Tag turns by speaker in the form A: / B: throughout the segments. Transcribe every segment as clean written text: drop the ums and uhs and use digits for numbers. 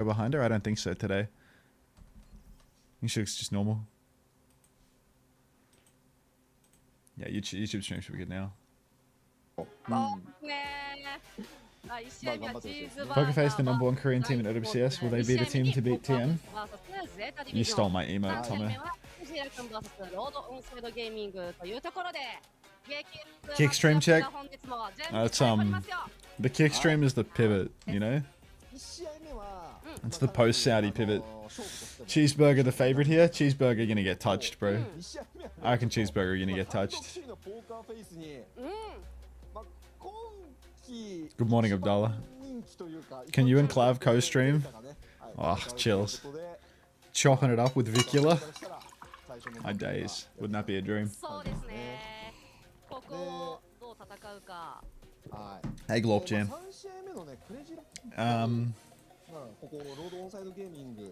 A: behind her? I don't think so today. I think she looks just normal. Yeah, YouTube stream should be good now. Poker Face, the #1 Korean team in OWCS. Will they be the team to beat TM? You stole my emote, Tommy. Kick stream check. It's the kick stream is the pivot, you know. It's the post-Saudi pivot. Cheeseburger the favorite here. Cheeseburger gonna get touched, bro. I reckon Cheeseburger gonna get touched. Good morning, Abdallah. Can you and Clav co-stream? Oh, chills. Chopping it up with Vicula. My days. Wouldn't that be a dream? Hey, Glorp Jam.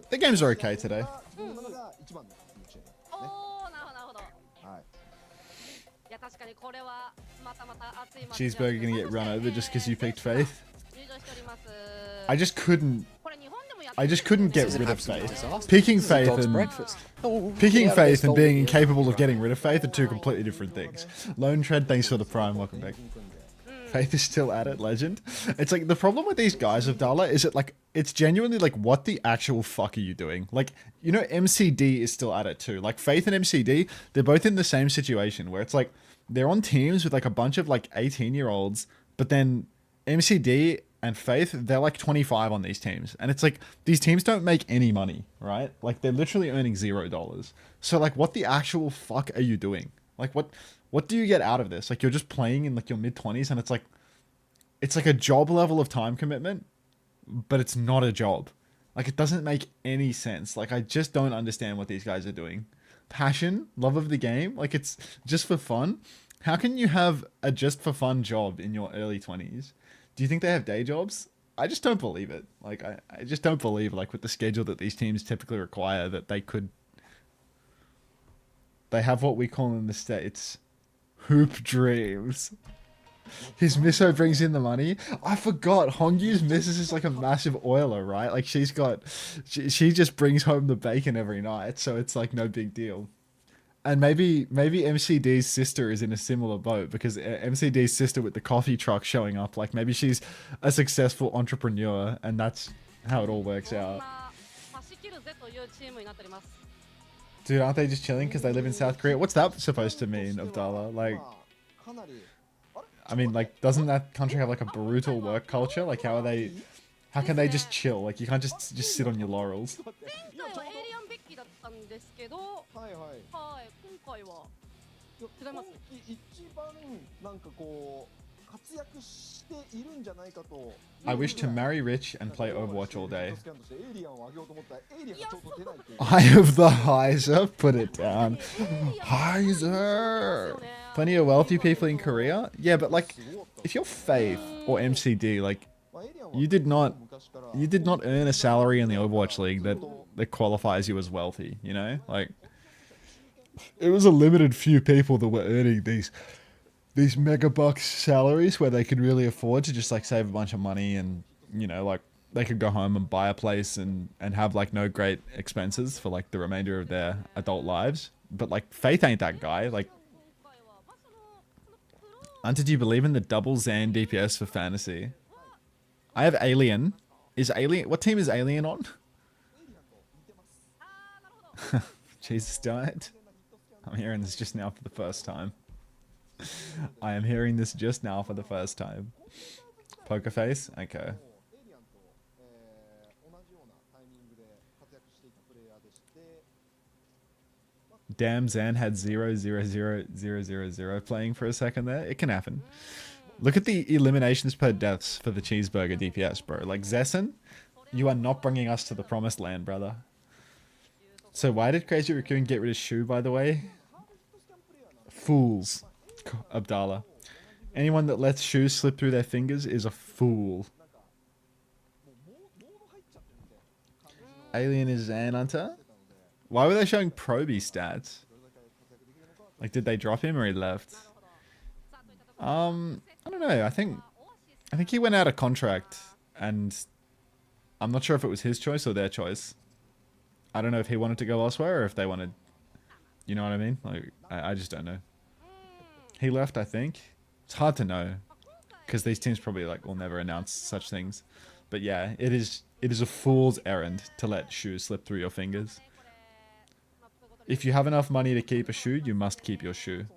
A: The games are okay today. Cheeseburger gonna get run over just because you picked Faith. I just couldn't get rid of Faith. Picking Faith and being incapable of getting rid of Faith are two completely different things. Lone Tread, thanks for the prime, welcome back. Faith is still at it, legend. It's like, the problem with these guys, Abdallah, is it like, it's genuinely like, what the actual fuck are you doing? Like, you know, MCD is still at it too. Like, Faith and MCD, they're both in the same situation where it's like, they're on teams with like a bunch of like 18-year-olds, but then MCD and Faith, they're like 25 on these teams. And it's like, these teams don't make any money, right? Like, they're literally earning $0. So like, what the actual fuck are you doing? Like, what do you get out of this? Like, you're just playing in like your mid-20s and it's like a job level of time commitment, but it's not a job. Like, it doesn't make any sense. Like, I just don't understand what these guys are doing. Passion, love of the game, like, it's just for fun. How can you have a just for fun job in your early 20s? Do you think they have day jobs? I just don't believe it. Like, I just don't believe, like, with the schedule that these teams typically require, that they have what we call in the States hoop dreams. His misso brings in the money. I forgot Hongyu's missus is like a massive oiler, right? Like, she just brings home the bacon every night, so it's like no big deal. And maybe MCD's sister is in a similar boat, because MCD's sister with the coffee truck showing up, like, maybe she's a successful entrepreneur and that's how it all works out. Dude, aren't they just chilling because they live in South Korea? What's that supposed to mean, Abdallah? Like, I mean, like, doesn't that country have like a brutal work culture? Like, how can they just chill? Like, you can't just sit on your laurels. I wish to marry rich and play Overwatch all day. Eye of the Heiser, put it down. Heiser! Plenty of wealthy people in Korea? Yeah, but like, if you're Faith or MCD, like, you did not earn a salary in the Overwatch League that qualifies you as wealthy, you know? Like, it was a limited few people that were earning these mega bucks salaries where they could really afford to just like save a bunch of money, and, you know, like, they could go home and buy a place and have like no great expenses for like the remainder of their adult lives. But like, Faith ain't that guy. Like, Unter, do you believe in the double ZAN DPS for fantasy? I have Alien. What team is Alien on? Jesus died. I'm hearing this just now for the first time. I am hearing this just now for the first time. Poker Face? Okay. Damn, ZAN had 0.00000 playing for a second there. It can happen. Look at the eliminations per deaths for the Cheeseburger DPS, bro. Like, Zessen, you are not bringing us to the promised land, brother. So why did Crazy Raccoon get rid of Shu, by the way? Fools. Abdallah. Anyone that lets Shu slip through their fingers is a fool. Alien is ZAN Unter? Why were they showing Proby stats? Like, did they drop him or he left? I don't know. I think he went out of contract, and I'm not sure if it was his choice or their choice. I don't know if he wanted to go elsewhere or if they wanted... You know what I mean? Like, I just don't know. He left, I think. It's hard to know. Because these teams probably like will never announce such things. But yeah, it is a fool's errand to let shoes slip through your fingers. If you have enough money to keep a shoe, you must keep your shoe.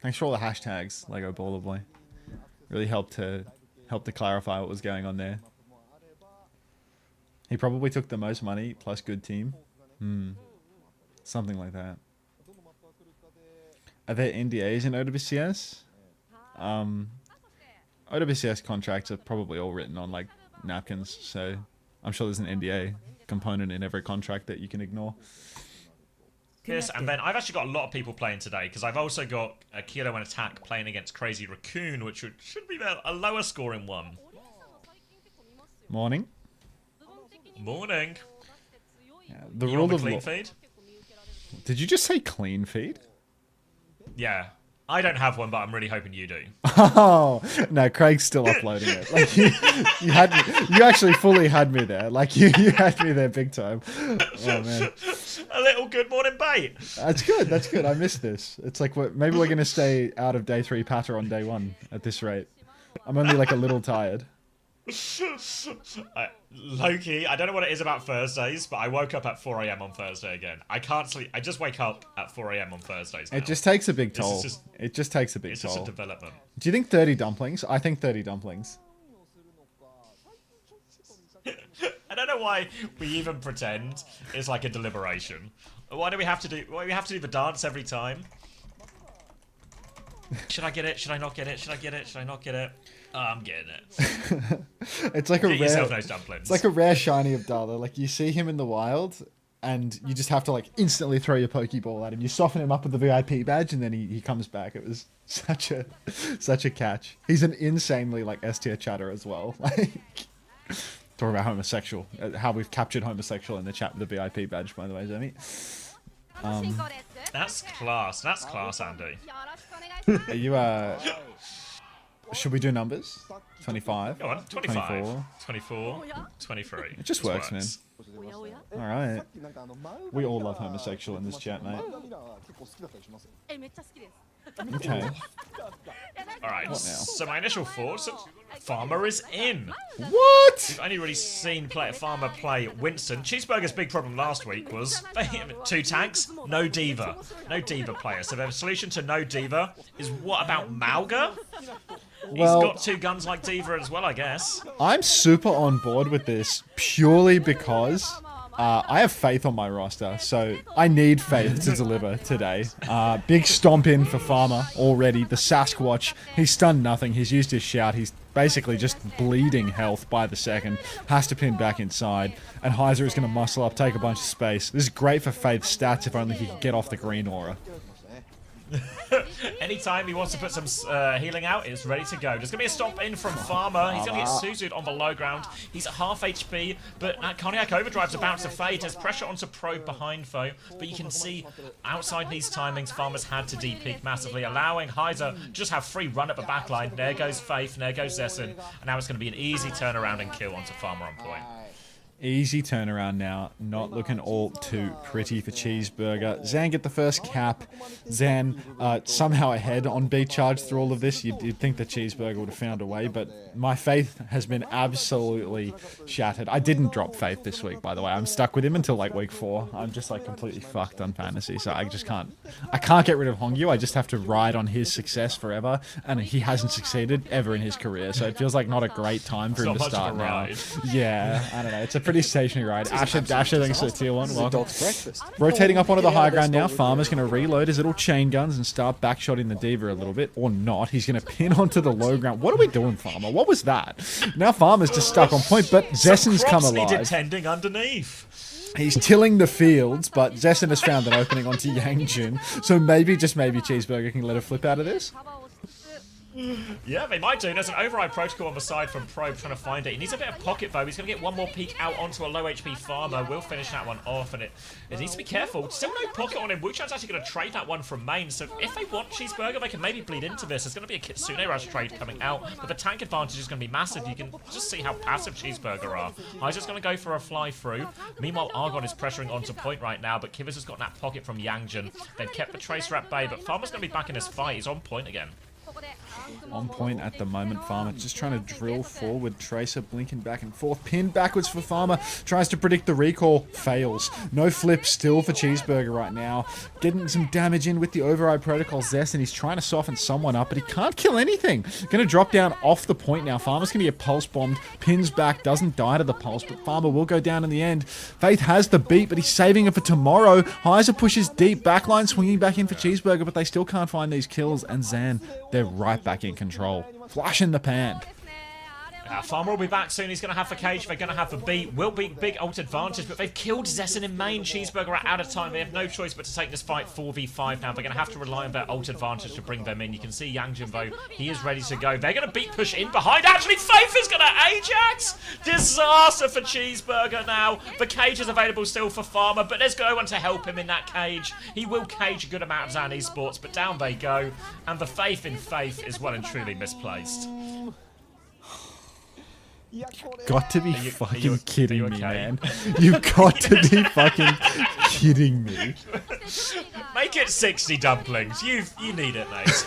A: Thanks for all the hashtags, Lego Baller Boy. Really helped to clarify what was going on there. He probably took the most money plus good team. Something like that. Are there NDAs in OWCS? OWCS contracts are probably all written on like napkins, so I'm sure there's an NDA component in every contract that you can ignore.
B: Yes, and then I've actually got a lot of people playing today because I've also got a Kilo and Attack playing against Crazy Raccoon, which should be a lower scoring one.
A: Morning.
B: Morning.
A: Yeah, the
B: you
A: rule
B: on the
A: of
B: clean feed?
A: Did you just say clean feed?
B: Yeah. I don't have one, but I'm really hoping you do.
A: Oh no, Craig's still uploading it. Like you had me, you actually fully had me there. Like you had me there big time. Oh man,
B: a little good morning bait.
A: That's good. That's good. I missed this. It's like maybe we're gonna stay out of day 3 patter on day 1 at this rate. I'm only like a little tired.
B: Low-key, I don't know what it is about Thursdays, but I woke up at 4 AM on Thursday again. I can't sleep. I just wake up at 4 AM on Thursdays now.
A: It just takes a big toll. It just takes a big toll.
B: It's just a development.
A: Do you think 30 dumplings? I think 30 dumplings.
B: I don't know why we even pretend it's like a deliberation. Why do we have to do the dance every time? Should I get it? Should I not get it? Should I get it? Should I not get it? Oh, I'm getting it.
A: It's like
B: Get yourself those dumplings.
A: It's like a rare shiny Abdallah. Like you see him in the wild, and you just have to like instantly throw your Pokeball at him. You soften him up with the VIP badge, and then he comes back. It was such a catch. He's an insanely like S tier chatter as well. Like talking about homosexual, how we've captured homosexual in the chat with the VIP badge. By the way, Zemi.
B: That's class. That's class, Andy.
A: Are you should we do numbers? 25.
B: Go on. 25.
A: 24.
B: 24. 23.
A: It just works, man. Alright. We all love homosexual in this chat, mate. Okay.
B: Alright, so my initial thoughts, Farmer is in.
A: What?
B: We've only really seen Farmer play Winston. Cheeseburger's big problem last week was 2 tanks, no diva. No diva player. So the solution to no diva is what about Mauga?
A: Well,
B: he's got 2 guns like diva as well, I guess.
A: I'm super on board with this purely because I have faith on my roster, so I need faith to deliver today. Big stomp in for Farmer already. The Sasquatch, he's done nothing. He's used his shout. He's basically just bleeding health by the second. Has to pin back inside. And Heiser is going to muscle up, take a bunch of space. This is great for Faith's stats if only he can get off the green aura.
B: Anytime he wants to put some healing out, it's ready to go. There's going to be a stomp in from Farmer. He's going to get Suzu'd on the low ground. He's at half HP, but Cognac Overdrive's about to fade. There's pressure onto Probe behind foe, but you can see outside these timings, Farmer's had to deep-peek massively, allowing Heiser just have free run up the backline. There goes Faith, there goes Zesson, and now it's going to be an easy turnaround and kill onto Farmer on point.
A: Easy turnaround now. Not looking all too pretty for Cheeseburger. ZAN get the first cap. ZAN somehow ahead on beat charge through all of this. You'd think that Cheeseburger would have found a way, but my faith has been absolutely shattered. I didn't drop faith this week, by the way. I'm stuck with him until like week 4. I'm just like completely fucked on fantasy, so I just can't. I can't get rid of Hongyu. I just have to ride on his success forever, and he hasn't succeeded ever in his career, so it feels like not a great time for him to start now. Yeah, I don't know. It's a pretty stationary ride. Asher, thanks for the tier 1. Welcome. Rotating up onto the high ground now. Farmer's going to reload his little chain guns and start backshotting the diva a little bit. Or not. He's going to pin onto the low ground. What are we doing, Farmer? What was that? Now Farmer's just stuck on point, but Zesson's come alive.
B: Needed tending underneath.
A: He's tilling the fields, but Zesson has found an opening onto Yangjun. So maybe, just maybe, Cheeseburger can let a flip out of this.
B: Yeah, they might do. There's an override protocol on the side from Probe trying to find it. He needs a bit of pocket though. He's going to get one more peek out onto a low HP farmer. We'll finish that one off, and it needs to be careful. Still no pocket on him. Wuchan's actually going to trade that one from main. So if they want Cheeseburger, they can maybe bleed into this. There's going to be a Kitsune Rush trade coming out, but the tank advantage is going to be massive. You can just see how passive Cheeseburger are. Heiser's going to go for a fly through. Meanwhile, Argon is pressuring onto point right now, but Kivers has got that pocket from Yangjun. They've kept the Tracer at bay, but Farmer's going to be back in this fight. He's on point again.
A: On point at the moment, Farmer just trying to drill forward. Tracer blinking back and forth. Pinned backwards for Farmer. Tries to predict the recall. Fails. No flip still for Cheeseburger right now. Getting some damage in with the override protocol. Zest, and he's trying to soften someone up, but he can't kill anything. Going to drop down off the point now. Farmer's going to get pulse bombed. Pins back. Doesn't die to the pulse, but Farmer will go down in the end. Faith has the beat, but he's saving it for tomorrow. Heiser pushes deep. Backline swinging back in for Cheeseburger, but they still can't find these kills. And ZAN, they're right back in control. Flash in the pan.
B: Farmer will be back soon. He's going to have the cage. They're going to have the beat. Will be big ult advantage, but they've killed Zessen in main. Cheeseburger are out of time. They have no choice but to take this fight 4v5 now. They're going to have to rely on their ult advantage to bring them in. You can see Yangjun, though. He is ready to go. They're going to beat push in behind. Actually, Faith is going to Ajax. Disaster for Cheeseburger now. The cage is available still for Farmer, but there's no one to help him in that cage. He will cage a good amount of ZAN Esports, but down they go. And the faith in Faith is well and truly misplaced.
A: Got to be fucking kidding me, man. You've got to be fucking kidding me.
B: Make it 60 dumplings. You need it, mate.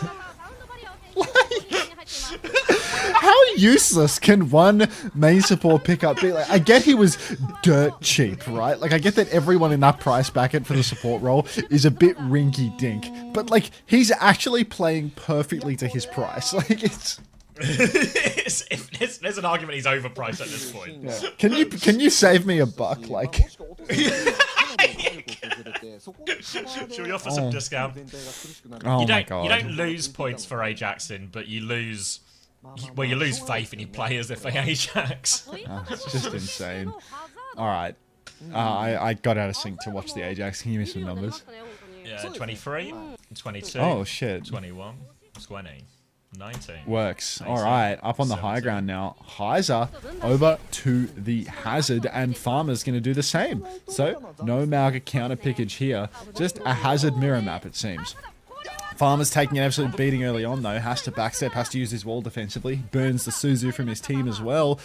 A: How useless can one main support pickup be? Like, I get he was dirt cheap, right? Like, I get that everyone in that price bracket for the support role is a bit rinky-dink, but like, he's actually playing perfectly to his price. Like, it's...
B: there's an argument he's overpriced at this point.
A: Yeah. Can you save me $1? Like,
B: should we offer some discount?
A: oh
B: you
A: my god!
B: You don't lose points for Ajaxing, but you lose. Well, you lose faith in your players if they Ajax.
A: It's just insane. All right, I got out of sync to watch the Ajax. Can you give me some numbers?
B: Yeah, 23, 22.
A: Oh shit!
B: 21, 20. 19.
A: Works. All right, up on the high ground now. Heiser over to the Hazard, and Farmer's going to do the same. So, no Mauga counter pickage here. Just a Hazard mirror map, it seems. Farmer's taking an absolute beating early on, though. Has to backstep, has to use his wall defensively. Burns the Suzu from his team as well.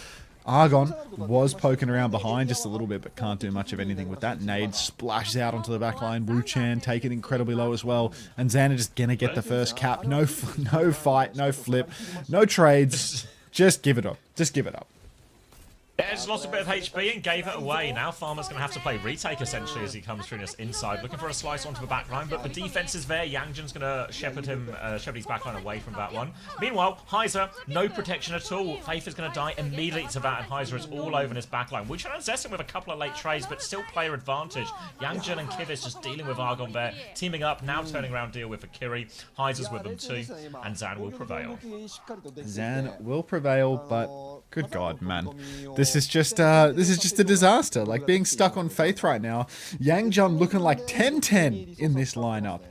A: Argon was poking around behind just a little bit, but can't do much of anything with that. Nade splashes out onto the backline. Wuchan taken incredibly low as well. And ZAN are just going to get the first cap. No fight, no flip, no trades. Just give it up. Just give it up.
B: Yeah, just lost a bit of HP and gave it away. Now Farmer's going to have to play retake essentially as he comes through this inside, looking for a slice onto the back line, but the defense is there. Yangjun's going to shepherd his back line away from that one. Meanwhile, Heiser, no protection at all. Faith is going to die immediately to that, and Heiser is all over in his back line. Wuchan and Zessen with a couple of late trades, but still player advantage. Yangjun and Kivis just dealing with Argon there, teaming up, now turning around deal with Akiri. Heiser's with them too, and ZAN will prevail.
A: ZAN will prevail, but good god, man. This is just a disaster. Like, being stuck on Faith right now. Yangjun looking like 10-10 in this lineup.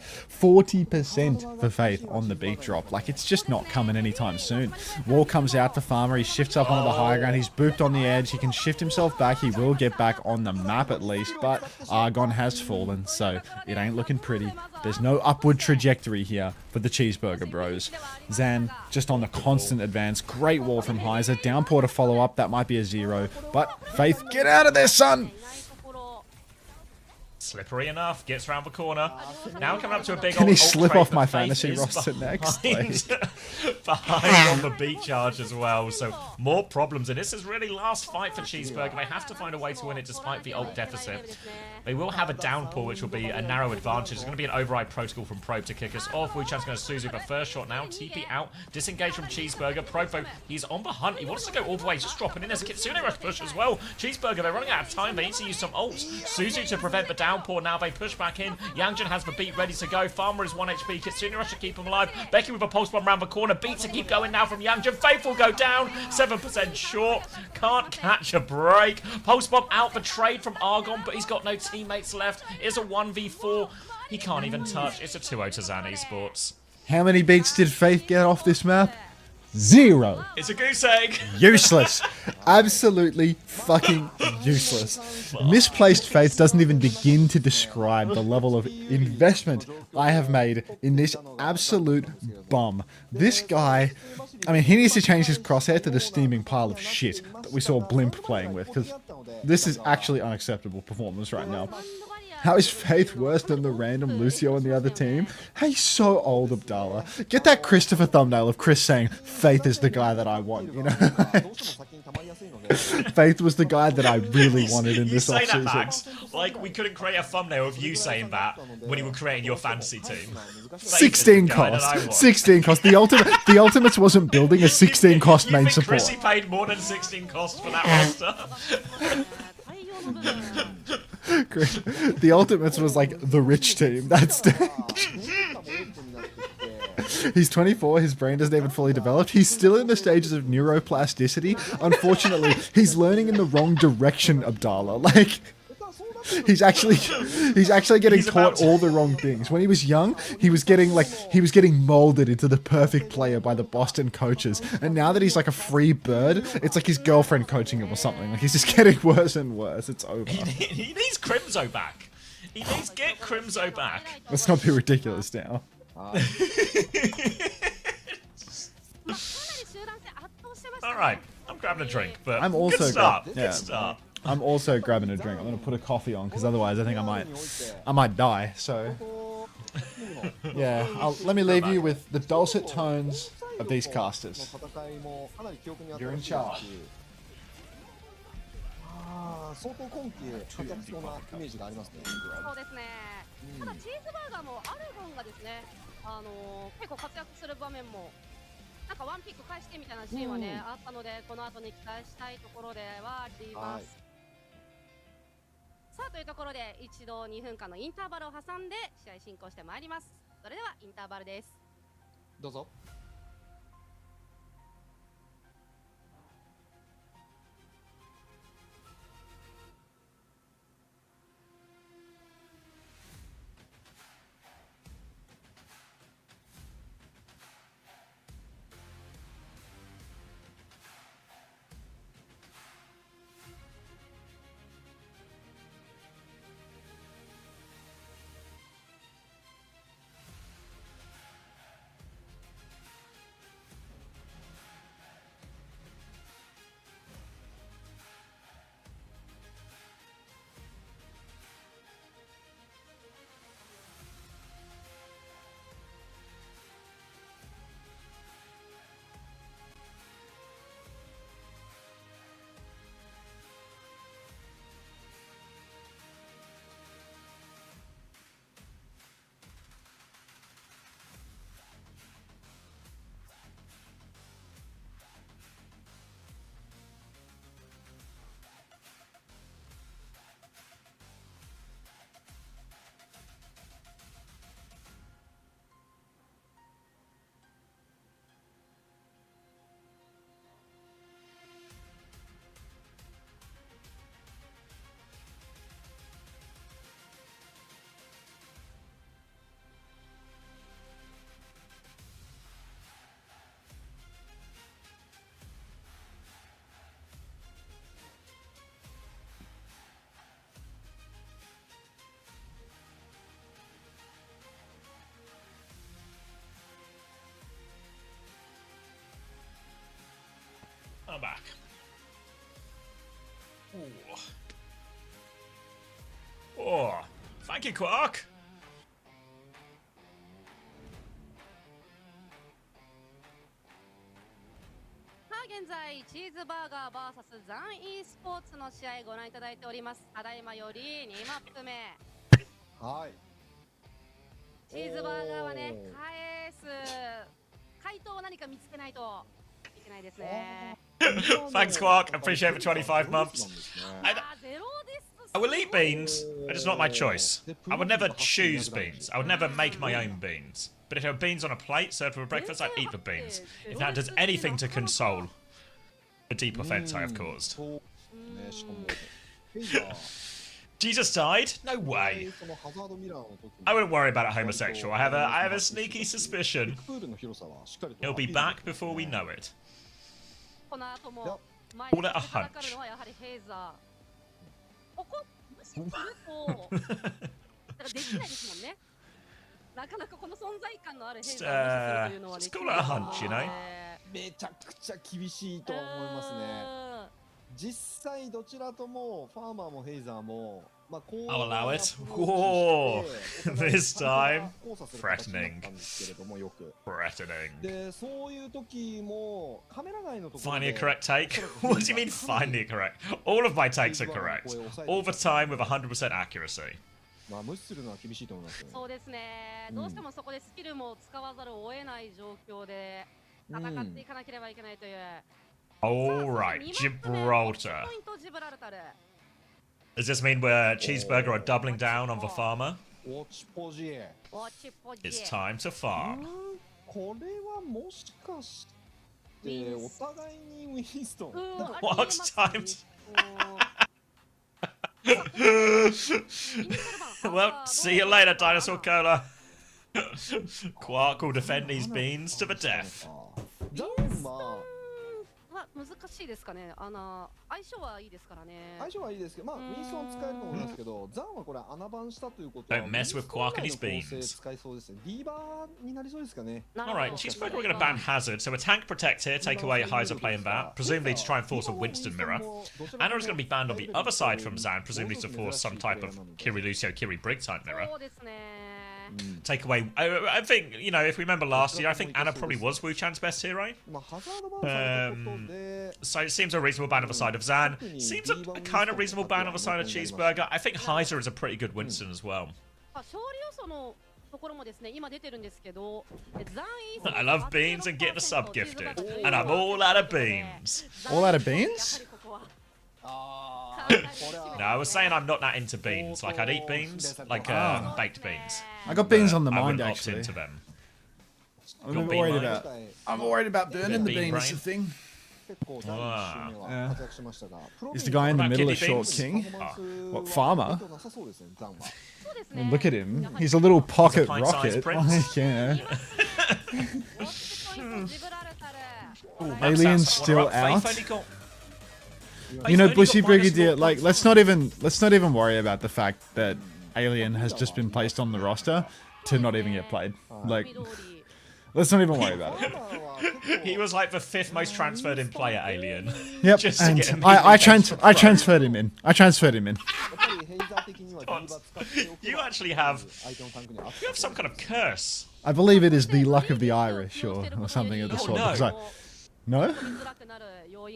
A: 40% for Faith on the beat drop. Like, it's just not coming anytime soon. Wall comes out for Farmer. He shifts up onto the high ground. He's booped on the edge. He can shift himself back. He will get back on the map at least, but Argon has fallen, so it ain't looking pretty. There's no upward trajectory here for the Cheeseburger bros. ZAN just on the constant advance. Great wall from Heiser. Downpour to follow up. That might be a 0. But Faith, get out of there, son!
B: Slippery enough, gets around the corner. Now coming up to a big
A: Can
B: old
A: he slip off my
B: Faith
A: fantasy
B: is
A: roster next?
B: behind on the beat charge as well, so more problems. And this is really last fight for Cheeseburger. They have to find a way to win it despite the ult deficit. They will have a downpour, which will be a narrow advantage. There's going to be an override protocol from Probe to kick us off. Wuchan's going to Suzu, but first shot now. TP out, disengage from Cheeseburger. Probe, though, he's on the hunt. He wants to go all the way, just dropping in. There's a Kitsune Rush push as well. Cheeseburger, they're running out of time. They need to use some ults. Suzu to prevent the downpour. Now they push back in. Yangjun has the beat ready to go. Farmer is 1 HP. Kitsune Rush to keep him alive. Becky with a pulse bomb around the corner. Beat to keep going now from Yangjun. Faith will go down. 7% short. Can't catch a break. Pulse bomb out. The trade from Argon, but he's got no teammates left. It's a 1v4. He can't even touch. It's a 2-0 to ZAN Esports.
A: How many beats did Faith get off this map? 0.
B: It's a goose egg.
A: Useless. Absolutely fucking useless. Misplaced Faith doesn't even begin to describe the level of investment I have made in this absolute bum. This guy, I mean, he needs to change his crosshair to the steaming pile of shit that we saw Blimp playing with, because this is actually unacceptable performance right now. How is Faith worse than the random Lucio on the other team? He's so old, Abdallah. Get that Christopher thumbnail of Chris saying, Faith is the guy that I want, you know? Faith was the guy that I really wanted in this offseason.
B: You say that, Max, like we couldn't create a thumbnail of you saying that when you were creating your fantasy team.
A: 16 cost. 16 cost. The Ultimates wasn't building a 16 cost main support.
B: Chrissy paid more than 16 cost for that roster.
A: The Ultimates was like the rich team. That's He's 24, his brain isn't even fully developed. He's still in the stages of neuroplasticity. Unfortunately, he's learning in the wrong direction, Abdallah. Like, he's actually getting taught all the wrong things. When he was young, he was getting molded into the perfect player by the Boston coaches. And now that he's like a free bird, it's like his girlfriend coaching him or something. Like, he's just getting worse and worse. It's over.
B: He needs Crimzo back. He needs to get Crimzo back.
A: Let's not be ridiculous now.
B: Alright, I'm grabbing a drink, but
A: I'm also
B: good start. Good start.
A: I'm also grabbing a drink. I'm gonna put a coffee on because otherwise I think I might die. So yeah, let me leave you with the dulcet tones of these casters. You're in charge.
C: 相当今季活躍しそうなイメージがありますね。
D: そうですね。ただチーズバーガーもアルゴンがですね、結構活躍する場面もなんかワンピック返してみたいなシーンはね、あったのでこの後に期待したいところではあります。さあというところで一度2分間のインターバルを挟んで試合進行してまいります。それではインターバルです。
C: どうぞ。
B: I'm back. Ooh. Oh, thank you, Quark.
D: 現在チーズバーガー vs ザン e スポーツの試合ご覧いただいております。ただいまより2マップ目。
C: はい。
D: チーズバーガーはね、返す回答を何か見つけないといけないですね。
B: Thanks, Quark. Appreciate it for 25 months. I will eat beans, but it's not my choice. I would never choose beans. I would never make my own beans. But if there were beans on a plate served for breakfast, I'd eat the beans. If that does anything to console the deep offense I have caused. Jesus died? No way.
C: そのハザードミラーの時に
B: I wouldn't worry about a homosexual. I have a sneaky suspicion
C: プールの広さはしっかりと
B: he'll be back before we know it.
D: この後も前
B: Call
D: に
B: it a
D: 戦
B: hunch.
D: うのはやはりヘイザー。ここ無視するとだからできないですもんね。なかなかこの存在感のあるヘイザーを無視するというのはで
B: Just
D: き
B: call
D: ない
B: it a hunch, you know?
C: めちゃくちゃ厳しいと思いますね。実際どちらともファーマーもヘイザーも、まあ、こう
B: I'll allow it.
C: アプロー
B: Whoa.
C: チしてお互い
B: This time.
C: 交差する形になったんですけれどもよく
B: Threatening.
C: でそういう時もカメラ外のところ
B: Finding
C: で
B: a correct take? What do you mean finding it correct? All of my takes are correct. All the time with 100% accuracy.
C: まあ無視するのは厳しいと思いますよね。
D: そうですね、どうしてもそこでスキルも使わざるを得ない状況で戦っていかなければいけないという。
B: Alright, Gibraltar. Does this mean we're Cheeseburger are doubling down on the farmer?
C: ウォッチポジエ
B: It's time to farm.
C: これはもしかしてお互いにウィンストン
B: What's time to... Well, see you later, Dinosaur Cola. Quark will defend these beans to the death.
C: ザンは
D: 難しいですかね。相性はいいですからね。
C: 相性はいいですけど、まあウィンストン使えると思いますけど、ザンはこれ穴番したということは
B: Don't mess with Quark and his
C: ウィンストン以外の構成
B: beans.
C: 使いそうですね。ディーバーになりそうですかね。
B: Alright, Cheeseburger, we're going to ban Hazard, so a tank protect here, take away Heiser playing that, presumably to try and force a Winston mirror. Anna's going to be banned on the other side from Zan, presumably to force some type of Kiri Lucio, Kiri Brig type mirror.
D: そうですね。
B: Take away. I think, you know, if we remember last year, I think Anna probably was Wu Chan's best hero.
C: まあハザードバンされたことで
B: So it seems a reasonable ban on the side of Zan. Seems a kind of reasonable ban on the side of Cheeseburger. I think Heiser is a pretty good Winston as well.
D: 勝利予想のところもですね、今出てるんですけど、ザン
B: I love beans and getting a sub gifted. And I'm all out of beans.
A: All out of beans?
B: No, I was saying I'm not that into beans. Like, I'd eat beans, like baked beans.
A: I got beans on the
B: I
A: mind
B: wouldn't opt
A: actually.
B: into them.
A: I'm
B: Got
A: a bit
B: bean
A: worried
B: mind?
A: about. I'm worried about burning the
B: bean
A: beans.
B: brain?
A: The thing.
C: 結構第1週目は活躍しましたが、
A: Is the guy in the
B: What about
A: middle a
B: kidney
A: short
B: beans?
A: king?
C: パフォーマンス
A: What
C: は
A: farmer?
C: 影響なさそうですね、ザンは。
D: そうです
A: I
D: ね。
A: mean, look at him. He's a little pocket
B: pint-sized
A: rocket.
B: prince.
A: Like, yeah.
D: ジブラルタル。
A: Alien's
B: What
A: still
B: about Faith?
A: out.
B: Only got-
A: You know,
B: Faith only
A: Bushy
B: got minus
A: Brigadier.
B: 0.4.
A: Like, let's not even worry about the fact that Alien has just been placed on the roster to not even get played. Like,
D: 緑通り。
A: let's not even worry about it.
C: ファーマーは結構
B: He was like the 5th most transferred in player Alien.
A: Yep,
B: Just to
A: and
B: get him
A: I
B: moving
A: I transferred him in. I transferred him in.
C: やっぱりヘイザー的にはディーバー使っておけ
B: You
C: ば
B: actually have
C: 相手のタンクに当て
B: you have some kind of curse.
A: I believe it is the luck of the Irish or something of the
B: Oh,
A: sort.
B: no.
A: Because I, no?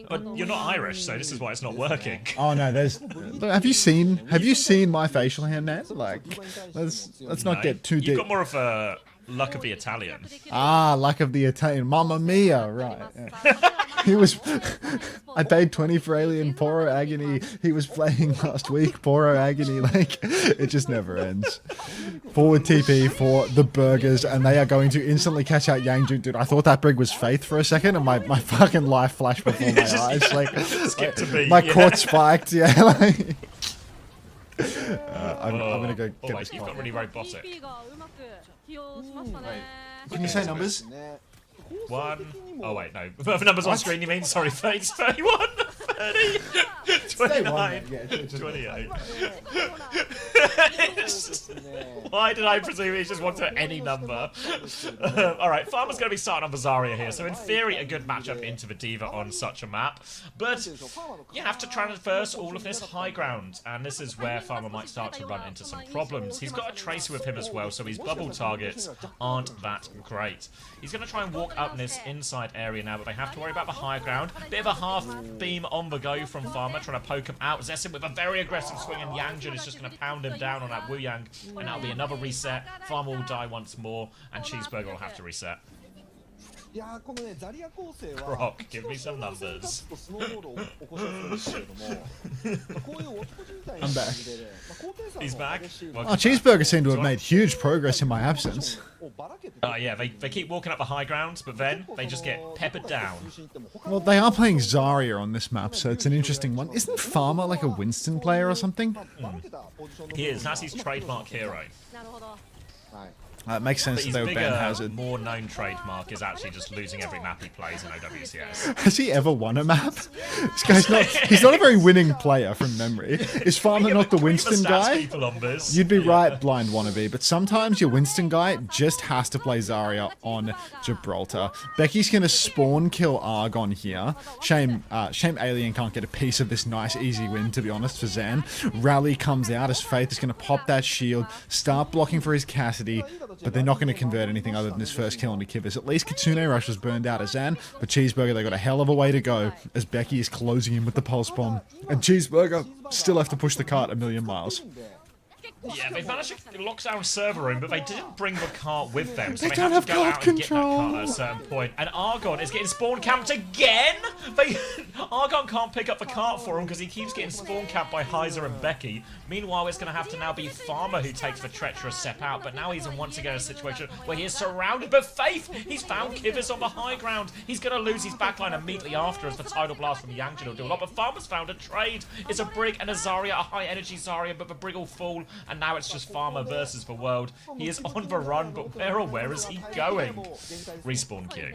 B: But you're not Irish, so this is why it's not working.
A: Oh no, there's. Look, have you seen my facial hair, Nat? Like, let's not
B: No,
A: get too
B: You've
A: deep.
B: got more of a luck of the Italian.
A: Ah, luck of the Italian. Mamma mia, right. He was. I paid 20 for Alien. Poro Agony. He was playing last week. Poro Agony. Like, it just never ends. Forward TP for the burgers, and they are going to instantly catch out Yangjun. Dude, I thought that brig was Faith for a second, and my fucking life flashed before my eyes. Like,
B: Skip to B.
A: my
B: yeah.
A: court spiked. Yeah, like. I'm gonna go
B: Oh,
A: get
B: wait,
A: this
B: you've
A: card.
B: got really robotic.
A: Can you say numbers?
B: 1. Oh, wait, no. The numbers on screen, you mean? Sorry, Fate's 31, 30, 29,
A: Yeah, it's just-
B: 28. Why did I presume he just wanted any number? Alright, Farmer's going to be starting on Bazaria here, so in theory a good matchup into the Diva on such a map. But you have to traverse all of this high ground, and this is where Farmer might start to run into some problems. He's got a Tracer with him as well, so his bubble targets aren't that great. He's going to try and walk up this inside area now, but they have to worry about the high ground. Bit of a half beam on the go from Farmer, trying to poke him out. Zessin with a very aggressive swing, and Yangjun is just going to pound him down on that Wu Yang, and that'll be another reset. Farmer will die once more, and Cheeseburger will have to reset.
C: いやーこのねザリア構成は
B: Croc, give me some numbers.
C: スノーボールを起こしやすいんですけれども
A: I'm back.
B: He's back.
A: Oh, Cheeseburger seemed to have made huge progress in my absence.
B: Yeah, they keep walking up the high ground, but then they just get peppered down.
A: Well, they are playing Zarya on this map, so it's an interesting one. Isn't Farmer like a Winston player or something?
B: He is. That's his trademark hero.
A: It makes sense
B: But
A: that
B: his
A: they were ban
B: bigger,
A: hazard.
B: more known trademark is actually just losing every map he plays in OWCS.
A: Has he ever won a map? This guy's not—he's not a very winning player from memory. Is Farmer not the Winston guy?
B: People on this.
A: You'd be right, blind wannabe, but sometimes your Winston guy just has to play Zarya on Gibraltar. Becky's gonna spawn kill Argon here. Shame Alien can't get a piece of this nice easy win, to be honest, for ZAN. Rally comes out as Faith is gonna pop that shield, start blocking for his Cassidy, but they're not gonna convert anything other than this first kill into Kivas. At least Kitsune Rush was burned out as ZAN, but Cheeseburger, they got a hell of a way to go as Becky is closing in with the pulse bomb. And Cheeseburger still have to push the cart a million miles.
B: Yeah, they managed to lock down server room, but they didn't bring the cart with them, so
A: They
B: they
A: don't
B: have to
A: have
B: go
A: cart
B: out and get that
A: control.
B: cart at a certain point. And Argon is getting spawn camped again. Argon can't pick up the cart for him because he keeps getting spawn camped by Heiser and Becky. Meanwhile, it's going to have to now be Farmer who takes the treacherous step out, but now he's in once again a situation where he is surrounded. But Faith, he's found Kivas on the high ground. He's going to lose his backline immediately after as the tidal blast from Yangjin will do a lot. But Farmer's found a trade. It's a Brig and a Zarya, a high energy Zarya, but the Brig will fall, and now it's just Farmer versus the world. He is on the run, but where is he going? Respawn queue.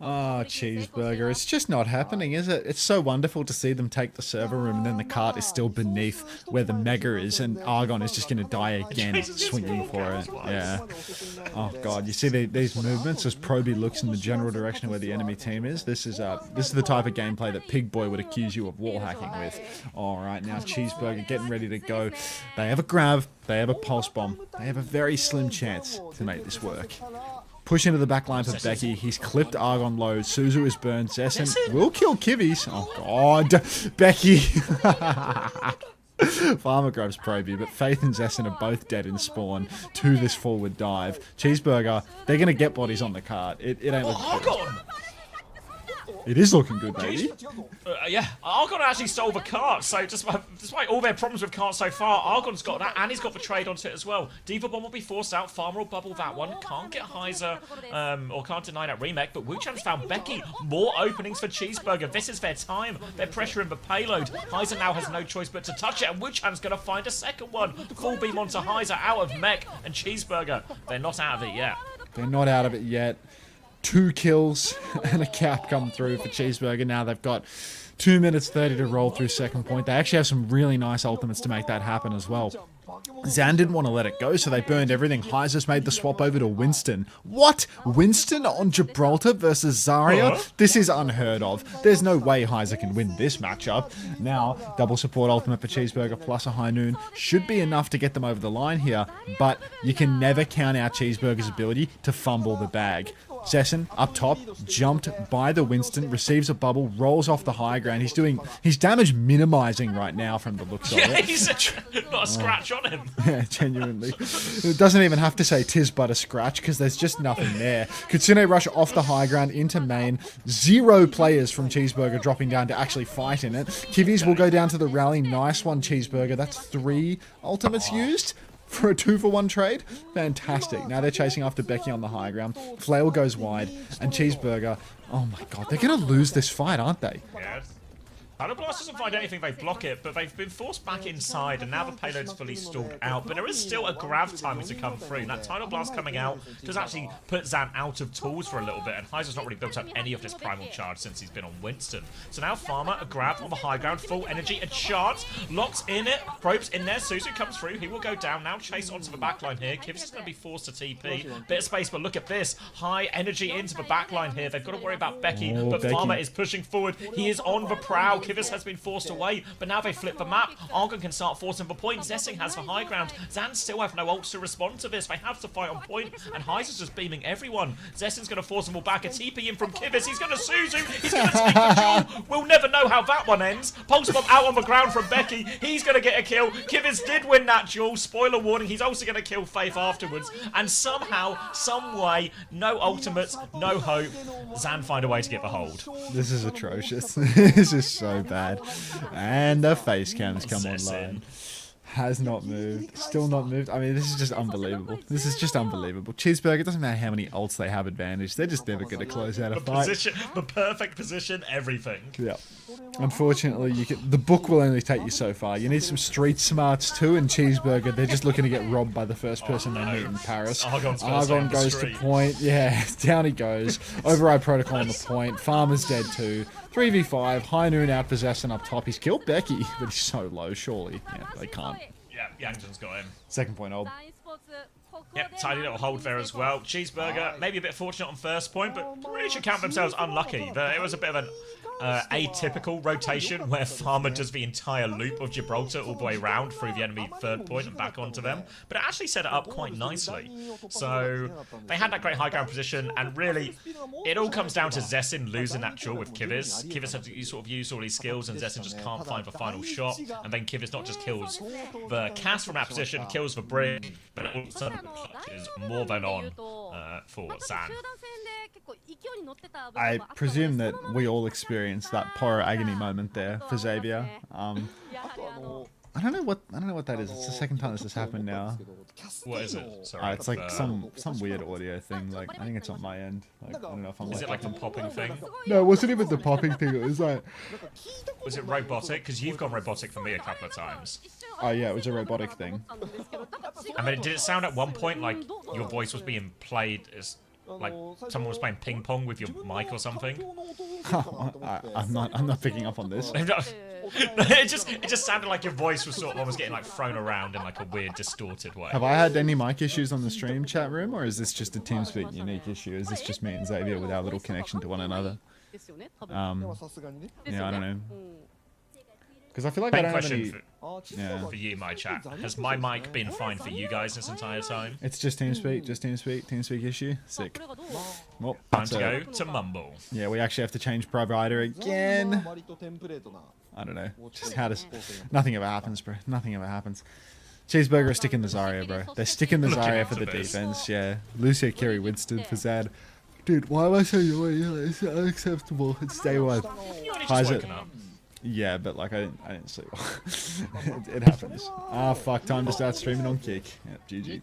A: Oh, Cheeseburger. It's just not happening, is it? It's so wonderful to see them take the server room and then the cart is still beneath where the Mega is and Argon is just going to die again swinging for it. Yeah. Oh, God. You see these movements as Proby looks in the general direction of where the enemy team is? This is the type of gameplay that Pig Boy would accuse you of wall hacking with. All right, now Cheeseburger getting ready to go. They have a grab. They have a pulse bomb. They have a very slim chance to make this work. Push into the back line for Becky. He's clipped Argon low. Suzu is burned. Zessen will kill Kivis. Oh, God. Becky. Farmer grabs Proby, but Faith and Zessen are both dead in spawn to this forward dive. Cheeseburger, they're going to get bodies on the cart. It ain't looking good. It is looking good, baby.
B: Yeah, Argon actually stole the cart, so despite all their problems with carts so far, Argon's got that, and he's got the trade onto it as well. Diva Bomb will be forced out, Farmer will bubble that one, can't get Heiser, or can't deny that remake, but Wuchan's found Becky. More openings for Cheeseburger, this is their time. They're pressuring the payload. Heiser now has no choice but to touch it, and Wuchan's going to find a second one. Full beam onto Heiser, out of mech, and Cheeseburger, they're not out of it yet.
A: They're not out of it yet. 2 kills and a cap come through for Cheeseburger. Now they've got 2 minutes 30 to roll through second point. They actually have some really nice ultimates to make that happen as well. ZAN didn't want to let it go, so they burned everything. Heiser's made the swap over to Winston. What? Winston on Gibraltar versus Zarya? This is unheard of. There's no way Heiser can win this matchup. Now, double support ultimate for Cheeseburger plus a high noon should be enough to get them over the line here, but you can never count out Cheeseburger's ability to fumble the bag. Zessen, up top, jumped by the Winston, receives a bubble, rolls off the high ground. He's damage minimizing right now from the looks of it.
B: Yeah, he's not a scratch on him.
A: Yeah, genuinely. It doesn't even have to say tis but a scratch because there's just nothing there. Kitsune Rush off the high ground into main. 0 players from Cheeseburger dropping down to actually fight in it. Kivis will go down to the rally. Nice one, Cheeseburger. That's 3 ultimates used for a 2-for-1 trade. Fantastic. Now they're chasing after Becky on the high ground. Flail goes wide, and Cheeseburger, oh my God, they're going to lose this fight, aren't they?
B: Yes. Tidal Blast doesn't find anything, they block it, but they've been forced back inside, and now the payload's fully stalled out, but there is still a grab timing to come through. That Tidal Blast coming out does actually put ZAN out of tools for a little bit, and Heiser's not really built up any of this primal charge since he's been on Winston. So now Farmer, a grab on the high ground, full energy, a charge, locks in it, probes in there, Suzu comes through, he will go down, now chase onto the backline here, Kivs is going to be forced to TP, bit of space, but look at this, high energy into the backline here, they've got to worry about Becky, but
A: Becky.
B: Farmer is pushing forward, he is on the prowl, Kivs has been forced away, but now they flip the map. Argon can start forcing the point. Zessing has the high ground. ZAN still have no ults to respond to this. They have to fight on point, and Heiser's just beaming everyone. Zessing's going to force them all back. A TP in from Kivs. He's going to Suzu. He's going to take the duel. We'll never know how that one ends. Pulse Bomb out on the ground from Becky. He's going to get a kill. Kivs did win that duel. Spoiler warning, he's also going to kill Faith afterwards. And somehow, some way, no ultimates, no hope, ZAN find a way to get the hold.
A: This is atrocious. This is so so bad. And the face cams come
B: Zessin.
A: online. Has not moved. Still not moved. I mean, this is just unbelievable. This is just unbelievable. Cheeseburger, it doesn't matter how many ults they have advantage. They're just never going to close out a fight.
B: The perfect position, everything.
A: Yeah. Unfortunately, the book will only take you so far. You need some street smarts too, and Cheeseburger, they're just looking to get robbed by the first person they meet in Paris. Argon goes to point. Yeah, down he goes. Override protocol on the point. Farmer's dead too. 3v5. High Noon out for Zessin up top. He's killed Becky, but he's so low, surely. Yeah, they can't.
B: Yeah, Yangzhen's got him.
A: Second point hold.
B: Yep, tidy little hold there as well. Cheeseburger, maybe a bit fortunate on first point, but really should count themselves unlucky. It was a bit of an atypical rotation where Farmer does the entire loop of Gibraltar all the way round through the enemy third point and back onto them. But it actually set it up quite nicely. So they had that great high ground position, and really, it all comes down to Zessin losing that duel with Kivitz. Kivitz had to sort of use all these skills, and Zessin just can't find the final shot. And then Kivitz not just kills the cast from that position, kills the brick, but also is more than on for ZAN.
A: I presume that we all experienced that Poro agony moment there for Xavier. I don't know what that is. It's the second time this has happened now.
B: What is it? Sorry,
A: It's like some weird audio thing. Like I think it's on my end. Like, I don't know if I'm.
B: Is it like the popping thing?
A: No, it wasn't even the popping thing. It was like.
B: Was it robotic? Because you've gone robotic for me a couple of times.
A: Oh yeah, it was a robotic thing.
B: I mean, did it sound at one point like your voice was being played as like someone was playing ping pong with your mic or something?
A: I'm not picking up on this.
B: it just sounded like your voice was sort of almost getting like thrown around in like a weird distorted way.
A: Have I had any mic issues on the stream chat room, or is this just a TeamSpeak unique issue? Is this just me and Xavier with our little connection to one another? Yeah, I don't know. Because I feel like I don't have any...
B: for you, my chat. Has my mic been fine for you guys this entire time?
A: It's just TeamSpeak issue. Sick. Well,
B: time to go to Mumble.
A: Yeah, we actually have to change provider again. I don't know. Just how does... Nothing ever happens, bro. Nothing ever happens. Cheeseburger are sticking the Zarya, bro. They're sticking the Zarya for the defense, yeah. Lucia, Kerry, Winston for Zad. Dude, why am I so yellow? It's unacceptable. It's day one. Yeah, but like I didn't sleep. it happens. Ah, fuck! Time to start streaming on Kick. Yeah, GG.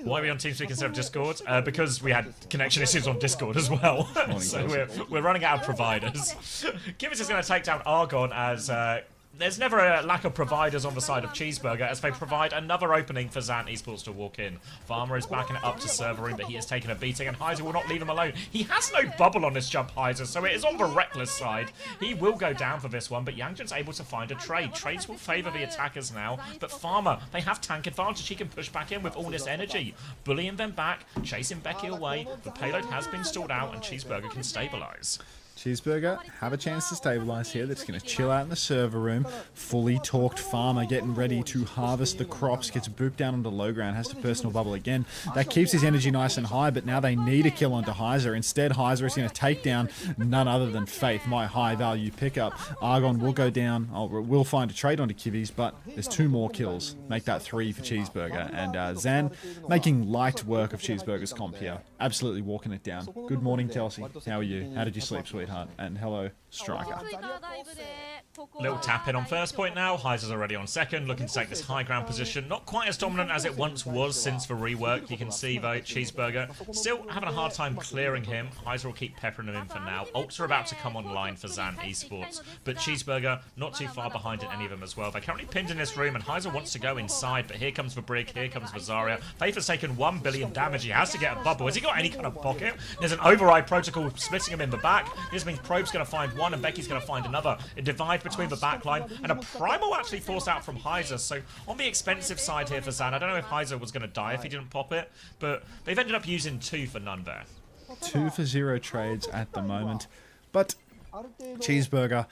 B: Why are we on TeamSpeak instead of Discord? Because we had connection issues on Discord as well. So we're running out of providers. Kivitz is going to take down Argon as. There's never a lack of providers on the side of Cheeseburger as they provide another opening for ZAN Esports to walk in. Farmer is backing it up to server room, but he has taken a beating, and Heiser will not leave him alone. He has no bubble on this jump, Heiser, so it is on the reckless side. He will go down for this one, but Yangzhen's able to find a trade. Trades will favour the attackers now, but Farmer, they have tank advantage. He can push back in with all this energy. Bullying them back, chasing Becky away. The payload has been stalled out, and Cheeseburger can stabilise.
A: Cheeseburger have a chance to stabilize here. That's going to chill out in the server room. Fully talked Farmer getting ready to harvest the crops. Gets booped down onto low ground. Has to personal bubble again. That keeps his energy nice and high, but now they need a kill onto Heiser. Instead, Heiser is going to take down none other than Faith, my high value pickup. Argon will go down. We'll find a trade onto Kivvies, but there's 2 more kills. Make that 3 for Cheeseburger. And ZAN making light work of Cheeseburger's comp here. Absolutely walking it down. Good morning, Kelsey. How are you? How did you sleep, sweetheart? And hello, Striker.
B: Little tap in on first point now. Heiser's already on second, looking to take this high ground position. Not quite as dominant as it once was since the rework. You can see, though, Cheeseburger still having a hard time clearing him. Heiser will keep peppering him in for now. Ults are about to come online for ZAN Esports, but Cheeseburger not too far behind in any of them as well. They're currently pinned in this room, and Heiser wants to go inside, but here comes the Brig, here comes the Zarya. Faith has taken 1 billion damage. He has to get a bubble. Has he got any kind of pocket? There's an override protocol splitting him in the back. This means Probe's going to find one, and Becky's going to find another. A divide between the backline, and a primal actually forced out from Heiser. So on the expensive side here for ZAN, I don't know if Heiser was going to die if he didn't pop it, but they've ended up using 2 for none there.
A: 2 for 0 trades at the moment, but Cheeseburger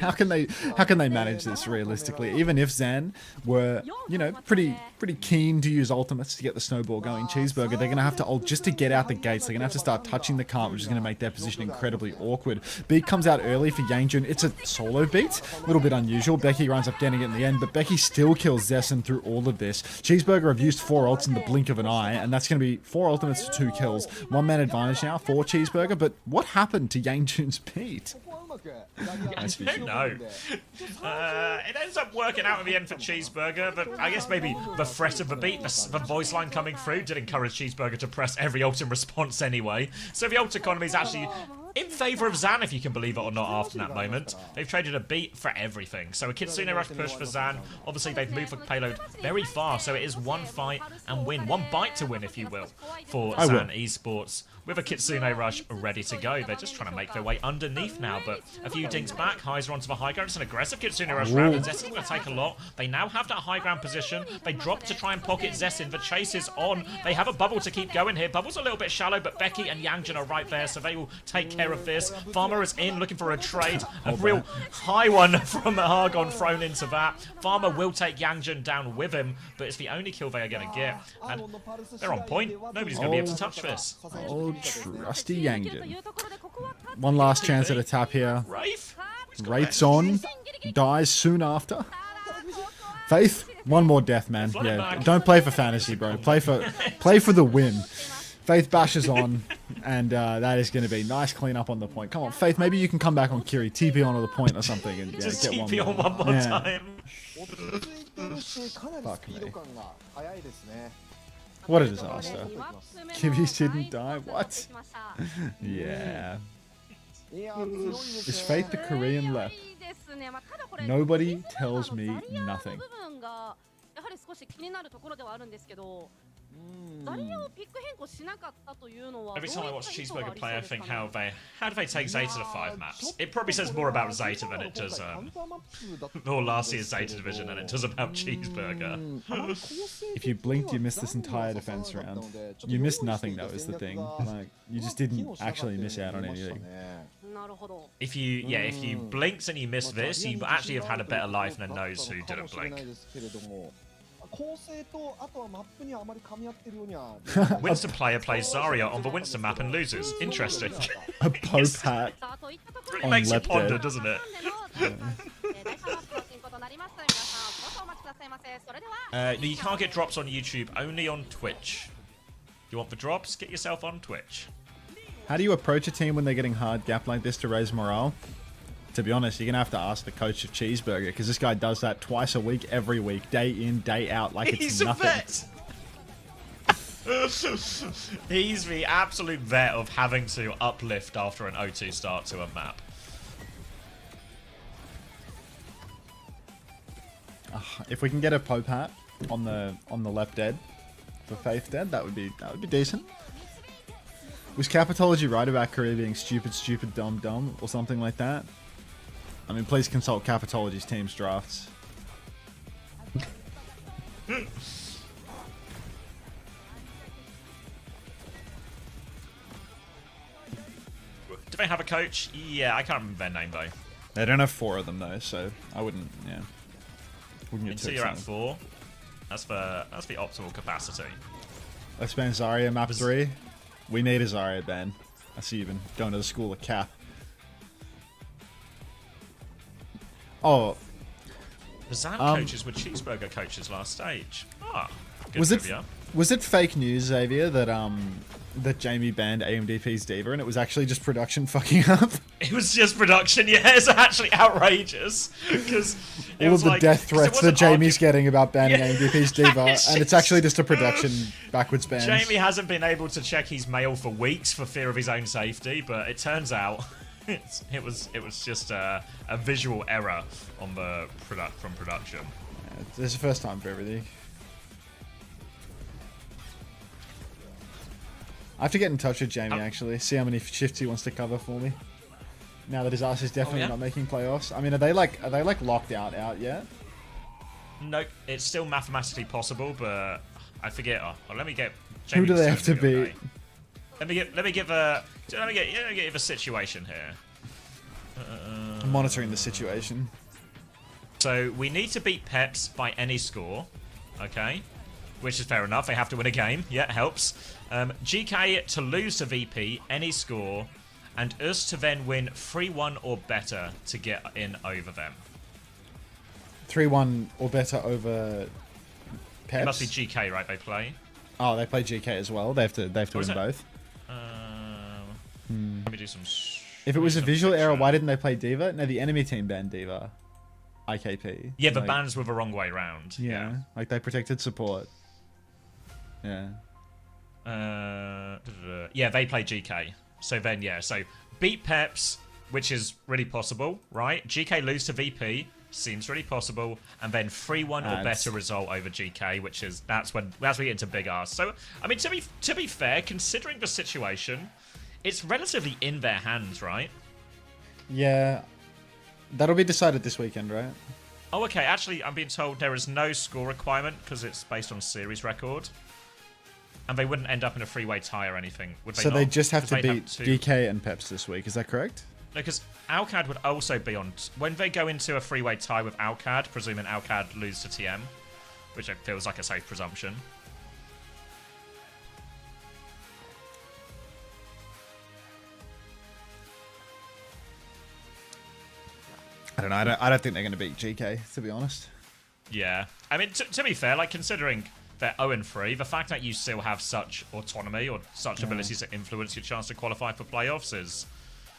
A: How can they manage this realistically? Even if ZAN were, you know, pretty keen to use ultimates to get the snowball going, Cheeseburger, they're going to have to ult just to get out the gates. They're going to have to start touching the cart, which is going to make their position incredibly awkward. Beat comes out early for Yangjun. It's a solo beat, a little bit unusual. Becky runs up getting it in the end, but Becky still kills Zessen through all of this. Cheeseburger have used 4 ults in the blink of an eye, and that's going to be 4 ultimates to 2 kills. 1-man advantage now for Cheeseburger, but what happened to Yangjun's beat?
B: I don't know. It ends up working out in the end for Cheeseburger, but I guess maybe the threat of the beat, the voice line coming through, did encourage Cheeseburger to press every ult in response anyway. So the ult economy is actually in favour of ZAN, if you can believe it or not, after that moment. They've traded a beat for everything. So a Kitsune Rush push for ZAN. Obviously, they've moved the payload very far, so it is 1 fight and win. 1 bite to win, if you will, for ZAN Esports. With a Kitsune Rush ready to go. They're just trying to make their way underneath now, but a few dinks back. Highs are onto the high ground. It's an aggressive Kitsune Rush round, and Zessin's going to take a lot. They now have that high ground position. They drop to try and pocket Zessin. The chase is on. They have a bubble to keep going here. Bubble's a little bit shallow, but Becky and Yangjun are right there, so they will take care of this. Farmer is in, looking for a trade. A real high one from Argon thrown into that. Farmer will take Yangjun down with him, but it's the only kill they are going to get. And they're on point. Nobody's going to be able to touch this.
A: Oh, trusty Yangjun. One last chance at a tap here. Wraith's on. Dies soon after. Faith, one more death, man. Yeah, don't play for fantasy, bro. Play for the win. Faith bashes on, and that is going to be nice cleanup on the point. Come on, Faith, maybe you can come back on Kiri, TP onto the point or something, and
B: just
A: get
B: TP on one more time.
A: Fuck me. What a disaster. Kibby's didn't die? What? Yeah. Is Faith the Korean left? Nobody tells me nothing.
B: Every time I watch Cheeseburger play, I think how do they take Zeta to 5 maps? It probably says more about Zeta than it does, or last year's Zeta division than it does about Cheeseburger.
A: If you blinked, you missed this entire defense round. You missed nothing, though, is the thing. Like, you just didn't actually miss out on anything.
B: If you blinked and you missed this, you actually have had a better life than those who didn't blink. Winston player plays Zarya on the Winston map and loses. Interesting.
A: A Pope hat.
B: It makes you ponder, doesn't it? You can't get drops on YouTube, only on Twitch. You want the drops? Get yourself on Twitch.
A: How do you approach a team when they're getting hard gapped like this to raise morale? To be honest, you're going to have to ask the coach of Cheeseburger, because this guy does that twice a week, every week, day in, day out, like it's nothing.
B: He's a vet! He's the absolute vet of having to uplift after an O2 start to a map.
A: If we can get a Pope hat on the left dead for Faith dead, that would be decent. Was Capitology right about Korea being stupid, dumb, or something like that? I mean, please consult Capitology's team's drafts.
B: Do they have a coach? Yeah, I can't remember their name though.
A: They don't have 4 of them though, so I wouldn't. Yeah. Wouldn't get
B: Until you're at 4. That's the optimal capacity.
A: Let's ban Zarya map 3. We need a Zarya ban. I see you've been going to the school of Cap. Oh.
B: The ZAN coaches were Cheeseburger coaches last stage. Ah, good
A: was it fake news, Xavier, that Jamie banned AMDP's Diva and it was actually just production fucking up?
B: It was just production, yeah, it's actually outrageous. Because
A: all of the death threats that Jamie's getting about banning AMDP's Diva, and it's actually just a production backwards ban.
B: Jamie hasn't been able to check his mail for weeks for fear of his own safety, but it turns out it was just a visual error on the from production.
A: Yeah, it's the first time for everything. I have to get in touch with Jamie actually, see how many shifts he wants to cover for me. Now that his ass is definitely not making playoffs. I mean, are they like locked out yet?
B: Nope, it's still mathematically possible, but I forget. Let me get. Jamie
A: Who do they have to beat?
B: Let me give a situation here.
A: monitoring the situation.
B: So we need to beat Peps by any score, okay? Which is fair enough. They have to win a game. Yeah, it helps. GK to lose to VP, any score, and us to then win 3-1 or better to get in over them.
A: 3-1 or better over Peps?
B: It must be GK, right? They play.
A: Oh, they play GK as well. They have to win both.
B: Let me do some.
A: If it was a visual error, why didn't they play Diva? No, the enemy team banned Diva. IKP.
B: Yeah, the bans were the wrong way round.
A: Yeah, like they protected support. Yeah.
B: Yeah, they play GK. So then, yeah, so beat Peps, which is really possible, right? GK lose to VP, seems really possible, and then 3-1 or better result over GK, which is that's when we get into big ass. So I mean, to be fair, considering the situation, it's relatively in their hands, right?
A: Yeah, that'll be decided this weekend, right?
B: Oh, okay. Actually, I'm being told there is no score requirement because it's based on series record. And they wouldn't end up in a three-way tie or anything, would they?
A: So
B: not?
A: They just have to beat
B: have
A: GK and Peps this week, is that correct?
B: No, because Alcad would also be on... When they go into a three-way tie with Alcad, presuming Alcad lose to TM, which feels like a safe presumption.
A: I don't know. I don't think they're going to beat GK, to be honest.
B: Yeah. I mean, to be fair, like, considering they're 0-3, the fact that you still have such autonomy or such abilities to influence your chance to qualify for playoffs is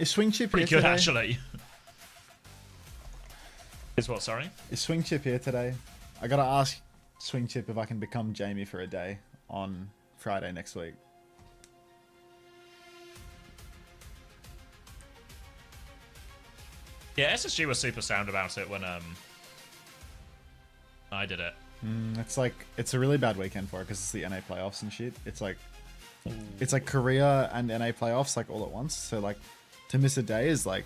A: Swing Chip
B: pretty
A: here
B: good,
A: today?
B: actually. Is what, sorry?
A: Is Swing Chip here today? I got to ask Swing Chip if I can become Jamie for a day on Friday next week.
B: Yeah, SSG was super sound about it when I did it.
A: It's a really bad weekend for it because it's the NA playoffs and shit. It's like Korea and NA playoffs like all at once. So like to miss a day is like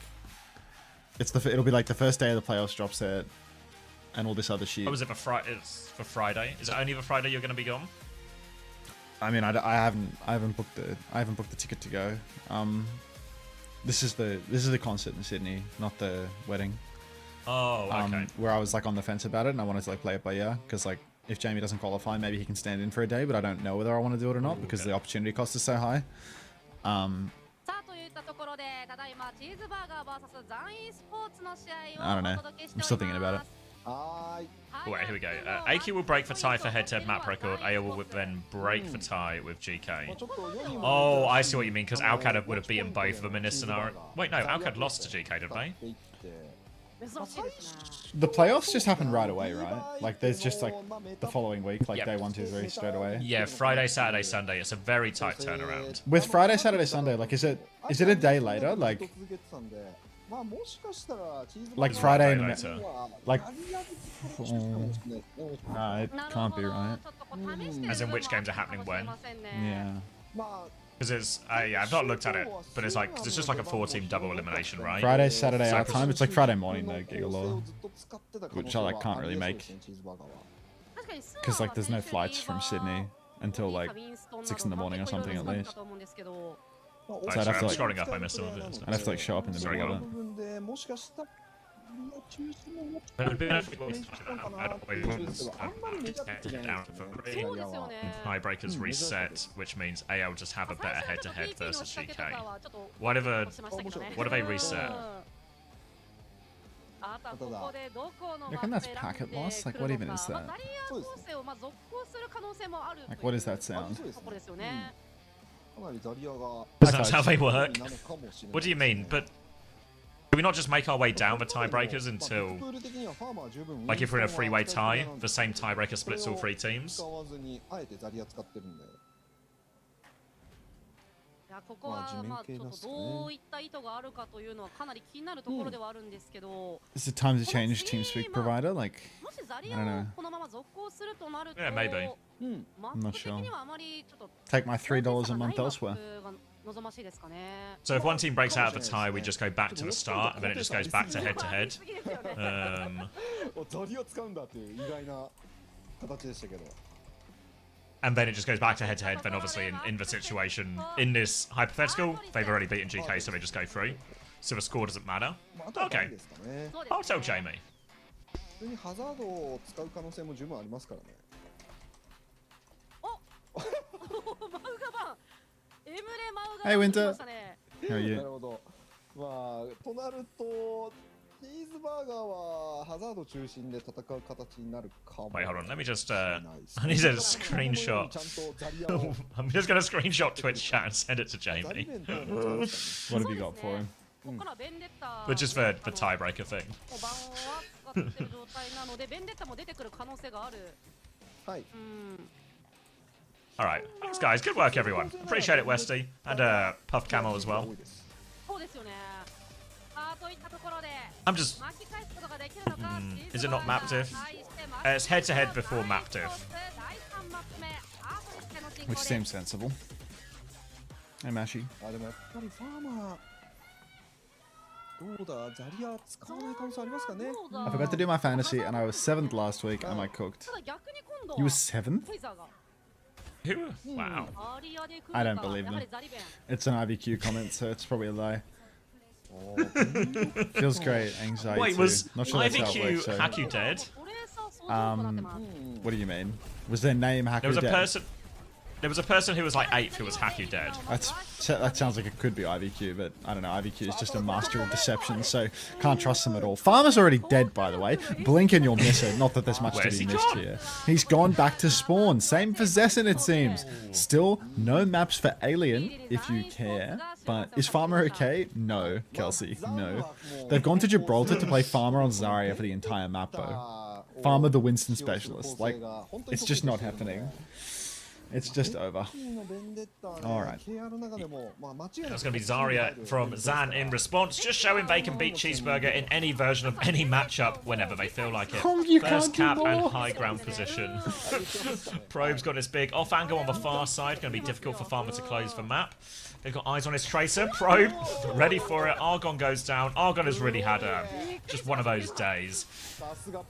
A: it'll be like the first day of the playoffs drop set and all this other shit.
B: Oh, was it for Friday? It's for Friday. Is it only the Friday you're going to be gone?
A: I mean, I haven't booked the ticket to go. This is the concert in Sydney, not the wedding.
B: Oh, okay.
A: Where I was like on the fence about it, and I wanted to like play it by ear because like if Jamie doesn't qualify, maybe he can stand in for a day, but I don't know whether I want to do it or not because the opportunity cost is so high. I don't know. I'm still thinking about it.
B: Wait, here we go. AQ will break for tie for head-to-head map record. AO will then break for tie with GK. Oh, I see what you mean, because Alcad would have beaten both of them in this scenario. Wait, no, Alcad lost to GK, didn't they?
A: The playoffs just happen right away, right? Like there's just like the following week, like day 1, 2, 3 straight away.
B: Yeah, Friday, Saturday, Sunday. It's a very tight turnaround.
A: With Friday, Saturday, Sunday, like is it a day later? Like Friday and
B: later.
A: Like nah, it can't be right.
B: As in which games are happening when?
A: Yeah.
B: Because it's I've not looked at it, but it's like it's just like a 4-team double elimination, right?
A: Friday, Saturday our time. It's like Friday morning though, Gigalore, which I like can't really make because like there's no flights from Sydney until like 6 in the morning or something at least.
B: Oh,
A: So I'd have to,
B: I'm
A: like,
B: scrolling up. I missed some of it.
A: I'd have to like show up in the
B: Sorry,
A: middle
B: go
A: of it.
B: Tiebreakers reset, which means AL just have a better head-to-head versus GK. What do they reset?
A: You reckon that's packet loss? Like what even is that? Like what is that sound?
B: That's how they work. What do you mean? But do we not just make our way down the tiebreakers until, like, if we're in a three-way tie, the same tiebreaker splits all 3 teams?
A: Is it time to change TeamSpeak provider? Like, I don't know.
B: Yeah, maybe.
A: I'm not sure. Take my $3 a month elsewhere.
B: So if one team breaks out of a tie, we just go back to the start, and then it just goes back to head-to-head. And then it just goes back to head-to-head, then obviously in the situation, in this hypothetical, they've already beaten GK, so they just go through. So the score doesn't matter.
C: まあ、あとは
B: Okay.
C: ですかね。
B: I'll tell Jamie.
C: 普通にハザードを使う可能性も十分ありますからね。
D: マウガバンエムレマウガバン
A: Hey, Winter.
D: 来ましたね。
A: How are
C: な
A: you?
C: るほど。まあ、となると、チーズバーガーはハザード中心で戦う形になるかも。
B: Wait, hold on. Let me just.
C: ないですね
B: I need a screenshot.
C: ちゃんとザリアを
B: I'm just gonna screenshot Twitch chat and send it to
C: ザリ
B: Jamie.
C: 弁当のチャンス
A: What have you got for him?
D: ここからベンデッタ
B: But just the tiebreaker thing.
D: バンは使ってる状態なのでベンデッタも出てくる可能性がある。
C: はい。
B: Alright. Thanks, guys. Good work, everyone. Appreciate it, Westy. And Puff Camo as well.
C: 多いです。
D: そうですよね。さあといったところで
B: I'm just.
D: 巻き返すことができるのか。
B: Is it not map diff? It's head to head before map diff.
A: Which seems sensible. Hey, Mashi.
C: あ、でもやっぱりファーマー。どうだ、ザリア使わない可能性ありますかね。
A: I forgot to do my fantasy, and I was 7th last week, and I cooked.
D: ただ逆に今度
A: You
D: は
A: were 7th?
D: フェイザーが
B: Who? Wow.
D: アリアで来る
A: I don't
D: か
A: believe
D: や
A: them.
D: はりザリベン
A: It's an IVQ comment, so it's probably a lie. Feels great, anxiety.
B: Wait, was
A: Not sure that's how it
B: IVQ
A: works, so.
B: Haku dead?
D: トレーサー相当となってます
A: What do you mean? Was their name
B: There
A: Haku
B: was a
A: dead?
B: person. There was a person who was like 8th who was Haku dead.
A: That sounds like it could be IVQ, but I don't know. IVQ is just a master of deception, so can't trust him at all. Farmer's already dead, by the way. Blink and you'll miss it. Not that there's much to
B: Where's
A: be
B: he
A: missed
B: gone?
A: here. He's gone back to spawn. Same for Zessin, it seems. Still, no maps for Alien, if you care. But is Farmer okay? No, Kelsey, no. They've gone to Gibraltar to play Farmer on Zarya for the entire map, though. Farmer the Winston specialist. Like, it's just not happening. It's just over. Alright.
B: That's going to be Zarya from ZAN in response, just showing they can beat Cheeseburger in any version of any matchup whenever they feel like it.
A: You
B: First
A: can't do
B: cap and
A: more.
B: high ground position. Probe's got his big off angle on the far side, going to be difficult for Farmer to close the map. They've got eyes on his tracer. Probe, ready for it. Argon goes down. Argon has really had just one of those days.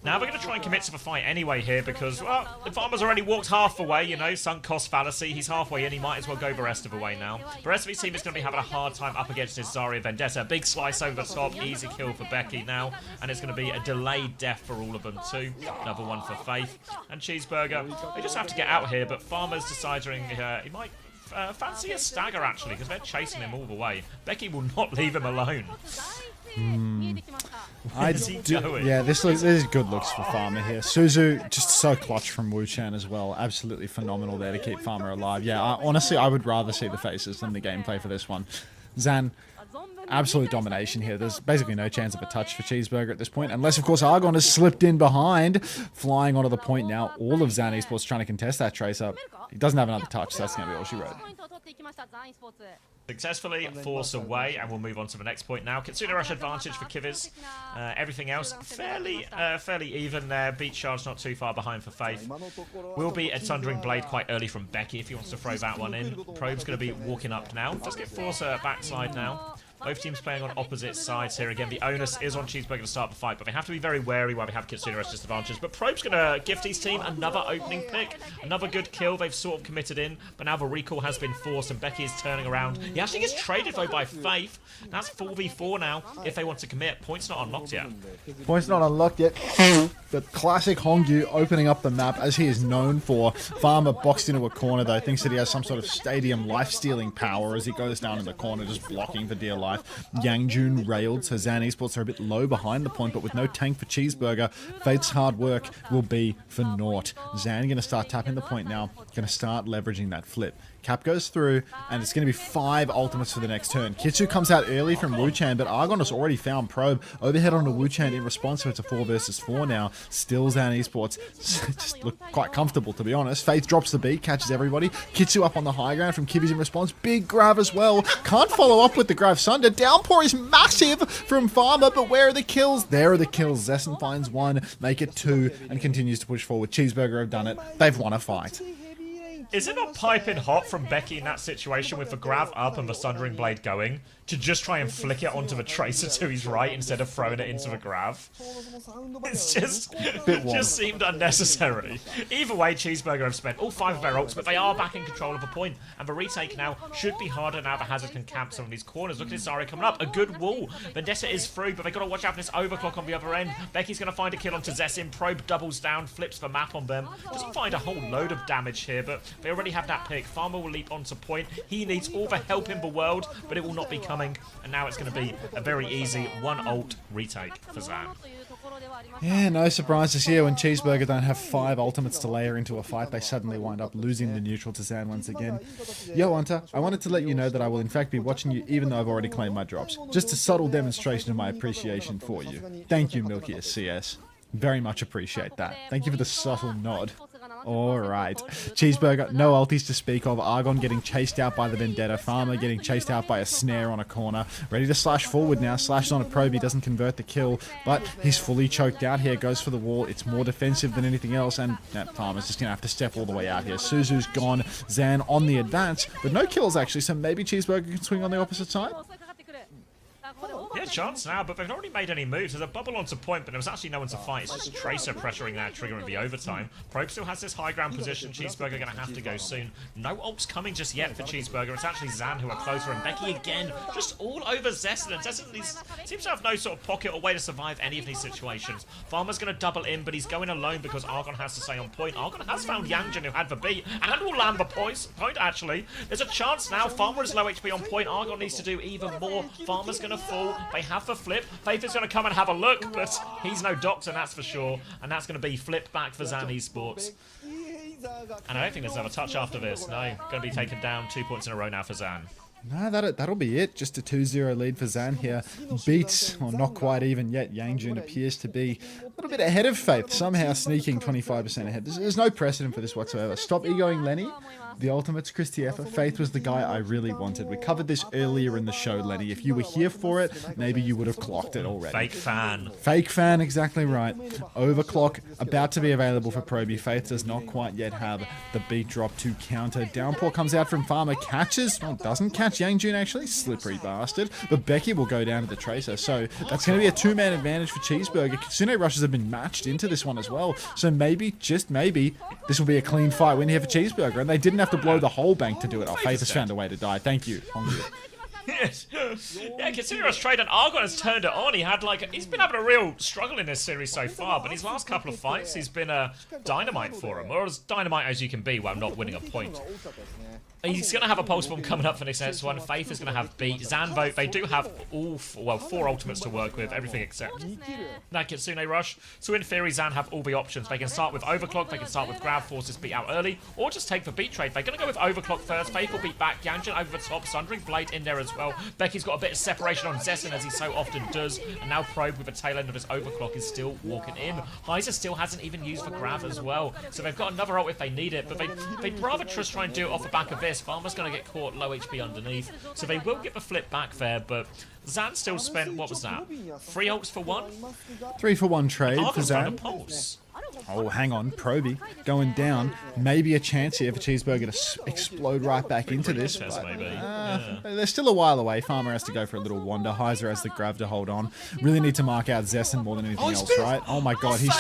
B: Now we're going to try and commit to the fight anyway here because, well, the Farmer's already walked half the way, you know, sunk cost fallacy. He's halfway in. He might as well go the rest of the way now. The rest of his team is going to be having a hard time up against his Zarya Vendetta. Big slice over the top. Easy kill for Becky now. And it's going to be a delayed death for all of them too. Another one for Faith. And Cheeseburger, they just have to get out here, but Farmer's deciding he might fancy a stagger actually because they're chasing him all the way. Becky will not leave him alone.
A: I
B: Where's he
A: do,
B: going?
A: yeah, this is good looks for Farmer here. Suzu just so clutch from Wu Chan as well. Absolutely phenomenal there to keep Farmer alive. Yeah, honestly, I would rather see the faces than the gameplay for this one. ZAN, absolute domination here. There's basically no chance of a touch for Cheeseburger at this point, unless, of course, Argon has slipped in behind, flying onto the point now. All of ZAN Esports trying to contest that trace up. He doesn't have another touch, so that's going to be all she wrote.
B: Successfully force away, and we'll move on to the next point now. Kitsune Rush advantage for Kivers. Everything else fairly even there. Beat Charge not too far behind for Faith. Will be a Thundering Blade quite early from Becky if he wants to throw that one in. Probe's going to be walking up now. Does get force backside now. Both teams playing on opposite sides here. Again, the onus is on Cheeseburger to start the fight, but they have to be very wary while they have Kitsune Rush disadvantage. But Probe's going to gift his team another opening pick. Another good kill. They've sort of committed in, but now the recall has been forced and Becky is turning around. He actually gets traded though by Faith. That's 4v4 now if they want to commit. Points not unlocked yet.
A: Points not unlocked yet. The classic Hongyu opening up the map as he is known for. Farmer boxed into a corner though. Thinks that he has some sort of stadium life-stealing power as he goes down in the corner just blocking for dear life. Yangjun railed, so ZAN Esports are a bit low behind the point, but with no tank for Cheeseburger, Fate's hard work will be for naught. ZAN going to start tapping the point now, going to start leveraging that flip. Cap goes through, and it's going to be 5 ultimates for the next turn. Kitsu comes out early from Wu Chan, but Argon has already found Probe. Overhead onto Wu Chan in response, so it's a 4 versus 4 now. Still ZAN Esports just look quite comfortable, to be honest. Faith drops the beat, catches everybody. Kitsu up on the high ground from Kivi's in response. Big grab as well. Can't follow up with the grab Sunder. Downpour is massive from Farmer, but where are the kills? There are the kills. Zessen finds 1, make it 2, and continues to push forward. Cheeseburger have done it. They've won a fight.
B: Is it not piping hot from Becky in that situation with the grab up and the Sundering Blade going to just try and flick it onto the Tracer to his right instead of throwing it into the grab? It's just seemed unnecessary. Either way, Cheeseburger have spent all 5 of their ults, but they are back in control of the point, and the retake now should be harder now that Hazard can camp some of these corners. Look at this Zarya coming up. A good wall. Vendetta is through, but they've got to watch out for this overclock on the other end. Becky's going to find a kill onto Zessin. Probe doubles down, flips the map on them. Doesn't find a whole load of damage here, but they already have that pick. Farmer will leap onto point. He needs all the help in the world, but it will not be coming. And now it's going to be a very easy 1 ult retake for ZAN.
A: Yeah, no surprises here. When Cheeseburger don't have 5 ultimates to layer into a fight, they suddenly wind up losing the neutral to ZAN once again. Yo, Unter, I wanted to let you know that I will in fact be watching you even though I've already claimed my drops. Just a subtle demonstration of my appreciation for you. Thank you, Milky CS. Very much appreciate that. Thank you for the subtle nod. Alright. Cheeseburger, no ultis to speak of. Argon getting chased out by the Vendetta. Farmer getting chased out by a snare on a corner. Ready to slash forward now. Slashes on a probe. He doesn't convert the kill, but he's fully choked out here. Goes for the wall. It's more defensive than anything else, and that Farmer's just going to have to step all the way out here. Suzu's gone. ZAN on the advance, but no kills actually, so maybe Cheeseburger can swing on the opposite side?
B: Yeah, chance now, but they've not really made any moves. There's a bubble onto point, but there was actually no one to fight. It's just Tracer pressuring that, triggering the overtime. Probe still has this high ground position. Cheeseburger going to have to go soon. No ults coming just yet for Cheeseburger. It's actually ZAN who are closer, and Becky again, just all over Zessin. And Zessin seems to have no sort of pocket or way to survive any of these situations. Farmer's going to double in, but he's going alone because Argon has to stay on point. Argon has found Yangjin, who had the beat, and will land the point, actually. There's a chance now. Farmer is low HP on point. Argon needs to do even more. Farmer's going to fall. They have the flip. Faith is going to come and have a look, but he's no doctor, that's for sure. And that's going to be flipped back for ZAN Esports. And I don't think there's another touch after this. No, going to be taken down 2 points in a row now for ZAN.
A: No, that'll be it. Just a 2-0 lead for ZAN here. Beats, or not quite even yet, Yangjun appears to be a little bit ahead of Faith, somehow sneaking 25% ahead. There's no precedent for this whatsoever. Stop egoing Lenny. The ultimate's Christiefa. Faith was the guy I really wanted. We covered this earlier in the show, Lenny. If you were here for it, maybe you would have clocked it already.
B: Fake fan.
A: Fake fan, exactly right. Overclock, about to be available for Proby. Faith does not quite yet have the beat drop to counter. Downpour comes out from Farmer, catches, well, doesn't catch Yangjun actually, slippery bastard. But Becky will go down to the Tracer, so that's going to be a 2-man advantage for Cheeseburger. Kitsune rushes have been matched into this one as well, so maybe, just maybe, this will be a clean fight win here for Cheeseburger, and they didn't have to blow the whole bank to do it. Oh, Faith has found a way to die. Thank you.
B: Yes. Yeah, considering us trade and Argon has turned it on. He's been having a real struggle in this series so far, but his last couple of fights, he's been a dynamite for him, or as dynamite as you can be while not winning a point. He's going to have a pulse bomb coming up for this next one. Faith is going to have beat. ZAN vote. They do have all, 4 ultimates to work with, everything except that Kitsune rush. So in theory, ZAN have all the options. They can start with overclock, they can start with grab, force this beat out early, or just take the beat trade. They're going to go with overclock first. Faith will beat back. Yangjin over the top. Sundering Blade in there as well. Becky's got a bit of separation on Zessin, as he so often does. And now Probe with the tail end of his overclock is still walking in. Heiser still hasn't even used the grab as well. So they've got another ult if they need it, but they'd rather just try and do it off the back of this. Farmer's going to get caught low HP underneath, so they will get the flip back there, but ZAN still spent, what was that? 3 ults for 1?
A: 3 for 1 trade for ZAN.
B: Pulse.
A: Oh, hang on. Proby going down. Maybe a chance here for Cheeseburger to explode right back into this. But, they're still a while away. Farmer has to go for a little wander. Heiser has the grab to hold on. Really need to mark out Zessin more than anything else, right? Oh my god, he's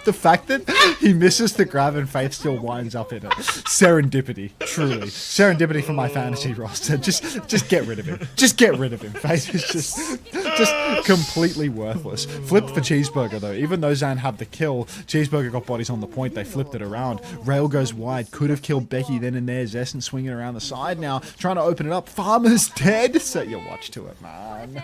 A: the fact that he misses the grab and Faith still winds up in it. Serendipity, truly. Serendipity for my fantasy roster. Just get rid of him. Just get rid of him. Faith is just completely worthless. Flipped for Cheeseburger though. Even though ZAN had the kill, Cheeseburger got bodies on the point. They flipped it around. Rail goes wide. Could have killed Becky then and there. Zessin swinging around the side now, trying to open it up. Farmer's dead. Set your watch to it, man.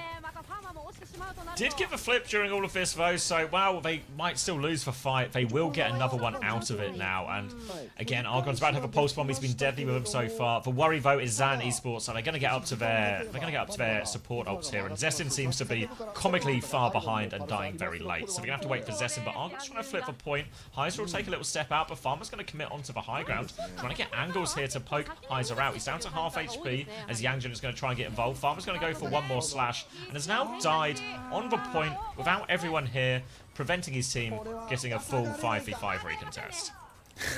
B: Did give a flip during all of this though, so while they might still lose the fight, they will get another one out of it now. And again, Argon's about to have a pulse bomb. He's been deadly with him so far. The worry vote is ZAN Esports, so they're going to get up to their support ults here. And Zessin seems to be comically far behind and dying very late, so we're going to have to wait for Zessin. But Argon's trying to flip the point. Heiser will take a little step out, but Farmer's going to commit onto the high ground, trying to get angles here to poke Heiser out. He's down to half HP as Yangjin is going to try and get involved. Farmer's going to go for one more slash and has now died on the point without everyone here, preventing his team getting a full 5v5 recontest.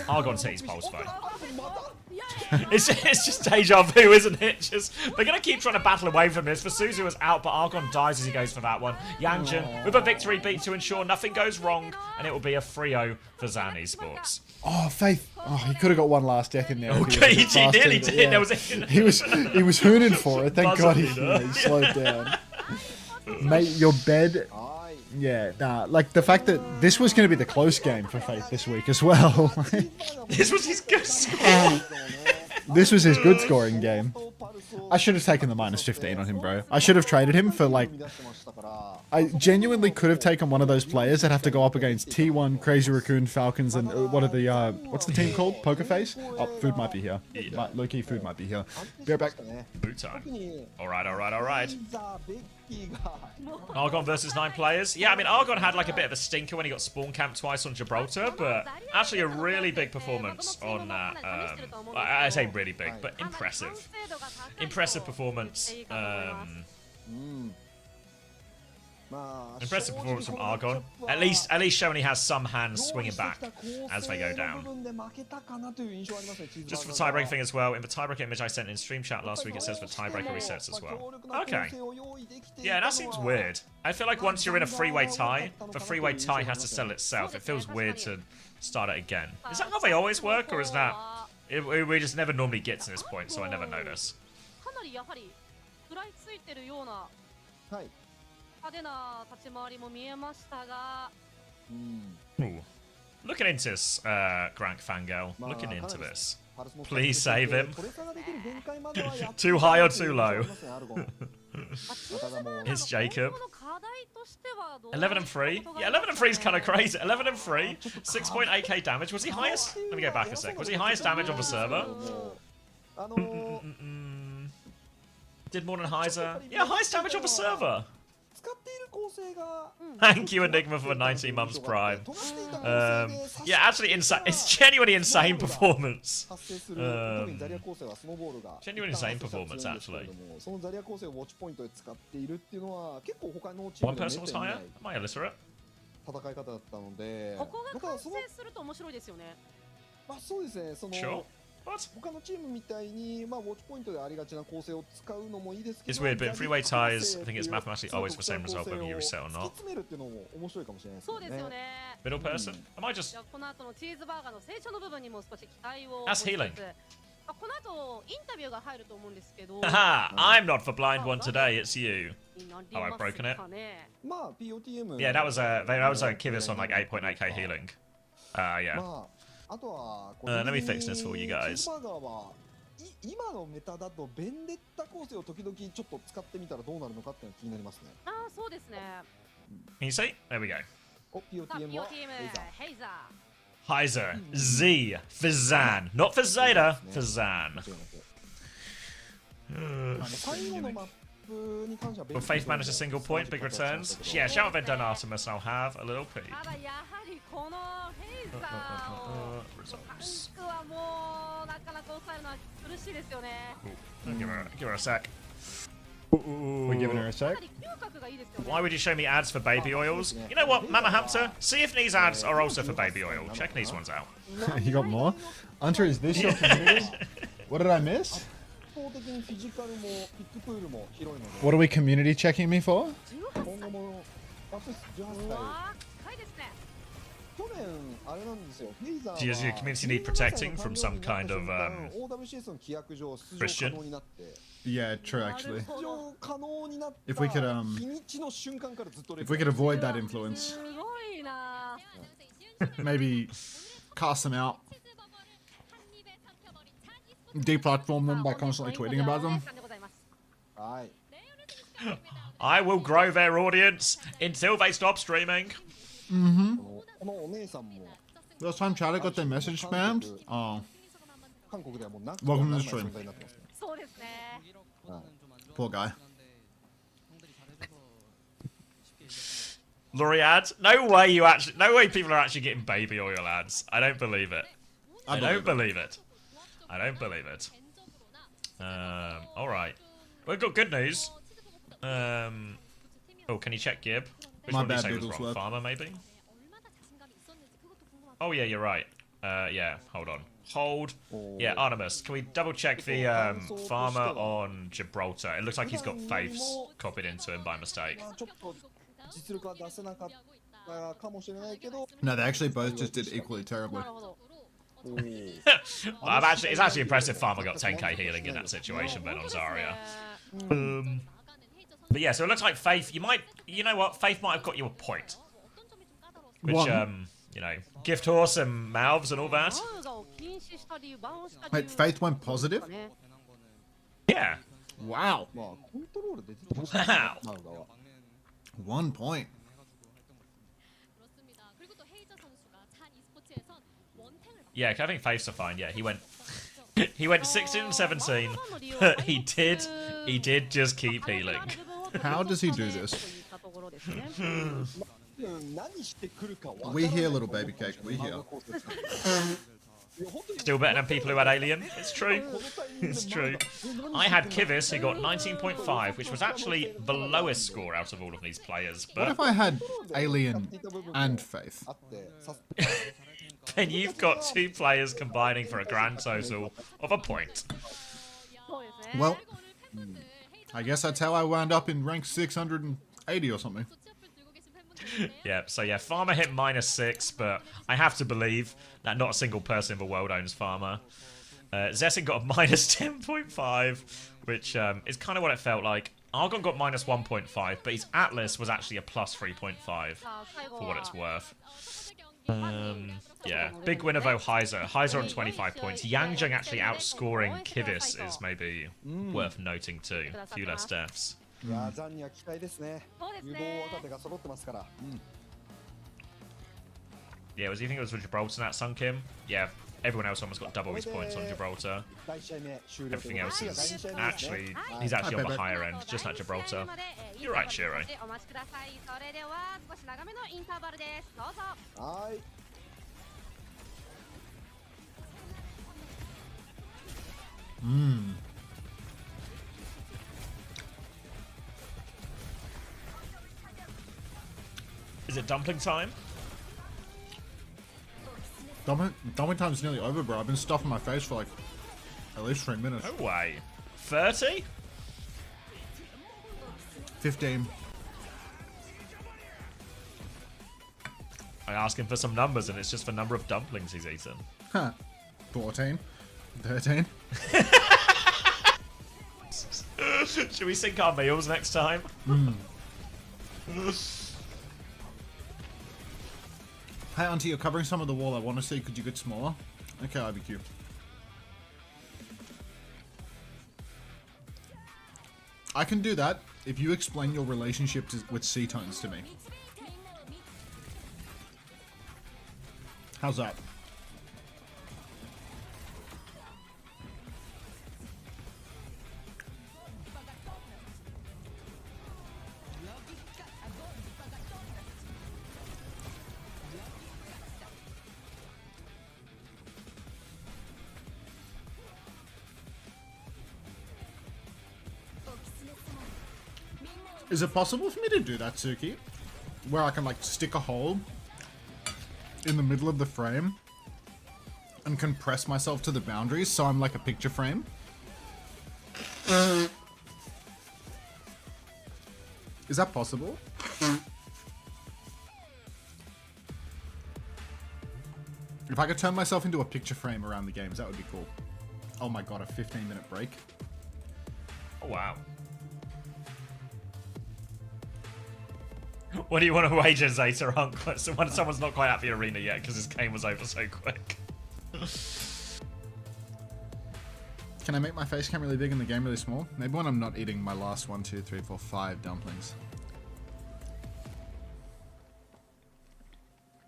B: Argon's hit his pulse vote. It's just deja vu, isn't it? Just they're gonna keep trying to battle away from this. For Suzu is out, but Argon dies as he goes for that one. Yanjin with a victory beat to ensure nothing goes wrong, and it will be a 3-0 for ZAN Esports.
A: Oh, Faith. Oh, he could have got one last death in there.
B: Okay, he nearly did.
A: Yeah.
B: There was
A: he was hooning for it. Thank God he slowed down. Mate, your bed. Yeah, nah, like the fact that this was going to be the close game for Faith this week as well.
B: This was his good score.
A: This was his good scoring game. I should have taken the -15 on him, bro. I should have traded him for, like... I genuinely could have taken one of those players that have to go up against T1, Crazy Raccoon, Falcons, and what are the, what's the team called? Poker Face? Oh, food might be here. Low-key food might be here. Be right back.
B: Boot time. Alright. Argon versus 9 players. Yeah, I mean, Argon had like a bit of a stinker when he got spawn camped twice on Gibraltar, but actually a really big performance on that. I say really big, but impressive. Impressive performance. Impressive performance from Argon. At least showing he has some hands swinging back as they go down. Just for the tiebreaker thing as well, in the tiebreaker image I sent in stream chat last week, it says the tiebreaker resets as well. Okay. Yeah, that seems weird. I feel like once you're in a 3-way tie, the 3-way tie has to settle itself. It feels weird to start it again. Is that how they always work, or is that... we just never normally get to this point, so I never notice. Ooh. Looking into this, Grank Fangirl. Looking into this. Please save him. Too high or too low? It's Jacob. 11-3. Yeah, 11-3 is kind of crazy. 11-3. 6.8k damage. Was he highest? Let me go back a sec. Was he highest damage on the server? Did more than Heiser? Yeah, highest damage on the server. Thank you, Enigma, for 19 months prime. Yeah, actually, it's genuinely insane performance. Genuinely insane performance, actually. One person was higher? Am I illiterate? Sure. What? It's weird, but in 3-way ties, I think it's mathematically always the same result whether you reset or not. Middle person? Am I just... That's healing. Haha, I'm not the blind one today, it's you. Oh, I've broken it. Yeah, that was a Kivus on like 8.8k healing. Yeah. Let me fix this for you guys. Can you see? There we go. Heiser. Z. For ZAN. Not for Zeta. For ZAN. Will Faith manage a single point? Big returns? Yeah, shout out Vendon Artemis and I'll have a little peek. Results. Give her a sec.
A: We're giving her a sec.
B: Why would you show me ads for baby oils? You know what, Mama Hamster? See if these ads are also for baby oil. Check these ones out.
A: You got more? Unter, is this your community? What did I miss? What are we community checking me for?
B: Does your community need protecting from some kind of Christian?
A: Yeah, true actually. If we could avoid that influence. Maybe cast them out. Deplatform them by constantly tweeting about them.
B: I will grow their audience until they stop streaming.
A: Last time Chatter got their message spammed? Oh. Welcome to the stream. Poor guy.
B: Lorry ads? No way people are actually getting baby oil ads. I don't believe it. I don't believe it. Alright. We've got good news. Oh, can you check Gib? Which
A: My
B: one did you
A: bad,
B: say was wrong? Farmer, maybe? Oh yeah, you're right. Yeah, hold on. Hold. Yeah, Artemis. Can we double check the farmer on Gibraltar? It looks like he's got faiths copied into him by mistake.
C: ちょっと実力は出せなかったかもしれないけど
A: No, they actually both just did equally terribly.
C: おー
B: Well, it's actually impressive Farmer got 10k healing in that situation, but on Zarya. But yeah, so it looks like Faith, you know what? Faith might have got you a point. Which, you know, gift horse and mouths and all that.
A: Wait, Faith went positive?
B: Yeah.
A: Wow.
C: まあコントロールできてほしい
B: Wow.
C: マウガは
A: 1 point.
B: Yeah, I think Faiths are fine. Yeah, he went he went 16 and 17, but he did just keep healing.
A: How does he do this?
C: 何してくるかわからない
A: We hear, little baby cake. We hear.
C: いや本当に
B: Still better than people who had Alien. It's true. It's true. I had Kivis, who got 19.5, which was actually the lowest score out of all of these players.
A: What
B: But
A: if I had Alien and Faith?
C: あってさ
B: then you've got 2 players combining for a grand total of a point.
A: Well, I guess that's how I wound up in rank 680 or something.
B: Yeah, so yeah, Farmer hit -6, but I have to believe that not a single person in the world owns Farmer. Zessin got a -10.5, which is kind of what it felt like. Argon got -1.5, but his Atlas was actually a +3.5 for what it's worth. Yeah, big winner though, Heiser. Heiser on 25 points. Yangjung actually outscoring Kivis is maybe worth noting too. A few less deaths.
C: いやザンには期待ですね有望若手が揃ってますから
B: Yeah, was you think it was with Gibraltar that sunk him? Yeah, everyone else almost got double his points on Gibraltar.
C: 第1試合目終了
B: Everything else
C: 第
B: is
C: 2試合目ですね
B: actually, he's actually on the higher end, just like Gibraltar. You're right, Shiro.
D: お待ちください。それでは少し長めのインターバルです。どうぞ。
C: はい
B: Is it dumpling time?
A: Dumping time's nearly over, bro. I've been stuffing my face for like at least 3 minutes.
B: No way. 30?
A: 15.
B: I ask him for some numbers and it's just the number of dumplings he's eaten.
A: Huh. 14. 13.
B: Should we sync our meals next time?
A: Hey, Auntie, you're covering some of the wall. I want to see. Could you get smaller? Okay, IBQ. I can do that if you explain your relationship with C-tones to me. How's that? Is it possible for me to do that, Suki? Where I can, like, stick a hole in the middle of the frame and compress myself to the boundaries so I'm like a picture frame? Is that possible? If I could turn myself into a picture frame around the games, that would be cool. Oh my god, a 15-minute break.
B: Oh, wow. What do you want to wager, Zeta, on when someone's not quite at the arena yet because his game was over so quick?
A: Can I make my face cam really big and the game really small? Maybe when I'm not eating my last 1, 2, 3, 4, 5 dumplings.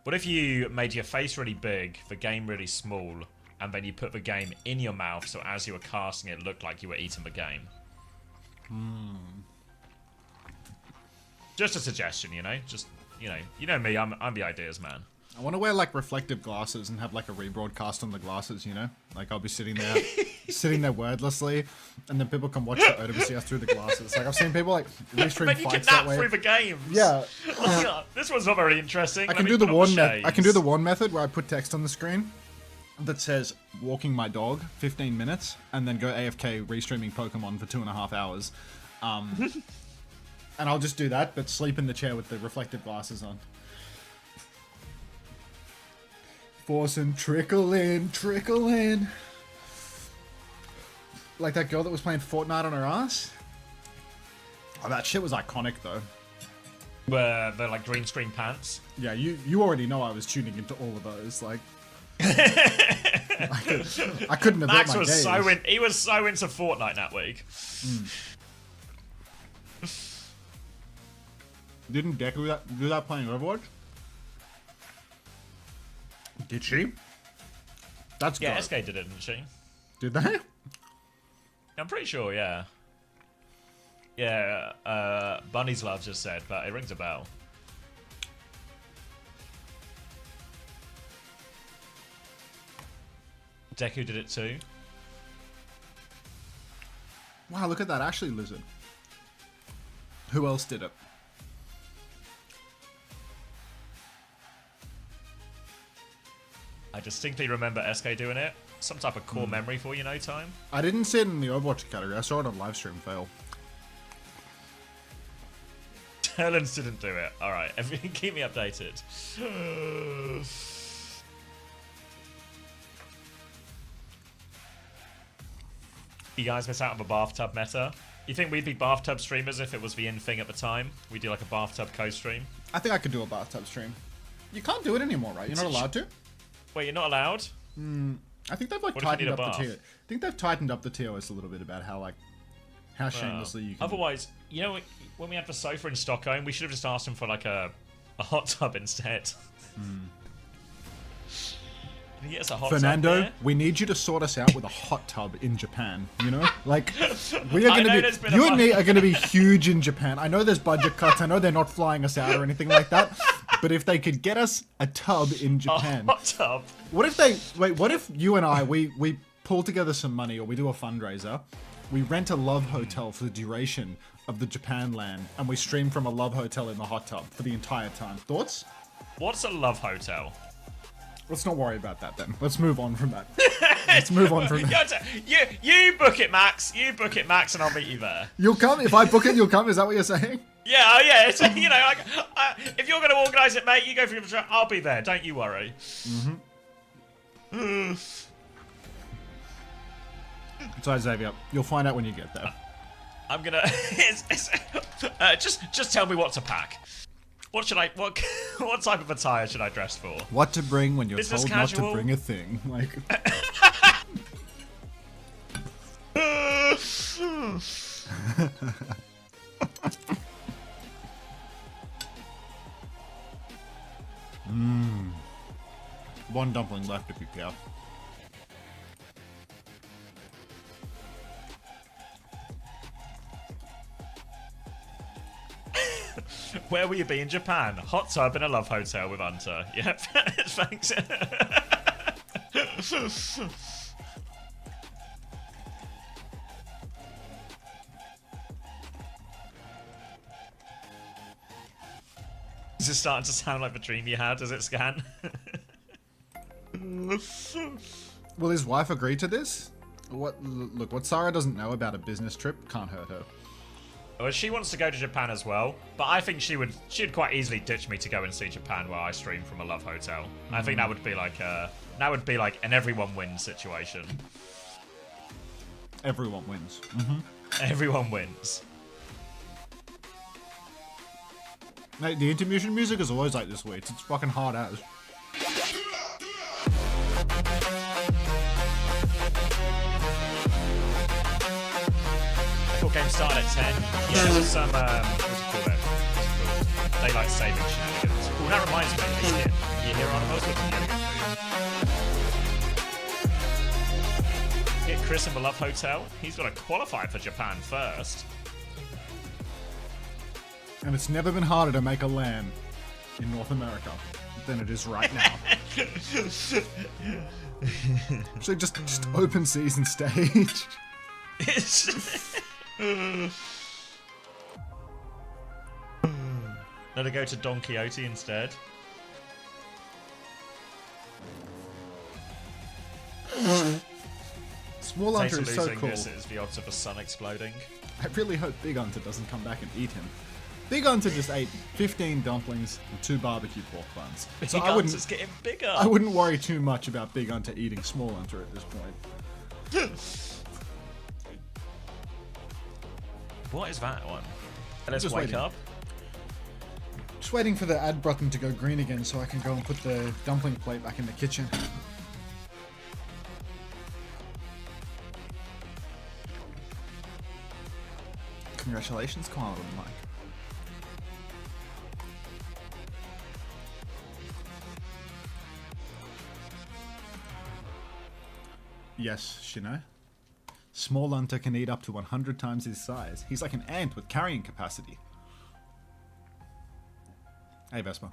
B: What if you made your face really big, the game really small, and then you put the game in your mouth so as you were casting it looked like you were eating the game? Just a suggestion, you know? Just, you know me, I'm the ideas man.
A: I want to wear like reflective glasses and have like a rebroadcast on the glasses, you know? Like I'll be sitting there, sitting there wordlessly, and then people can watch the OWCS through the glasses. Like I've seen people like restream
B: But you can
A: fights that
B: nap
A: way.
B: through the games.
A: Yeah.
B: This one's not very interesting.
A: I can do the warn method where I put text on the screen, that says walking my dog 15 minutes and then go AFK restreaming Pokemon for 2.5 hours. And I'll just do that, but sleep in the chair with the reflective glasses on. Force and trickle in, trickle in. Like that girl that was playing Fortnite on her ass. Oh, that shit was iconic though.
B: Where they're like green screen pants.
A: Yeah, you already know I was tuning into all of those. Like, I couldn't have.
B: Max
A: my
B: was
A: gaze.
B: he was so into Fortnite that week.
A: Didn't Deku do that playing Overwatch? Did she? That's good.
B: Yeah, SK did it, didn't she?
A: Did they?
B: I'm pretty sure, yeah. Yeah, Bunny's Love just said, but it rings a bell. Deku did it too.
A: Wow, look at that Ashley lizard. Who else did it?
B: I distinctly remember SK doing it. Some type of core memory for you, no time.
A: I didn't see it in the Overwatch category. I saw it on livestream fail.
B: Helens didn't do it. Alright, everyone keep me updated. You guys miss out on the bathtub meta. You think we'd be bathtub streamers if it was the in thing at the time? We do like a bathtub co-stream.
A: I think I could do a bathtub stream. You can't do it anymore, right? You're not allowed to?
B: Wait, you're not allowed?
A: I think they've like
B: What if you
A: tightened
B: need a
A: up the
B: bath?
A: TO. I think they've tightened up the TOS a little bit about how shamelessly you can.
B: Otherwise, you know, when we had the sofa in Stockholm, we should have just asked him for like a hot tub instead. Can you get us a hot
A: Fernando,
B: tub there?
A: we need you to sort us out with a hot tub in Japan. You know, like we are
B: I
A: going
B: know
A: to
B: there's
A: be.
B: been a
A: You and me
B: bunch-
A: are going to be huge in Japan. I know there's budget cuts. I know they're not flying us out or anything like that. But if they could get us a tub in
B: A
A: Japan,
B: hot tub.
A: what if they wait? What if you and I we pull together some money or we do a fundraiser? We rent a love hotel for the duration of the Japan land, and we stream from a love hotel in the hot tub for the entire time. Thoughts?
B: What's a love hotel?
A: Let's not worry about that then. Let's move on from that. Let's move on from that.
B: You book it, Max. You book it, Max, and I'll meet you there.
A: You'll come if I book it. You'll come. Is that what you're saying?
B: Yeah, oh yeah. It's, you know, like if you're going to organise it, mate, you go for the trip. I'll be there. Don't you worry.
A: So Xavier, you'll find out when you get there.
B: I'm gonna. Just tell me what to pack. What should I? What type of attire should I dress for?
A: What to bring when you're
B: Business
A: told
B: casual?
A: not to bring a thing? Like. One dumpling left if you care.
B: Where will you be in Japan? Hot tub in a love hotel with Unter. Yep. Thanks. This is starting to sound like the dream you had. Does it scan?
A: Will his wife agree to this? Look, what Sarah doesn't know about a business trip can't hurt her.
B: Well, she wants to go to Japan as well, but I think she'd quite easily ditch me to go and see Japan while I stream from a love hotel. I think that would be like an everyone wins situation.
A: Everyone wins.
B: Everyone wins.
A: Mate, the intermission music is always like this week. It's fucking hard as.
B: Thought game started at 10. Yeah, there was some, what's it called there? What's it called? Daylight saving shenanigans. Well, that reminds me, you hear Animals with the Get Chris in the Love Hotel. He's got to qualify for Japan first.
A: And it's never been harder to make a LAN in North America than it is right now. So just open season stage.
B: Let her go to Don Quixote instead.
A: Small Unter
B: Zeta
A: is so
B: losing
A: cool.
B: this is the odds of a sun exploding.
A: I really hope Big Unter doesn't come back and eat him. Big Unter just ate 15 dumplings and 2 barbecue pork buns. So
B: Big Unter's getting bigger.
A: I wouldn't worry too much about Big Unter eating Small Unter at this point.
B: What is that one? Let's
A: Just
B: wake
A: waiting.
B: up.
A: Just waiting for the add button to go green again so I can go and put the dumpling plate back in the kitchen. Congratulations, Kyle and Mike. Yes, Shino. Small Unter can eat up to 100 times his size. He's like an ant with carrying capacity. Hey, Vespa.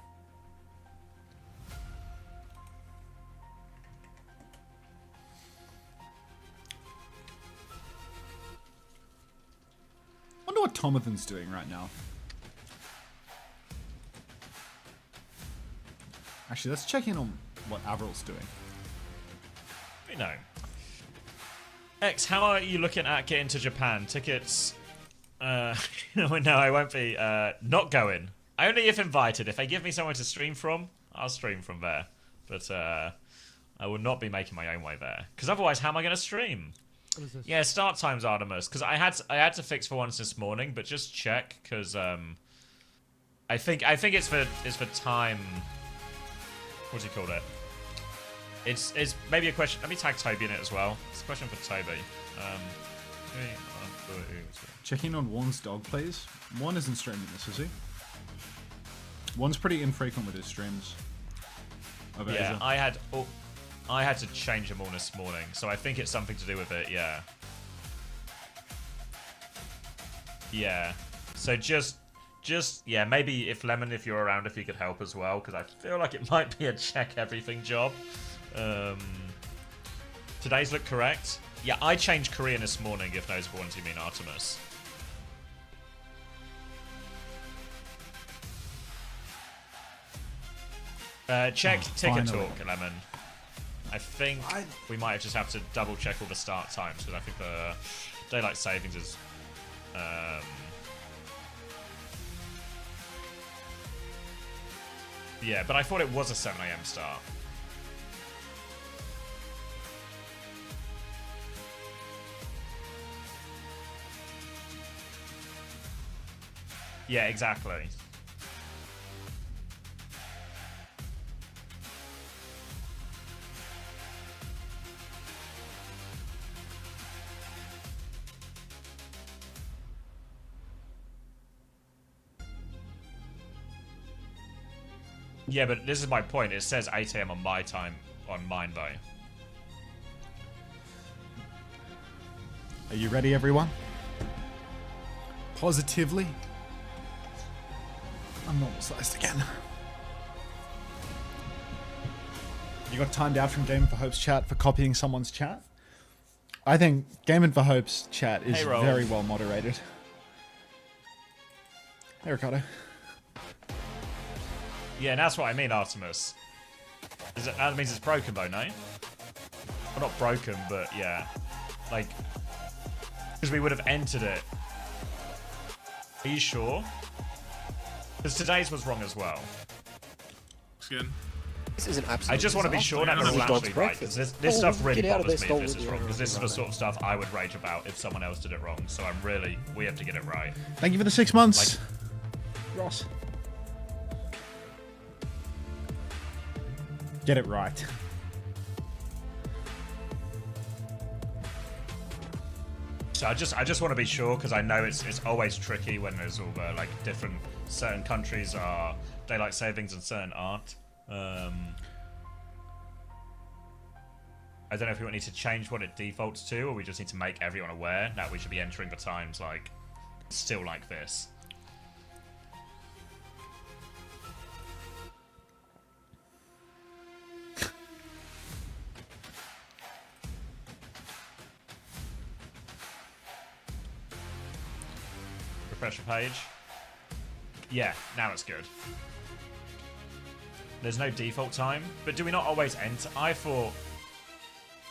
A: Wonder what Tomathan's doing right now. Actually, let's check in on what Avril's doing.
B: We know. X, how are you looking at getting to Japan? Tickets? No, I won't be not going. Only if invited. If they give me somewhere to stream from, I'll stream from there. But I will not be making my own way there. Because otherwise, how am I going to stream?
E: What is this?
B: Yeah, start time's Artemis. Because I had to fix for once this morning, but just check because I think it's for time. What's he called it? It's maybe a question. Let me tag Toby in it as well. It's a question for Toby.
A: Check in on Warren's dog, please. Warren isn't streaming this, is he? Warren's pretty infrequent with his streams. Of
B: Yeah,
A: Asia.
B: I had to change them all this morning, so I think it's something to do with it. Yeah. Yeah. So just yeah, maybe if Lemon, if you're around, if you could help as well, because I feel like it might be a check everything job. Today's look correct. Yeah, I changed Korean this morning, if those ones you mean Artemis. Check ticket
A: finally.
B: talk, Lemon. I think we might just have to double check all the start times, because I think the daylight savings is yeah, but I thought it was a 7 AM start. Yeah, exactly. Yeah, but this is my point. It says 8 AM on my time, on mine, though.
A: Are you ready, everyone? Positively. I'm normal sized again. You got timed out from Game for Hope's chat for copying someone's chat? I think Game for Hope's chat is
B: Hey, Roll.
A: very well moderated. Hey, Ricardo.
B: Yeah, and that's what I mean, Artemis. That means it's broken, though, no? Well, not broken, but yeah. Like, because we would have entered it. Are you sure? Because today's was wrong as well.
F: Looks good.
G: This is an absolute
B: I just want to be sure that
F: This
B: they're
F: is
B: all
G: dog's
B: actually right.
G: breakfast.
B: Because this
G: Oh,
B: stuff really
G: get out of
B: bothers
G: this
B: me if
G: dog
B: this is
G: with
B: wrong.
G: your
B: Because this is the
G: arm
B: sort of stuff I would rage about if someone else did it wrong. So we have to get it right.
A: Thank you for the 6 months. Ross. Get it right.
B: So I just want to be sure because I know it's always tricky when there's all the like different certain countries are daylight savings and certain aren't. I don't know if we need to change what it defaults to, or we just need to make everyone aware that we should be entering the times like still like this. Refresh the page. Yeah, now it's good. There's no default time, but do we not always enter? I thought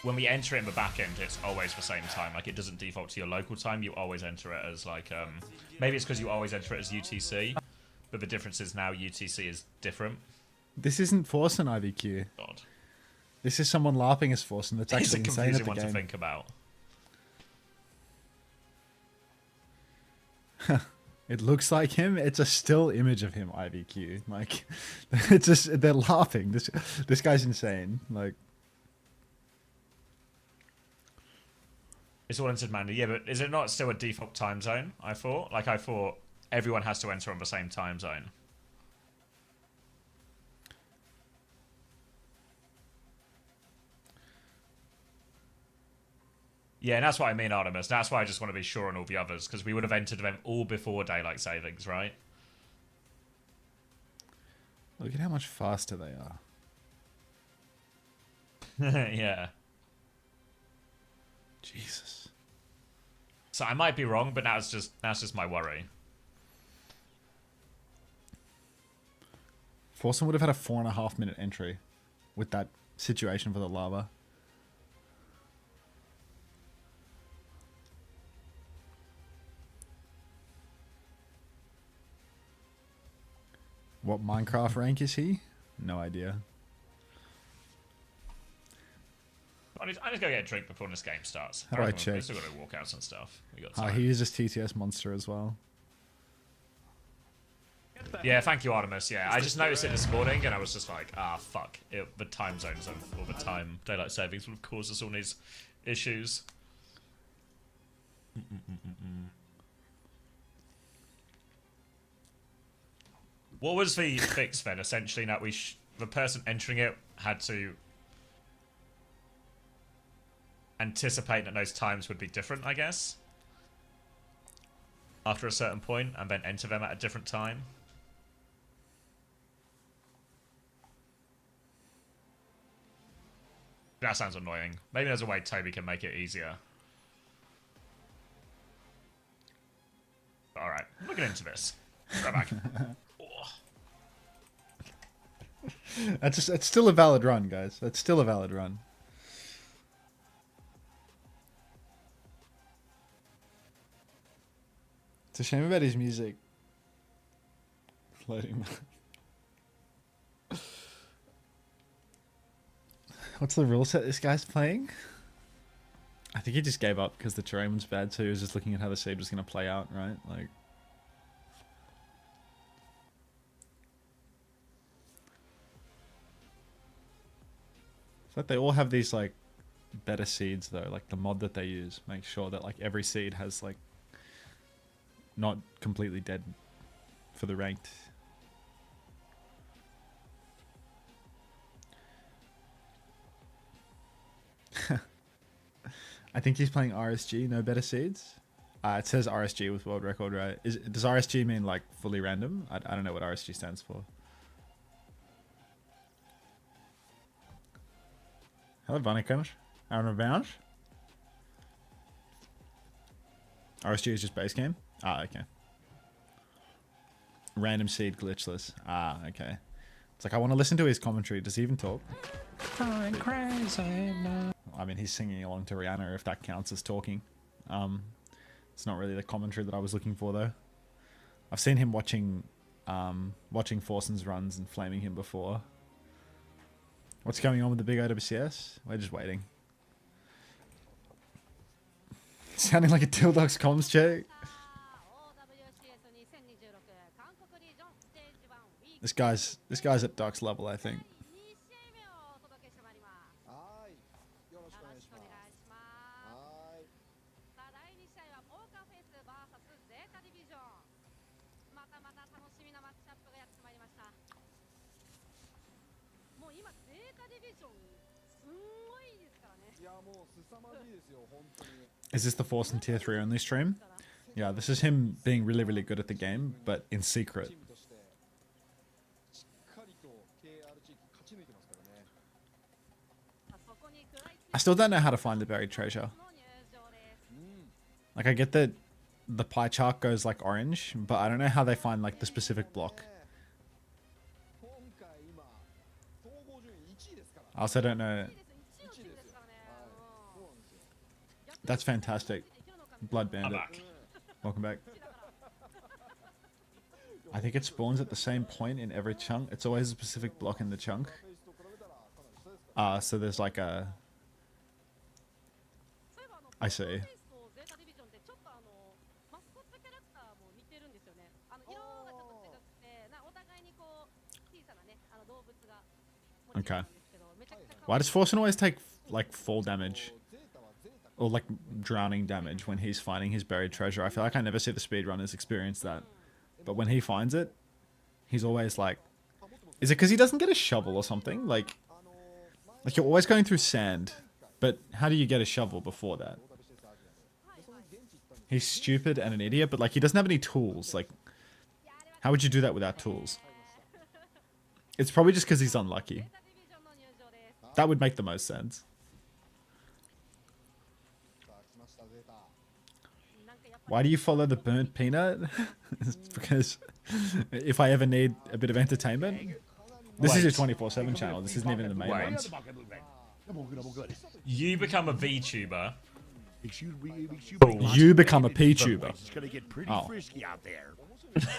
B: when we enter it in the back end, it's always the same time. Like, it doesn't default to your local time. You always enter it as, like, maybe it's because you always enter it as UTC, but the difference is now UTC is different.
A: This isn't Forsen IVQ.
B: God.
A: This is someone laughing as Forsen. That's
B: It's a
A: actually insane at
B: confusing
A: the
B: one to
A: game.
B: think about.
A: It looks like him. It's a still image of him, IVQ. Like, it's just, they're laughing. This guy's insane. Like,
B: It's all entered manually. Yeah, but is it not still a default time zone, I thought? Like, I thought everyone has to enter on the same time zone. Yeah, and that's what I mean, Artemis. That's why I just want to be sure on all the others, because we would have entered them all before daylight savings, right?
A: look at how much faster they are.
B: Yeah.
A: Jesus.
B: So I might be wrong, but that's just my worry.
A: Forsen would have had a 4.5 minute entry with that situation for the lava. What Minecraft rank is he? No idea.
B: I need to go get a drink before this game starts.
A: How do I
B: We've
A: check?
B: still got to walk out and stuff. We got
A: Ah,
B: time.
A: he uses TTS Monster as well.
B: Yeah, thank you, Artemis. Yeah, I just noticed it this morning, and I was just like, ah, fuck. The time zones or the time daylight savings would have caused us all these issues. What was the fix then? Essentially, that the person entering it had to anticipate that those times would be different, I guess, after a certain point, and then enter them at a different time. That sounds annoying. Maybe there's a way Toby can make it easier. Alright, looking into this. Go back.
A: It's still a valid run, guys. That's still a valid run. It's a shame about his music. Floating. What's the rule set this guy's playing? I think he just gave up because the terrain was bad, so he was just looking at how the seed was going to play out, right? Like, it's like they all have these like better seeds though. Like the mod that they use makes sure that like every seed has like not completely dead for the ranked. I think he's playing RSG, no better seeds. It says RSG with world record, right? Does RSG mean like fully random? I don't know what RSG stands for. Hello, Bunnycunch. Aaron Revenge. RSG is just base game? Ah, okay. Random seed glitchless. Ah, okay. It's like, I want to listen to his commentary. Does he even talk?
E: I'm crazy now.
A: I mean, he's singing along to Rihanna, if that counts as talking. It's not really the commentary that I was looking for, though. I've seen him watching Forsen's runs and flaming him before. What's going on with the big OWCS? We're just waiting. Sounding like a Tildox comms check. This guy's at Duck's level, I think.
C: はいよろしくお願いしますはい
D: Zeta ディビジョンまたまた楽しみなマッチアップがやってまいりましたもう今ゼータディビジョンすんごいですからね
C: いやもう凄まじいですよ本当に
A: Is this the Forsen tier 3 only stream? Yeah, this is him being really, really good at the game, but in secret.
C: チームとしてしっかりと KR 地域勝ち抜いてますからね
A: I still don't know how to find the buried treasure. Like, I get that the pie chart goes like orange, but I don't know how they find like the specific block.
C: 今回今総合順位1位ですから
A: I also don't know.
C: 1位ですよはい
A: That's fantastic. Blood
B: I'm
A: Bandit.
B: back.
A: Welcome back. I think it spawns at the same point in every chunk. It's always a specific block in the chunk. So there's like a... I see. Okay. Why does Forsen always take, like, fall damage? Or, like, drowning damage when he's finding his buried treasure? I feel like I never see the speedrunners experience that. But when he finds it, he's always like... Is it because he doesn't get a shovel or something? Like you're always going through sand. But how do you get a shovel before that? He's stupid and an idiot, but, like, he doesn't have any tools. Like, how would you do that without tools? It's probably just because he's unlucky. That would make the most sense. Why do you follow the burnt peanut? It's because if I ever need a bit of entertainment... This is your 24/7 channel. This isn't even the main one.
B: You become a VTuber.
A: You become a P-tuber. Oh.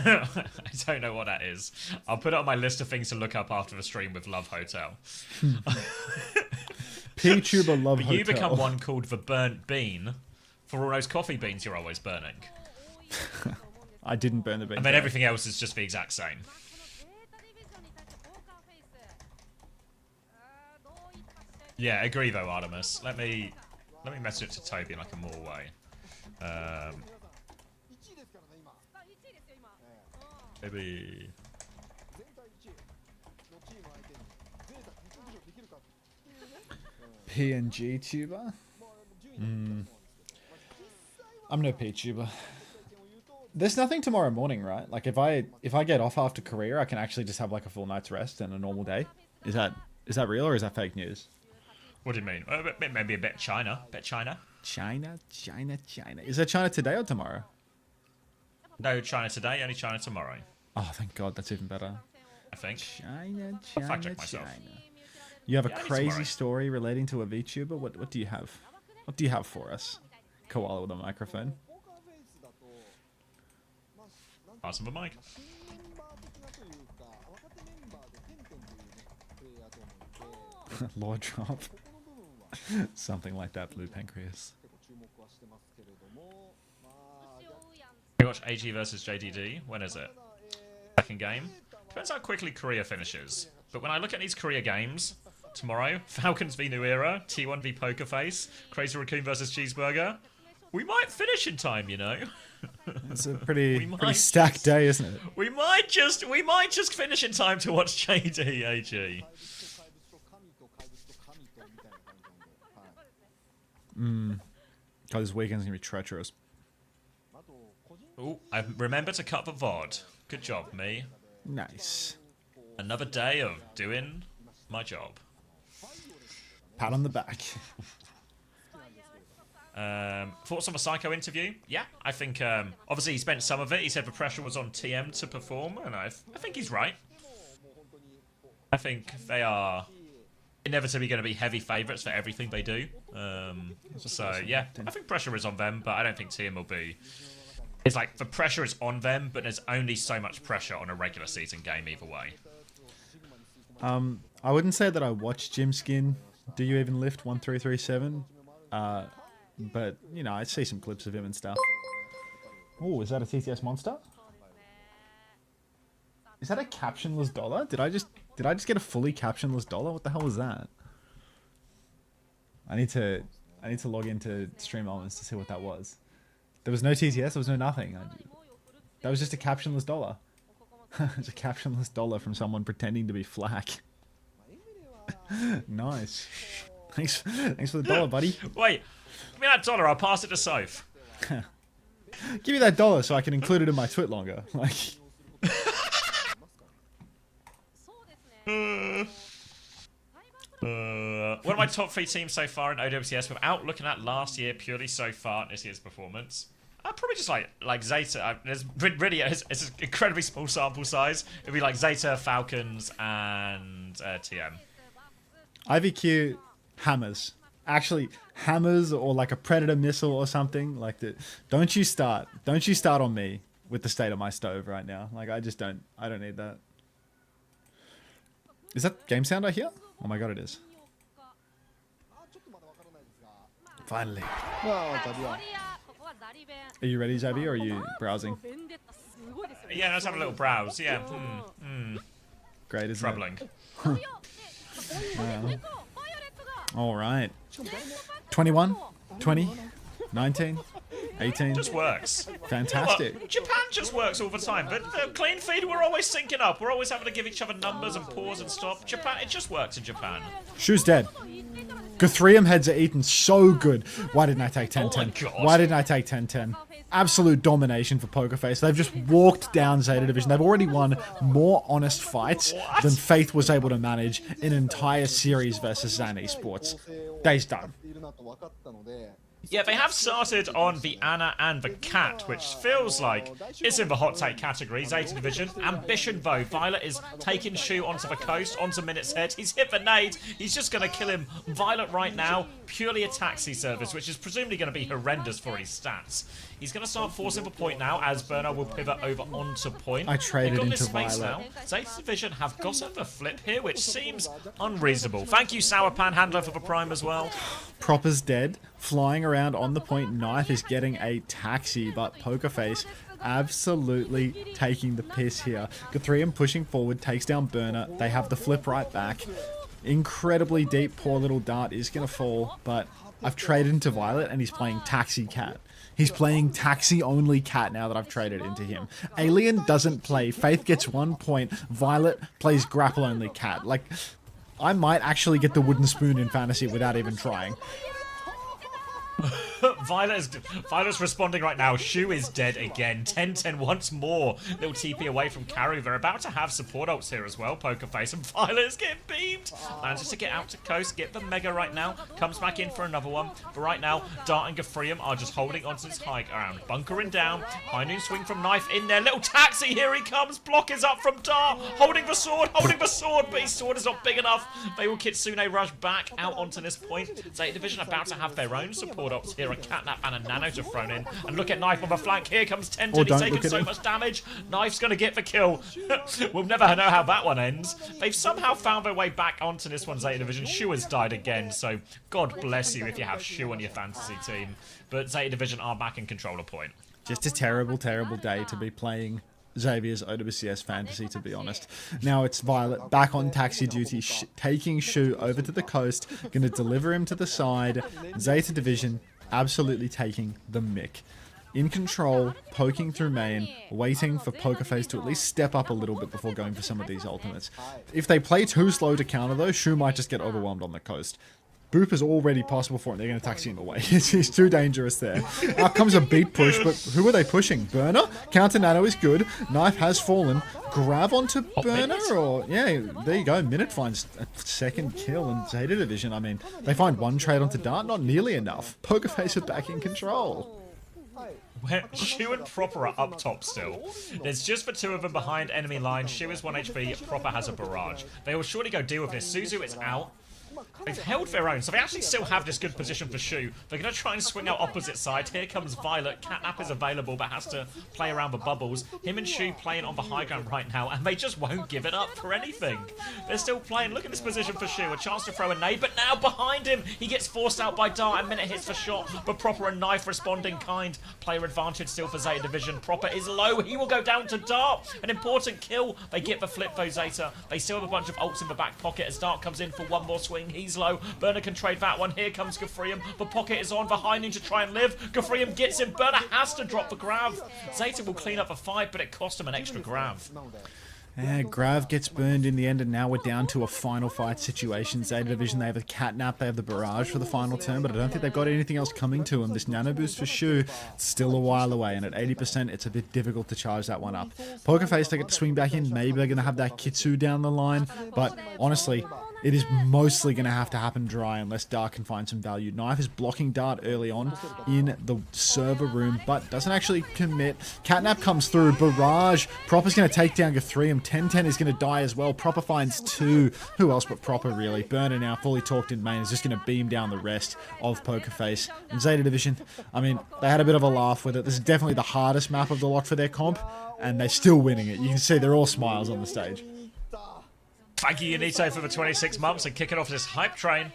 B: I don't know what that is. I'll put it on my list of things to look up after the stream with Love Hotel.
A: P-tuber Love
B: But
A: Hotel.
B: you become one called the Burnt Bean for all those coffee beans you're always burning.
A: I didn't burn the bean.
B: And then everything else is just the exact same. Yeah, agree though, Artemis. Let me message it to Toby in like a more way. Maybe...
A: PNG tuber? I'm no P-tuber. There's nothing tomorrow morning, right? Like, if I get off after Korea, I can actually just have like a full night's rest and a normal day. Is that real or is that fake news?
B: What do you mean? Maybe a bit China. China.
A: China. Is there China today or tomorrow?
B: No China today, only China tomorrow.
A: Oh, thank God, that's even better.
B: I think.
A: China.
B: Fact check myself.
A: You have a
B: Yeah,
A: crazy
B: tomorrow.
A: story relating to a VTuber? What do you have? What do you have for us? Koala with a microphone.
B: Pass him the mic.
A: Lord drop. Something like that, Blue Pancreas.
B: We watch AG versus JDD. When is it? Second game. Depends how quickly Korea finishes. But when I look at these Korea games, tomorrow, Falcons v New Era, T1 v Poker Face, Crazy Raccoon versus Cheeseburger, we might finish in time, you know.
A: It's a pretty stacked day, isn't it?
B: We might just finish in time to watch JD AG.
A: God, this weekend's gonna be treacherous.
B: Oh, I remember to cut the VOD. Good job, me.
A: Nice.
B: Another day of doing my job.
A: Pat on the back.
B: Thoughts on the Psycho interview? Yeah, I think, obviously he spent some of it. He said the pressure was on TM to perform, and I think he's right. I think they are inevitably going to be heavy favourites for everything they do. So, yeah, I think pressure is on them, but I don't think TM will be. It's like, the pressure is on them, but there's only so much pressure on a regular season game either way.
A: I wouldn't say that I watched Jim Skin. Do you even lift 1337? But you know, I see some clips of him and stuff. Oh, is that a TTS monster? Is that a captionless dollar? Did I just get a fully captionless dollar? What the hell was that? I need to log into Stream Elements to see what that was. There was no TTS. There was no nothing. That was just a captionless dollar. It's a captionless dollar from someone pretending to be Flack. Nice. Thanks for the dollar, buddy.
B: Wait, give me that dollar. I'll pass it to Soph.
A: Give me that dollar so I can include it in my tweet longer. Like.
B: One of my top 3 teams so far in OWCS without looking at last year purely so far in this year's performance. Probably just like Zeta. There's really it's an incredibly small sample size. It'd be like Zeta, Falcons, and TM.
A: IVQ hammers actually hammers or like a predator missile or something. Like that. Don't you start on me with the state of my stove right now. Like I don't need that. Is that game sound I hear? Oh my god, it is. Finally. Are you ready, Xavi, or are you browsing?
B: Yeah, let's have a little browse. Yeah.
A: Great, isn't
B: Troubling.
A: it? All right. 21, 20, 19, 18.
B: Just works.
A: Fantastic.
B: Look, Japan just works all the time, but the clean feed, we're always syncing up. We're always having to give each other numbers and pause and stop. Japan, it just works in Japan.
A: Shu's dead. Guthrium heads are eaten so good. Why didn't I take 10-10?
B: Oh my God.
A: Why didn't I take 10-10? Absolute domination for Pokerface. They've just walked down Zeta Division. They've already won more honest fights than Faith was able to manage in an entire series versus ZAN Esports. Day's done.
B: Yeah, they have started on the Anna and the Cat, which feels like it's in the hot take category. Zeta Division. Ambition, though. Violet is taking Shu onto the coast, onto Minute's head. He's hit the nade. He's just going to kill him. Violet right now, purely a taxi service, which is presumably going to be horrendous for his stats. He's going to start forcing the point now, as Bernard will pivot over onto point.
A: I traded into
B: space
A: Violet.
B: now. Zeta Division have gotten the flip here, which seems unreasonable. Thank you, Sourpan Handler, for the prime as well.
A: Proper's dead. Flying around on the point. Knife is getting a taxi, but Pokerface absolutely taking the piss here. Guthrium pushing forward, takes down Burner. They have the flip right back. Incredibly deep. Poor little dart is going to fall, but I've traded into Violet and he's playing Taxi Cat. He's playing taxi-only Cat now that I've traded into him. Alien doesn't play. Faith gets 1 point. Violet plays grapple-only Cat. Like, I might actually get the wooden spoon in fantasy without even trying.
B: Violet's responding right now. Shu is dead again. 10-10 once more. Little TP away from carry. They're about to have support ults here as well. Pokerface and Violet is getting beamed. Manages to get out to coast. Get the Mega right now. Comes back in for another one. But right now, Dart and Guthrium are just holding onto this high ground. Bunkering down. High noon swing from Knife in there. Little taxi. Here he comes. Block is up from Dart. Holding the sword. But his sword is not big enough. They will Kitsune rush back out onto this point. Zeta Division about to have their own support ups here. A Catnap and a Nano to thrown in. And look at Knife on the flank. Here comes 10-10. He's taking so much damage. Knife's going to get the kill. We'll never know how that one ends. They've somehow found their way back onto this one, Zeta Division. Shu has died again, so God bless you if you have Shu on your fantasy team. But Zeta Division are back in control of point.
A: Just a terrible, terrible day to be playing Xavier's OWCS fantasy, to be honest. Now it's Violet back on taxi duty, taking Shu over to the coast, going to deliver him to the side. Zeta Division absolutely taking the mick. In control, poking through main, waiting for Pokerface to at least step up a little bit before going for some of these ultimates. If they play too slow to counter though, Shu might just get overwhelmed on the coast. Boop is already possible for him. They're going to taxi him away. He's too dangerous there. Out comes a beat push, but who are they pushing? Burner? Counter Nano is good. Knife has fallen. Grab onto Burner? Or, yeah, there you go. Minute finds a second kill in Zeta Division. I mean, they find one trade onto Dart. Not nearly enough. Pokerface are back in control.
B: Shu and Proper are up top still. There's just the two of them behind enemy line. Shu is 1 HP. Proper has a barrage. They will surely go deal with this. Suzu is out. They've held their own, so they actually still have this good position for Shu. They're going to try and swing out opposite side. Here comes Violet. Catnap is available, but has to play around the bubbles. Him and Shu playing on the high ground right now, and they just won't give it up for anything. They're still playing. Look at this position for Shu. A chance to throw a nade, but now behind him, he gets forced out by Dart, and Minute hits the shot, but Proper and Knife responding kind. Player advantage still for Zeta Division. Proper is low. He will go down to Dart. An important kill. They get the flip though, Zeta. They still have a bunch of ults in the back pocket as Dart comes in for one more swing. He's low. Burner can trade that one. Here comes Guthrium. The pocket is on. The high noon to try and live. Guthrium gets him. Burner has to drop the grab. Zeta will clean up the fight, but it cost him an extra grab.
A: Yeah, Grav gets burned in the end, and now we're down to a final fight situation. Zeta Division, they have a Catnap, they have the Barrage for the final turn, but I don't think they've got anything else coming to them. This Nano Boost for Shu, it's still a while away, and at 80%, it's a bit difficult to charge that one up. Pokerface, they get to swing back in. Maybe they're going to have that Kitsu down the line, but honestly, it is mostly going to have to happen dry unless Dart can find some value. Knife is blocking Dart early on in the server room, but doesn't actually commit. Catnap comes through. Barrage. Proper's going to take down Gafrium. 10-10 is going to die as well. Proper finds 2. Who else but Proper, really? Burner now fully talked in main is just going to beam down the rest of Pokerface. And Zeta Division, I mean, they had a bit of a laugh with it. This is definitely the hardest map of the lot for their comp, and they're still winning it. You can see they're all smiles on the stage.
B: Thank you, Unito, for the 26 months and kicking off this hype train.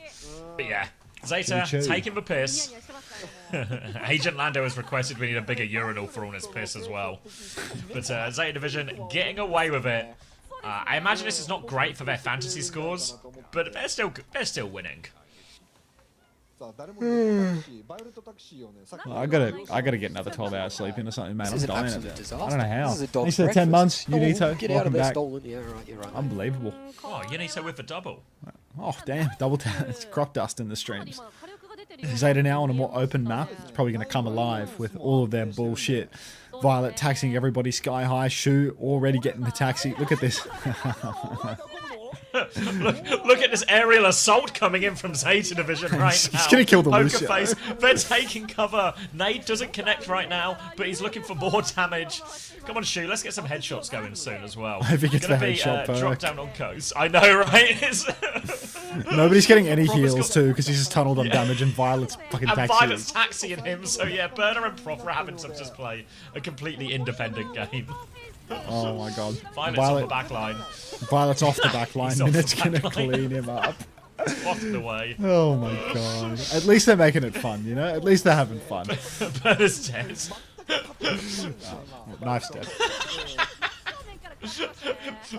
B: But yeah, Zeta taking the piss. Agent Lando has requested we need a bigger urinal for all this piss as well. But Zeta Division getting away with it. I imagine this is not great for their fantasy scores, but they're still winning.
A: I gotta get another 12 hours sleep into something, man. I'm dying at that. I don't know how. Thanks for the 10 months, Unito. Welcome back.
E: Yeah, right.
A: Unbelievable.
B: Oh, Unito with the double.
A: Oh, damn. Double tap. It's crop dust in the streams. Zeta now on a more open map. It's probably going to come alive with all of their bullshit. Violet taxiing everybody sky high. Shu already getting the taxi. Look at this.
B: look at this aerial assault coming in from Zeta Division right now.
A: He's going to kill the
B: Pokerface, they're taking cover. Nade doesn't connect right now, but he's looking for more damage. Come on, Shu, let's get some headshots going soon as well.
A: I think it's
B: gonna
A: the
B: be
A: headshot perk.
B: drop down on coast. I know, right?
A: Nobody's getting any heals too because he's just tunneled on damage, and Violet's fucking
B: and
A: taxiing.
B: Violet's taxiing him, so yeah, Burner and Prof are having to just play a completely independent game.
A: Oh my god.
B: Violet's on the back line.
A: Violet's off the back line.
B: off
A: Minute's
B: the
A: gonna
B: back line.
A: clean him up.
B: Off the way.
A: Oh my god. At least they're making it fun, you know? At least they're having fun.
B: Burner's dead.
A: Knife's dead.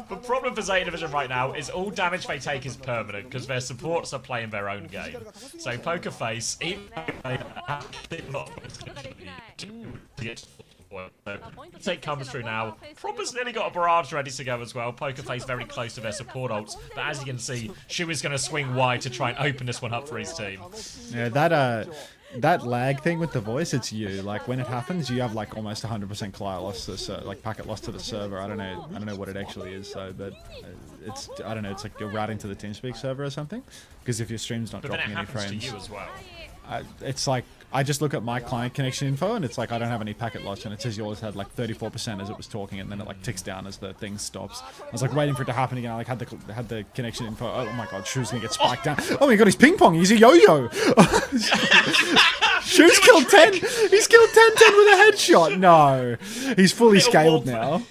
B: The problem for Zeta Division right now is all damage they take is permanent because their supports are playing their own game. So Pokerface, Take comes through now. Proper's nearly got a barrage ready to go as well. Pokerface very close to their support ults, but as you can see, Shu is going to swing wide to try and open this one up for his team.
A: Yeah, that lag thing with the voice, it's you. Like when it happens, you have like almost 100% client loss to like packet loss to the server. I don't know what it actually is, so but it's I don't know. It's like you're routing to the TeamSpeak server or something. Because if your stream's not dropping any frames,
B: but then it happens to you as well.
A: It's like I just look at my client connection info and it's like I don't have any packet loss and it says yours had like 34% as it was talking, and then it like ticks down as the thing stops. I was like waiting for it to happen again. I like had the connection info. Oh my god, Shu's gonna get spiked down. Oh my god, he's ping pong. He's a yo-yo. Shu's killed 10. He's killed 10-10 with a headshot. No, he's fully scaled now.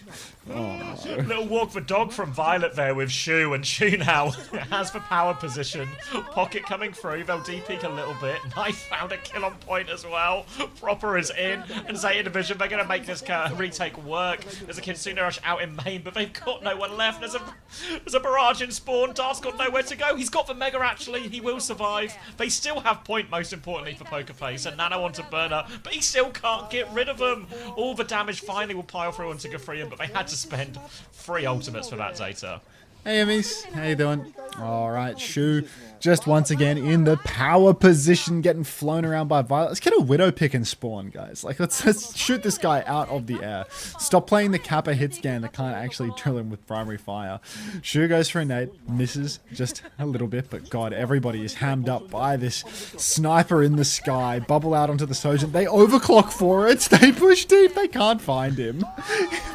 A: Oh, no.
B: Little walk the dog from Violet there with Shu, and Shu now has the power position. Pocket coming through, they'll D-peek a little bit. Knife found a kill on point as well. Proper is in, and Zeta Division, they're going to make this retake work. There's a Kitsune Rush out in main, but they've got no one left. There's a barrage in spawn. Dart's got nowhere to go. He's got the Mega actually, he will survive. They still have point, most importantly for Pokerface, and Nano onto Burner, but he still can't get rid of them. All the damage finally will pile through onto Gafrium, but they had to spend 3 ultimates for that Zeta.
A: Hey Emmys, how you doing? Alright, Shu just once again in the power position, getting flown around by Violet. Let's get a Widow pick and spawn, guys. Like, let's shoot this guy out of the air. Stop playing the Kappa hit scan that can't actually drill him with primary fire. Shu goes for a nade, misses just a little bit, but god, everybody is hammed up by this sniper in the sky. Bubble out onto the Sojourn. They overclock for it. They push deep. They can't find him.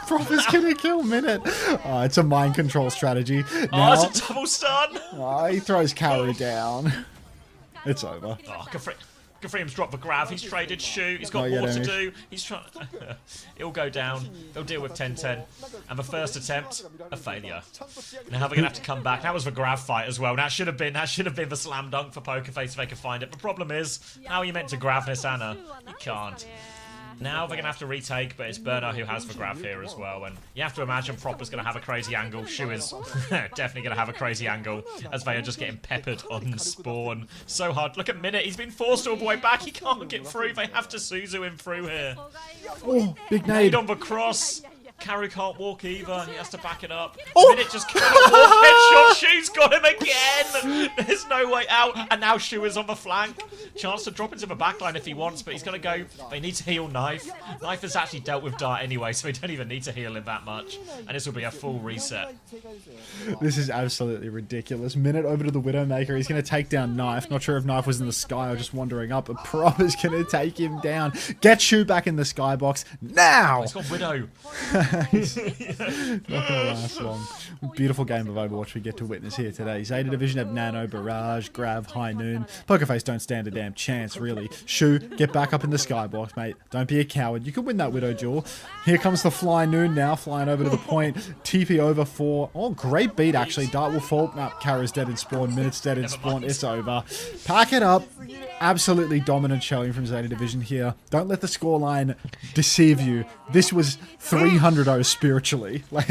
A: Proper's gonna kill Minute. Oh, it's a mind control strategy. Now,
B: oh, it's a double stun!
A: Oh, he throws carry down. It's over.
B: Oh, Gafrium's dropped the grab. He's traded Shu. He's got more to do. He's trying. It'll go down. They'll deal with 10-10. And the first attempt, a failure. Now they're gonna have to come back. That was the grab fight as well. That should have been the slam dunk for Pokerface if they could find it. The problem is, how are you meant to grab this, Anna? You can't. Now they're going to have to retake, but it's Burner who has the grab here as well. And you have to imagine Proper's going to have a crazy angle. Shu is definitely going to have a crazy angle as they are just getting peppered on spawn. So hard. Look at Minute. He's been forced all the way back. He can't get through. They have to Suzu him through here.
A: Oh, big
B: Nade
A: nade.
B: on the cross. Carry can't walk either. He has to back it up.
A: Oh.
B: Minute just can't walk. Headshot. Shu's got him again. again. There's no way out. And now Shu is on the flank. Chance to drop into the backline if he wants, but he's going to go. But he needs to heal Knife. Knife has actually dealt with Dart anyway, so we don't even need to heal him that much. And this will be a full reset.
A: This is absolutely ridiculous. Minute over to the Widowmaker. He's going to take down Knife. Not sure if Knife was in the sky or just wandering up, but Prop is going to take him down. Get Shu back in the skybox now.
B: Oh, he's got Widow.
A: Not going to last long. Beautiful game of Overwatch we get to witness here today. Zeta Division have Nano, Barrage, Grav, High Noon. Pokerface don't stand a damn chance, really. Shu, get back up in the skybox, mate. Don't be a coward. You can win that Widow duel. Here comes the Fly Noon now, flying over to the point. TP over for... Oh, great beat, actually. Dart will fall. Nah, Kara's dead in spawn. Minute's dead in spawn. It's over. Pack it up. Absolutely dominant showing from Zeta Division here. Don't let the scoreline deceive you. This was 300-0 spiritually. Like...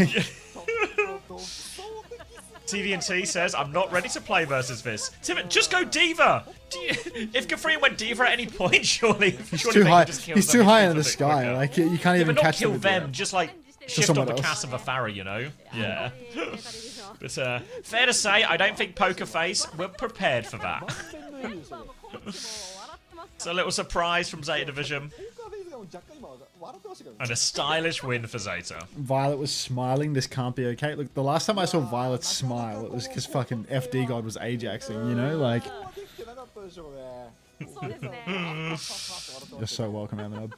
B: TVNT says, I'm not ready to play versus this. Tim, just go Diva! If Gafrian went Diva at any point, surely
A: he's too high. He's too high in the sky.
B: Quicker.
A: Like you can't even
B: but
A: catch
B: not
A: them.
B: kill them, just like shift on the
A: else.
B: cast of a Farah, you know? Yeah. But fair to say, I don't think Pokerface were prepared for that. It's a little surprise from Zeta Division. And a stylish win for Zeta.
A: Violet was smiling. This can't be okay. Look, the last time I saw Violet smile, it was because fucking FD God was Ajaxing, you know? Like... You're so welcome, Aminab.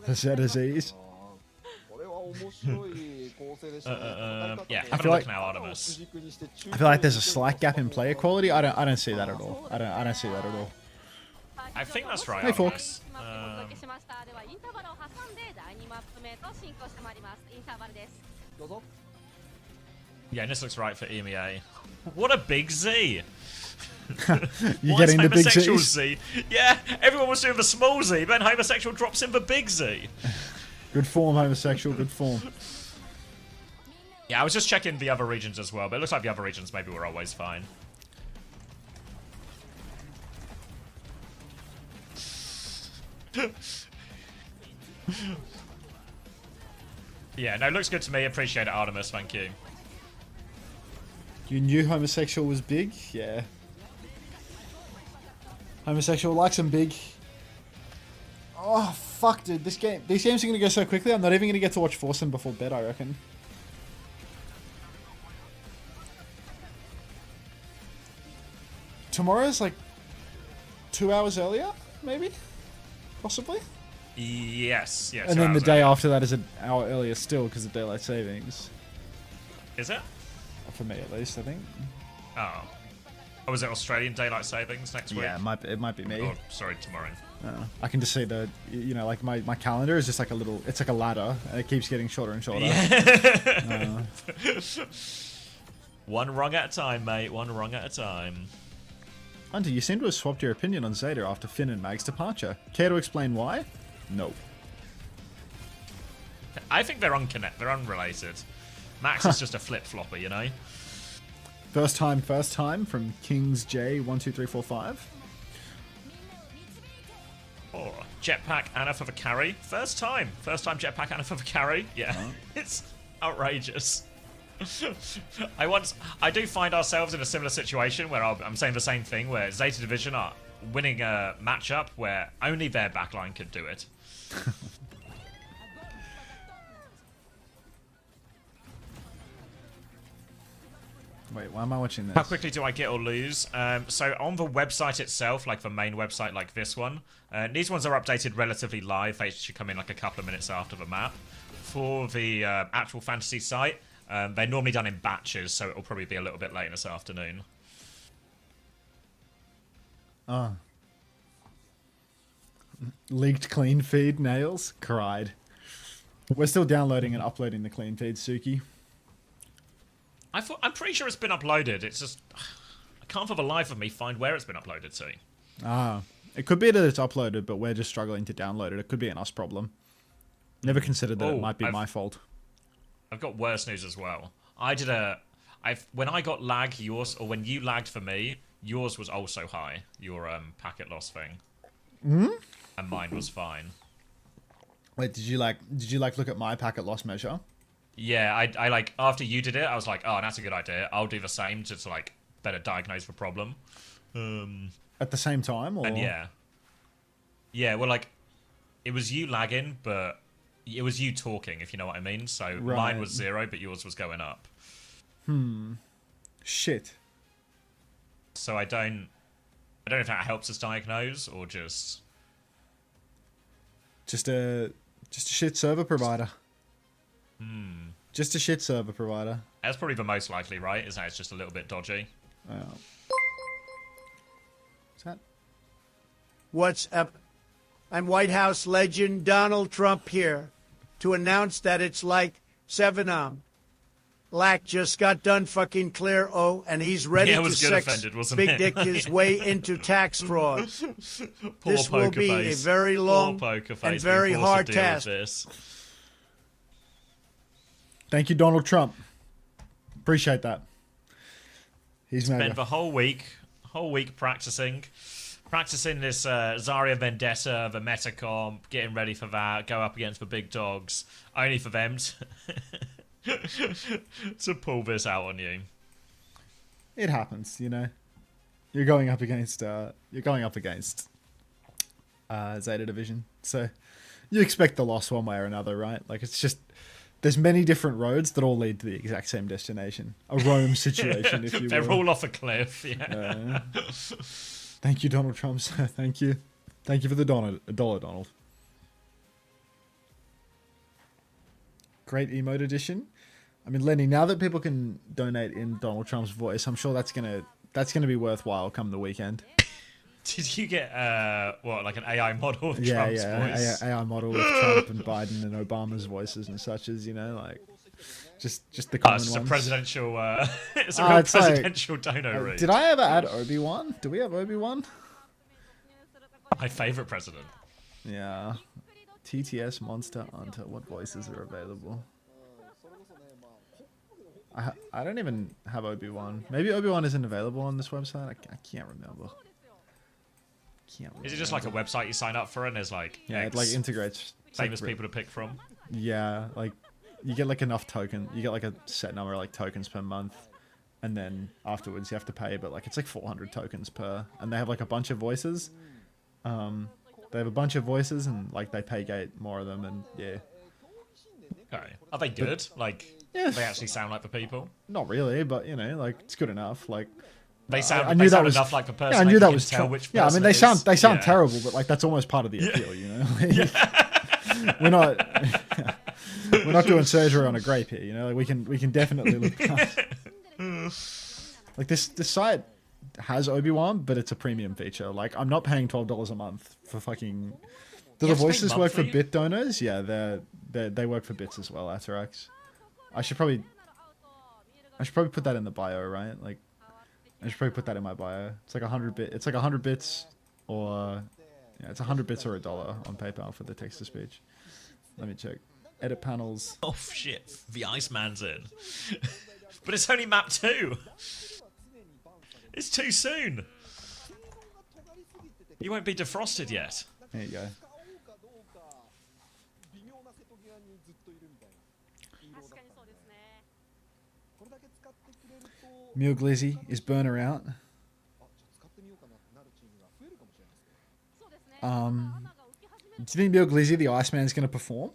A: The Zeta Z's.
B: Yeah, have a look now, Artemis.
A: I feel like there's a slight gap in player quality. I don't see that at all. I don't see that at all.
B: I think that's right.
A: Hey, Fork.
B: Yeah, this looks right for EMEA. What a big Z!
A: You're getting the big
B: homosexual
A: Z's?
B: Z. Yeah, everyone was doing the small Z, but then homosexual drops in the big Z.
A: Good form, homosexual. Good form.
B: Yeah, I was just checking the other regions as well, but it looks like the other regions maybe were always fine. Yeah, no, looks good to me. Appreciate it, Artemis. Thank you.
A: You knew homosexual was big? Yeah. Homosexual likes him big. Oh, fuck, dude. These games are going to go so quickly, I'm not even going to get to watch Forsen before bed, I reckon. Tomorrow's like 2 hours earlier, maybe? Possibly?
B: Yes, yes.
A: And then the day after that is an hour earlier still because of daylight savings.
B: Is it?
A: For me, at least, I think.
B: Oh. Oh, was it Australian daylight savings next week?
A: Yeah, it might be me.
B: Oh, sorry, tomorrow.
A: I can just see the, you know, like my calendar is just like a little, it's like a ladder, and it keeps getting shorter and shorter.
B: Yeah. One wrong at a time, mate. One wrong at a time.
A: Unter, you seem to have swapped your opinion on Zeta after Finn and Mag's departure. Care to explain why? No.
B: I think they're unrelated. Max is just a flip-flopper, you know?
A: First time from Kings J12345.
B: Oh, Jetpack Anna for the carry. First time Jetpack Anna for the carry. Yeah, It's outrageous. I do find ourselves in a similar situation where I'm saying the same thing, where Zeta Division are winning a matchup where only their backline could do it.
A: Wait, why am I watching this?
B: How quickly do I get or lose? So on the website itself, like the main website like this one, these ones are updated relatively live. They should come in like a couple of minutes after the map. For the actual fantasy site, they're normally done in batches, so it'll probably be a little bit late this afternoon.
A: Ah. Leaked clean feed, Nails. Cried. We're still downloading and uploading the clean feed, Suki.
B: I'm pretty sure it's been uploaded. It's just I can't for the life of me find where it's been uploaded to.
A: Ah. It could be that it's uploaded, but we're just struggling to download it. It could be an us problem. Never considered that it might be my fault.
B: I've got worse news as well. When I got lag, when you lagged for me, yours was also high. Your packet loss thing. And mine was fine.
A: Wait, did you look at my packet loss measure?
B: Yeah, I like, after you did it, I was like, oh, that's a good idea. I'll do the same to like better diagnose the problem.
A: At the same time, or?
B: And yeah. Yeah, well, like, it was you lagging, but it was you talking, if you know what I mean. So mine was 0, but yours was going up.
A: Shit.
B: So I don't know if that helps us diagnose or just
A: a shit server provider. Just a shit server provider.
B: That's probably the most likely, right? Is that it's just a little bit dodgy.
A: What's that?
G: What's up? I'm White House legend Donald Trump here to announce that it's like 7 Lack just got done fucking clear and he's ready to sex big dick his way into tax fraud. This will be a very long and very hard task.
A: Thank you, Donald Trump. Appreciate that. He's
B: spent the whole week practicing this Zarya Vendetta, the Metacomp, getting ready for that, go up against the big dogs, only for them to pull this out on you.
A: It happens, you know. You're going up against Zeta Division, so you expect the loss one way or another, right? Like, it's just, there's many different roads that all lead to the exact same destination. A Rome situation, if you will.
B: They're all off a cliff, yeah.
A: Thank you, Donald Trump, sir. Thank you. Thank you for the dollar, Donald. Great emote edition. I mean, Lenny, now that people can donate in Donald Trump's voice, I'm sure that's gonna be worthwhile come the weekend.
B: Did you get like an AI model of Trump's voice?
A: AI model with Trump and Biden and Obama's voices and such, as you know, like just the common ones.
B: It's a presidential. It's a real presidential dono read.
A: Did I ever add Obi-Wan? Do we have Obi-Wan?
B: My favorite president.
A: Yeah. TTS Monster Unter. What voices are available? I don't even have Obi-Wan. Maybe Obi-Wan isn't available on this website. I can't remember.
B: Is it just like a website you sign up for and there's like
A: it like integrates
B: famous people to pick from?
A: Yeah, like you get like enough token. You get like a set number of like tokens per month, and then afterwards you have to pay. But like it's like 400 tokens per, and they have like a bunch of voices. They have a bunch of voices, and like they pay gate more of them, and yeah.
B: Okay, are they good? Yeah, they actually sound like the people.
A: Not really, but you know, like it's good enough. Like.
B: They sound enough like the person.
A: Yeah, I knew that was
B: tell which
A: I mean, they sound terrible, but like that's almost part of the appeal, you know. we're not doing surgery on a grape here, you know. Like we can definitely look past. Like this site has Obi-Wan, but it's a premium feature. Like I'm not paying $12 a month for fucking. Do the voices work for bit donors? Yeah, they work for bits as well. Atarax. I should probably put that in the bio, right? Like. I should probably put that in my bio. It's like 100 bit. It's like 100 bits, or yeah, it's 100 bits or $1 on PayPal for the text to speech. Let me check. Edit panels.
B: Oh shit! The Iceman's in, but it's only map 2. It's too soon. You won't be defrosted yet.
A: There you go. Mule Glizzy, is Burner out? Do you think Mule Glizzy, the Iceman, is going to perform?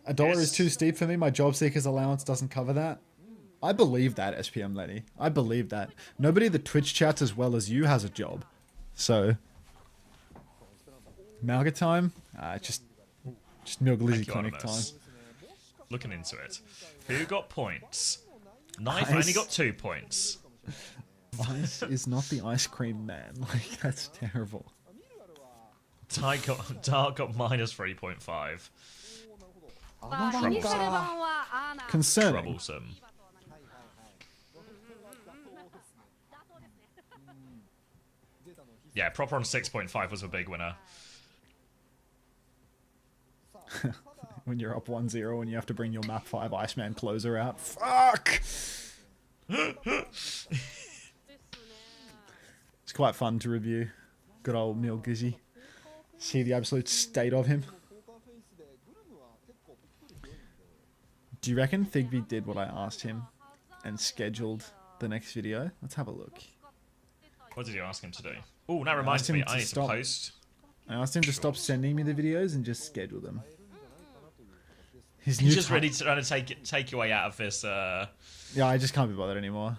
A: $1 is too steep for me. My job seeker's allowance doesn't cover that. I believe that, SPM Lenny. I believe that. Nobody that Twitch chats as well as you has a job. So, Malga time? Just Mule Glizzy clinic time.
B: Looking into it. Who got points? Knife only got 2 points.
A: Ice is not the ice cream man. Like, that's terrible.
B: Dark got minus 3.5.
A: Concerning.
B: Troublesome. Yeah, proper on 6.5 was a big winner.
A: When you're up 1-0 and you have to bring your map 5 Iceman closer out. Fuck! It's quite fun to review. Good old Mule Glizzy. See the absolute state of him. Do you reckon Thigby did what I asked him and scheduled the next video? Let's have a look.
B: What did you ask him to do? Oh, that reminds me. I need to post.
A: I asked him to stop sending me the videos and just schedule them.
B: He's just really trying to take your way out of this.
A: Yeah, I just can't be bothered anymore.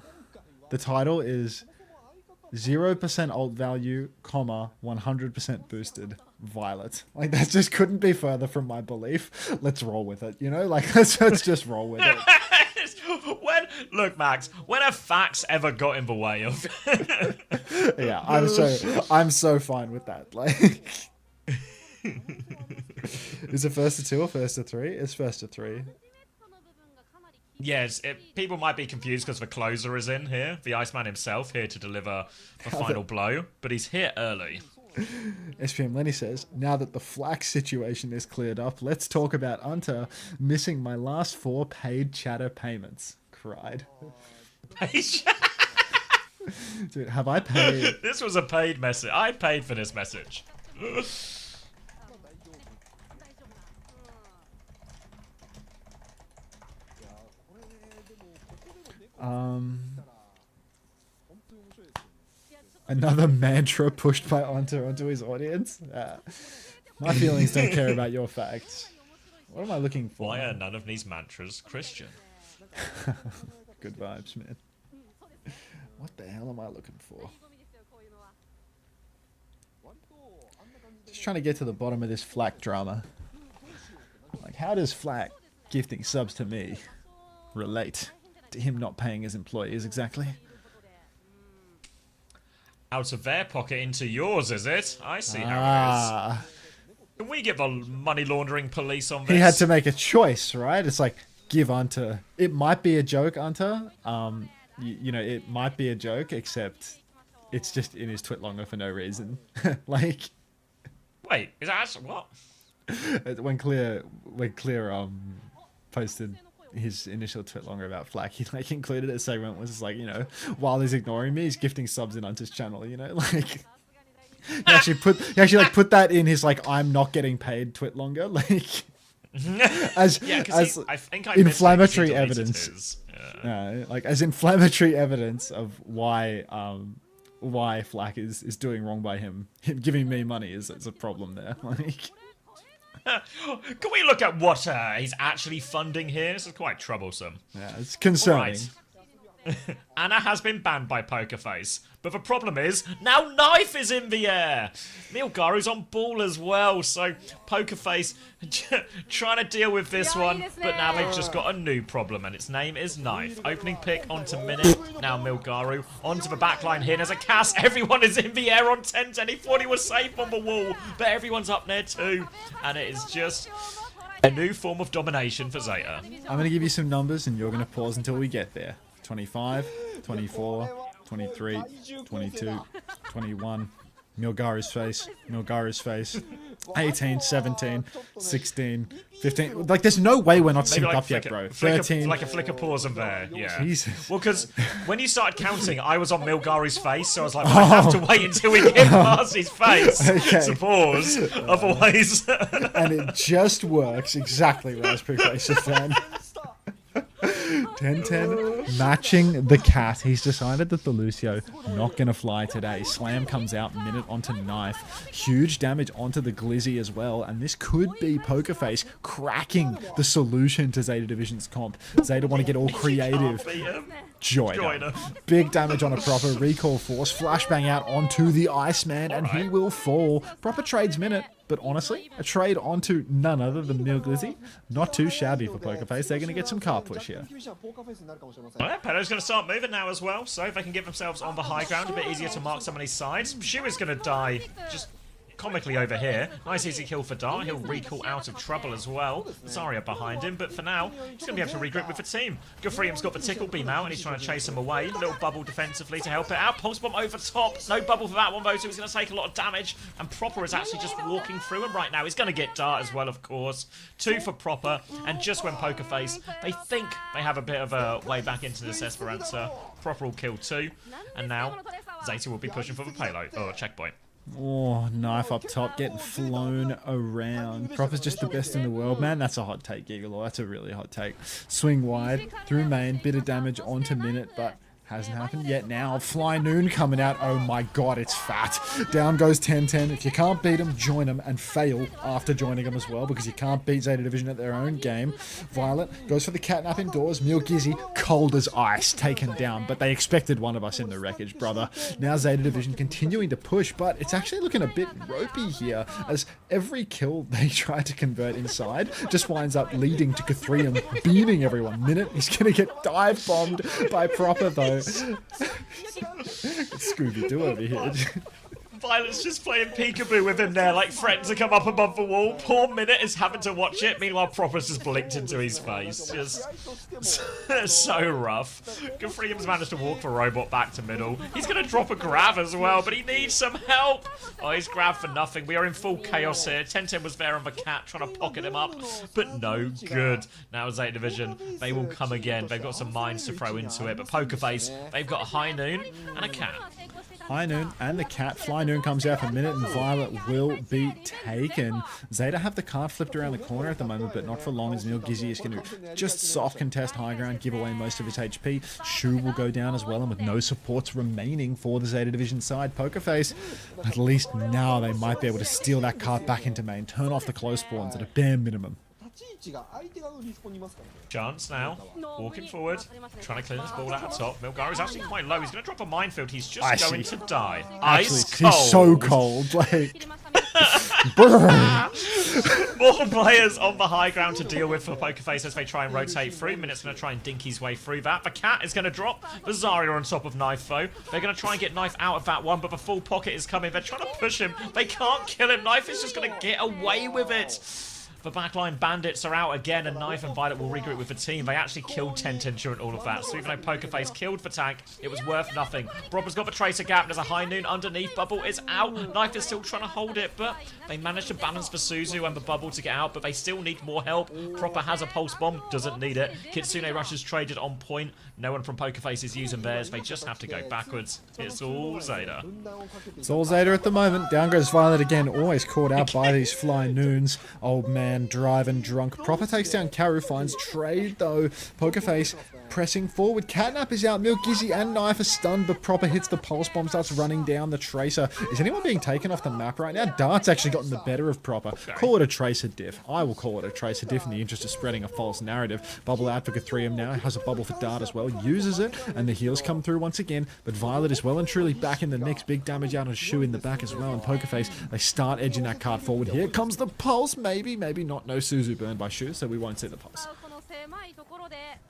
A: The title is 0% alt value, comma, 100% boosted, Violet. Like, that just couldn't be further from my belief. Let's roll with it, you know? Like, let's just roll with it.
B: Look, Max, when have facts ever got in the way of?
A: Yeah, I'm so fine with that. Like, is it first to 2 or first to 3? It's first to 3.
B: Yes, people might be confused because the closer is in here. The Iceman himself here to deliver the final blow, but he's here early.
A: SPM Lenny says, now that the Flack situation is cleared up, let's talk about Unter missing my last 4 paid chatter payments. Cried. Dude, have I paid?
B: This was a paid message. I paid for this message.
A: Another mantra pushed by Unter onto his audience. My feelings don't care about your facts. What am I looking for?
B: Why are none of these mantras Christian?
A: Good vibes, man. What the hell am I looking for? Just trying to get to the bottom of this Flack drama. Like, how does Flack gifting subs to me relate to him not paying his employees exactly?
B: Out of their pocket into yours, is it? I see how it is. Can we get the money laundering police on this?
A: He had to make a choice, right? It's like, give Unter. It might be a joke, Unter. You know, it might be a joke, except it's just in his twit longer for no reason. Like,
B: wait, is that actually what?
A: When Clear posted his initial twit longer about Flack, he like included a segment was just like, you know, while he's ignoring me, he's gifting subs in Unter's channel, you know, like he actually put that in his like I'm not getting paid twit longer, like as
B: I think I
A: inflammatory evidence. Like as inflammatory evidence of why Flack is doing wrong by him giving me money is a problem there. Like,
B: can we look at what he's actually funding here? This is quite troublesome.
A: Yeah, it's concerning.
B: Right. Anna has been banned by Pokerface, but the problem is now Knife is in the air. Milgaru's on ball as well, so Pokerface trying to deal with this one, but now they've just got a new problem, and its name is Knife. Opening pick onto Minute, now Milgaru onto the backline here. There's a cast, everyone is in the air on 10-10. He thought he was safe on the wall, but everyone's up there too, and it is just a new form of domination for Zeta.
A: I'm going to give you some numbers, and you're going to pause until we get there. 25, 24, 23, 22, 21. Milgaru's face. 18, 17, 16, 15. Like, there's no way we're not synced up yet, bro. 13.
B: Like a flick of pause in there, yeah.
A: Jesus.
B: Well, because when you started counting, I was on Milgaru's face, so I was like, well, I have to wait until we get past his face to pause. Otherwise...
A: And it just works exactly where I was pre-placed then. 10-10 matching the cat. He's decided that the Lucio not gonna fly today. Slam comes out, Minute onto Knife. Huge damage onto the Glizzy as well, and this could be Pokerface cracking the solution to Zeta Division's comp. Zeta want to get all creative. Joiner. Big damage on a proper recall force. Flashbang out onto the Iceman, and he will fall. Proper trades Minute. But honestly, a trade onto none other than Neil Glizzy, not too shabby for Pokerface. They're going to get some car push here.
B: Well, Pedo's going to start moving now as well, so if they can get themselves on the high ground, a bit easier to mark some of these sides. Shu is going to die just comically over here. Nice easy kill for Dart. He'll recall out of trouble as well. Zarya behind him, but for now, he's going to be able to regroup with the team. Gufrium's got the tickle beam out, and he's trying to chase him away. Little bubble defensively to help it out. Pulse bomb over top. No bubble for that one, though, so he's going to take a lot of damage. And Proper is actually just walking through him right now. He's going to get Dart as well, of course. 2 for Proper, and just when Pokerface, they think they have a bit of a way back into this Esperanza, Proper will kill 2, and now Zeta will be pushing for the payload, or checkpoint.
A: Oh, knife up top, getting flown around. Proper's just the best in the world, man. That's a hot take, Gigalore. That's a really hot take. Swing wide, through main, bit of damage onto minute, but hasn't happened yet now. Fly Noon coming out. Oh my god, it's fat. Down goes 10-10. If you can't beat them, join them and fail after joining them as well, because you can't beat Zeta Division at their own game. Violet goes for the catnap indoors. Gizzy, cold as ice, taken down, but they expected one of us in the wreckage, brother. Now Zeta Division continuing to push, but it's actually looking a bit ropey here, as every kill they try to convert inside just winds up leading to Cathrium beaming everyone. Minute, he's gonna get dive bombed by Proper though. It's Scooby-Doo over here.
B: Violet's just playing peekaboo with him there, like threatening to come up above the wall. Poor Minute is having to watch it. Meanwhile, Proper's just blinked into his face. Just so rough. Gafrium's managed to walk the robot back to middle. He's going to drop a grab as well, but he needs some help. Oh, he's grabbed for nothing. We are in full chaos here. 10-10 was there on the cat, trying to pocket him up, but no good. Now Zeta Division, they will come again. They've got some mines to throw into it, but Pokerface, they've got a High Noon and a cat.
A: High Noon and the cat. Fly Noon comes out for Minute and Violet will be taken. Zeta have the card flipped around the corner at the moment, but not for long, as Gizzy is going to just soft contest high ground, give away most of his HP. Shu will go down as well, and with no supports remaining for the Zeta Division side, Pokerface, at least now they might be able to steal that card back into main, turn off the close spawns at a bare minimum.
B: Chance now, walking forward, trying to clear this ball out of top. Milgaru's actually quite low. He's going to drop a minefield. He's just going to die. Ice cold.
A: He's so cold. Like,
B: more players on the high ground to deal with for Pokerface as they try and rotate through. Minute's going to try and dink his way through that. The cat is going to drop. The Zarya on top of Knife, though. They're going to try and get Knife out of that one, but the full pocket is coming. They're trying to push him. They can't kill him. Knife is just going to get away with it. The backline bandits are out again, and Knife and Violet will regroup with the team. They actually killed 10-10 during all of that. So even though Pokerface killed the tank, it was worth nothing. Brobber's got the Tracer gap. There's a High Noon underneath. Bubble is out. Knife is still trying to hold it, but they managed to balance the Suzu and the Bubble to get out, but they still need more help. Proper has a Pulse Bomb, doesn't need it. Kitsune Rush is traded on point. No one from Pokerface is using theirs. They just have to go backwards. It's all Zeta.
A: It's all Zeta at the moment. Down goes Violet again, always caught out by these Fly Noons. Old man driving drunk. Proper takes down Karu, finds trade though. Pokerface pressing forward. Catnap is out. Gizzy and Knife are stunned, but Proper hits the Pulse Bomb, starts running down the Tracer. Is anyone being taken off the map right now? Dart's actually gotten the better of Proper. Call it a Tracer diff. I will call it a Tracer diff in the interest of spreading a false narrative. Bubble out for Cathrium now. Has a bubble for Dart as well. Uses it, and the heals come through once again, but Violet is well and truly back in the mix. Big damage out on Shu in the back as well, and Pokerface, they start edging that card forward. Here comes the Pulse. Maybe not. No Suzu burned by Shu, so we won't see the Pulse.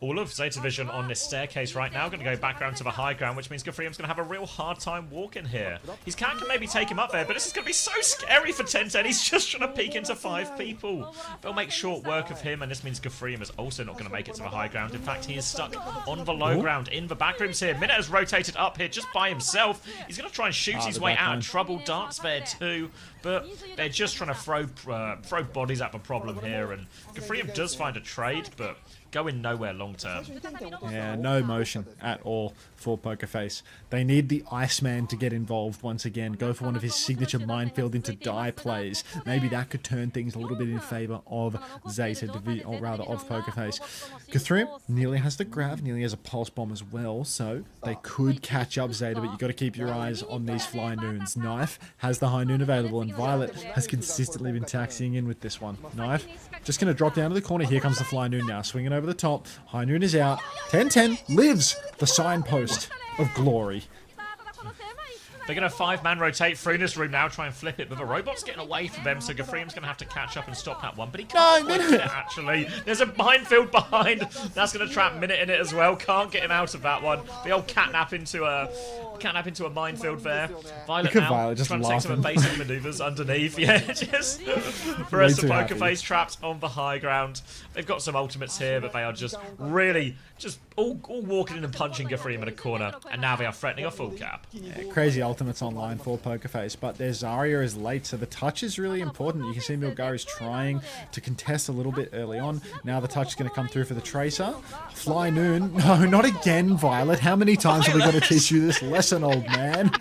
B: All of Zeta Division on this staircase right now. Going to go back ground to the high ground, which means Gafrium's going to have a real hard time walking here. His cat can maybe take him up there, but this is going to be so scary for 10-10. He's just trying to peek into 5 people. They'll make short work of him, and this means Gafrium is also not going to make it to the high ground. In fact, he is stuck on the low ground in the back rooms here. Minute has rotated up here just by himself. He's going to try and shoot his way out of trouble. Dart's there too, but they're just trying to throw bodies at the problem here, and Gafrium does find a trade, but going nowhere long term.
A: Yeah, no motion at all for Pokerface. They need the Iceman to get involved once again. Go for one of his signature minefield into die plays. Maybe that could turn things a little bit in favor of Zeta, or rather of Pokerface. Cathrium nearly has the grab, nearly has a Pulse Bomb as well, so they could catch up Zeta, but you got to keep your eyes on these Fly Noons. Knife has the High Noon available, and Violet has consistently been taxiing in with this one. Knife just going to drop down to the corner. Here comes the Fly Noon now, swinging over the top. High Noon is out. 10-10 lives the signpost of glory.
B: They're going to 5-man rotate through this room now, try and flip it, but the robot's getting away from them, so Gafrium's going to have to catch up and stop that one, but he can't quite get it, actually. There's a minefield behind. That's going to trap Minute in it as well. Can't get him out of that one. The old catnap into a minefield there. Violet now
A: just
B: trying to take some basic maneuvers underneath. Yeah, just the rest of Pokerface trapped on the high ground. They've got some ultimates here, but they are just really all walking in and punching Gafrium in a corner, and now they are threatening a full cap.
A: Yeah, crazy ultimates online for Pokerface, but their Zarya is late, so the touch is really important. You can see Milgaru's trying to contest a little bit early on. Now the touch is going to come through for the Tracer. Fly Noon. No, not again, Violet. How many times have we got to teach you this lesson, old man?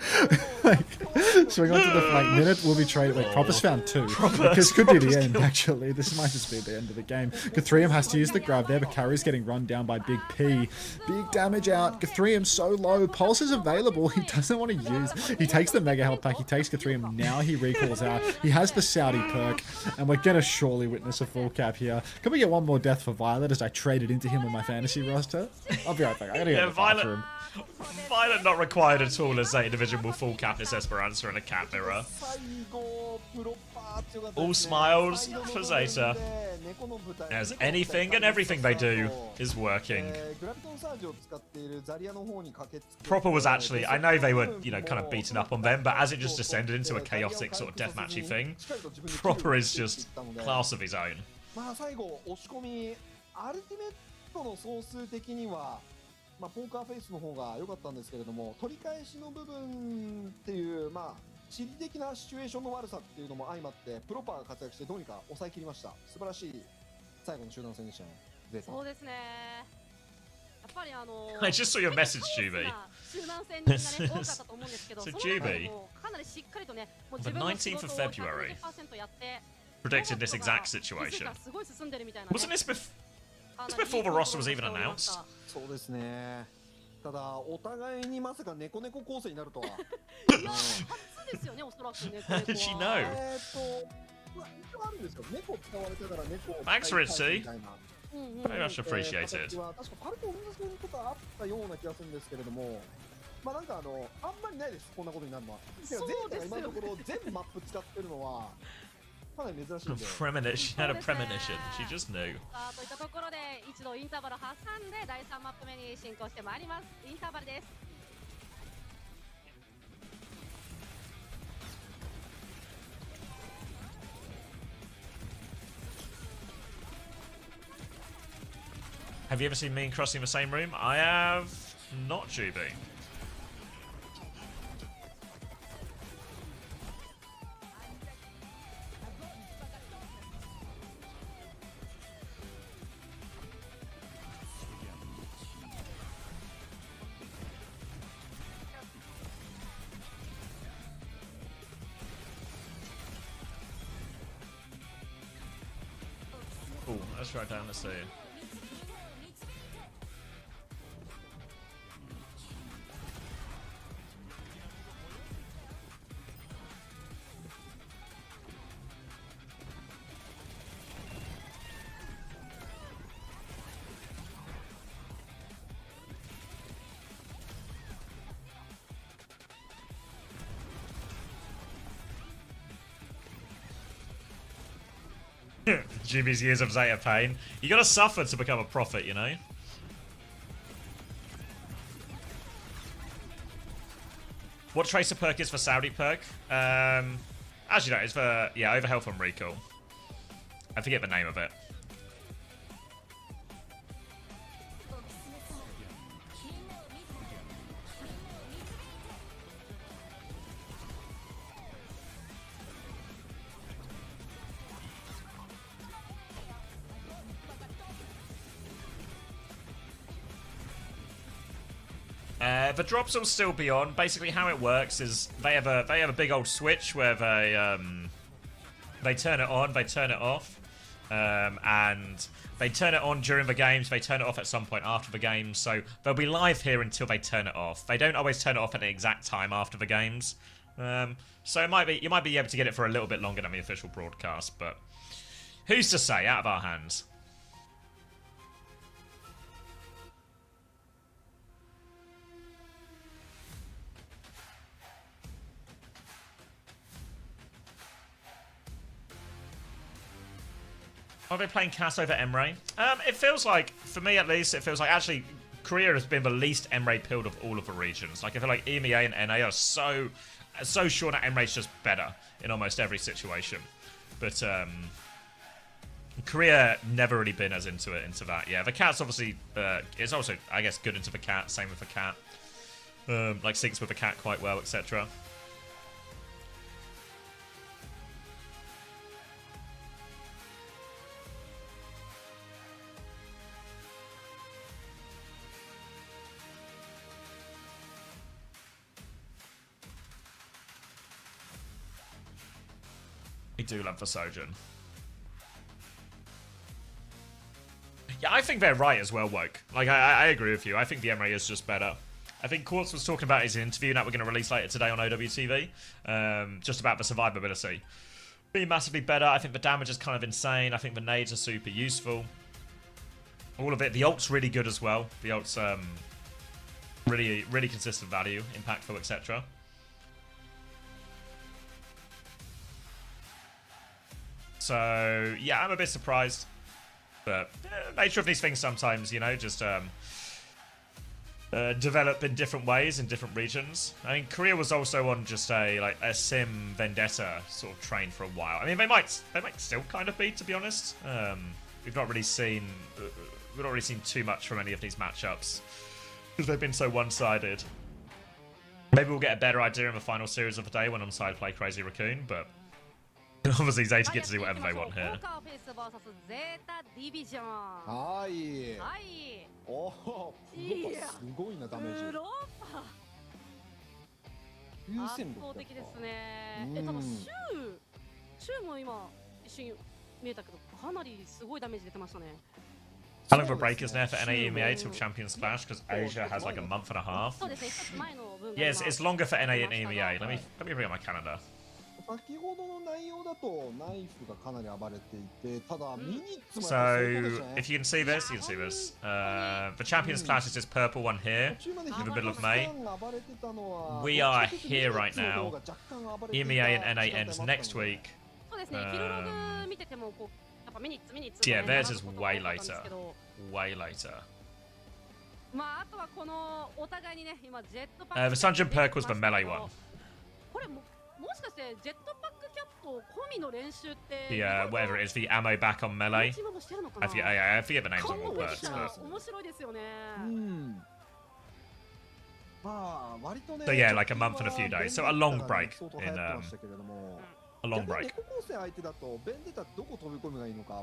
A: Like, Swing onto the flank. Minute will be traded. Wait, Proper's found 2. This could be the end, actually. This might just be the end of the game. Guthrium has to use the grab there, but Carrie's getting run down by Big P. Big damage out. Guthrium so low. Pulse is available. He doesn't want to use. He takes the Mega Health Pack. He takes Guthrium. Now he recalls out. He has the Saudi perk, and we're going to surely witness a full cap here. Can we get one more death for Violet as I traded into him on my fantasy roster? I'll be right back. I gotta go to the bathroom.
B: Violet not required at all as Zeta Division will full cap this Esperanza and a cat mirror. All smiles for Zeta, as anything and everything they do is working. Proper was actually, I know they were, you know, kind of beaten up on them, but as it just descended into a chaotic sort of deathmatchy thing, Proper is just class of his own.
C: まあ、ポーカーフェイスの方が良かったんですけれども、取り返しの部分っていう、まあ、心理的なシチュエーションの悪さっていうのも相まって、プロパーが活躍してどうにか抑えきりました。素晴らしい最後の集団戦でしたね。
D: そうですね。やっぱり
B: I just saw your message, Juby.
D: 集団戦がね多かったと思うんですけど、
B: So
D: その中で
B: Juby,
D: もかなりしっかりとね、もう
B: the
D: 自分の仕
B: 19th
D: 事
B: of
D: を
B: February
D: 100%やって、
B: predicted this exact situation.
D: すごい進んでるみたいなね。
B: Wasn't this before the roster was even announced?
C: そうですね。ただお互いにまさか猫猫構成になるとは。
D: いや初ですよね、おそらくね。
B: How did she know?
C: まあ一応あるんですよ。猫使われてたら猫を
B: Thanks, Ritzy.
C: みたいな。
B: Very much appreciated.
C: 確かパルト同じとかあったような気がするんですけれども、まあなんかあんまりないです。こんなことになるのは。ゼータが今のところ全マップ使ってるのはかなり珍しいんで。
B: Premonition. She had a premonition. She just knew.
D: といったところで一度インターバル挟んで第3マップ目に進行してまいります。インターバルです。
B: Have you ever seen me and Crossy in the same room? I have not, Juby. Cool, let's write down the see. Jimmy's years of Zeta pain. You gotta suffer to become a prophet, you know? What Tracer perk is for Saudi perk? As you know, it's for, yeah, overhealth on recall. I forget the name of it. The drops will still be on. Basically, how it works is they have a big old switch where they turn it on, they turn it off, and they turn it on during the games. They turn it off at some point after the games. So they'll be live here until they turn it off. They don't always turn it off at the exact time after the games. So it might be you might be able to get it for a little bit longer than the official broadcast, but who's to say? Out of our hands. Are they playing Cass over Emre? It feels like, for me at least, it feels like actually Korea has been the least Emre pilled of all of the regions. Like I feel like EMEA and NA are so sure that Emre's just better in almost every situation. But Korea never really been as into that. Yeah, the Cat's obviously it's also I guess good into the Cat. Same with the Cat. Like syncs with the Cat quite well, etc. do love the Sojin. Yeah, I think they're right as well, Woke. Like, I agree with you. I think the Emre is just better. I think Quartz was talking about his interview that we're going to release later today on OWTV, just about the survivability. Being massively better. I think the damage is kind of insane. I think the nades are super useful. All of it. The ult's really good as well. The ult's really, really consistent value, impactful, etc. So, yeah, I'm a bit surprised. But nature of these things sometimes, you know, just develop in different ways in different regions. I mean, Korea was also on just a sim vendetta sort of train for a while. I mean, they might still kind of be, to be honest. We've not really seen too much from any of these matchups because they've been so one-sided. Maybe we'll get a better idea in the final series of the day when Onside play Crazy Raccoon, but obviously Zeta get to do whatever they want here.
C: はい。おお、すごいなダメージ。
D: 圧倒的ですね。多分シュウも今一瞬見えたけどかなりすごいダメージ出てましたね。
B: How long of a break is there for NA EMEA till Champions Clash? Because Asia has like a month and a half. Yes, it's longer for NA and EMEA. Let me bring up my calendar.
C: 先ほどの内容だとナイフがかなり暴れていて、ただミニッツも
B: So, if you can see this, you can see this. The Champions Clash is this purple one here, in the middle of May. We are here right now. EMEA and NA ends next week. Yeah, theirs is way later. Way later. The Sunjin perk was the melee one. Yeah, whatever it is, the ammo back on melee. I forget the names of all perks, but... So yeah, like a month and a few days. So a long break in a long break.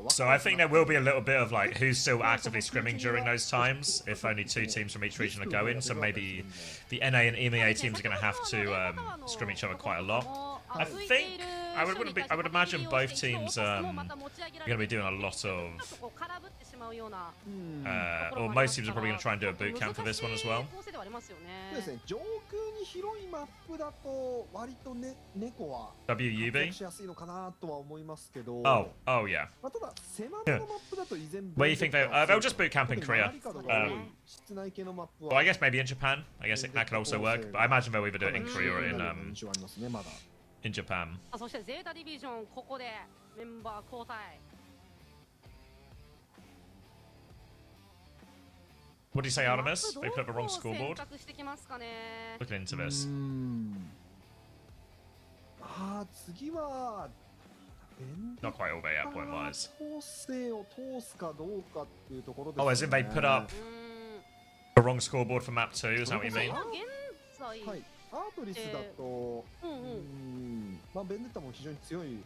B: So I think there will be a little bit of like who's still actively scrimming during those times if only 2 teams from each region are going. So maybe the NA and EMEA teams are going to have to scrim each other quite a lot. I think I would imagine both teams are going to be doing a lot of or most teams are probably going to try and do a boot camp for this one as well. WUB? Oh yeah. Where do you think they'll just boot camp in Korea? Well, I guess maybe in Japan. I guess that could also work. But I imagine they'll either do it in Korea or in Japan. What do you say, Artemis? They put up a wrong scoreboard? Looking into this. Not quite all the way out point-wise. Oh, as in they put up a wrong scoreboard for map 2, is that what you mean?
C: アートリスだと、まあベンデッタも非常に強い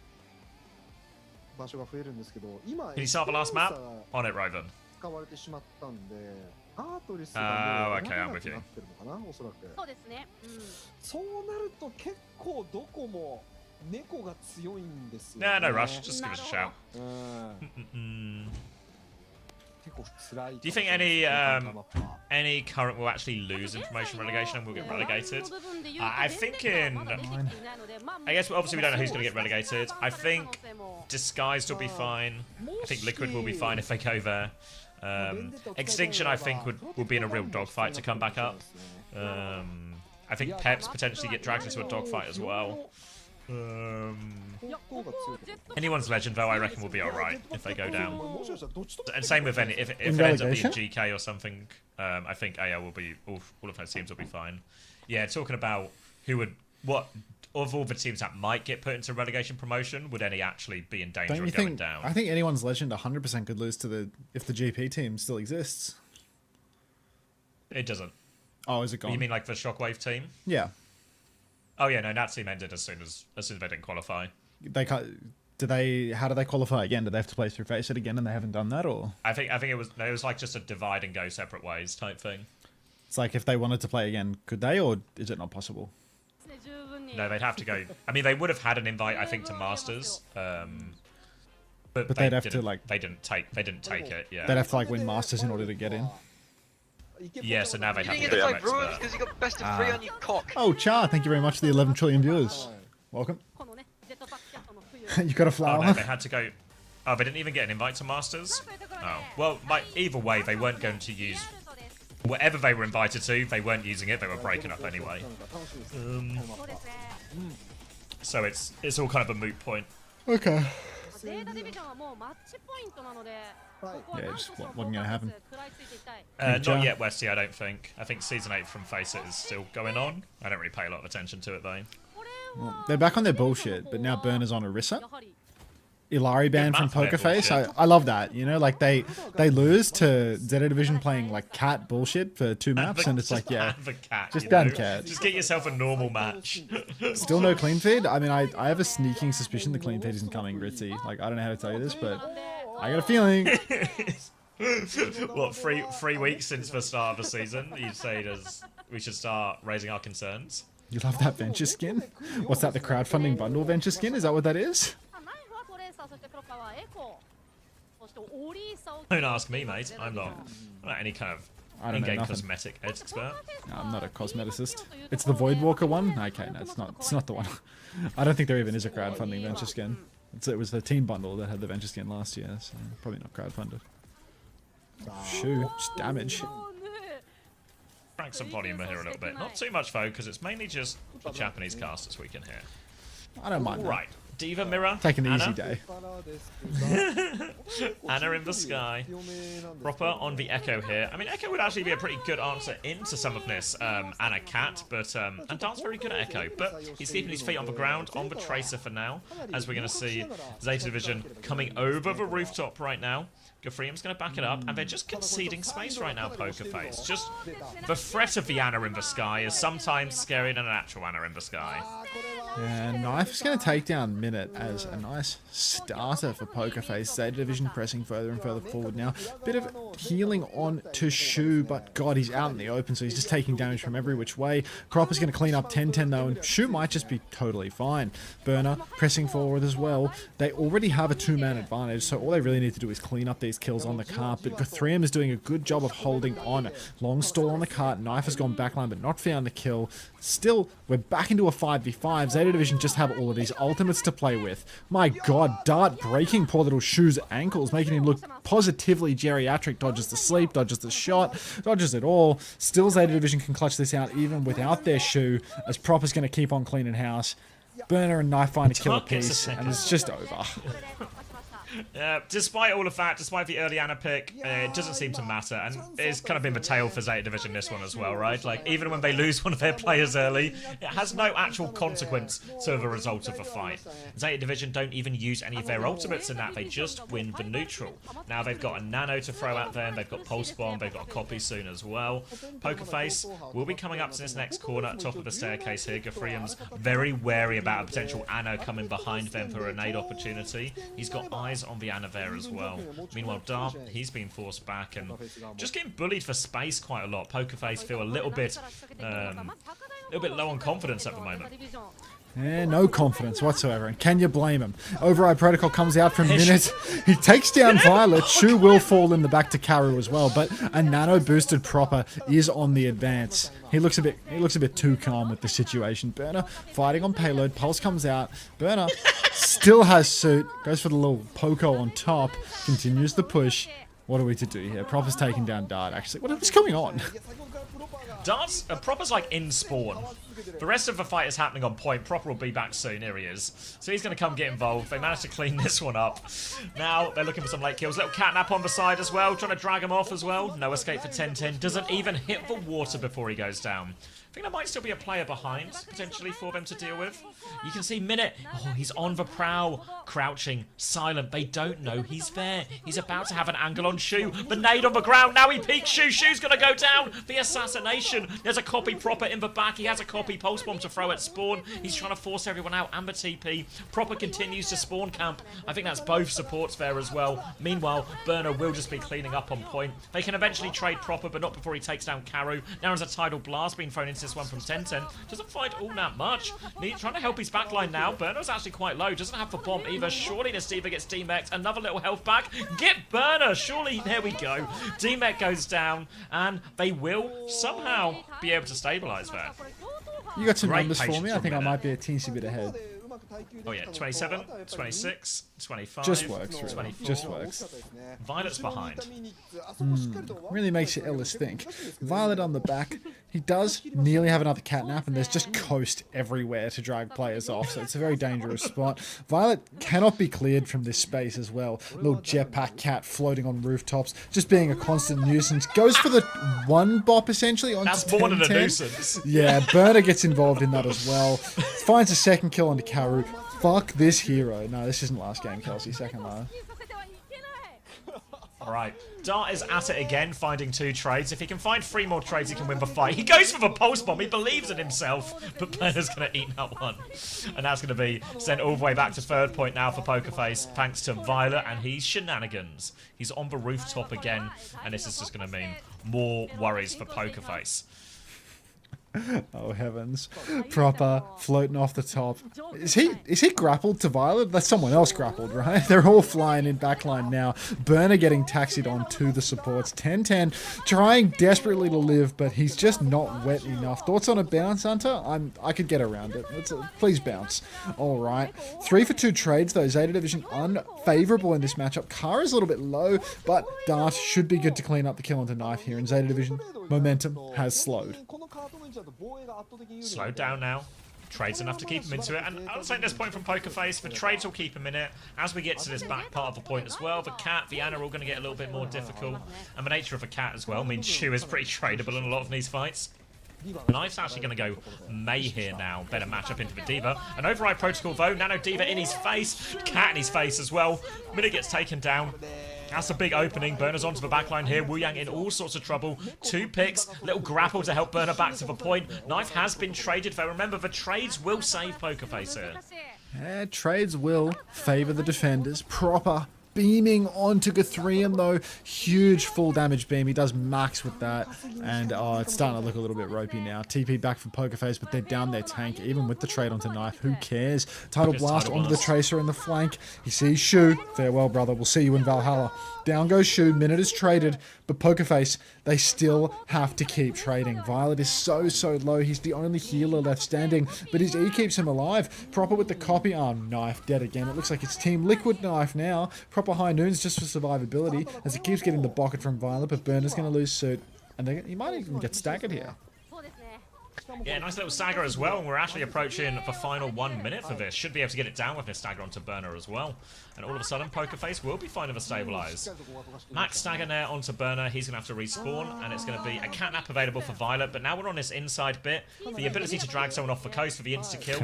C: 場所が増えるんですけど、今
B: Can you start the last map? On it, Raven.
C: 使われてしまったんで、アートリスがもうなくなってるのかな、おそらく。
D: そうですね。
C: そうなると結構どこも猫が強いんですよね。
B: No, no rush. Just give us a shout. Do you think any current will actually lose in promotion relegation and will get relegated? I think I guess obviously we don't know who's going to get relegated. I think Disguised will be fine. I think Liquid will be fine if they go there. Extinction I think will be in a real dogfight to come back up. I think Peps potentially get dragged into a dogfight as well. Anyone's Legend though I reckon will be alright if they go down. And same with any if it ends up being GK or something, I think AL will be all of those teams will be fine. Yeah, talking about what of all the teams that might get put into relegation promotion, would any actually be in danger of going down?
A: I think anyone's Legend 100% could lose to if the GP team still exists.
B: It doesn't.
A: Oh, is it gone?
B: You mean like the Shockwave team?
A: Yeah.
B: Oh yeah, no, that team ended as soon as they didn't qualify.
A: They can't. How do they qualify again? Do they have to play through Faceit again, and they haven't done that, or?
B: I think it was like just a divide and go separate ways type thing.
A: It's like if they wanted to play again, could they, or is it not possible?
B: No, they'd have to go. I mean, they would have had an invite, I think, to Masters. But
A: they'd have to like.
B: They didn't take it. Yeah.
A: They'd have to like win Masters in order to get in.
B: Yeah, so now they
H: You
B: have
H: didn't
B: to
H: get
B: go
H: to
B: to
H: play Brewers
B: expert.
H: because you got best of 3 on your cock.
A: Oh, Char, thank you very much for the 11 trillion viewers. Welcome. You got a
B: Oh
A: flower?
B: no, they had to go. Oh, they didn't even get an invite to Masters. Oh, well, either way, they weren't going to use whatever they were invited to. They weren't using it. They were breaking up anyway. So it's all kind of a moot point.
A: Okay.
D: ゼータディビジョンはもうマッチポイントなので、ここは
A: Yeah,
D: なんと
A: just
D: しても
A: wasn't gonna happen.
D: 食らいついていきたい。
B: Not yet, Westy, I don't think. I think Season 8 from Face It is still going on. I don't really pay a lot of attention to it, though.
D: これは
A: They're back on their bullshit, but now Burner's on Orisa.
D: やはり
A: Ilari ban from
B: map for their
A: Poker Face. I
B: bullshit.
A: love that. You know, like they lose to Zeta Division playing like cat bullshit for 2 maps, and it's like, yeah,
B: Have a cat,
A: just
B: you
A: ban
B: know?
A: cat.
B: Just get yourself a normal match.
A: Still no clean feed. I mean, I have a sneaking suspicion the clean feed isn't coming, Ritzy. Like, I don't know how to tell you this, but I got a feeling.
B: What, 3 weeks since the start of the season? You'd say we should start raising our concerns?
A: You love that venture skin? What's that? The crowdfunding bundle venture skin? Is that what that is?
D: ナイフはトレーサー、そしてプロパはエコー、そしてオリーサを
B: Don't ask me, mate. I'm not any kind of
A: I don't know
B: in-game
A: nothing.
B: cosmetic expert.
A: No, I'm not a cosmeticist. It's the Voidwalker one? Okay, no, it's not the one. I don't think there even is a crowdfunding venture skin. It was the team bundle that had the venture skin last year, so probably not crowdfunded. Shoot, just damage.
D: もうね
B: Crank some volume here a little bit. Not too much, though, because it's mainly just the Japanese casters we can hear.
A: I don't mind that.
B: Right. Diva Mirror.
A: Take an easy
B: Anna.
A: day.
B: Anna in the sky. Proper on the Echo here. I mean, Echo would actually be a pretty good answer into some of this. Anna Cat, but and Dart's very good at Echo, but he's keeping his feet on the ground on the Tracer for now, as we're going to see Zeta Division coming over the rooftop right now. Gafrium's going to back it up, and they're just conceding space right now, Poker Face. Just the threat of the Anna in the sky is sometimes scarier than an actual Anna in the sky.
A: Yeah, Knife is going to take down Minute as a nice starter for Poker Face. Zeta Division pressing further and further forward now. Bit of healing on to Shu, but God, he's out in the open, so he's just taking damage from every which way. Cropper's going to clean up 10-10 though, and Shu might just be totally fine. Burner pressing forward as well. They already have a 2-man advantage, so all they really need to do is clean up these kills on the cart, but Guthrium is doing a good job of holding on. Long stall on the cart. Knife has gone backline, but not found the kill. Still, we're back into a 5v5. Zeta Division just have all of these ultimates to play with. My God, Dart breaking poor little Shu's ankles, making him look positively geriatric. Dodges the sleep, dodges the shot, dodges it all. Still, Zeta Division can clutch this out even without their Shu, as Proper's going to keep on cleaning house. Burner and Knife find a kill
B: Dart gets a
A: apiece,
B: second.
A: and it's just over.
B: Despite all of that, despite the early Anna pick, it doesn't seem to matter, and it's kind of been the tale for Zeta Division this one as well, right? Like, even when they lose one of their players early, it has no actual consequence to the result of the fight. Zeta Division don't even use any of their ultimates in that, they just win the neutral. Now they've got a Nano to throw at them, they've got Pulse Bomb, they've got a copy soon as well. Poker Face will be coming up to this next corner at top of the staircase here. Gafrium's very wary about a potential Anna coming behind them for a nade opportunity. He's got eyes on the Anna there as well. Meanwhile, Dart, he's being forced back and just getting bullied for space quite a lot. Poker Face feel a little bit low on confidence at the moment.
A: Yeah, no confidence whatsoever, and can you blame him? Override Protocol comes out from Minute. He takes down Violet. Shu will fall in the back to Karu as well, but a nano boosted Proper is on the advance. He looks a bit too calm with the situation. Burner fighting on payload. Pulse comes out. Burner still has suit. Goes for the little Poco on top. Continues the push. What are we to do here? Proper's taking down Dart, actually. What is going on?
B: Dart's Proper's like in spawn. The rest of the fight is happening on point. Proper will be back soon. Here he is. So he's going to come get involved. They managed to clean this one up. Now they're looking for some late kills. Little catnap on the side as well. Trying to drag him off as well. No escape for 10-10. Doesn't even hit the water before he goes down. I think there might still be a player behind, potentially, for them to deal with. You can see Minute. Oh, he's on the prow. Crouching. Silent. They don't know he's there. He's about to have an angle on Shu. The nade on the ground. Now he peeks Shu. Shu's going to go down. The assassination. There's a copy Proper in the back. He has a copy copy pulse bomb to throw at spawn. He's trying to force everyone out. Amber TP. Proper continues to spawn camp. I think that's both supports there as well. Meanwhile, Burner will just be cleaning up on point. They can eventually trade Proper, but not before he takes down Karu. Now there's a Tidal Blast being thrown into this one from 1010. Doesn't find all that much. Trying to help his backline now. Burner's actually quite low. Doesn't have the bomb either. Surely the Stever gets D-Mech. Another little health back. Get Burner. Surely, there we go. D-Mech goes down, and they will somehow be able to stabilize there.
A: You got some
B: Great
A: numbers for
B: patience
A: me? I
B: from
A: think I
B: Bennett.
A: might be a teensy bit ahead.
B: Oh yeah, 27, 26, 25,
A: Just works, really.
B: 24.
A: Just works.
B: Violet's behind.
A: Really makes you Ellis think. Violet on the back. He does nearly have another catnap, and there's just coast everywhere to drag players off, so it's a very dangerous spot. Violet cannot be cleared from this space as well. Little jetpack cat floating on rooftops, just being a constant nuisance. Goes for the one bop, essentially, onto
B: That's more than a
A: 10-10.
B: nuisance.
A: Yeah, Burner gets involved in that as well. Finds a second kill onto Karu. Fuck this hero. No, this isn't last game, Kelsey. Second last.
B: Alright, Dart is at it again, finding 2 trades. If he can find 3 more trades, he can win the fight. He goes for the pulse bomb. He believes in himself, but Burner's going to eat that one. And that's going to be sent all the way back to 3rd point now for Pokerface, thanks to Violet and his shenanigans. He's on the rooftop again, and this is just going to mean more worries for Pokerface.
A: Oh heavens. Proper floating off the top. Is he grappled to Violet? That's someone else grappled, right? They're all flying in backline now. Burner getting taxied on to the supports. 10-10 trying desperately to live, but he's just not wet enough. Thoughts on a bounce, Unter? I could get around it. Please bounce. Alright. 3 for 2 trades though. Zeta Division unfavorable in this matchup. Kara's a little bit low, but Dart should be good to clean up the kill onto Knife here. And Zeta Division momentum has slowed.
B: Slowed down now. Trades enough to keep him into it, and I'll say this point from Pokerface, the trades will keep him in it. As we get to this back part of the point as well, the Cat, the Ana are all going to get a little bit more difficult, and the nature of a Cat as well means Shu is pretty tradable in a lot of these fights. Knife's actually going to go May here now. Better matchup into the Diva. An override protocol though. Nano Diva in his face. Cat in his face as well. Minute gets taken down. That's a big opening. Burner's onto the backline here. Wu Yang in all sorts of trouble. 2 picks. Little grapple to help Burner back to the point. Knife has been traded though. Remember, the trades will save Pokerface here.
A: Trades will favour the defenders. Proper beaming onto Guthrium though. Huge full damage beam. He does max with that. And it's starting to look a little bit ropey now. TP back from Pokerface, but they're down their tank. Even with the trade onto Knife, who cares? Tidal Blast onto the Tracer in the flank. He sees Shu. Farewell, brother. We'll see you in Valhalla. Down goes Shu. Minute is traded. But Pokerface, they still have to keep trading. Violet is so low. He's the only healer left standing. But his E keeps him alive. Proper with the copy. Knife dead again. It looks like it's Team Liquid Knife now. Proper high noons just for survivability. As he keeps getting the bucket from Violet. But Burner's going to lose suit. And he might even get staggered here.
B: Yeah, nice little stagger as well, and we're actually approaching the final 1 minute for this. Should be able to get it down with this stagger onto Burner as well. And all of a sudden, Pokerface will be finding the stabilize. Max stagger there onto Burner. He's going to have to respawn, and it's going to be a catnap available for Violet. But now we're on this inside bit. The ability to drag someone off the coast for the insta-kill.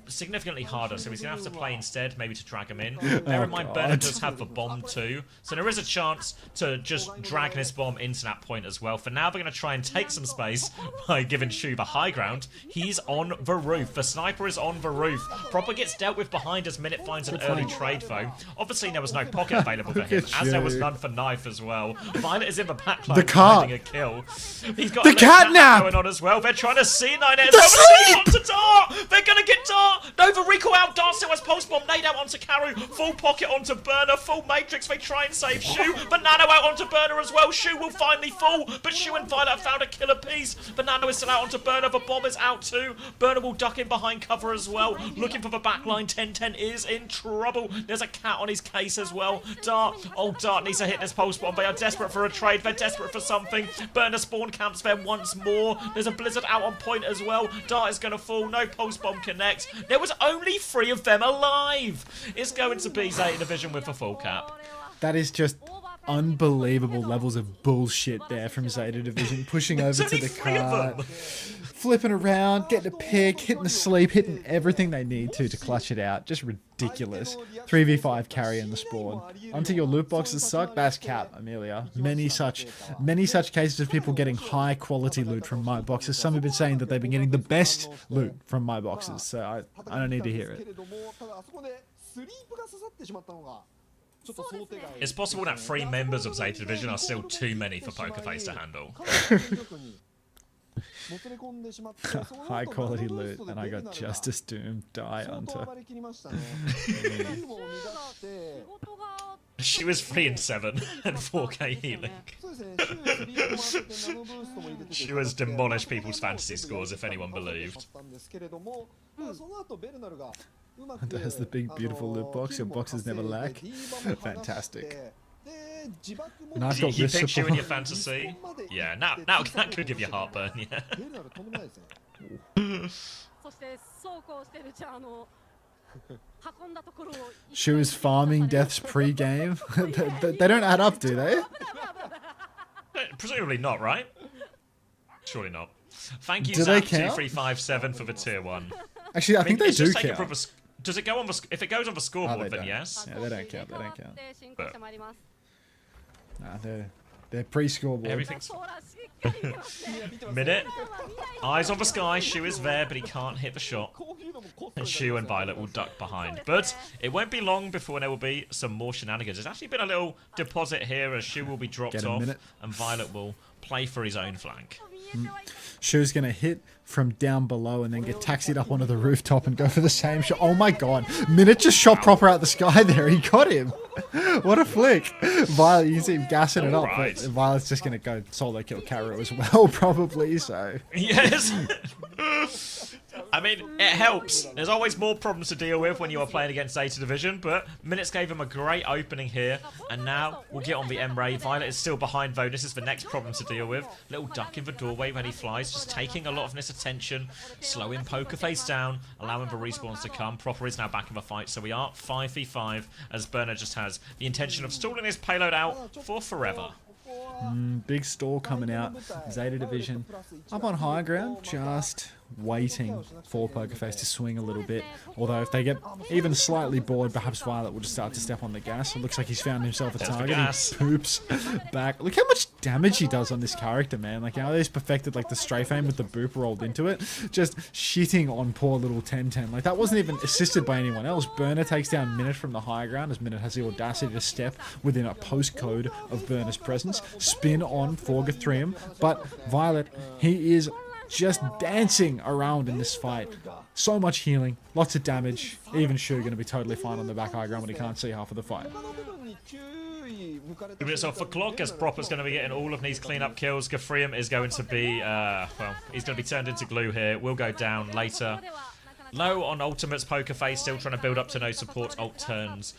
B: Significantly harder, so he's going to have to play instead, maybe to drag him in. Bear in mind, Burner does have the bomb too, so there is a chance to just drag this bomb into that point as well. For now, they're going to try and take some space by giving Shu the high ground. He's on the roof. The sniper is on the roof. Proper gets dealt with behind as Minute finds an early trade, though. Obviously, there was no pocket available for him, as there was none for Knife as well. Violet is in the backline finding a kill. He's got
A: the catnap
B: going on as well. They're trying to C9 it as well. Onto Dart. They're going to get Dart. No, the recall out. Dart still has pulse bomb. Nade out onto Karu. Full pocket onto Burner. Full Matrix. They try and save Shu. But Nano out onto Burner as well. Shu will finally fall. But Shu and Violet have found a killer piece. But Nano is still out onto Burner. The bomb is out too. Burner will duck in behind cover as well. Looking for the backline. 10-10 is in trouble. There's a cat on his case as well. Dart. Oh, Dart needs to hit this pulse bomb. They are desperate for a trade. They're desperate for something. Burner spawn camps there once more. There's a blizzard out on point as well. Dart is going to fall. No pulse bomb connects. There was only 3 of them alive. It's going to be Zeta Division with a full cap.
A: That is just unbelievable levels of bullshit there from Zeta Division. Pushing over to the cart. flipping around, getting a pick, hitting the sleep, hitting everything they need to clutch it out. Just ridiculous. 3v5 carry in the spawn. Onto your loot boxes suck. That's cap, Amelia. Many such cases of people getting high quality loot from my boxes. Some have been saying that they've been getting the best loot from my boxes, so I don't need to hear it.
B: It's possible that 3 members of Zeta Division are still too many for Pokerface to handle.
A: High quality loot, and I got Justice Doom, die Unter.
B: She was 3 and 7 and 4k healing. She was demolished people's fantasy scores, if anyone believed.
A: Hunter has the big beautiful loot box. Your boxes never lack. Fantastic. And I've got
B: You
A: this
B: picked you in
A: support.
B: your fantasy? Yeah, now that could give you heartburn, yeah.
A: She was farming deaths pre-game. They don't add up, do they?
B: Presumably not, right? Surely not. Thank you,
A: Do they count?
B: Zap2357 for the tier 1.
A: Actually, I think they
B: it's
A: do
B: just taken
A: count.
B: from does it go on the if it goes on the
A: Oh,
B: scoreboard,
A: they
B: then
A: don't.
B: yes.
A: Yeah, they don't count. They don't count.
B: But
A: Nah, they're pre-scoreboard.
B: everything's minute. Eyes on the sky. Shu is there, but he can't hit the shot. And Shu and Violet will duck behind. But it won't be long before there will be some more shenanigans. There's actually been a little deposit here as Shu will be dropped
A: Get a
B: off,
A: minute.
B: and Violet will play for his own flank.
A: Shu's gonna hit from down below and then get taxied up onto the rooftop and go for the same shot. Oh my god. Minute just shot proper out the sky there. He got him. What a flick. Violet, you see him gassing it up,
B: Alright.
A: but Violet's just gonna go solo kill Caro as well, probably, so.
B: Yes. I mean, it helps. There's always more problems to deal with when you are playing against Zeta Division, but Minutes gave him a great opening here, and now we'll get on the M-Ray. Violet is still behind though. This is the next problem to deal with. Little duck in the doorway when he flies, just taking a lot of this attention, slowing Pokerface down, allowing the respawns to come. Proper is now back in the fight, so we are 5v5 as Burner just has the intention of stalling his payload out for forever.
A: Big stall coming out. Zeta Division up on high ground, just waiting for Pokerface to swing a little bit. Although if they get even slightly bored, perhaps Violet will just start to step on the gas. It looks like he's found himself a
B: There's the
A: target.
B: gas.
A: He poops back. Look how much damage he does on this character, man. Like how he's perfected like the strafe aim with the boop rolled into it. Just shitting on poor little 10-10. Like that wasn't even assisted by anyone else. Burner takes down Minute from the high ground as Minute has the audacity to step within a postcode of Burner's presence. Spin on Forgathrium. But Violet, he is just dancing around in this fight. So much healing, lots of damage. Even Shu going to be totally fine on the back high ground when he can't see half of the fight.
B: Give it for Clock as Proper's going to be getting all of these cleanup kills. Gafrium is going to be, well, he's going to be turned into glue here. Will go down later. Low on ultimates, Pokerface still trying to build up to no support ult turns.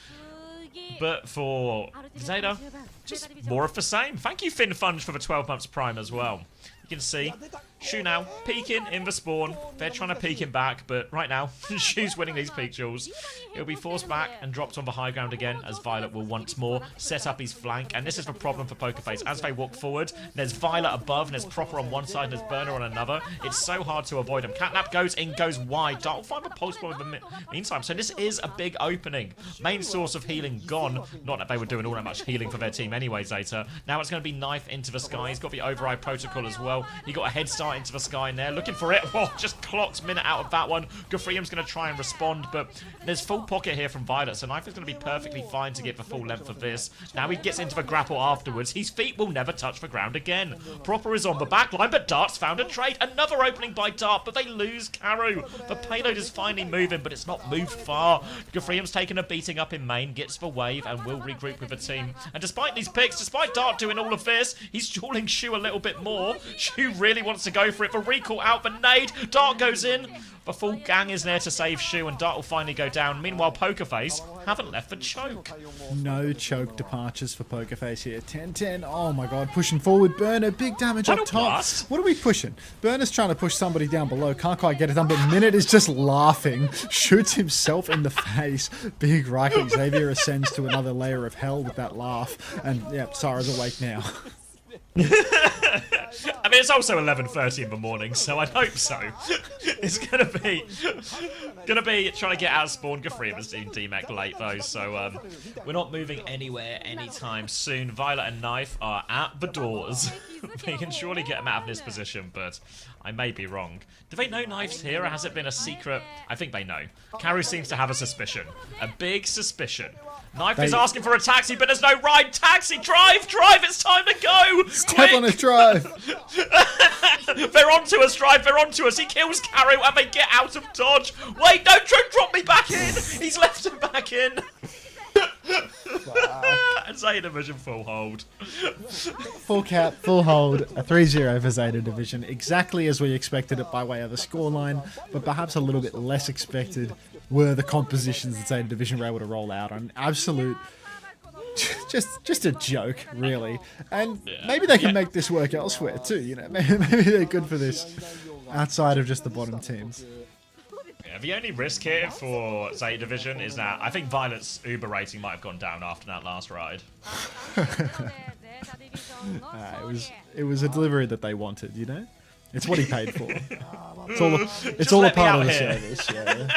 B: But for Zeta, just more of the same. Thank you, Finn Funge, for the 12 months prime as well. You can see Shu now peeking in the spawn. They're trying to peek him back, but right now, Shu's winning these peek duels. He'll be forced back and dropped on the high ground again as Violet will once more set up his flank. And this is the problem for Pokerface. As they walk forward, there's Violet above, and there's Proper on one side, and there's Burner on another. It's so hard to avoid him. Catnap goes in, goes wide. Dart will find the pulse bomb in the meantime. So this is a big opening. Main source of healing gone. Not that they were doing all that much healing for their team anyway, Zeta. Now it's going to be Knife into the sky. He's got the override protocol as well. He got a head start into the sky in there, looking for it. Oh, just clocks Minute out of that one. Gafrium's going to try and respond, but there's full pocket here from Violet, so Knife is going to be perfectly fine to get the full length of this. Now he gets into the grapple afterwards. His feet will never touch the ground again. Proper is on the back line, but Dart's found a trade. Another opening by Dart, but they lose Karu. The payload is finally moving, but it's not moved far. Gafrium's taken a beating up in main, gets the wave, and will regroup with the team. And despite these picks, despite Dart doing all of this, he's stalling Shu a little bit more. Shu really wants to go for it. The recall out, the nade. Dart goes in. The full gang is there to save Shu, and Dart will finally go down. Meanwhile, Pokerface haven't left the choke.
A: No choke departures for Pokerface here. 10-10. Oh my god, pushing forward. Burner, big damage up top.
B: Blast.
A: What are we pushing? Burner's trying to push somebody down below. Can't quite get it done, but Minute is just laughing. Shoots himself in the face. Big right. Xavier ascends to another layer of hell with that laugh. And yeah, Sarah's awake now.
B: I mean, it's also 11:30 in the morning, so I'd hope so. It's gonna be trying to get out of spawn. Gafree has seen DMEC late though, so we're not moving anywhere anytime soon. Violet and Knife are at the doors. They can surely get them out of this position, but I may be wrong. Do they know Knife's here, or has it been a secret? I think they know. Karu seems to have a suspicion. A big suspicion. Knife is asking for a taxi, but there's no ride. Taxi, drive, it's time to go.
A: Step on his drive.
B: They're onto us, drive, they're onto us. He kills Karu and they get out of dodge. Wait, don't drop me back in. He's left him back in. Zeta Division full hold.
A: Full cap, full hold, a 3-0 for Zeta Division. Exactly as we expected it by way of the scoreline, but perhaps a little bit less expected were the compositions that Zeta Division were able to roll out. An absolute... Just a joke, really. And maybe they can make this work elsewhere too, you know. Maybe they're good for this outside of just the bottom teams.
B: Yeah, the only risk here for Zeta Division is that I think Violet's Uber rating might have gone down after that last ride.
A: It was a delivery that they wanted, you know. It's what he paid for. It's all a part of the service. Yeah.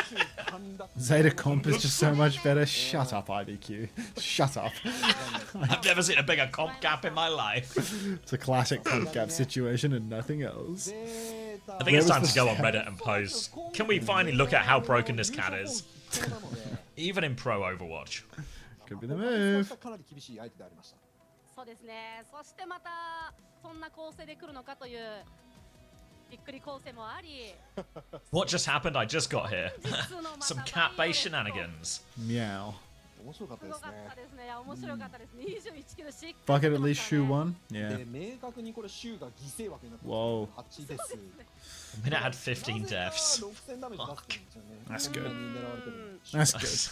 A: Zeta comp is just so much better. Shut up, IBQ. Shut up.
B: I've never seen a bigger comp gap in my life.
A: It's a classic comp gap situation and nothing else.
B: I think it's time to go on Reddit and post. Can we finally look at how broken this cat is? Even in Pro Overwatch.
A: Could be the move.
D: そうですね。そしてまたそんな構成で来るのかというびっくり構成もあり。
B: What just happened? I just got here. Some cat-based shenanigans.
A: Meow.
C: 面白かったですね。
D: 面白かったですね。21キロしっかり。
A: Bucket at least shoe one? Yeah.
C: で明確にこれシューが犠牲枠になって
A: Whoa.
C: 8です。
B: I mean, it had 15 deaths.
A: That's good.
C: 狙
A: That's good.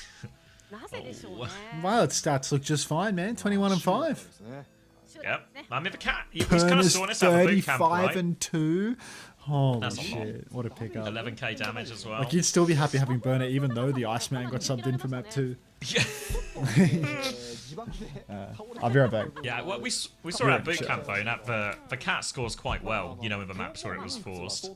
D: なぜでしょうね。
A: Violet's stats look just fine, man. 21 and 5.
B: Yep. I mean, the cat. He's kind of saw this out of the boot camp,
A: 35
B: right?
A: and 2. Holy
B: That's a lot.
A: shit. What a pickup.
B: 11k damage as well.
A: Like, you'd still be happy having Burner even though the Iceman got subbed in for map 2. I'll be right back.
B: Yeah, well, we saw it at boot camp though, that the cat scores quite well, you know, in the maps where it was forced.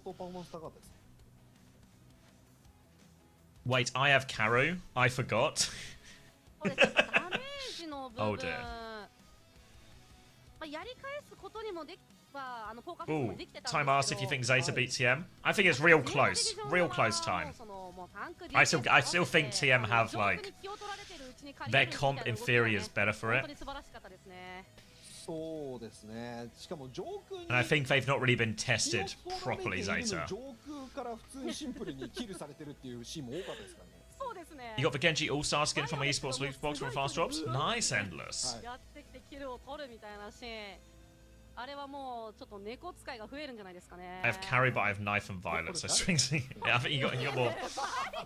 B: Wait, I have Karu. I forgot. Oh dear. Ooh, time asks if you think Zeta beat TM. I think it's real close time. I still think TM have like their comp in theory is better for it. And I think they've not really been tested properly, Zeta. You got the Genji All-Star skin from my esports loot box from Fast Drops. Nice, Endless. I have Carry, but I have Knife and Violet, so swings. Yeah, I think you got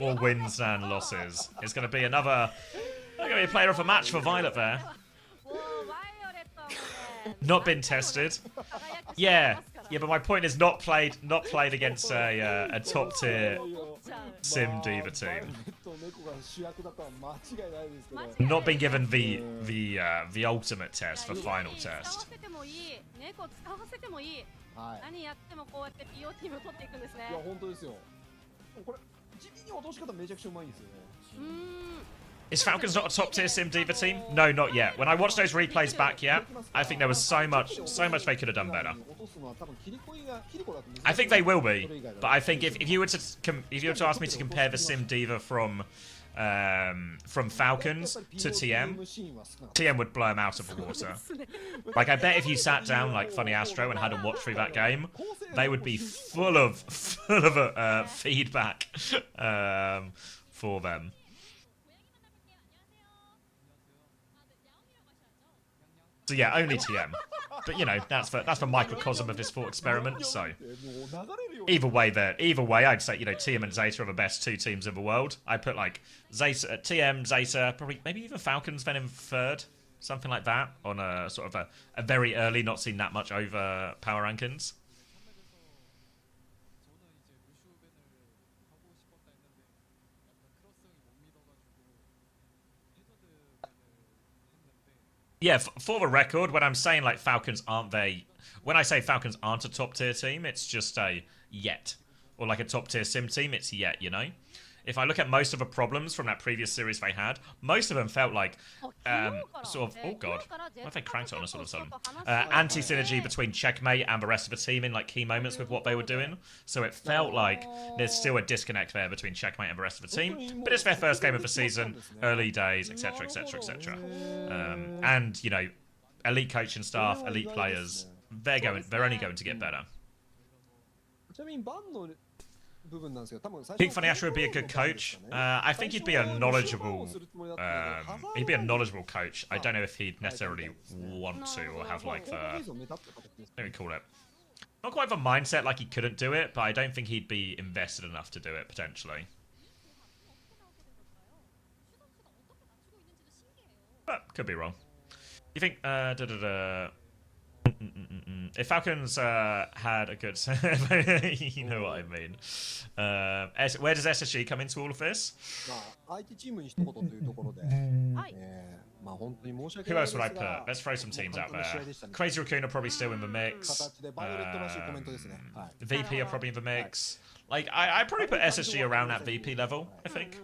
B: more wins than losses. It's going to be another. Going to be a player of a match for Violet there. Not been tested. Yeah, but my point is not played against a top tier Sim Diva team. Not been given the ultimate test, the final test. Is Falcons not a top tier Sim Diva team? No, not yet. When I watched those replays back, yeah, I think there was so much they could have done better. I think they will be, but I think if you were to ask me to compare the Sim Diva from Falcons to TM would blow him out of the water. Like, I bet if you sat down like Funny Astro and had them watch through that game, they would be full of feedback for them. So yeah, only TM. But you know, that's the microcosm of this thought experiment. So either way, I'd say, you know, TM and Zeta are the best two teams in the world. I put like Zeta, TM, Zeta, probably maybe even Falcons then in third, something like that, on a sort of a very early, not seen that much over power rankings. Yeah, for the record, when I'm saying like Falcons aren't they when I say Falcons aren't a top tier team, it's just a yet. Or like a top tier sim team, it's yet, you know? If I look at most of the problems from that previous series they had, most of them felt like sort of, oh god, what if they cranked it on us all of a sudden? Anti-synergy between Checkmate and the rest of the team in like key moments with what they were doing. So it felt like there's still a disconnect there between Checkmate and the rest of the team. But it's their first game of the season, early days, etc, etc, etc. And, you know, elite coaching staff, elite players, they're only going to get better. I think Funny Ash would be a good coach. I think he'd be a knowledgeable coach. I don't know if he'd necessarily want to or have like the, let me call it, not quite the mindset like he couldn't do it, but I don't think he'd be invested enough to do it potentially. But could be wrong. You think if Falcons had a good, you know what I mean. Where does SSG come into all of this? Who else would I put? Let's throw some teams out there. Crazy Raccoon are probably still in the mix. VP are probably in the mix. Like I'd probably put SSG around that VP level, I think.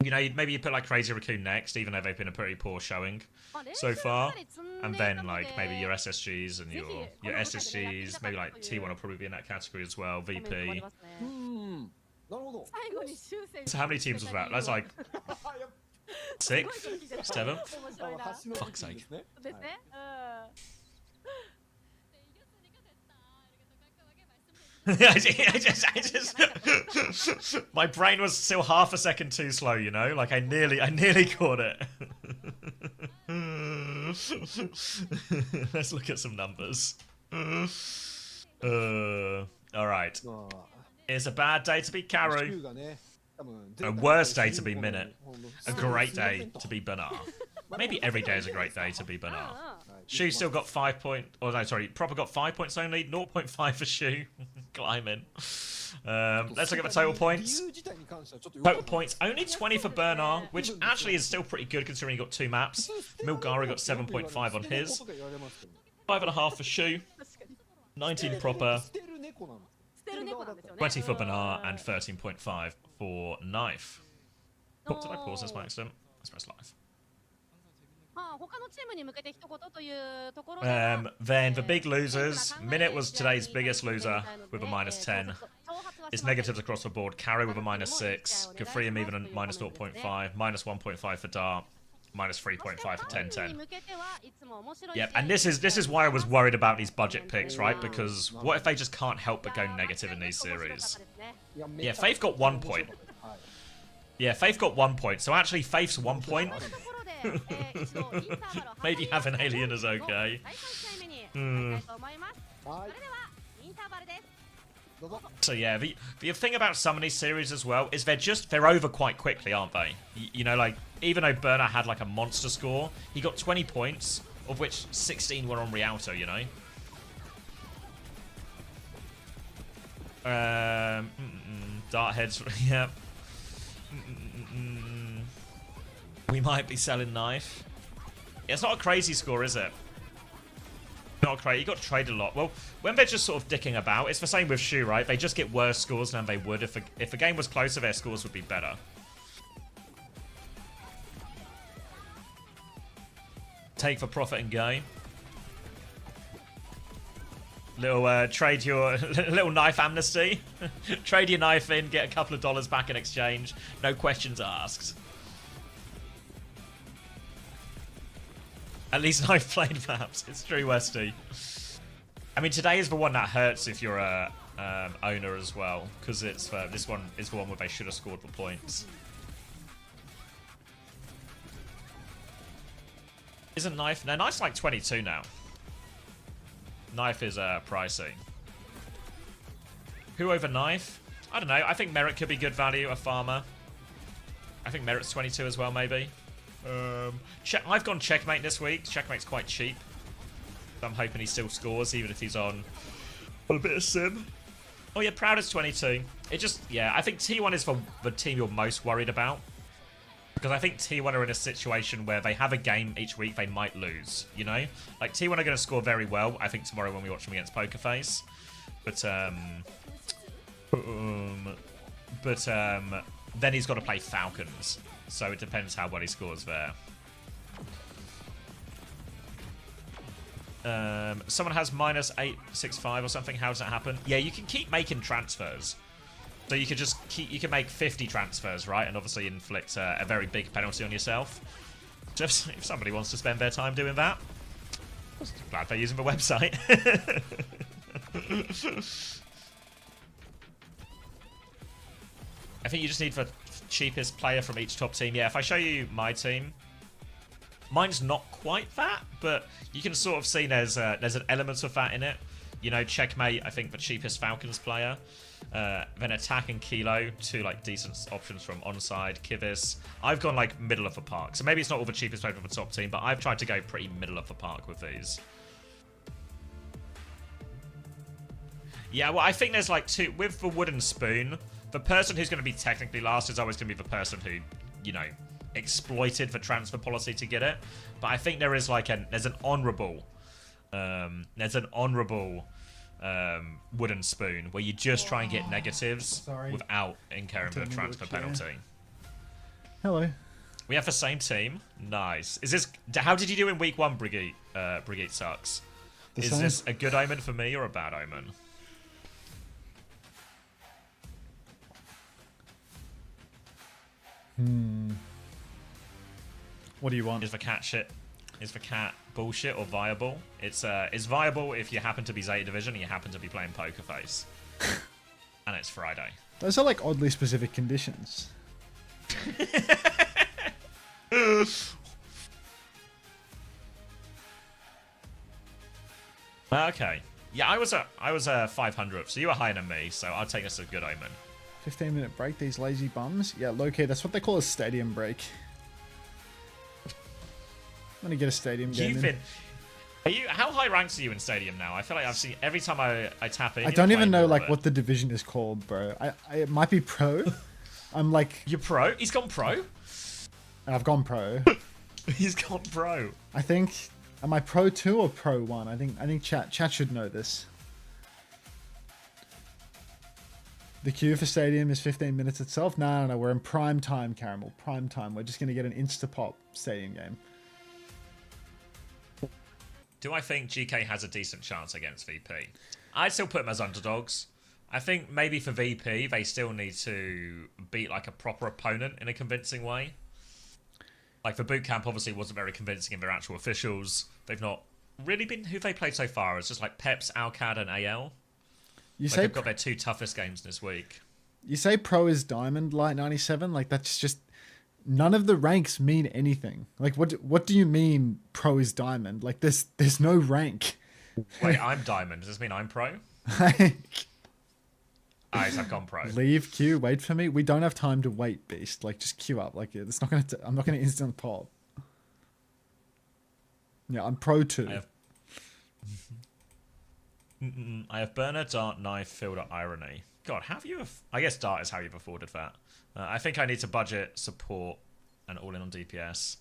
B: You know, maybe you put like Crazy Raccoon next, even though they've been a pretty poor showing so far. And then like maybe your SSGs and your SSGs, maybe like T1 will probably be in that category as well, VP. So how many teams was that? That's like 6th? 7th? Fuck's sake. My brain was still half a second too slow, you know? Like I nearly caught it. Let's look at some numbers. Alright. It's a bad day to be Karu. A worse day to be Minute. A great day to be Bernard. Maybe every day is a great day to be Bernard. Shu still got 5 points. Oh no, sorry. Proper got 5 points only. 0.5 for Shu. Climbing. Let's look at the total points. Total points. Only 20 for Bernard, which actually is still pretty good considering he got 2 maps. Milgari got 7.5 on his. 5.5 for Shu. 19 proper. 20 for Bernard and 13.5 for Knife. Oh, did I pause this by accident? Let's press live. Then the big losers. Minute was today's biggest loser with a -10. It's negatives across the board. Carry with a -6. Gafriam even a -0.5. -1.5 for Dart. -3.5 for 1010. Yep, and this is why I was worried about these budget picks, right? Because what if they just can't help but go negative in these series? Yeah, Faith got 1 point. Yeah, Faith got 1 point. So actually, Faith's 1 point. Maybe having Alien is okay. So yeah, the thing about some of these series as well is they're over quite quickly, aren't they? You know, like even though Burner had like a monster score, he got 20 points, of which 16 were on Rialto. You know. Dart heads, yeah. We might be selling Knife. It's not a crazy score, is it? Not crazy. You got traded a lot. Well, when they're just sort of dicking about, it's the same with Shu, right? They just get worse scores than they would if the game was closer. Their scores would be better. Take for profit and go. Little trade your little knife amnesty. Trade your knife in, get a couple of dollars back in exchange. No questions asked. At least Knife played maps. It's true, Westy. I mean, today is the one that hurts if you're a owner as well, because it's this one is the one where they should have scored the points. Isn't Knife? No, Knife's like 22 now. Knife is pricey. Who over Knife? I don't know. I think Merit could be good value, a farmer. I think Merit's 22 as well, maybe. I've gone Checkmate this week. Checkmate's quite cheap. I'm hoping he still scores, even if he's on a bit of sim. Oh yeah, Proud is 22. It just, yeah, I think T1 is the team you're most worried about. Because I think T1 are in a situation where they have a game each week they might lose, you know? Like, T1 are going to score very well, I think, tomorrow when we watch them against Pokerface. But then he's got to play Falcons. So it depends how well he scores there. Someone has minus 865 or something. How does that happen? Yeah, you can keep making transfers. So you could just you can make 50 transfers, right? And obviously inflict a very big penalty on yourself. Just if somebody wants to spend their time doing that, I'm glad they're using the website. I think you just need the cheapest player from each top team. Yeah, if I show you my team, mine's not quite that, but you can sort of see there's an element of that in it. You know, Checkmate, I think the cheapest Falcons player. Then Attack and Kilo, two like decent options from Onside, Kivis. I've gone like middle of the park. So maybe it's not all the cheapest player for the top team, but I've tried to go pretty middle of the park with these. Yeah, well, I think there's like two. With the wooden spoon, the person who's going to be technically last is always going to be the person who, you know, exploited the transfer policy to get it. But I think there is like there's an honourable wooden spoon where you just try and get negatives without incurring the transfer penalty.
A: Hello.
B: We have the same team. Nice. Is this? How did you do in week 1, Brigitte? Brigitte sucks. Is this a good omen for me or a bad omen?
A: What do you want?
B: Is the cat shit? Is the cat bullshit or viable? It's viable if you happen to be Zeta Division and you happen to be playing Pokerface. And it's Friday.
A: Those are like oddly specific conditions.
B: Okay. Yeah, I was a 500th, so you were higher than me, so I'll take this as a good omen.
A: 15-minute break, these lazy bums. Yeah, low-key, that's what they call a stadium break. I'm gonna get a stadium game.
B: How high ranks are you in stadium now? I feel like I've seen every time I tap in.
A: I don't even know like what the division is called, bro. It might be pro. I'm like,
B: you're pro? He's gone pro?
A: I've gone pro.
B: He's gone pro.
A: I think, am I pro 2 or pro 1? I think chat should know this. The queue for stadium is 15 minutes itself. No, we're in prime time, Caramel. Prime time. We're just gonna get an insta-pop stadium game.
B: Do I think GK has a decent chance against VP? I'd still put them as underdogs. I think maybe for VP, they still need to beat like a proper opponent in a convincing way. Like the boot camp obviously wasn't very convincing in their actual officials. They've not really been who they played so far. It's just like Peps, Alcad, and AL. They've got their 2 toughest games this week.
A: You say pro is diamond, light 97? Like that's just none of the ranks mean anything. Like what do you mean pro is diamond? Like there's no rank.
B: Wait, I'm diamond. Does this mean I'm pro? I've gone pro.
A: Leave queue, wait for me. We don't have time to wait, beast. Like just queue up. Like it's not I'm not gonna instant pop. Yeah, I'm pro 2.
B: I have burner, dart, knife, fielder, irony. God, have you? I guess dart is how you've afforded that. I think I need to budget support and all in on DPS.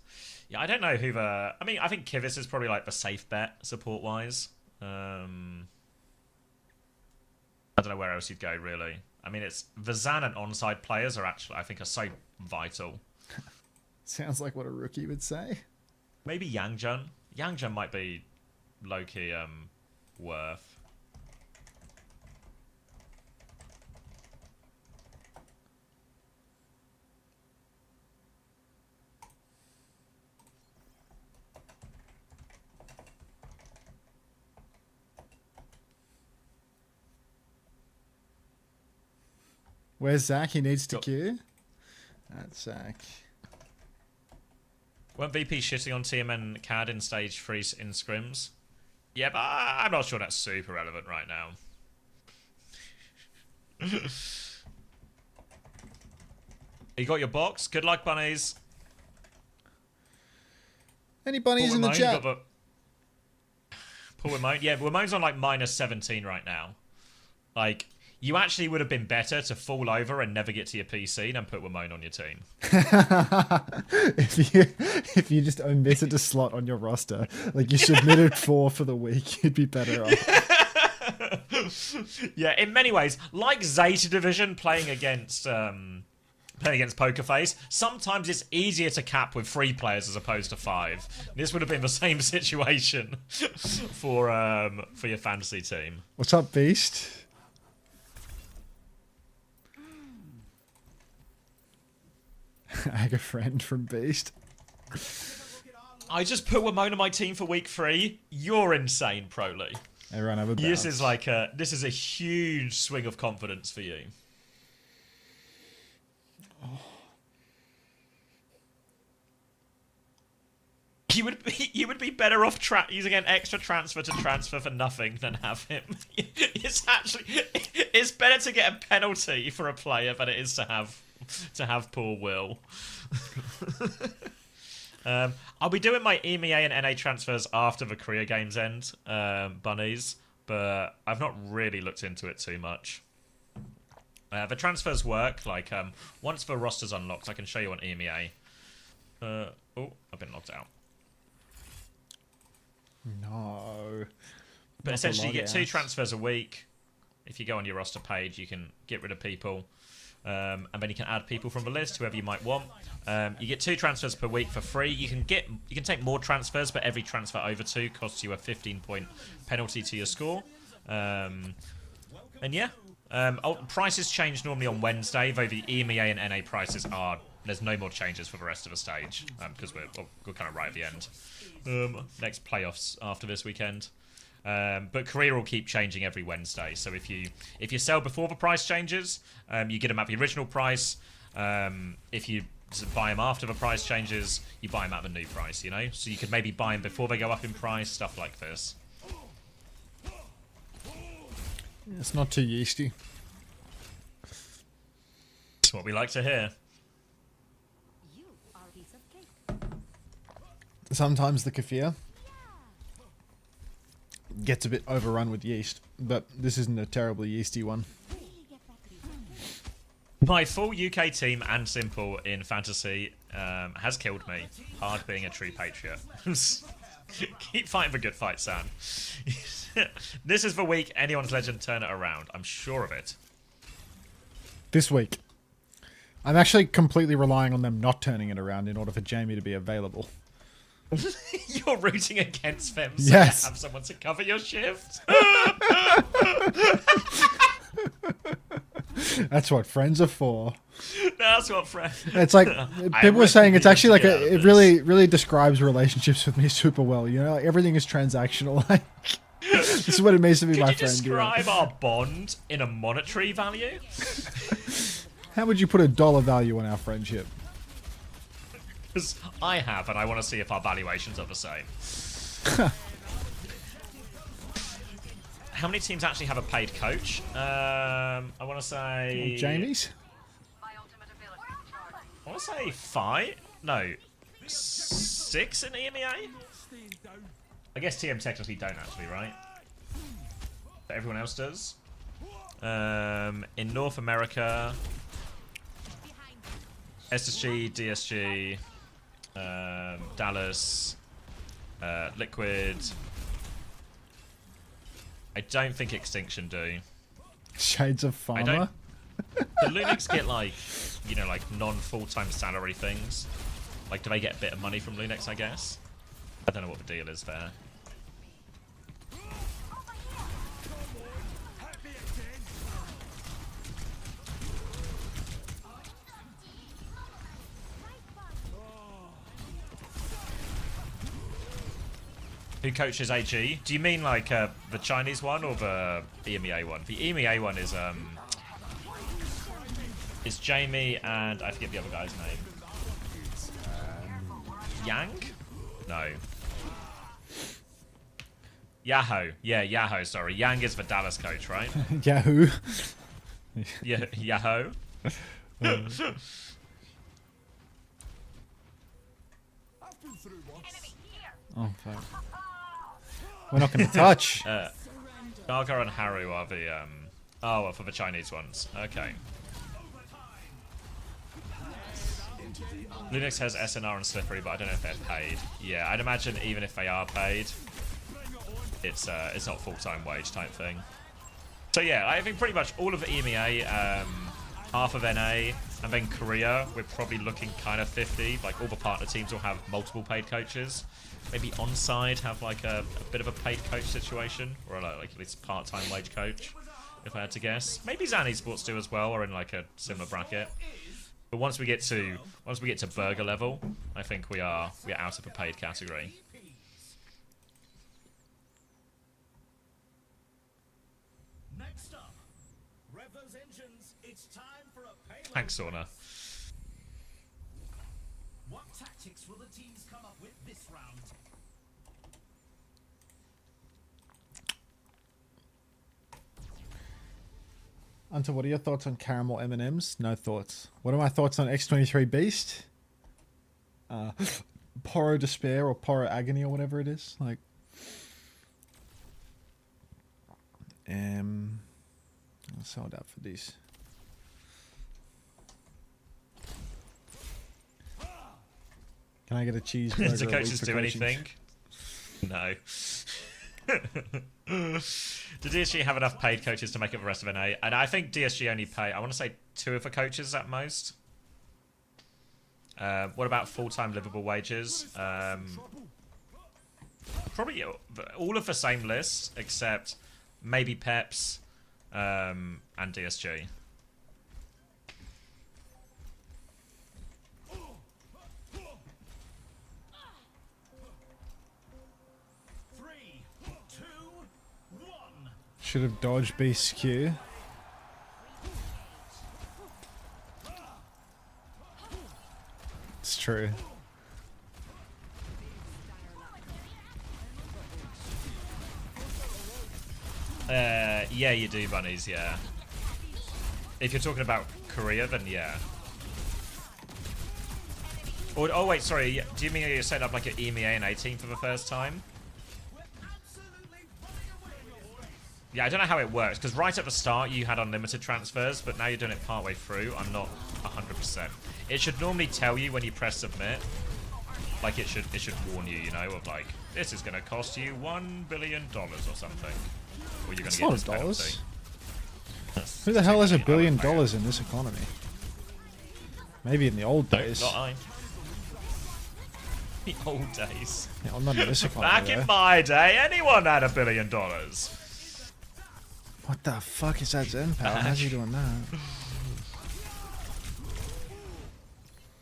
B: Yeah, I don't know who the. I mean, I think Kivis is probably like the safe bet support wise. I don't know where else you'd go really. I mean, it's the ZAN and Onside players are actually I think are so vital.
A: Sounds like what a rookie would say.
B: Maybe Yangjun. Yangjun might be low key worth.
A: Where's Zach? He needs to queue. That's Zach.
B: Weren't VP shitting on TMN CAD in stage 3 in scrims? Yeah, but I'm not sure that's super relevant right now. You got your box? Good luck, bunnies.
A: Any bunnies in the chat?
B: Poor Ramon. Yeah, Ramon's on like minus 17 right now. Like, You actually would have been better to fall over and never get to your PC than put Wamone on your team.
A: if you just omitted a slot on your roster, like you submitted 4 for the week, you'd be better off.
B: Yeah, in many ways, like Zeta Division playing against Poker Face, sometimes it's easier to cap with 3 players as opposed to 5. This would have been the same situation for your fantasy team.
A: What's up, Beast? I got a friend from Beast.
B: I just put Wamone on my team for week 3. You're insane, Proly.
A: Everyone have a bounce.
B: This is a huge swing of confidence for you.
A: Oh.
B: You would be better off using an extra transfer to transfer for nothing than have him. It's better to get a penalty for a player than it is to have poor Will. I'll be doing my EMEA and NA transfers after the career games end, bunnies, but I've not really looked into it too much. The transfers work, like, once the roster's unlocked, I can show you on EMEA. Oh, I've been locked out.
A: No.
B: But essentially, you get 2 transfers a week. If you go on your roster page, you can get rid of people. And then you can add people from the list, whoever you might want. You get 2 transfers per week for free. You can take more transfers, but every transfer over 2 costs you a 15-point penalty to your score. And yeah, prices change normally on Wednesday, though the EMEA and NA prices are. There's no more changes for the rest of the stage because we're kind of right at the end. Next playoffs after this weekend. But career will keep changing every Wednesday. So if you sell before the price changes, you get them at the original price. If you buy them after the price changes, you buy them at the new price. You know, so you could maybe buy them before they go up in price, stuff like this.
A: It's not too yeasty.
B: It's what we like to hear.
A: Sometimes the kefir gets a bit overrun with yeast, but this isn't a terribly yeasty one.
B: My full UK team and simple in fantasy has killed me. Hard being a true patriot. Keep fighting the good fight, San. This is the week anyone's legend turn it around. I'm sure of it.
A: This week. I'm actually completely relying on them not turning it around in order for Jamie to be available.
B: You're rooting against them so
A: yes.
B: you have someone to cover your shift.
A: That's what friends are for.
B: That's what friends.
A: It's like people were saying. It's actually like it really describes relationships with me super well. You know, like everything is transactional. Like this is what it means to be my friend.
B: Could you describe our bond in a monetary value?
A: How would you put a dollar value on our friendship?
B: Because I have, and I want to see if our valuations are the same. How many teams actually have a paid coach? I want to say...
A: Jamie's?
B: I want to say 5? No. 6 in EMEA? I guess TM technically don't actually, right? But everyone else does. In North America... SSG, DSG... Dallas, Liquid. I don't think Extinction do.
A: Shades of Farmer.
B: The Lunix get like, you know, like non-full-time salary things. Like, do they get a bit of money from Lunix? I guess. I don't know what the deal is there. Who coaches AG? Do you mean like the Chinese one or the EMEA one? The EMEA one is Jamie and I forget the other guy's name. Yang? No. Yahoo. Yeah, Yahoo, sorry. Yang is the Dallas coach, right?
A: Yahoo.
B: Yeah, Yahoo.
A: Oh, fuck. We're not going to touch.
B: Gaga and Haru are the Oh, well, for the Chinese ones. Okay. Linux has SNR and Slippery, but I don't know if they're paid. Yeah, I'd imagine even if they are paid, it's not full-time wage type thing. So yeah, I think pretty much all of the EMEA, half of NA, and then Korea, we're probably looking kind of 50. Like all the partner teams will have multiple paid coaches. Maybe Onside have like a bit of a paid coach situation, or like at least part-time wage coach, if I had to guess. Maybe ZAN Esports do as well, or in like a similar bracket. But once we get to burger level, I think we're out of the paid category.
I: Next up, rev those engines. It's time for a payload.
B: Thanks, Sauna.
I: What tactics will the teams come up with this round?
A: Unter, what are your thoughts on caramel M&Ms? No thoughts. What are my thoughts on X23 Beast? Poro Despair or Poro Agony or whatever it is. Like, I'll sell it out for these. Can I get a cheeseburger?
B: Does the coaches do anything? No. Do DSG have enough paid coaches to make up the rest of NA? And I think DSG only pay, I want to say 2 of the coaches at most. What about full-time livable wages? Probably all of the same list, except maybe Peps and DSG.
A: Should have dodged Beast's Q. It's true.
B: Yeah, you do, bunnies, yeah. If you're talking about Korea, then yeah. Or, oh wait, sorry, do you mean you're setting up like an EMEA and 18 for the first time? Yeah, I don't know how it works, because right at the start you had unlimited transfers, but now you're doing it partway through. I'm not 100%. It should normally tell you when you press submit. Like, it should warn you, you know, of like, this is going to cost you $1 billion or something. Or you're going to get this penalty.
A: Who the hell has $1 billion in this economy? Maybe in the old days.
B: Not I. The old days.
A: Yeah, well, not in this economy.
B: Back in my day, anyone had $1 billion.
A: What the fuck is that Zen power? How's he doing that?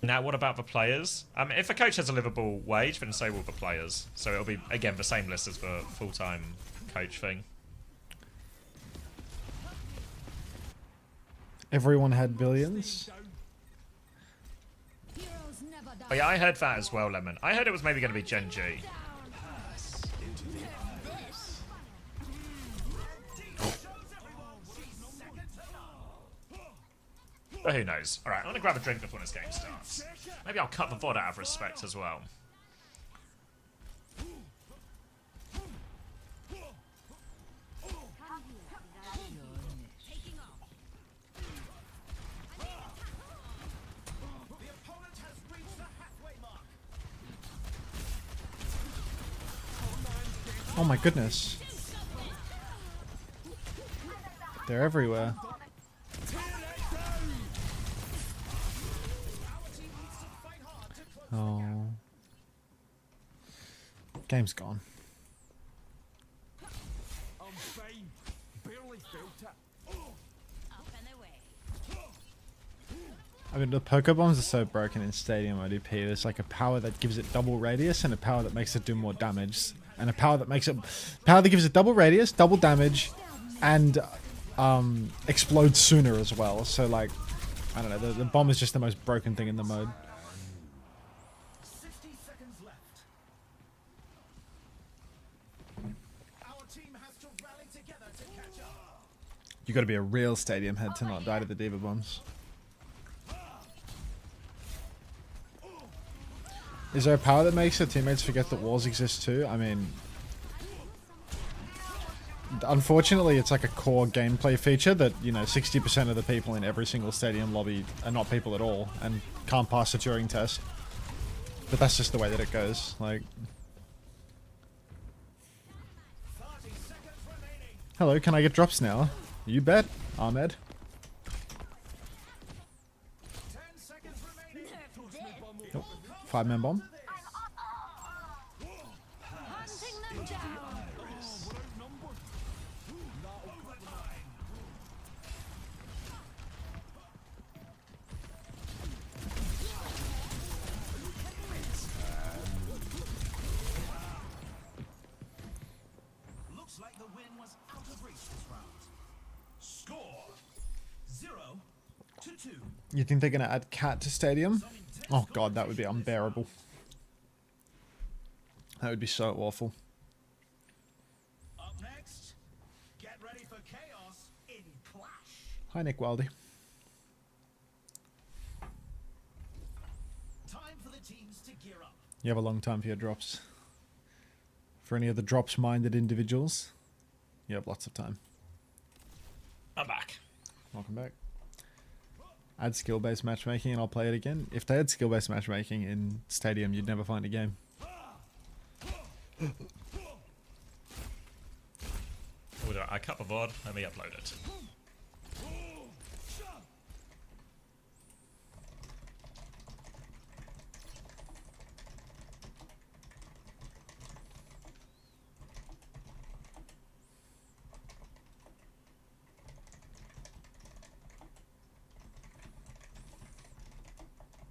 B: Now, what about the players? If a coach has a livable wage, then so will the players. So it'll be, again, the same list as the full-time coach thing.
A: Everyone had billions?
B: Oh yeah, I heard that as well, Lemon. I heard it was maybe going to be Gen G. But who knows? Alright, I'm going to grab a drink before this game starts. Maybe I'll cut the VOD out of respect as well.
A: Oh my goodness. They're everywhere. Oh. Game's gone. I mean, the Pokebombs are so broken in Stadium ODP. There's like a power that gives it double radius and a power that makes it do more damage. And a power that makes it... Power that gives it double radius, double damage, and explodes sooner as well. So like, I don't know, the bomb is just the most broken thing in the mode. You got to be a real Stadium head to not die to the Diva Bombs. Is there a power that makes the teammates forget that walls exist too? I mean, unfortunately, it's like a core gameplay feature that, you know, 60% of the people in every single stadium lobby are not people at all and can't pass a Turing test. But that's just the way that it goes. Like, hello, can I get drops now? You bet, Ahmed. 5-man bomb.
I: Looks like the win was out of reach this round. Score 0-2.
A: You think they're gonna add cat to stadium? Oh god, that would be unbearable. That would be so awful.
I: Up next, get ready for chaos in Clash.
A: Hi, Nick Wildy.
I: Time for the teams to gear up.
A: You have a long time for your drops. For any of the drops-minded individuals, you have lots of time.
B: I'm back.
A: Welcome back. Add skill-based matchmaking and I'll play it again. If they had skill-based matchmaking in Stadium, you'd never find a game.
B: I cut the VOD, let me upload it.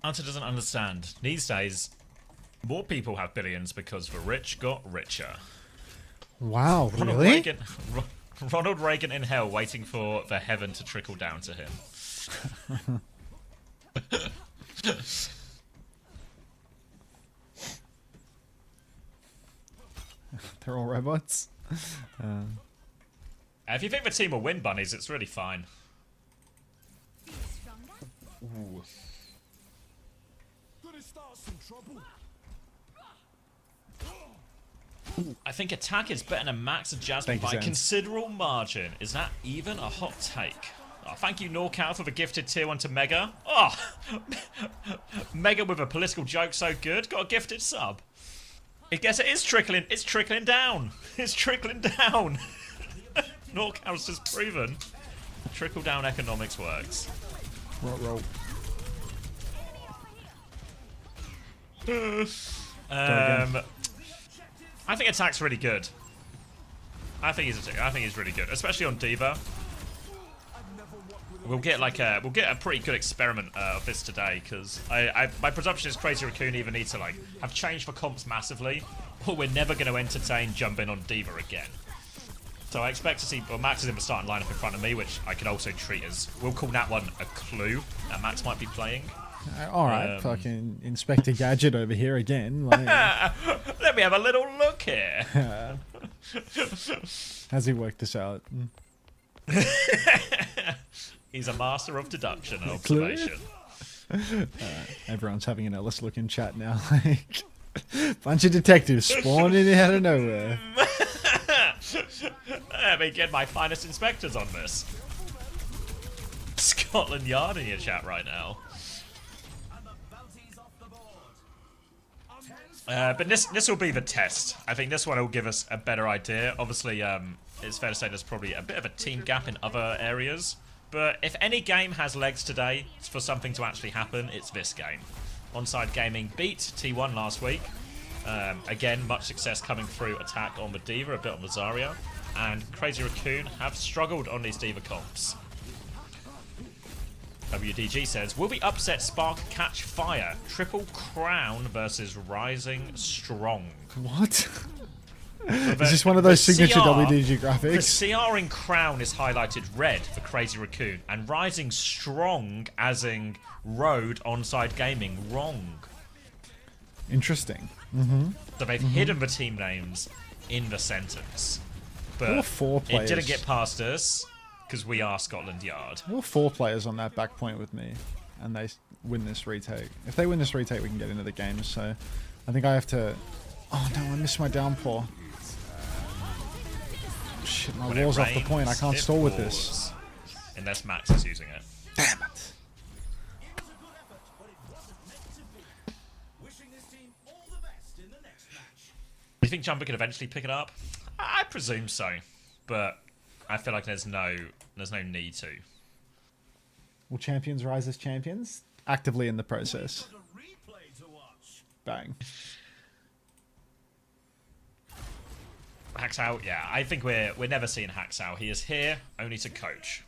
B: Unter doesn't understand. These days, more people have billions because the rich got richer.
A: Wow,
B: Ronald
A: really?
B: Reagan, Ronald Reagan in hell, waiting for the heaven to trickle down to him.
A: They're all robots.
B: If you think the team will win, bunnies, it's really fine.
A: Ooh.
B: I think attack is better than Max and Jasmine by a considerable margin. Is that even a hot take? Oh, thank you, Norcal, for the gifted tier 1 to Mega. Oh, Mega with a political joke so good. Got a gifted sub. I guess it is trickling. It's trickling down. It's trickling down. Norcal's just proven trickle down economics works.
A: Roll.
B: I think attack's really good. I think he's really good, especially on Diva. We'll get a pretty good experiment of this today because my presumption is Crazy Raccoon either need to like have changed for comps massively, or we're never going to entertain jumping on Diva again. So I expect to see Max is in the starting lineup in front of me, which I could also treat as, we'll call that one a clue that Max might be playing.
A: Alright, fucking Inspector Gadget over here again. Like,
B: let me have a little look here.
A: How's he worked this out?
B: He's a master of deduction and observation.
A: Everyone's having an Ellis look in chat now. Like, bunch of detectives spawning out of nowhere.
B: Let me get my finest inspectors on this. Scotland Yard in your chat right now. But this will be the test. I think this one will give us a better idea. Obviously, it's fair to say there's probably a bit of a team gap in other areas. But if any game has legs today for something to actually happen, it's this game. Onside Gaming beat T1 last week. Again, much success coming through attack on the Diva, a bit on the Zarya. And Crazy Raccoon have struggled on these Diva comps. WDG says, will the upset spark catch fire? Triple Crown versus Rising Strong.
A: What? Is this one of those signature WDG graphics?
B: The CR in Crown is highlighted red for Crazy Raccoon, and Rising Strong as in Road Onside Gaming wrong.
A: Interesting.
B: So they've hidden the team names in the sentence. But
A: 4 players.
B: It didn't get past us because we are Scotland Yard.
A: There were 4 players on that back point with me, and they win this retake. If they win this retake, we can get into the game. So I think I have to... Oh no, I missed my downpour. Shit, my
B: When it
A: wall's off the
B: rains,
A: point. I can't
B: it
A: stall with
B: pours.
A: this.
B: Unless Max is using it.
A: Damn it.
B: Do you think Jumper could eventually pick it up? I presume so, but I feel like there's no need to.
A: Will champions rise as champions? Actively in the process. Bang.
B: Haxow, yeah, I think we're never seeing Haxow. He is here only to coach.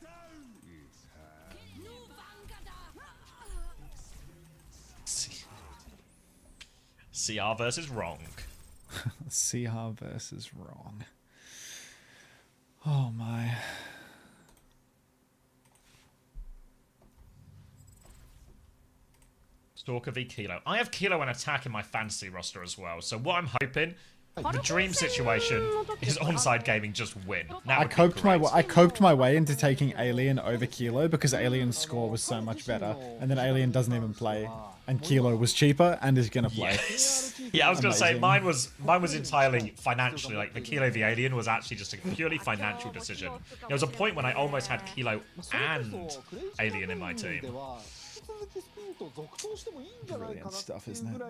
B: CR versus Wrong.
A: CR versus Wrong. Oh my.
B: Stalker v Kilo. I have Kilo and Attack in my fantasy roster as well, so what I'm hoping, the dream situation is Onside Gaming just win. That
A: I
B: would be
A: coped
B: great.
A: my way into taking Alien over Kilo because Alien's score was so much better, and then Alien doesn't even play, and Kilo was cheaper and is gonna play.
B: Yes. Yeah, I was gonna say mine was entirely financially. Like the Kilo v Alien was actually just a purely financial decision. There was a point when I almost had Kilo and Alien in my team.
A: Brilliant stuff, isn't it?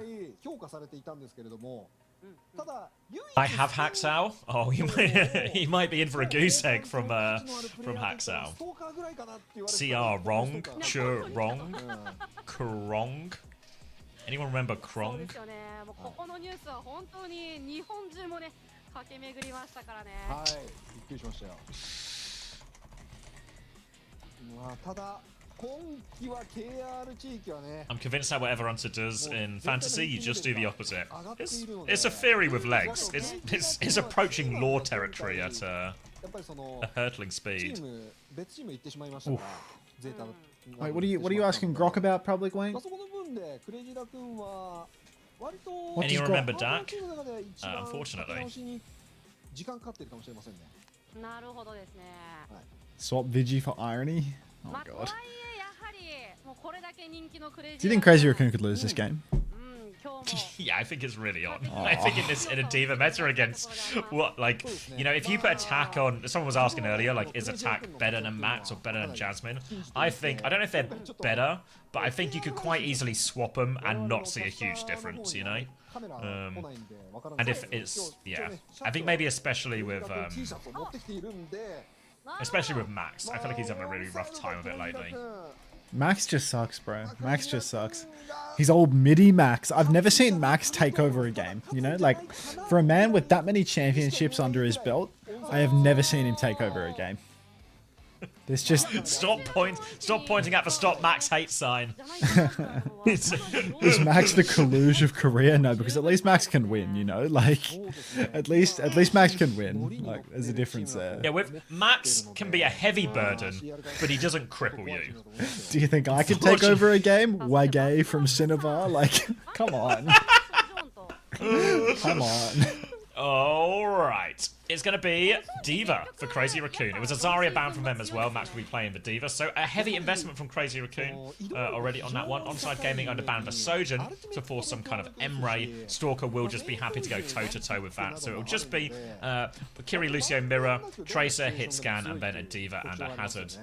B: I have Haxow. Oh, he might be in for a goose egg from Haxow. CR Wrong, Chur Wrong, Krong. Anyone remember Krong?
D: ここのニュースは本当に日本中もね駆け巡りましたからね。
C: はい、びっくりしましたよ。まあただ今季は KR 地域はね。
B: I'm convinced that whatever Unter does in fantasy, you just do the opposite. It's a theory with legs. It's approaching law territory at a hurtling speed.
A: Wait, what are you asking Grok about, Public Wayne?
B: Anyone remember Dak? Unfortunately.
C: 時間かかってるかもしれませんね。
D: なるほどですね。
A: Swap Vigi for Irony? Oh
D: まあと
A: god.
D: はいえやはりもうこれだけ人気のクレイ
A: Do
D: ジー。
A: you think Crazy Raccoon could lose this game?
D: うん今日も。
B: Yeah, I think it's really on. I think in a diva meta against what, like, you know, if you put attack on, someone was asking earlier, like, is attack better than Max or better than Jasmine? I don't know if they're better, but I think you could quite easily swap them and not see a huge difference, you know? And if it's, yeah, I think maybe especially with Max. I feel like he's having a really rough time of it lately.
A: Max just sucks, bro. Max just sucks. He's old MIDI Max. I've never seen Max take over a game, you know? Like, for a man with that many championships under his belt, I have never seen him take over a game. There's just...
B: Stop pointing at the Stop Max hate sign.
A: Is Max the Kaluge of Korea? No, because at least Max can win, you know? Like, at least Max can win. Like, there's a difference there.
B: Yeah, with Max can be a heavy burden, but he doesn't cripple you.
A: Do you think I could take over a game? Wage from Cinnabar? Like, come on. Come on.
B: Alright. It's going to be Diva for Crazy Raccoon. It was a Zarya ban from them as well. Max will be playing the Diva. So a heavy investment from Crazy Raccoon already on that one. Onside Gaming under ban for Sojin to force some kind of M-Ray. Stalker will just be happy to go toe-to-toe with that. So it'll just be Kiri, Lucio, Mirror, Tracer, Hit Scan, and then a Diva and a Hazard.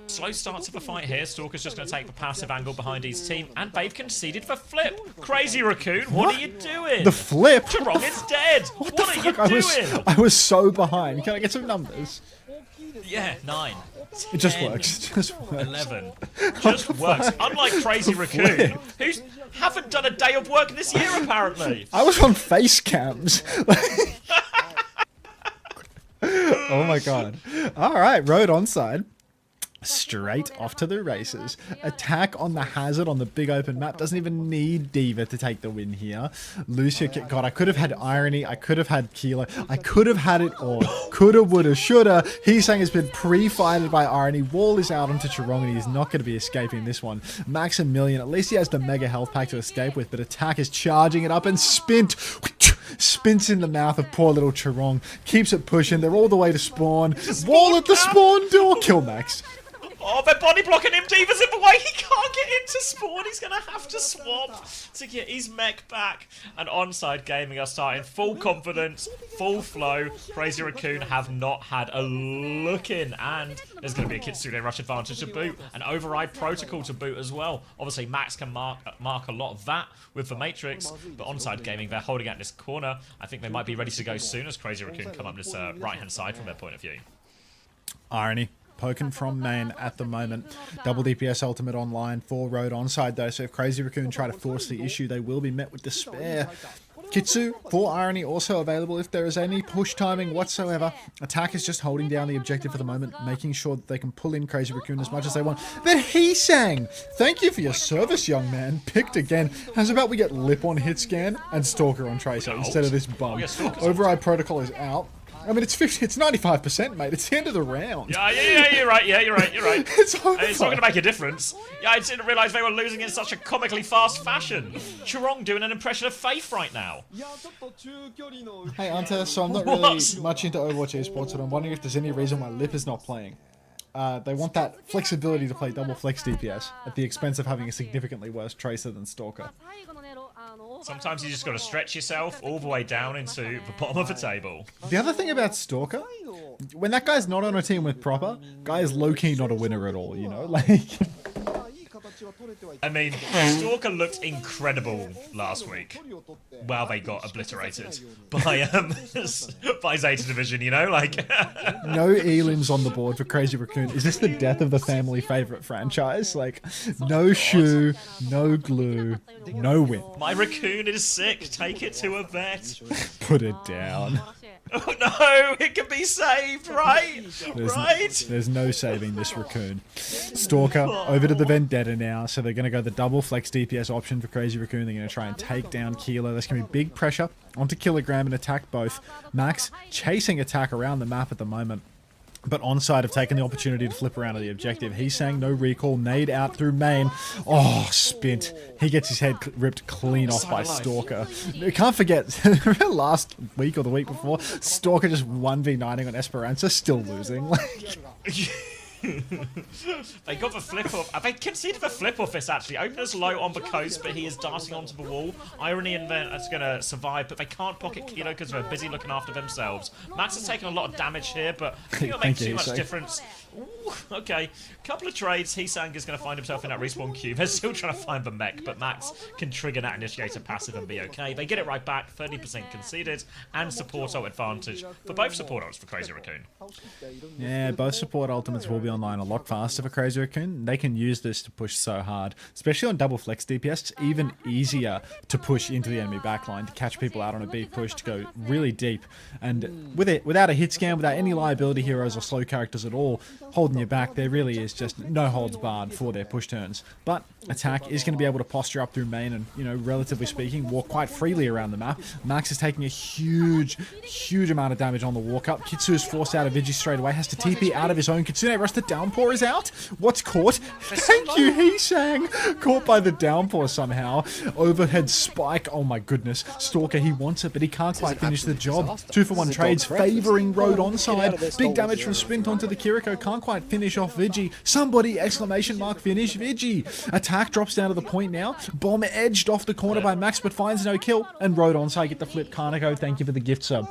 B: Slow start to the fight here. Stalker's just going to take the passive angle behind his team, and they've conceded for flip. Crazy Raccoon, what are you doing?
A: The flip?
B: Charong is dead. What are you doing?
A: I was so behind. Can I get some numbers?
B: Yeah, 9.
A: It just works. It just works.
B: 11. Just works. Unlike Crazy Raccoon, who haven't done a day of work this year, apparently.
A: I was on face cams. Oh my god. Alright, road onside. Straight off to the races. Attack on the Hazard on the big open map. Doesn't even need Diva to take the win here. Lucio, God, I could have had Irony. I could have had Kilo. I could have had it all. Coulda, woulda, shoulda. He's saying it's been pre-fighted by Irony. Wall is out onto Charong, and he's not going to be escaping this one. Max a million. At least he has the mega health pack to escape with, but Attack is charging it up and spins in the mouth of poor little Charong. Keeps it pushing. They're all the way to spawn. Wall at the spawn door. Kill Max.
B: Oh, they're body blocking him. Diva's in the way. He can't get into spawn. He's going to have to swap to get his mech back. And Onside Gaming are starting full confidence, full flow. Crazy Raccoon have not had a look in. And there's going to be a Kitsune rush advantage to boot. An override protocol to boot as well. Obviously, Max can mark a lot of that with the Matrix. But Onside Gaming, they're holding out this corner. I think they might be ready to go soon as Crazy Raccoon come up this right-hand side from their point of view.
A: Irony. Poken from main at the moment. Double DPS ultimate online for Road Onside though, so if Crazy Raccoon try to force the issue, they will be met with despair. Kitsu for Irony also available if there is any push timing whatsoever. Attack is just holding down the objective for the moment, making sure that they can pull in Crazy Raccoon as much as they want. But he sang! Thank you for your service, young man. Picked again. How's about we get Lip on hit scan and Stalker on Tracer instead of this bum? Override protocol is out. I mean, it's 95%, mate. It's the end of the round.
B: Yeah, you're right. Yeah, you're right.
A: It's over.
B: It's not going to make a difference. Yeah, I didn't realise they were losing in such a comically fast fashion. Chirong doing an impression of Faith right now.
A: Hey, Unter, so I'm not really much into Overwatch Esports, but I'm wondering if there's any reason why Lip is not playing. They want that flexibility to play double flex DPS at the expense of having a significantly worse Tracer than Stalker.
B: Sometimes you just got to stretch yourself all the way down into the bottom of the table.
A: The other thing about Stalker, when that guy's not on a team with proper, guy is low-key not a winner at all, you know? Like...
B: I mean, Stalker looked incredible last week. Well, they got obliterated by Zeta Division, you know? Like,
A: no elims on the board for Crazy Raccoon. Is this the death of the family favorite franchise? Like, no shoe, no glue, no win.
B: My Raccoon is sick. Take it to a vet.
A: Put it down.
B: Oh no, it can be saved, right?
A: There's no saving this Raccoon. Stalker over to the Vendetta now, so they're going to go the double flex DPS option for Crazy Raccoon. They're going to try and take down Kilo. There's going to be big pressure onto Kilogram and attack both. Max chasing attack around the map at the moment. But Onside have taken the opportunity to flip around to the objective. He's saying no recall, nade out through main. Oh, Spint. He gets his head ripped clean off by Stalker. You can't forget, last week or the week before, Stalker just 1v9ing on Esperanza, still losing.
B: They got the flip off. They conceded the flip off this actually. Opener's low on the coast, but he is darting onto the wall. Irony and Vent is going to survive, but they can't pocket Kilo because they're busy looking after themselves. Max has taken a lot of damage here, but I think it'll make too much difference. Ooh, okay, couple of trades. Heesang is going to find himself in that respawn cube. They're still trying to find the mech, but Max can trigger that initiator passive and be okay. They get it right back, 30% conceded, and support ult advantage for both support ults for Crazy Raccoon.
A: Yeah, both support ultimates will be online a lot faster for Crazy Raccoon. They can use this to push so hard, especially on double flex DPS. It's even easier to push into the enemy backline, to catch people out on a beat push, to go really deep. And without a hit scan, without any liability heroes or slow characters at all holding you back, there really is just no holds barred for their push turns. But attack is going to be able to posture up through main and, you know, relatively speaking, walk quite freely around the map. Max is taking a huge amount of damage on the walk up. Kitsu is forced out of Vigi straight away, has to TP out of his own. Kitsune Rush, the downpour is out. What's caught? Thank you, Heesang. Caught by the downpour somehow. Overhead spike. Oh my goodness. Stalker, he wants it, but he can't quite finish the job. 2-for-1 trades favoring Road Onside. Big damage from Spint onto the Kiriko. Can't quite finish off Vigi. Somebody, exclamation mark, finish Vigi. Attack drops down to the point now. Bomb edged off the corner by Max, but finds no kill. And Road Onside get the flip. Kaneko, thank you for the gift sub.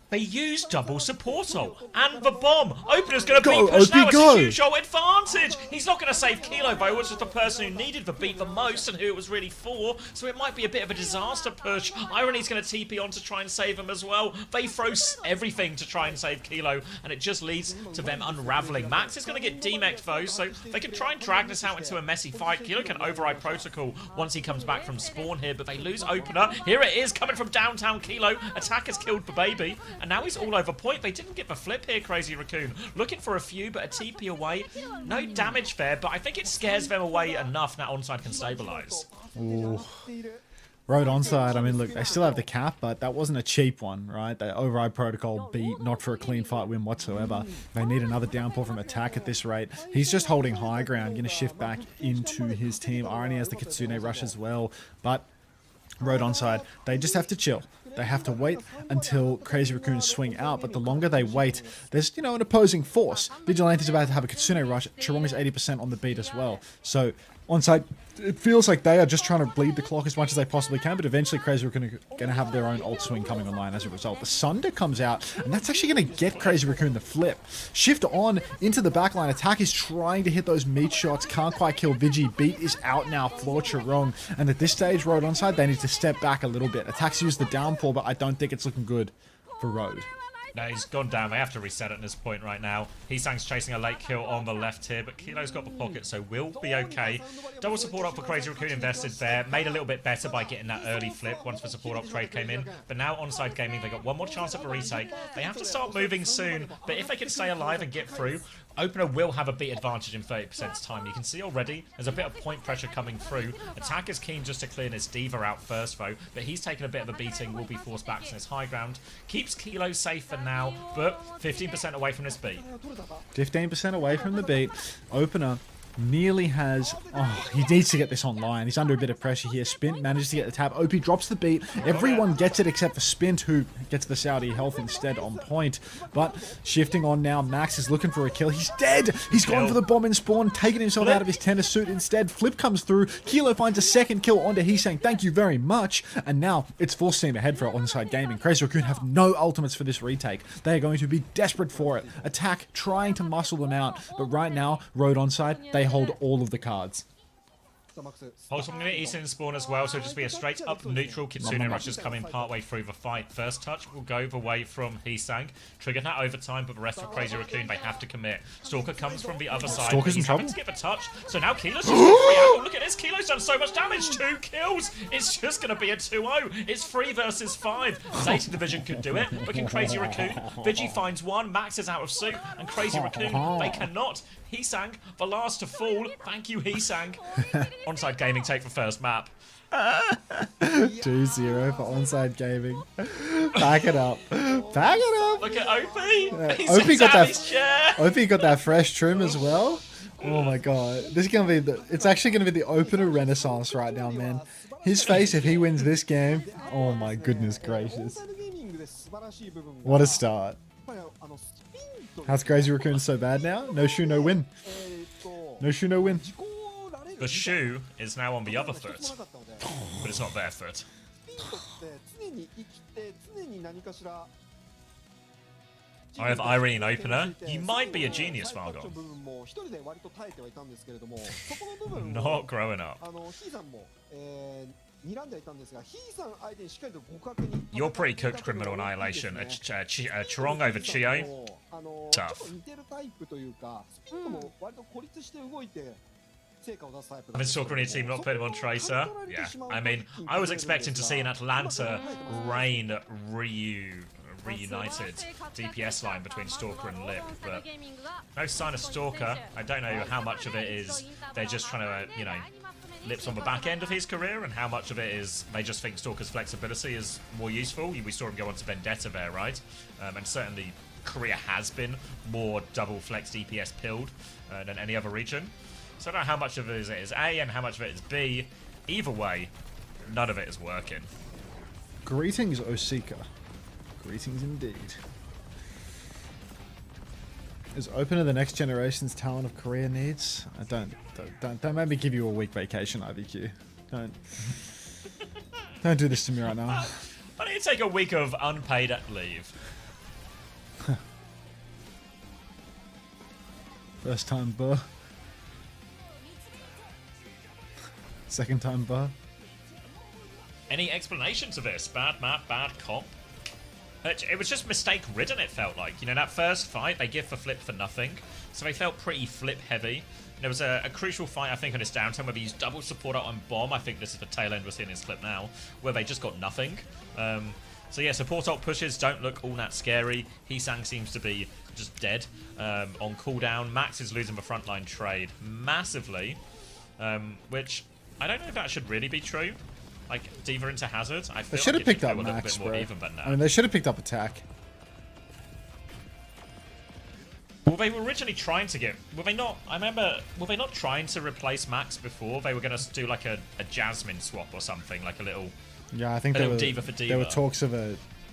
B: They use double support ult and the bomb. Opener's going to beat push now. It's a huge ult advantage. He's not going to save Kilo, though, which was the person who needed the beat the most and who it was really for. So it might be a bit of a disaster push. Irony's going to TP on to try and save him as well. They throw everything to try and save Kilo, and it just leads to them unraveling. Max is going to get demeched, though, so they can try and drag this out into a messy fight. Kilo can override protocol once he comes back from spawn here, but they lose Opener. Here it is, coming from downtown Kilo. Attack has killed the baby. And now he's all over point. They didn't get the flip here, Crazy Raccoon. Looking for a few, but a TP away. No damage there, but I think it scares them away enough now Onside can stabilize.
A: Ooh. Road Onside, I mean, look, they still have the cap, but that wasn't a cheap one, right? The override protocol beat, not for a clean fight win whatsoever. They need another downpour from attack at this rate. He's just holding high ground, going to shift back into his team. Irony has the Kitsune rush as well, but Road Onside, they just have to chill. They have to wait until Crazy Raccoons swing out, but the longer they wait, there's, you know, an opposing force. Vigilante's about to have a Kitsune rush. Chirong is 80% on the beat as well. So, Onside, it feels like they are just trying to bleed the clock as much as they possibly can, but eventually Crazy Raccoon are going to have their own ult swing coming online as a result. The Sunder comes out, and that's actually going to get Crazy Raccoon the flip. Shift on into the backline. Attack is trying to hit those meat shots. Can't quite kill Vigi. Beat is out now for Chirong. And at this stage, Road Onside, they need to step back a little bit. Attack's used the downfall, but I don't think it's looking good for Road.
B: No, he's gone down. They have to reset it at this point right now. Heesang's chasing a late kill on the left here, but Kilo's got the pocket, so we'll be okay. Double support up for Crazy Raccoon invested there. Made a little bit better by getting that early flip once the support up trade came in. But now Onside Gaming, they got one more chance at a retake. They have to start moving soon, but if they can stay alive and get through, Opener will have a beat advantage in 30% time. You can see already there's a bit of point pressure coming through. Attack is keen just to clear this D.Va out first though, but he's taken a bit of a beating, will be forced back to his high ground. Keeps Kilo safe for now, but 15% away from this beat.
A: 15% away from the beat. Opener nearly has... Oh, he needs to get this online. He's under a bit of pressure here. Spint manages to get the tap. OP drops the beat. Everyone gets it except for Spint, who gets the Saudi health instead on point. But shifting on now, Max is looking for a kill. He's dead! He's gone for the bomb in spawn, taking himself out of his tennis suit instead. Flip comes through. Kilo finds a second kill onto Heesang. Thank you very much. And now it's full steam ahead for Onside Gaming. Crazy Raccoon have no ultimates for this retake. They are going to be desperate for it. Attack trying to muscle them out. But right now, Road Onside, they hold all of the cards.
B: Also, I'm going to Eastern spawn as well, so just be a straight up neutral. Kitsune rushes coming partway through the fight. First touch will go the way from Heesang. Triggered that overtime, but the rest of Crazy Raccoon, they have to commit. Stalker comes from the other side.
A: Stalker's
B: He's
A: in trouble.
B: having to get the touch, so now Kilo's just free out. Look at this, Kilo's done so much damage. 2 kills. It's just going to be a 2-0. It's 3 versus 5. Zeta Division could do it, but can Crazy Raccoon? Vigi finds one. Max is out of suit, and Crazy Raccoon, they cannot. Heesang, the last to fall. Thank you, Heesang. Onside Gaming take the first map.
A: 2-0 for Onside Gaming. Back it up. Back it up.
B: Look at OP. He's
A: OP got that.
B: his chair.
A: OP got that fresh trim as well. Oh my god, this is gonna be the. It's actually gonna be the opener renaissance right now, man. His face if he wins this game. Oh my goodness gracious. What a start. How's Crazy Raccoon so bad now? No shoe, no win. No shoe, no win.
B: The shoe is now on the other foot, but it's not their foot. I have Irene opener. You might be a genius, Fargon. Not growing up. You're pretty cooked, Criminal Annihilation. Chirong over Chio. Tough. Having Stalker on your team, not putting him on Tracer. Yeah, I mean, I was expecting to see an Atlanta Reign reunited DPS line between Stalker and Lip, but no sign of Stalker. I don't know how much of it is they're just trying to, you know, Lip's on the back end of his career, and how much of it is they just think Stalker's flexibility is more useful. We saw him go on to Vendetta there, right? And certainly Korea has been more double flex DPS pilled than any other region. So I don't know how much of it is A and how much of it is B. Either way, none of it is working.
A: Greetings, Osika. Greetings indeed. Is Opener the next generation's talent of Korea needs? Don't make me give you a week vacation, IVQ. Don't do this to me right now.
B: I need to take a week of unpaid leave.
A: First time buh. Second time buh.
B: Any explanation to this? Bad map, bad comp? It was just mistake-ridden, it felt like. You know, that first fight, they give the flip for nothing. So they felt pretty flip-heavy. There was a crucial fight, I think, on his downtime where they used double support out on bomb. I think this is the tail end we're seeing in this clip now, where they just got nothing. So yeah, support ult pushes don't look all that scary. Heesang seems to be just dead on cooldown. Max is losing the frontline trade massively, which I don't know if that should really be true. Like, D.Va into Hazard, I feel
A: they should have picked up Max, bro.
B: Even, but no.
A: I mean, they should have picked up Attack.
B: Well, they were originally trying to get... Were they not... I remember... Were they not trying to replace Max before? They were going to do, like, a Jasmine swap or something. Like, a little
A: Yeah, I think
B: A
A: there
B: little
A: were,
B: diva for
A: there were
B: diva.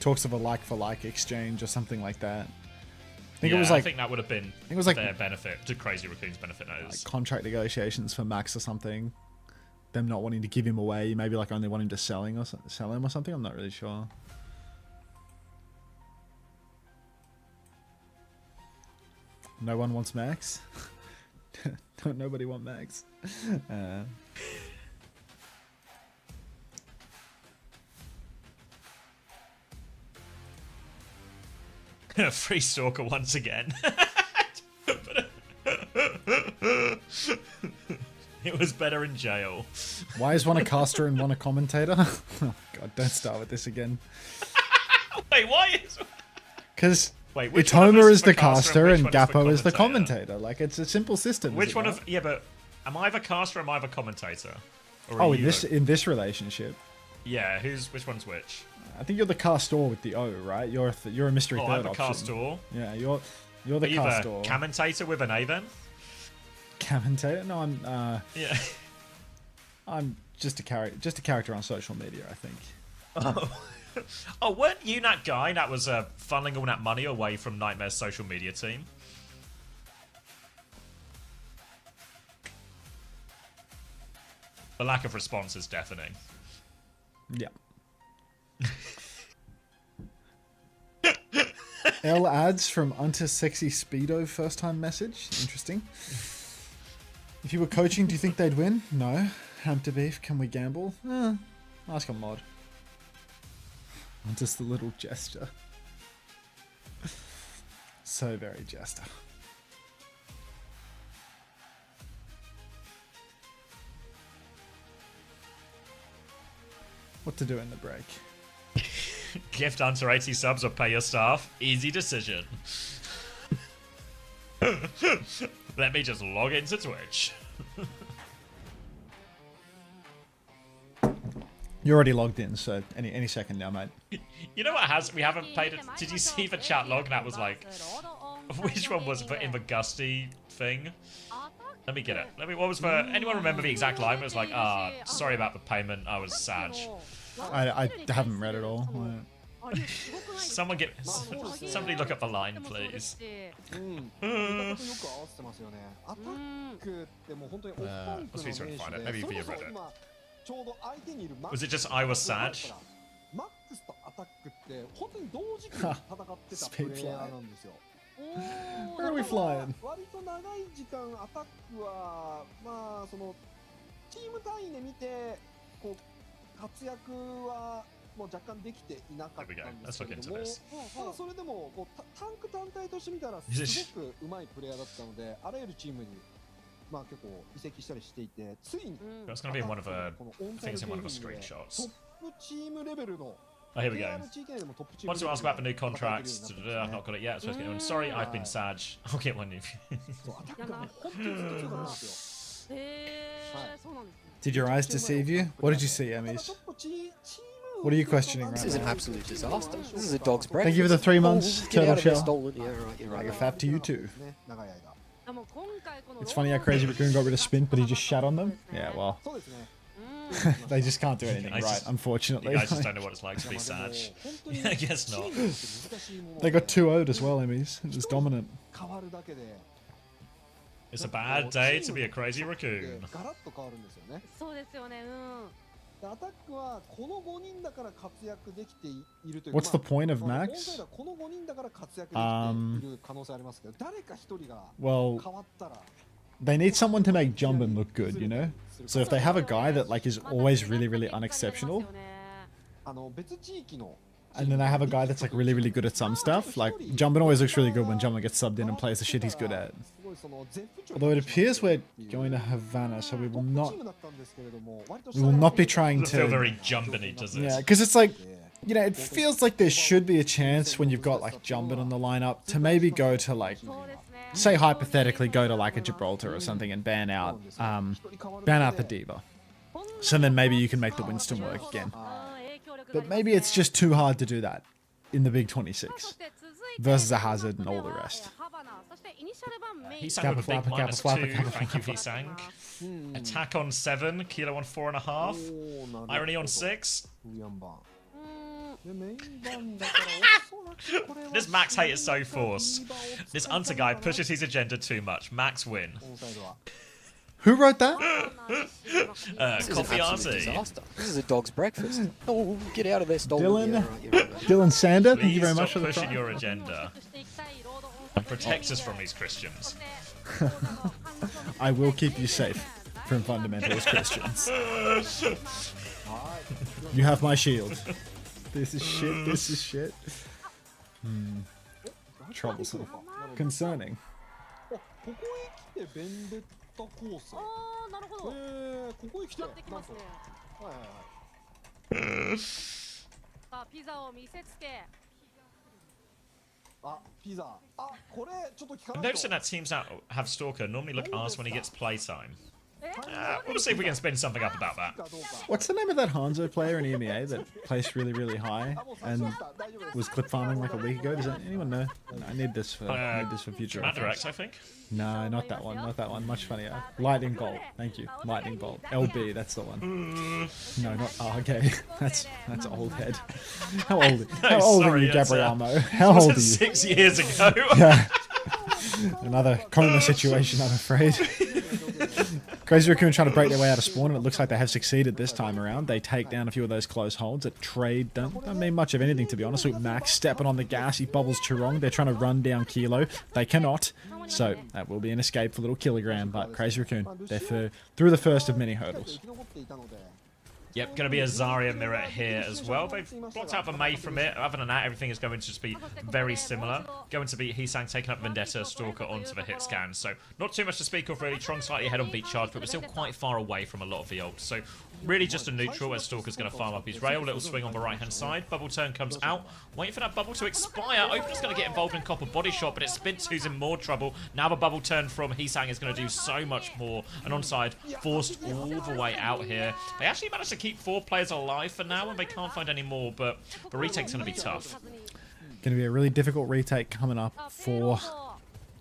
A: talks of a like for like exchange or something like that. I think
B: Yeah,
A: it was like
B: I think that would have been
A: it was like
B: their benefit to Crazy Raccoon's benefit. That is.
A: contract negotiations for Max or something. Them not wanting to give him away, maybe like only wanting to sell him or something. I'm not really sure. No one wants Max. Don't nobody want Max.
B: Free Stalker once again. It was better in jail.
A: Why is one a caster and one a commentator? Oh god, don't start with this again.
B: Wait, why is...
A: Because
B: Wait, which one of
A: Itoma
B: us
A: is the caster
B: which
A: and
B: one is the
A: Gappo is the
B: commentator?
A: commentator. Like, it's a simple system.
B: Which
A: is it
B: one
A: not?
B: of... Yeah, but am I the caster or am I the commentator? Or are
A: Oh,
B: you
A: in this relationship,
B: Yeah, which one's which?
A: I think you're the castor with the O, right? You're a mystery
B: Oh,
A: third
B: I'm the
A: option.
B: castor.
A: Yeah, you're the
B: Are you
A: castor.
B: the commentator with an A then?
A: Commentator? No,
B: Yeah.
A: I'm just a character on social media, I think.
B: Oh, weren't you that guy that was funneling all that money away from Nightmare's social media team? The lack of response is deafening.
A: Yeah. L ads from Unter Sexy Speedo first time message. Interesting. If you were coaching, do you think they'd win? No. Hamter beef, can we gamble? Ask a mod. Just a little jester. So very jester. What to do in the break?
B: Gift Unter 80 subs or pay your staff. Easy decision. Let me just log into Twitch.
A: You're already logged in, so any second now, mate.
B: You know what we haven't paid it. Did you see the chat log? That was like, which one was in the Gusty thing? Let me get it. What was the, anyone remember the exact line? It was like, sorry about the payment, I was sad.
A: I haven't read it all.
B: Somebody look up the line, please.
C: よく合わせてますよね。アタックってもう本当にオフタンクの名手で、それこそ今ちょうど相手にいるマックス
B: Was it just I was sad?
C: マックスとアタックって本当に同時期に戦ってたプレイヤーなんですよ。
A: Where are we flying?
C: 割と長い時間アタックはまあそのチーム単位で見てこう活躍はもう若干できていなかったんですけれども、ただそれでもこうタンク単体として見たらすごく上手いプレイヤーだったので、あらゆるチームにまあ結構移籍したりしていて、ついに
B: That's gonna be in one of the things in one of the screenshots.
C: トップチームレベルの
B: Oh, here we go. Want to ask about the new contracts? I've not got it yet. So sorry, I've been sad. I'll get one if.
A: Did your eyes deceive you? What did you see, Emmys? What are you questioning right now?
J: This is an absolute disaster. This is a dog's breakfast.
A: Thank you for the 3 months,
J: Get
A: Turtle
J: out of here,
A: Shell.
J: stolen. Yeah, right, you're right.
A: Like a fat to you too.
C: 長い間
A: It's funny how Crazy Raccoon got rid of Spin, but he just shat on them. Yeah, well,
C: そうですね
A: they just can't do anything
B: I
A: right,
B: just-
A: unfortunately.
B: You guys just don't know what it's like to be sad. I guess not.
A: They got 2-0'd as well, Emmys. It was dominant.
C: 変わるだけで
B: It's a bad day to be a Crazy Raccoon.
C: ガラッと変わるんですよね。
D: そうですよね。
C: でアタックはこの5人だから活躍できているという。
A: What's the point of
C: まあ
A: Max?
C: オンサイドはこの5人だから活躍できている可能性ありますけど、誰か一人が
A: Well,
C: 変わったら
A: they need someone to make Jumbin look good, you know? So if they have a guy that like is always really, really unexceptional,
C: 別地域の
A: and then they have a guy that's like really, really good at some stuff, like Jumbin always looks really good when Jumbin gets subbed in and plays the shit he's good at.
C: すごいその絶不調
A: Although it appears we're going to Havana, so we will
C: チ
A: not
C: ームだったんですけれども、割と
A: we will not be trying
B: Doesn't feel
A: to.
B: very jumping, does it?
A: Yeah, because it's like, you know, it feels like there should be a chance when you've got like Jumbin on the lineup to maybe go to like, say hypothetically, go to like a Gibraltar or something and ban out the Diva. So then maybe you can make the Winston work again. But maybe it's just too hard to do that in the Big 26 versus a Hazard and all the rest.
B: Hisang with a big -2. Thank you, Hisang. Attack on 7. Kilo on 4.5. Irony on 6. This Max hate is so forced. This Unter guy pushes his agenda too much. Max win.
A: Who wrote that?
J: This is an absolute disaster. This is a dog's breakfast. Oh, get out of there, Stolen.
A: Dylan,
J: Yeah, right, you're right.
A: Dylan Sander, thank
B: Please
A: you very much
B: stop
A: for the
B: pushing
A: time.
B: your agenda. And protect us from these Christians.
A: I will keep you safe from fundamentalist Christians. You have my shield. This is shit, this is shit. Troublesome. Concerning.
C: ここへ来てベンデッタコース。
D: なるほど。
C: ここへ来て。
D: 使ってきますね。
C: はいはいはい。
D: さあピザを見せつけ。
C: あ、ピザ。あ、これちょっと聞か
B: I'm
C: ないと。
B: noticing that teams that have Stalker normally look arsed when he gets playtime. We'll see if we can spin something up about that.
A: What's the name of that Hanzo player in EMEA that placed really, really high and was clip farming like a week ago? Does anyone know? I need this for future
B: Commander
A: reference.
B: X, I think.
A: No, not that one. Not that one. Much funnier. Lightning Bolt. Thank you. Lightning Bolt. LB. That's the one. No, not okay. That's old head. How old? How old are you, Gabrielmo? How old are you?
B: 6 years ago.
A: Yeah. Another coma situation, I'm afraid. Crazy Raccoon trying to break their way out of spawn, and it looks like they have succeeded this time around. They take down a few of those close holds. A trade don't mean much of anything, to be honest. With Max stepping on the gas, he bubbles Chirong. They're trying to run down Kilo. They cannot. So that will be an escape for little Kilogram, but Crazy Raccoon, they're through the first of many hurdles.
B: Yep, going to be a Zarya mirror here as well. They've blocked out the Mei from it. Other than that, everything is going to just be very similar. Going to be Hisang taking up Vendetta, Stalker onto the hit scan. So not too much to speak of really. Trong slightly ahead on beat charge, but we're still quite far away from a lot of the ults. So really just a neutral as Stalker's going to farm up his rail. Little swing on the right-hand side. Bubble turn comes out. Waiting for that bubble to expire. Opener's going to get involved in Copper body shot, but it's Spintz who's in more trouble. Now the bubble turn from Hisang is going to do so much more. And Onside forced all the way out here. They actually managed to keep 4 players alive for now, and they can't find any more, but the retake's going to be tough.
A: Going to be a really difficult retake coming up for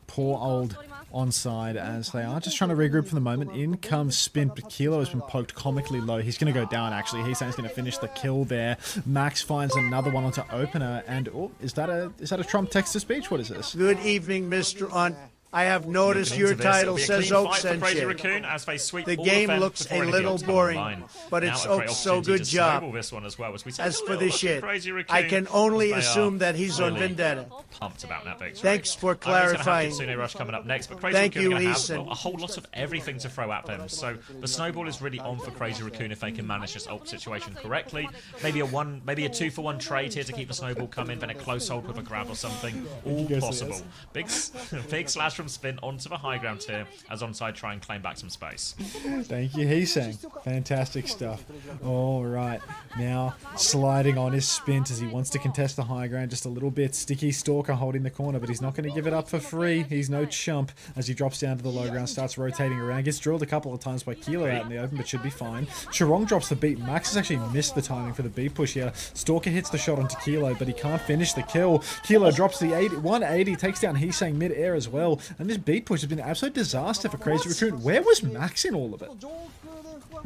A: poor old Onside, as they are just trying to regroup for the moment. In comes Spin, but Kilo has been poked comically low. He's going to go down, actually. He's going to finish the kill there. Max finds another one onto Opener, and oh, is that a Trump text-to-speech? What is this?
G: Good evening, Mr. Unt. I have noticed your title says Oak sent you. The game looks a little boring, but it's Oak's so good job. As for this shit, I can only assume that he's on Vendetta.
B: Pumped about that victory.
G: Thanks for clarifying.
B: Rush coming up next, but Crazy
G: Thank
B: Raccoon
G: you,
B: are gonna
G: Ethan.
B: have a whole lot of everything to throw at them. So the snowball is really on for Crazy Raccoon if they can manage this ult situation correctly. Maybe a 2-for-1 trade here to keep the snowball coming, then a close hold with a grab or something. All possible. Big slash from Spin onto the high ground here as Onside try and claim back some space.
A: Thank you, Hisang. Fantastic stuff. All right, now sliding on his Spint as he wants to contest the high ground just a little bit. Sticky Stalker holding the corner, but he's not going to give it up for free. He's no chump as he drops down to the low ground, starts rotating around, gets drilled a couple of times by Kilo out in the open, but should be fine. Chirong drops the beat. Max has actually missed the timing for the beat push here. Stalker hits the shot onto Kilo, but he can't finish the kill. Kilo drops the 180, takes down Hisang mid-air as well, and this beat push has been an absolute disaster for Crazy Raccoon. Where was Max in all of it?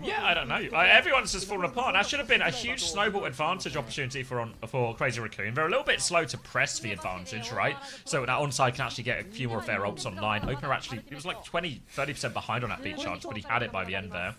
B: Yeah, I don't know. Everyone's just fallen apart. That should have been a huge snowball advantage opportunity for Crazy Raccoon. They're a little bit slow to press the advantage, right? So that Onside can actually get a few more of their ults online. Opener actually, he was like 20-30% behind on that beat charge, but he had it by the end there.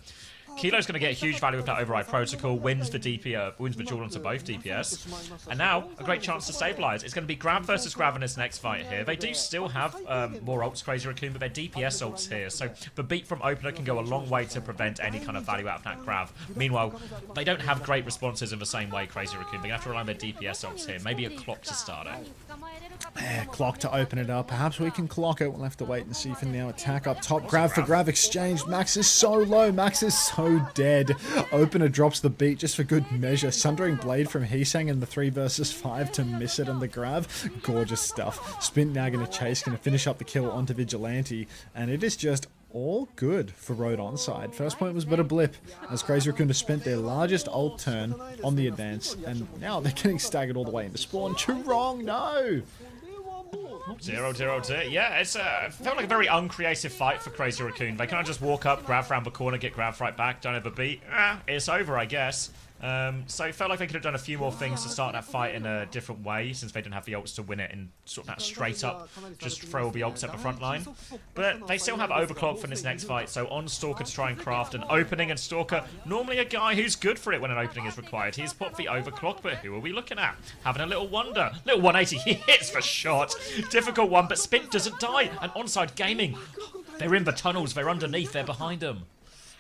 B: Kilo's going to get huge value with that override protocol, wins the duel onto both DPS, and now a great chance to stabilize. It's going to be Grav versus Grav in this next fight here. They do still have more ults, Crazy Raccoon, but they're DPS ults here, so the beat from Opener can go a long way to prevent any kind of value out of that Grav. Meanwhile, they don't have great responses in the same way, Crazy Raccoon. They're going to have to rely on their DPS ults here. Maybe a clock to start it.
A: Clock to open it up. Perhaps we can clock it. We'll have to wait and see for now. Attack up top. Grab for grab exchange. Max is so low. Max is so dead. Opener drops the beat just for good measure. Sundering Blade from Hisang in the 3 versus 5 to miss it on the grab. Gorgeous stuff. Spin now going to chase. Going to finish up the kill onto Vigilante. And it is just all good for Road Onside. First point was but a blip as Crazy Raccoon has spent their largest ult turn on the advance, and now they're getting staggered all the way into spawn. Chirong, no!
B: 0-0-2. Yeah, it's felt like a very uncreative fight for Crazy Raccoon. They kind of just walk up, grab around the corner, get grabbed right back, don't have a beat. It's over, I guess. So it felt like they could have done a few more things to start that fight in a different way, since they didn't have the ults to win it in sort of that straight up, just throw all the ults at the front line. But they still have Overclock for this next fight, so on Stalker to try and craft an opening, and Stalker, normally a guy who's good for it when an opening is required. He's popped the Overclock, but who are we looking at? Having a little wonder. Little 180, he hits for shot. Difficult one, but Spin doesn't die, and Onside Gaming, they're in the tunnels, they're underneath, they're behind them.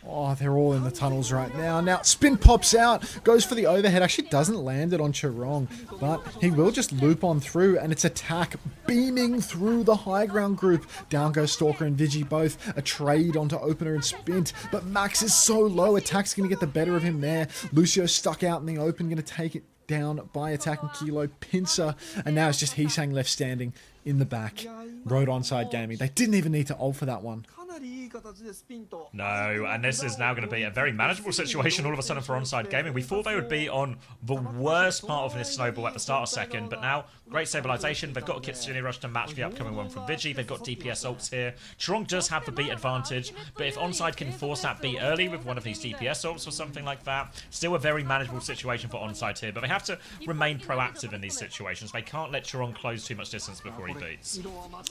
A: Oh, they're all in the tunnels right now. Now, Spin pops out, goes for the overhead. Actually doesn't land it on Chirong, but he will just loop on through, and it's Attack beaming through the high ground group. Down goes Stalker and Vigi both. A trade onto Opener and Spint, but Max is so low. Attack's going to get the better of him there. Lucio stuck out in the open, going to take it down by Attack and Kilo. Pincer, and now it's just Heesang left standing in the back. Road Onside Gaming. They didn't even need to ult for that one.
B: No, and this is now going to be a very manageable situation all of a sudden for Onside Gaming. We thought they would be on the worst part of this snowball at the start of second, but now great stabilization. They've got a Kitsune Rush to match the upcoming one from Vigi. They've got DPS ults here. Chirong does have the beat advantage, but if Onside can force that beat early with one of these DPS ults or something like that, still a very manageable situation for Onside here. But they have to remain proactive in these situations. They can't let Chirong close too much distance before he beats.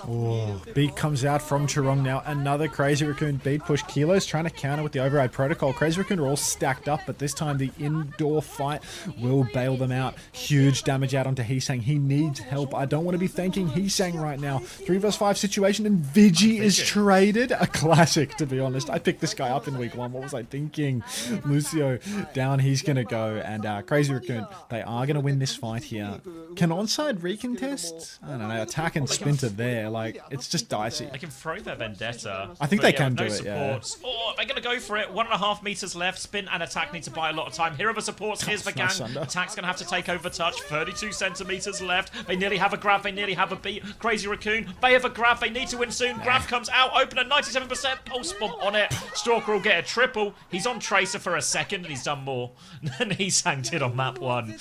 A: Oh, beat comes out from Chirong now. Another Crazy Raccoon beat push. Kilo's trying to counter with the override protocol. Crazy Raccoon are all stacked up, but this time the indoor fight will bail them out. Huge damage out onto Heesang. He needs help. I don't want to be thanking Heesang right now. 3 vs 5 situation, and Vigi is traded. A classic, to be honest. I picked this guy up in week 1. What was I thinking? Lucio down. He's going to go, and Crazy Raccoon, they are going to win this fight here. Can Onside recontest? I don't know. Attack and Splinter there. Like, it's just dicey.
B: They can throw their Vendetta.
A: I think they can do it, yeah.
B: Oh, they're going to go for it. 1.5 meters left. Spin and Attack need to buy a lot of time. Here are the supports. Here's the gang. Attack's going to have to take over touch. 32 centimeters left. They nearly have a grab. They nearly have a beat. Crazy Raccoon, they have a grab. They need to win soon. Grab comes out. Opener, 97%. Pulse bomb on it. Stalker will get a triple. He's on Tracer for a second, and he's done more than he did on map 1.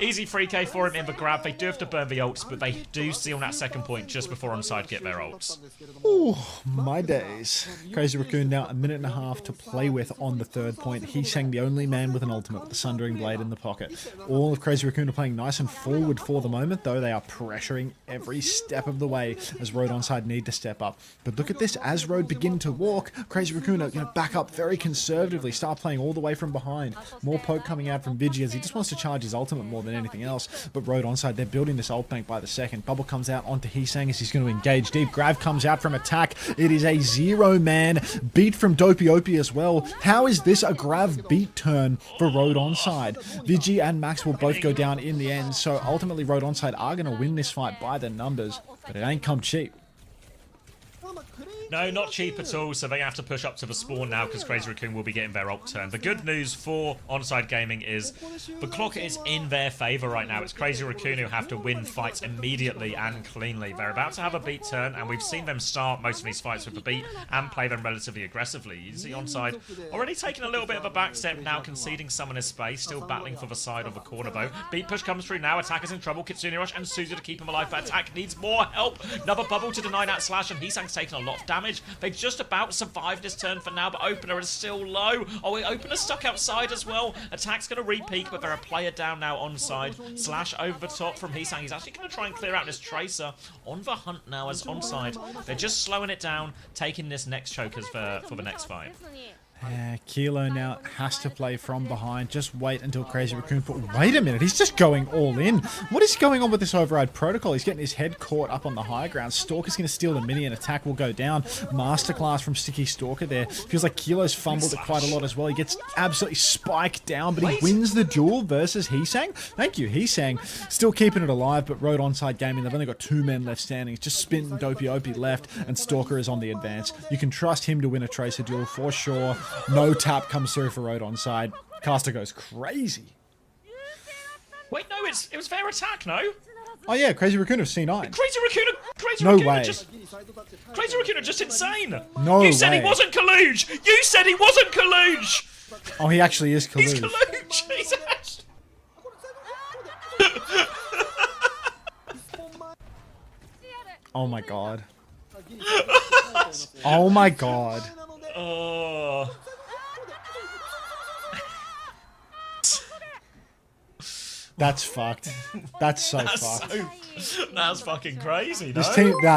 B: Easy 3k for him in the grab. They do have to burn the ults, but they do seal that second point just before Onside get their ults.
A: Ooh, my days. Crazy Raccoon now a minute and a half to play with on the third point. Heesang the only man with an ultimate with the Sundering Blade in the pocket. All of Crazy Raccoon are playing nice and forward for the moment, though they are pressuring every step of the way as Road Onside need to step up. But look at this, as Road begin to walk, Crazy Raccoon are going to back up very conservatively, start playing all the way from behind. More poke coming out from Vigi as he just wants to charge his ultimate more than anything else. But Road Onside, they're building this ult bank by the second. Bubble comes out onto Heesang as he's going to engage deep. Grab comes out from Attack. It is a 0-man beat from Dopey Opie as well. How is this a Grav beat turn for Road Onside? Vigi and Max will both go down in the end, so ultimately Road Onside are going to win this fight by the numbers, but it ain't come cheap.
B: No, not cheap at all, so they have to push up to the spawn now because Crazy Raccoon will be getting their ult turn. The good news for Onside Gaming is the clock is in their favour right now. It's Crazy Raccoon who have to win fights immediately and cleanly. They're about to have a beat turn, and we've seen them start most of these fights with the beat and play them relatively aggressively. You see Onside already taking a little bit of a back step, now conceding some in his space, still battling for the side of the corner though. Beat push comes through now, Attack is in trouble, Kitsune Rush and Suzu to keep him alive, but Attack needs more help. Another bubble to deny that slash, and Heesang's taking a lot of damage. They've just about survived this turn for now, but Opener is still low. Oh, Opener's stuck outside as well. Attack's going to re-peek, but they're a player down now Onside. Slash over the top from Heesang. He's actually going to try and clear out this Tracer on the hunt now as Onside. They're just slowing it down, taking this next choke as for the next fight.
A: Yeah, Kilo now has to play from behind. Just wait until Crazy Raccoon. But wait a minute, he's just going all in. What is going on with this override protocol? He's getting his head caught up on the high ground. Stalker's going to steal the mini and Attack will go down. Masterclass from Sticky Stalker there. Feels like Kilo's fumbled it quite a lot as well. He gets absolutely spiked down, but he wins the duel versus Heesang. Thank you, Heesang. Still keeping it alive, but Road Onside Gaming, they've only got 2 men left standing. It's just Spin and Dopey Opie left, and Stalker is on the advance. You can trust him to win a Tracer duel for sure. No tap comes through for Road Onside. Caster goes crazy.
B: Wait, no, it was their Attack, no?
A: Oh yeah, Crazy Raccoon of C9.
B: Crazy Raccoon
A: No way.
B: Crazy Raccoon are just insane.
A: No
B: You said
A: way.
B: he wasn't Kaluge. You said he wasn't Kaluge.
A: Oh, he actually is Kaluge.
B: He's Kaluge. He's actually...
A: Oh my god. Oh my god.
B: Oh.
A: That's fucked. That's so fucked.
B: That's fucking crazy, no?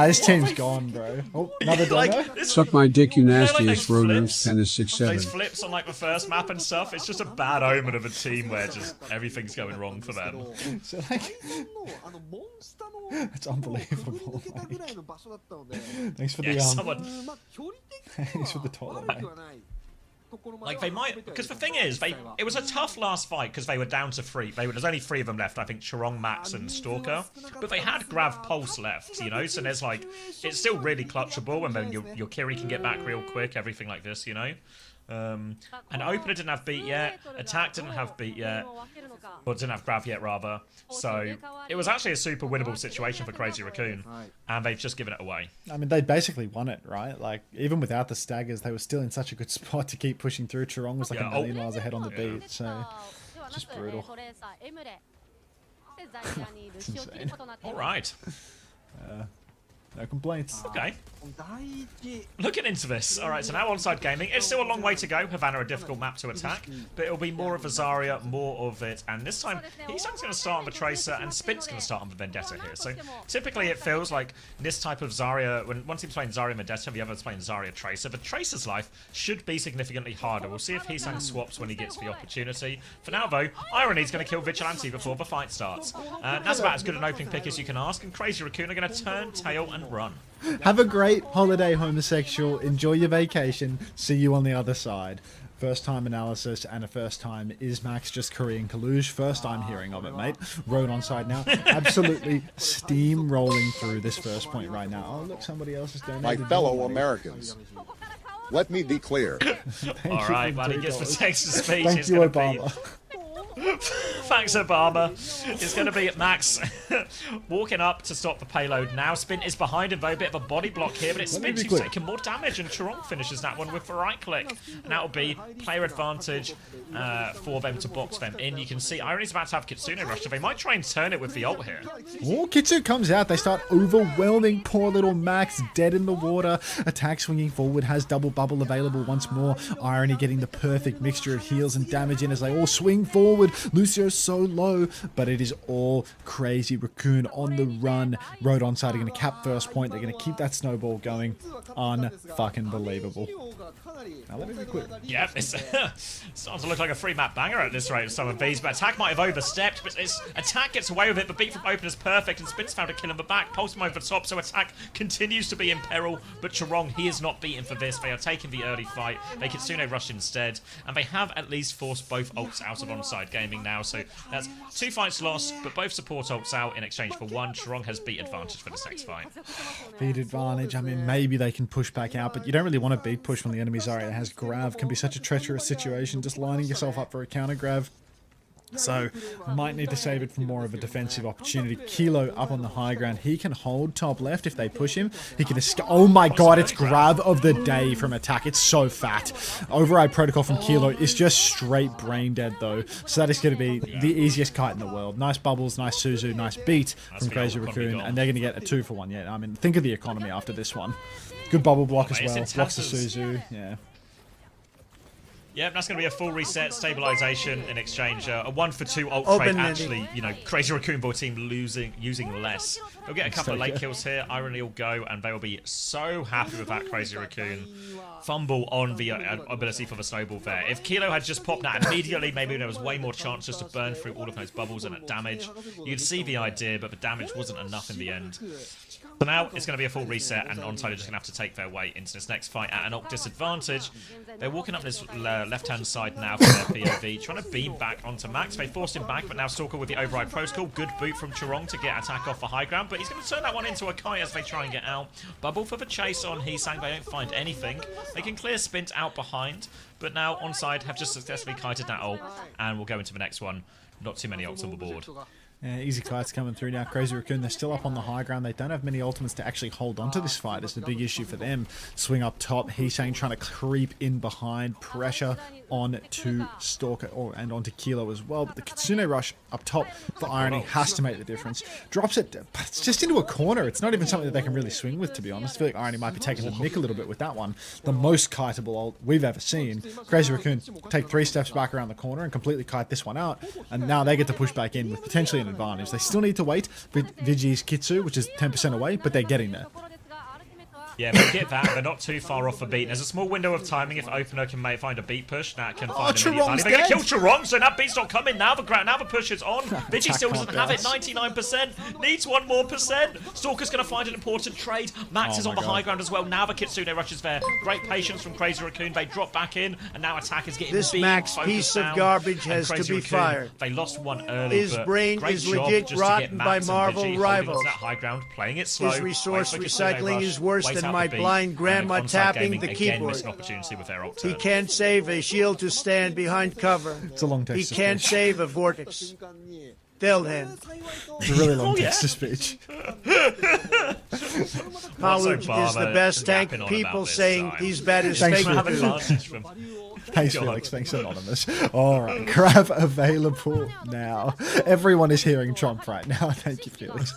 A: This team's gone, bro. Oh, another dono?
E: Suck my dick, you nastiest
B: those
E: rodents.
B: flips?
E: Tennis 6-7.
B: Those flips on like the first map and stuff, it's just a bad omen of a team where just everything's going wrong for them.
A: So, like, it's unbelievable. Like, thanks for the thanks for the toilet, mate.
B: Like they might, because the thing is, it was a tough last fight because they were down to 3. There's only 3 of them left. I think Chirong, Max, and Stalker. But they had Grav Pulse left, you know. So there's like, it's still really clutchable, and then your Kiri can get back real quick. Everything like this, you know. And Opener didn't have beat yet. Attack didn't have beat yet. Or didn't have Grav yet, rather. So it was actually a super winnable situation for Crazy Raccoon. And they've just given it away.
A: I mean, they basically won it, right? Like, even without the staggers, they were still in such a good spot to keep pushing through. Chirong was like a million miles ahead on the beat, so just brutal. It's insane.
B: All right.
A: No complaints.
B: Okay. Looking into this. Alright, so now Onside Gaming. It's still a long way to go. Havana a difficult map to attack, but it'll be more of a Zarya, more of it. And this time, Heesang's going to start on the Tracer, and Spint's going to start on the Vendetta here. So typically it feels like this type of Zarya, when one team's playing Zarya Vendetta, the other's playing Zarya Tracer. The Tracer's life should be significantly harder. We'll see if Heesang swaps when he gets the opportunity. For now, though, Irony's going to kill Vigilante before the fight starts. That's about as good an opening pick as you can ask, and Crazy Raccoon are going to turn tail and run.
A: Have a great holiday, homosexual. Enjoy your vacation. See you on the other side. First time analysis and a first time is Max just Korean Kaluge. First time hearing of it, mate. Road Onside now. Absolutely steamrolling through this first point right now. Oh, look, somebody else is donated.
K: My fellow Americans, let me be clear.
B: All right, buddy, gets the text to speech.
A: Thank you, Obama.
B: Thanks, Obama. It's going to be Max walking up to stop the payload now. Spin is behind him, though. A bit of a body block here, but it's Spin who's taking more damage, and Chirong finishes that one with the right click. And that'll be player advantage for them to box them in. You can see Irony's about to have Kitsune rush, so they might try and turn it with the ult here.
A: Oh, Kitsune comes out. They start overwhelming poor little Max, dead in the water. Attack swinging forward, has double bubble available once more. Irony getting the perfect mixture of heals and damage in as they all swing forward. Lucio's so low, but it is all Crazy Raccoon on the run. Road Onside are going to cap first point. They're going to keep that snowball going. Unfucking believable. Now let me be clear.
B: Yep, it's starting to look like a free map banger at this rate of some of these, but Attack might have overstepped, but Attack gets away with it. The beat from Open is perfect, and Spin's found a kill in the back. Pulse him over the top, so Attack continues to be in peril, but Chirong, he is not beaten for this. They are taking the early fight. They Kitsune rush instead, and they have at least forced both ults out of Onside Gaming now, so that's 2 fights lost, but both support ults out in exchange for 1. Chirong has beat advantage for this next fight.
A: Beat advantage, I mean, maybe they can push back out, but you don't really want to beat push when the enemy Zarya has Grav. Can be such a treacherous situation, just lining yourself up for a counter Grav. So, might need to save it for more of a defensive opportunity. Kilo up on the high ground. He can hold top left if they push him. He can escape. Oh my god, it's grab of the day from Attack. It's so fat. Override protocol from Kilo is just straight brain dead though. So that is going to be the easiest kite in the world. Nice bubbles, nice Suzu, nice beat from Crazy Raccoon. And they're going to get a 2 for 1 yet. I mean, think of the economy after this one. Good bubble block as well. Blocks the Suzu. Yeah.
B: Yep, that's going to be a full reset, stabilization in exchange. A 1 for 2 ult trade, actually, you know, Crazy Raccoon ball team using less. They'll get a couple of late kills here. Irony will go, and they will be so happy with that Crazy Raccoon. Fumble on the ability for the snowball there. If Kilo had just popped that immediately, maybe there was way more chance just to burn through all of those bubbles and damage. You could see the idea, but the damage wasn't enough in the end. So now it's going to be a full reset, and Onside are just going to have to take their way into this next fight at an ult disadvantage. They're walking up this left-hand side now for their POV, trying to beam back onto Max. They forced him back, but now Stalker with the override protocol. Good boot from Chirong to get Attack off the high ground, but he's going to turn that one into a kite as they try and get out. Bubble for the chase on Heesang. They don't find anything. They can clear Spint out behind, but now Onside have just successfully kited that ult, and we'll go into the next one. Not too many ults on the board.
A: Yeah, easy kites coming through now. Crazy Raccoon, they're still up on the high ground. They don't have many ultimates to actually hold onto this fight. It's the big issue for them. Swing up top. Heesang trying to creep in behind. Pressure on to Stalker and onto Kilo as well. But the Kitsune rush up top for Irony has to make the difference. Drops it, but it's just into a corner. It's not even something that they can really swing with, to be honest. I feel like Irony might be taking the nick a little bit with that one. The most kiteable ult we've ever seen. Crazy Raccoon take 3 steps back around the corner and completely kite this one out. And now they get to push back in with potentially an advantage. They still need to wait for Vigi's Kitsu, which is 10% away, but they're getting there.
B: Yeah, they get that. They're not too far off for beat. There's a small window of timing if Opener can find a beat push. That can find immediate value. They're going to kill Charong, so now beat's not coming. Now the push is on. Vigi still doesn't have it. 99%. Needs 1 more percent. Stalker's going to find an important trade. Max is on the high ground as well. Now the Kitsune rushes there. Great patience from Crazy Raccoon. They drop back in, and now attack is getting
G: this Max piece of garbage has to be fired.
B: They lost one early,
G: his brain is legit rotten by Marvel rivals.
B: That high ground, playing it slow.
G: His resource recycling is worse than my blind grandma tapping the keyboard. He can't save a shield to stand behind cover.
A: It's a long text.
G: He can't save a vortex. Tell him.
A: It's a really long text to speech.
G: College is the best tank. People saying he's bad as fake.
A: Thanks, Felix. Thanks, Anonymous. Alright, grab available now. Everyone is hearing Trump right now. Thank you, Felix.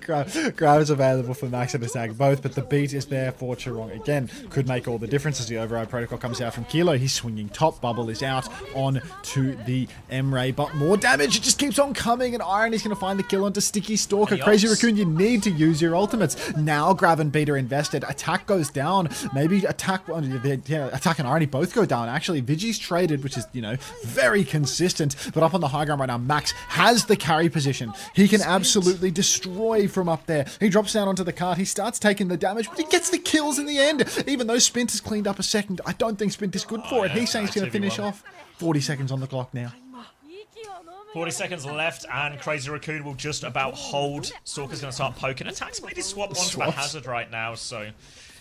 A: Grab is available for Max and Attack both, but the beat is there for Charong again. Could make all the difference as the override protocol comes out from Kilo. He's swinging top. Bubble is out on to the M-Ray, but more damage. It just keeps on coming, and Iron is going to find the kill onto Sticky Stalker. Crazy Raccoon, you need to use your ultimates. Now Grab and Beat are invested. Attack goes down. Maybe Attack and Irony both go down, actually. Vigi's traded, which is, very consistent. But up on the high ground right now, Max has the carry position. He can absolutely destroy from up there. He drops down onto the cart. He starts taking the damage, but he gets the kills in the end. Even though Spint has cleaned up a second, I don't think Spint is good for it. He's saying he's going to finish off. 40 seconds on the clock now.
B: 40 seconds left, and Crazy Raccoon will just about hold. Stalker's going to start poking. Attack's made his swap onto the Hazard right now, so...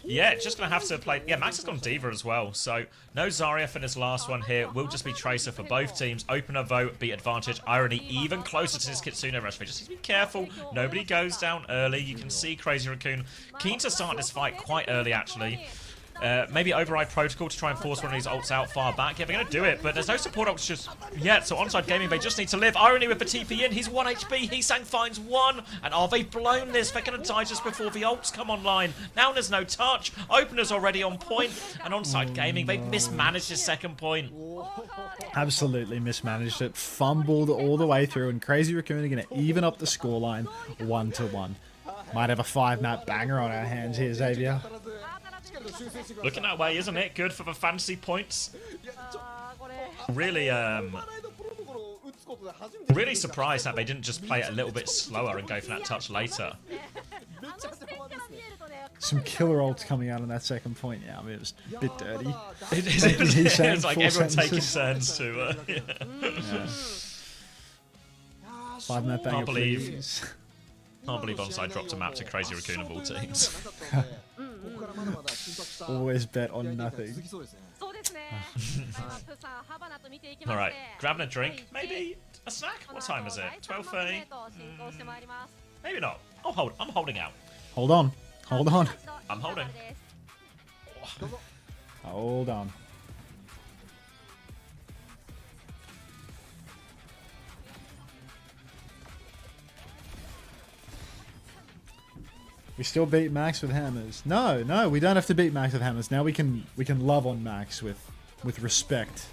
B: yeah, just going to have to play... yeah, Max has gone Diva as well, so no Zarya for this last one here. Will just be Tracer for both teams. Opener vote, beat advantage. Irony even closer to this Kitsune rush. They just need to be careful. Nobody goes down early. You can see Crazy Raccoon keen to start this fight quite early, actually. Maybe override protocol to try and force one of these ults out far back. Yeah, they're going to do it, but there's no support ults just yet. So Onside Gaming, they just need to live. Irony with the TP in. He's 1 HP. Heesang finds 1. And are they blown this? They're going to die just before the ults come online. Now there's no touch. Opener's already on point. And Onside Gaming, they mismanaged his second point.
A: Absolutely mismanaged it. Fumbled all the way through. And Crazy Raccoon are going to even up the scoreline 1-1. Might have a 5-map banger on our hands here, Xavier.
B: Looking that way, isn't it? Good for the fantasy points. Really, really surprised that they didn't just play it a little bit slower and go for that touch later.
A: Some killer ults coming out on that second point. Yeah, I mean, it was a bit dirty.
B: It's like everyone taking turns to... yeah.
A: 5-map banger, please.
B: Can't believe Onside dropped a map to Crazy Raccoon of all teams.
A: Always bet on nothing.
B: Alright, grabbing a drink. Maybe a snack? What time is it? 12:30? Maybe not. I'm holding out.
A: Hold on. Hold on.
B: I'm holding.
A: Hold on. We still beat Max with hammers. No, we don't have to beat Max with hammers. Now we can love on Max with respect.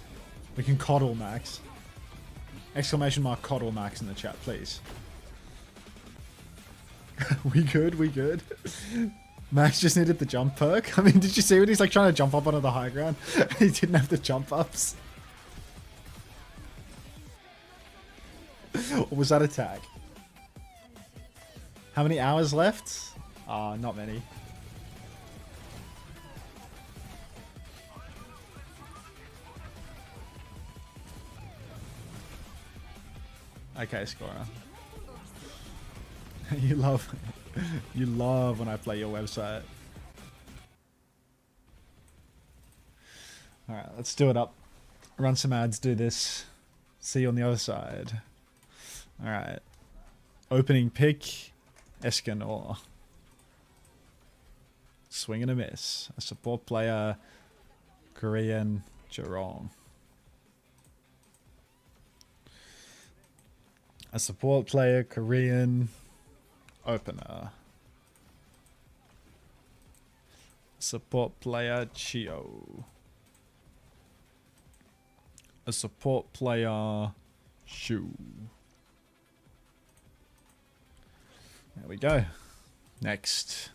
A: We can coddle Max. Exclamation mark coddle Max in the chat, please. We good. Max just needed the jump perk. I mean, did you see when he's like trying to jump up onto the high ground? He didn't have the jump ups. Or was that attack? How many hours left? Not many. Okay, Scorer. You love when I play your website. Alright, let's do it up. Run some ads, do this. See you on the other side. Alright. Opening pick, Escanor. Swing and a miss. A support player, Korean Jerome. A support player, Korean opener. Support player, Chio. A support player, Shu. There we go. Next.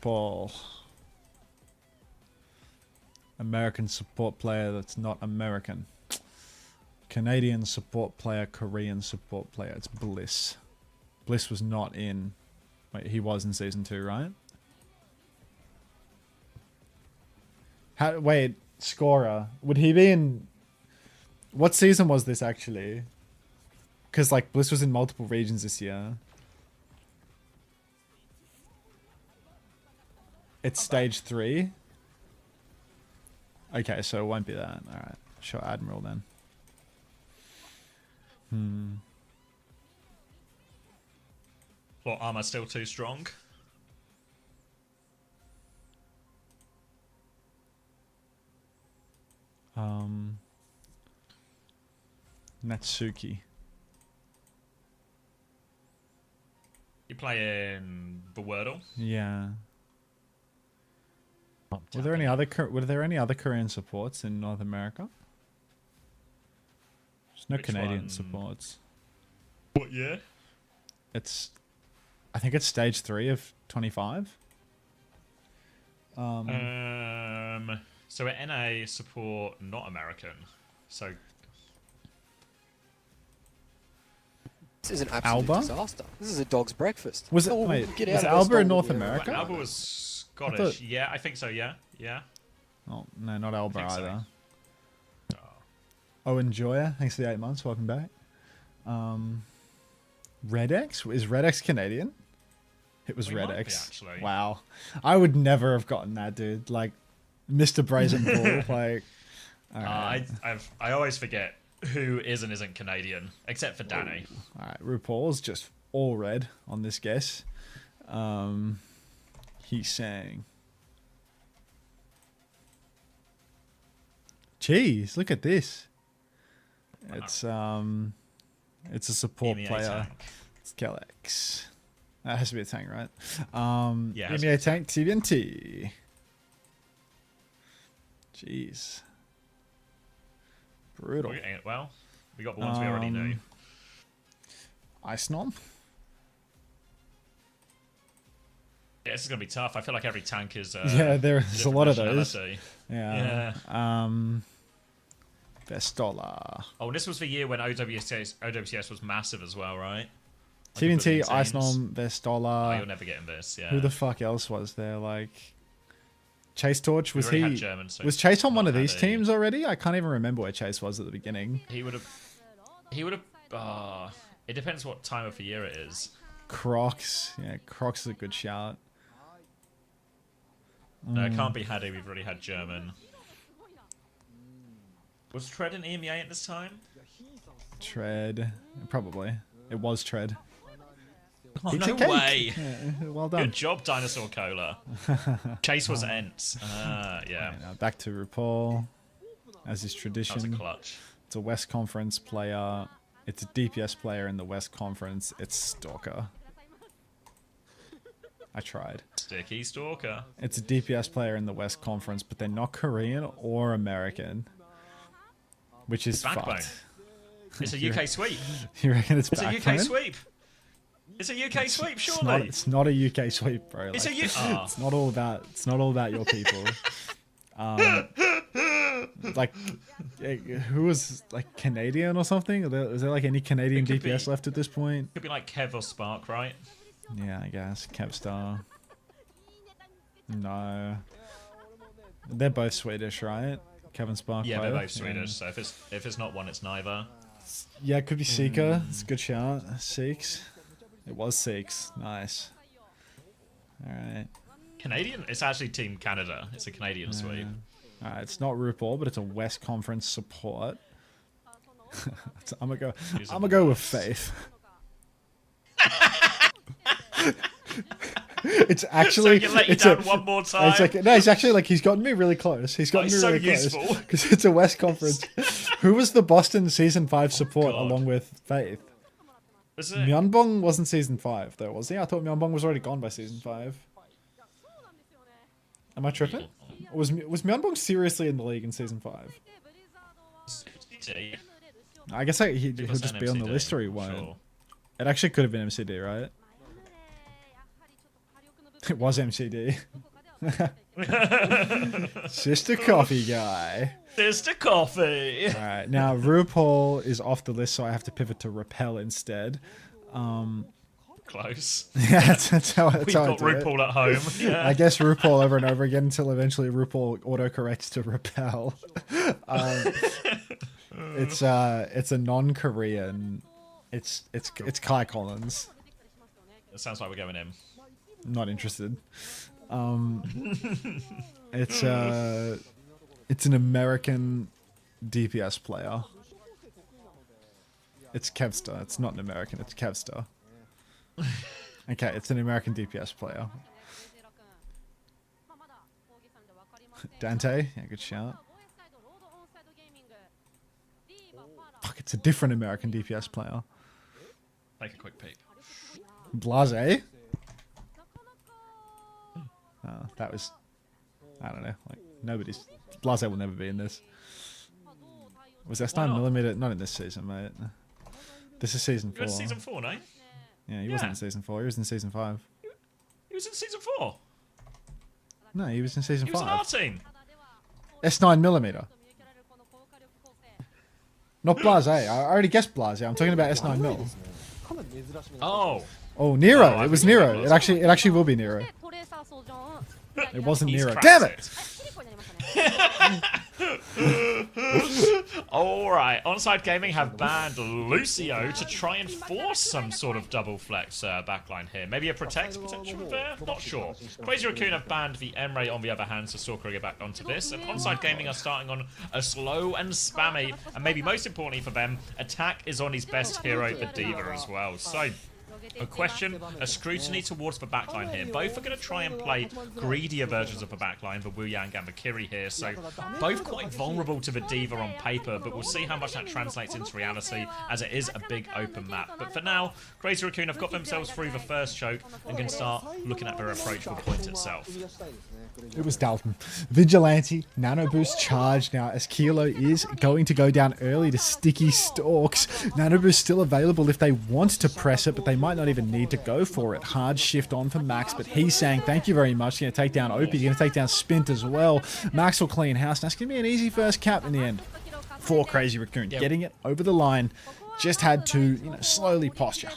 A: Paul. American support player that's not American. Canadian support player, Korean support player. It's Bliss. Bliss was not in... Wait, he was in Season 2, right? Wait, Scorer. Would he be in... What season was this, actually? Because, like, Bliss was in multiple regions this year. It's stage 3? Okay, so it won't be that. Alright. Sure, Admiral then.
B: Plot armor still too strong.
A: Natsuki.
B: You playing the Wordle?
A: Yeah. Were there any other Korean supports in North America? There's no Canadian supports.
B: What year?
A: I think it's stage 3 of 25.
B: So at NA support not American. So
J: this is an absolute
A: Alba?
J: disaster. This is a dog's breakfast.
A: Was it?
J: Oh,
A: wait,
J: get
A: was
J: out of
A: Alba
J: this
A: in North
J: dog.
A: America?
B: Alba was Scottish. Yeah, I think so. Yeah, yeah.
A: Oh no, not Alba
B: I think so.
A: either. Oh, Enjoyer, thanks for the 8 months. Welcome back. Red X? Is Red X Canadian? It was
B: We
A: Red
B: might be,
A: X.
B: actually.
A: Wow, I would never have gotten that, dude. Like, Mr. Brazen Bull. Like,
B: I always forget who is and isn't Canadian, except for Danny.
A: All right, RuPaul's just all red on this guess. He's saying, "Jeez, look at this. It's a support
B: EMEA
A: player.
B: tank.
A: It's Kellex. That has to be a tank, right?
B: Yeah,
A: EMEA tank TVNT. Jeez, brutal.
B: Well, we got the ones we already knew.
A: Ice Nom.
B: Yeah, this is gonna be tough. I feel like every tank is.
A: Yeah, there's a lot of those.
B: nationality.
A: Yeah. Vestola.
B: Oh, this was the year when OWCS was massive as well, right?
A: TVNT,
B: Like
A: Ice
B: teams.
A: Nom, Vestola.
B: Oh, you're never getting this. Yeah.
A: Who the fuck else was there? Like, Chase Torch, was
B: We already
A: he?
B: had German, so
A: Was Chase on one of
B: not
A: these
B: had
A: teams already? I can't even remember where Chase was at the beginning.
B: He would have. It depends what time of the year it is.
A: Crocs. Yeah, Crocs is a good shout.
B: No, it can't be Hadi. We've already had German. Was Tread in EMEA at this time?
A: Tread. Probably. It was Tread.
B: Oh,
A: Pizza
B: no
A: cake.
B: way.
A: Yeah, well done.
B: Good job, Dinosaur Cola. Chase was Ents. Yeah.
A: Okay, now back to RuPaul. As is
B: That was a
A: tradition.
B: clutch.
A: It's a West Conference player. It's a DPS player in the West Conference. It's Stalker. I tried.
B: Sticky Stalker.
A: It's a DPS player in the West Conference, but they're not Korean or American. Which is
B: Backbone.
A: fucked.
B: It's a UK sweep.
A: You reckon it's
B: It's a
A: Backbone?
B: UK sweep. It's a UK sweep,
A: It's
B: surely.
A: it's not a UK sweep, bro.
B: It's
A: Like,
B: a U-
A: It's not all about your people. Like, who was like Canadian or something? Is there like any Canadian
B: It could
A: DPS
B: be.
A: left at this point?
B: Could be like Kev or Spark, right?
A: Yeah, I guess Kevstar. No, they're both Swedish, right? Kevin Spark.
B: Yeah, they're both Swedish. So if it's not one, it's neither.
A: Yeah, it could be Seeker. It's a good shout. Six. It was six. Nice. All right.
B: Canadian? It's actually Team Canada. It's a Canadian sweep.
A: It's not RuPaul, but it's a West Conference support. I'm gonna go with Faith. It's actually.
B: So he can let you down one more time.
A: It's like, no, it's actually like he's gotten me really close. He's gotten me really close because it's a West Conference. Who was the Boston season 5 support along with Faith?
B: Was it?
A: Myeonbong wasn't season 5 though, was he? I thought Myeonbong was already gone by season 5. Am I tripping? Was Myeonbong seriously in the league in season 5? I guess he'll just be on the list or he won't. Sure. It actually could have been MCD, right? It was MCD. Sister Coffee guy.
B: Sister Coffee.
A: Alright, now RuPaul is off the list, so I have to pivot to Repel instead.
B: Close.
A: Yeah, that's how
B: We've got RuPaul at home. Yeah.
A: I guess RuPaul over and over again until eventually RuPaul autocorrects to Repel. It's a non-Korean. It's Kai Collins.
B: It sounds like we're going in.
A: Not interested. It's an American DPS player. It's Kevstar. It's not an American. It's Kevstar. Okay, it's an American DPS player. Dante, yeah, good shout. Fuck, it's a different American DPS player.
B: Take a quick peek.
A: Blase. That was, I don't know, like nobody's. Blase will never be in this. Was that 9mm? Not in this season, mate. This is season 4.
B: He was in season 4, no?
A: Yeah, he wasn't in season 4. He was in season 5.
B: He was in season 4.
A: No, he was in season 5.
B: He was in our team.
A: S9mm. Not Blase. I already guessed Blase. I'm talking about S9mm.
B: Oh.
A: Oh, Nero. It was Nero. It actually will be Nero. It wasn't Nero. Damn it!
B: Alright, Onside Gaming have banned Lucio to try and force some sort of double flex backline here. Maybe a protect potential there? Not sure. Crazy Raccoon have banned the Emre on the other hand, so Stalker will get back onto this. And Onside Gaming are starting on a slow and spammy, and maybe most importantly for them, attack is on his best hero, the Diva, as well. So, a question, a scrutiny towards the backline here. Both are going to try and play greedier versions of the backline, the Wu Yang and the Kiri here, so both quite vulnerable to the Diva on paper, but we'll see how much that translates into reality, as it is a big open map. But for now, Crazy Raccoon have got themselves through the first choke and can start looking at their approach for point itself.
A: It was Dalton. Vigilante, Nano Boost charge now as Kilo is going to go down early to Sticky Stalks. Nano Boost still available if they want to press it, but they might not even need to go for it. Hard shift on for Max, but he's saying thank you very much. Going to take down Opie, going to take down Spint as well. Max will clean house. That's going to be an easy first cap in the end for Crazy Raccoon. Getting it over the line. Just had to, slowly posture.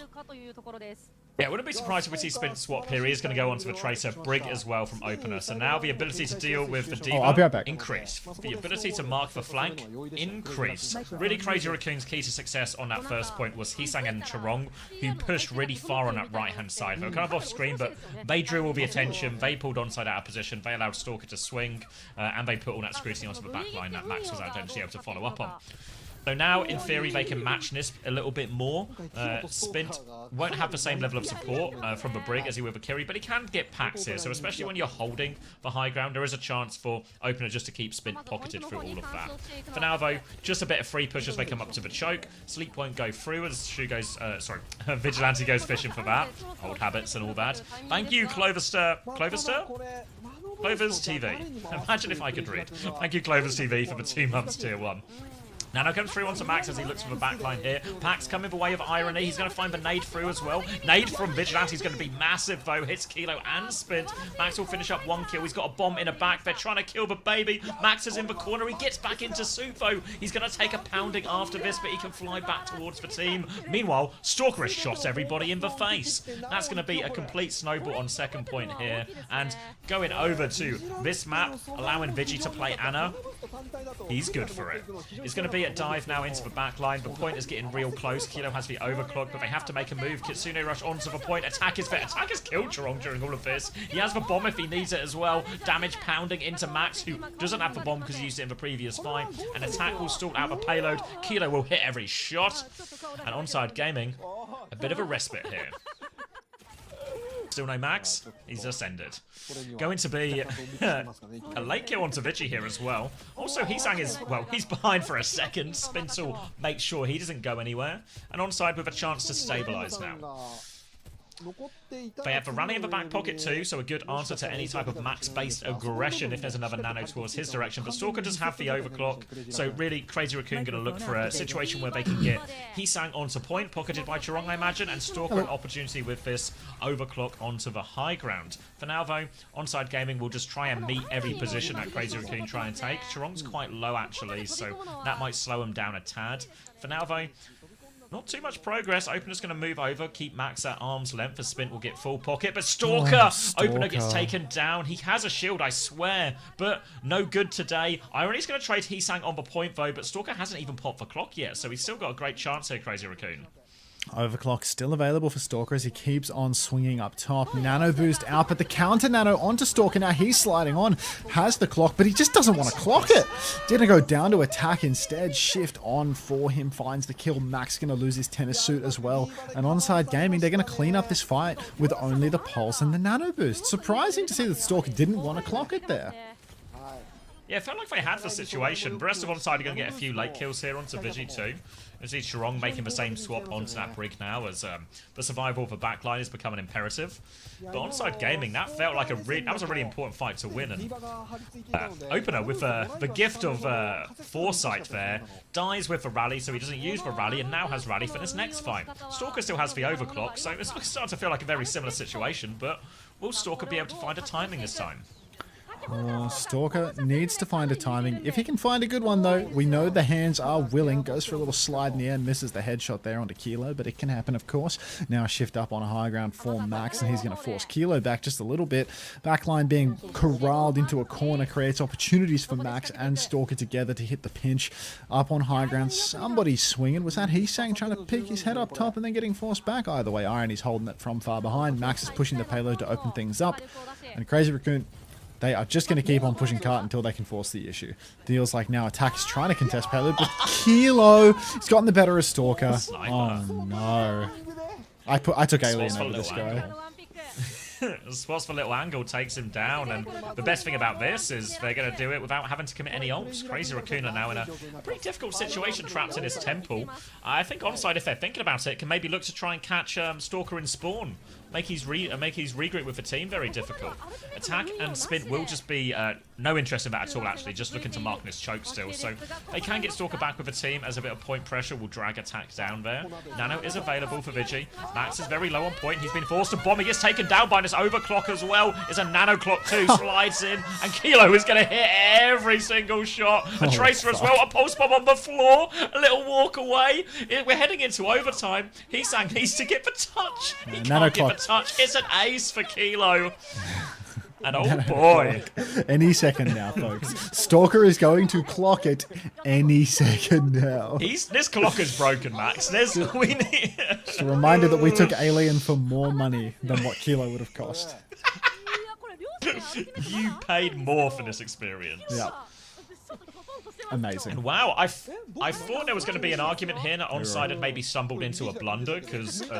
B: Yeah, I wouldn't be surprised if we see Spint swap here. He is going to go onto the Tracer, Brig as well from opener. So now the ability to deal with the Diva,
A: I'll be right back.
B: Increase. The ability to mark the flank, increase. Really Crazy Raccoon's key to success on that first point was Hisang and Charong, who pushed really far on that right-hand side. They were kind of off screen, but they drew all the attention. They pulled Onside out of position. They allowed Stalker to swing, and they put all that scrutiny onto the back line that Max was eventually able to follow up on. So now, in theory, they can match this a little bit more. Spint won't have the same level of support from the Brig as he will with a Kiri, but he can get packs here. So especially when you're holding the high ground, there is a chance for opener just to keep Spint pocketed through all of that. For now, though, just a bit of free push as they come up to the choke. Sleep won't go through as Shu goes, Vigilante goes fishing for that. Old habits and all that. Thank you, Cloverster. Cloverster? Clover's TV. Imagine if I could read. Thank you, Clover's TV, for the 2 months tier 1. Now comes through onto Max as he looks for the backline here. Pax coming the way of Irony. He's going to find the nade through as well. Nade from Vigilante is going to be massive though. Hits Kilo and Spint. Max will finish up 1 kill. He's got a bomb in the back. They're trying to kill the baby. Max is in the corner. He gets back into soup though. He's going to take a pounding after this, but he can fly back towards the team. Meanwhile, Stalker has shot everybody in the face. That's going to be a complete snowball on second point here. And going over to this map, allowing Vigi to play Anna. He's good for it. It's going to be a dive now into the back line. The point is getting real close. Kilo has the overclock, but they have to make a move. Kitsune rush onto the point. Attack is there. Attack has killed Charong during all of this. He has the bomb if he needs it as well. Damage pounding into Max, who doesn't have the bomb because he used it in the previous fight. And Attack will stall out the payload. Kilo will hit every shot. And Onside Gaming, a bit of a respite here. Still no Max. He's ascended. Going to be a late kill onto Vici here as well. Also, Heesang is, well, he's behind for a second. Spintle makes sure he doesn't go anywhere. And Onside with a chance to stabilize now. They have a rally in the back pocket too, so a good answer to any type of max-based aggression if there's another nano towards his direction. But Stalker does have the overclock, so really Crazy Raccoon going to look for a situation where they can get Heesang onto point, pocketed by Chorong, I imagine, and Stalker an opportunity with this overclock onto the high ground. For now though, Onside Gaming will just try and meet every position that Crazy Raccoon try and take. Chorong's quite low actually, so that might slow him down a tad. For now though, not too much progress. Opener's going to move over, keep Max at arm's length, as Spint will get full pocket. But Stalker! Opener gets taken down. He has a shield, I swear, but no good today. Irony's going to trade Heesang on the point, though, but Stalker hasn't even popped the clock yet, so he's still got a great chance here, Crazy Raccoon.
A: Overclock still available for Stalker as he keeps on swinging up top. Nano boost out, but the counter nano onto Stalker. Now he's sliding on, has the clock, but he just doesn't want to clock it. Didn't go down to attack instead. Shift on for him, finds the kill. Max going to lose his tennis suit as well. And Onside Gaming, they're going to clean up this fight with only the pulse and the nano boost. Surprising to see that Stalker didn't want to clock it there.
B: Yeah, it felt like they had the situation. The rest of Onside are going to get a few late kills here onto Vici too. You see Chorong making the same swap onto that brig now as the survival of the backline is becoming imperative. But Onside Gaming, that felt like that was a really important fight to win. And Opener with the gift of foresight there, dies with the rally, so he doesn't use the rally and now has rally for this next fight. Stalker still has the overclock, so it's starting to feel like a very similar situation, but will Stalker be able to find a timing this time?
A: Stalker needs to find a timing. If he can find a good one, though, we know the hands are willing. Goes for a little slide in the air, misses the headshot there onto Kilo, but it can happen, of course. Now a shift up on a high ground for Max, and he's going to force Kilo back just a little bit. Backline being corralled into a corner creates opportunities for Max and Stalker together to hit the pinch. Up on high ground, somebody's swinging. Was that Heesang trying to pick his head up top and then getting forced back? Either way, Irony's holding it from far behind. Max is pushing the payload to open things up, and Crazy Raccoon, they are just going to keep on pushing cart until they can force the issue. Feels like now Attack is trying to contest payload, but Kilo has gotten the better of Stalker. Oh no. I took Alien over this guy.
B: Spots for little angle takes him down, and the best thing about this is they're going to do it without having to commit any ults. Crazy Raccoon are now in a pretty difficult situation, trapped in his temple. I think Onside, if they're thinking about it, can maybe look to try and catch Stalker in spawn. Make his regroup with the team very difficult. Attack and Spin will just be no interest in that at all, actually, just looking to mark this choke still. So they can get Stalker back with the team as a bit of point pressure will drag Attack down there. Nano is available for Vici. Max is very low on point. He's been forced to bomb. He gets taken down by this overclock as well. It's a nano clock too. Slides in, and Kilo is going to hit every single shot. A Tracer as well. A pulse bomb on the floor. A little walk away. We're heading into overtime. Heesang needs to get the touch. He can't get the touch. It's an ace for Kilo. And oh boy.
A: Any second now, folks. Stalker is going to clock it any second now.
B: This clock is broken, Max. Just
A: a reminder that we took Alien for more money than what Kilo would have cost.
B: You paid more for this experience.
A: Yeah. Amazing.
B: And wow, I thought there was going to be an argument here that Onside had maybe stumbled into a blunder, because,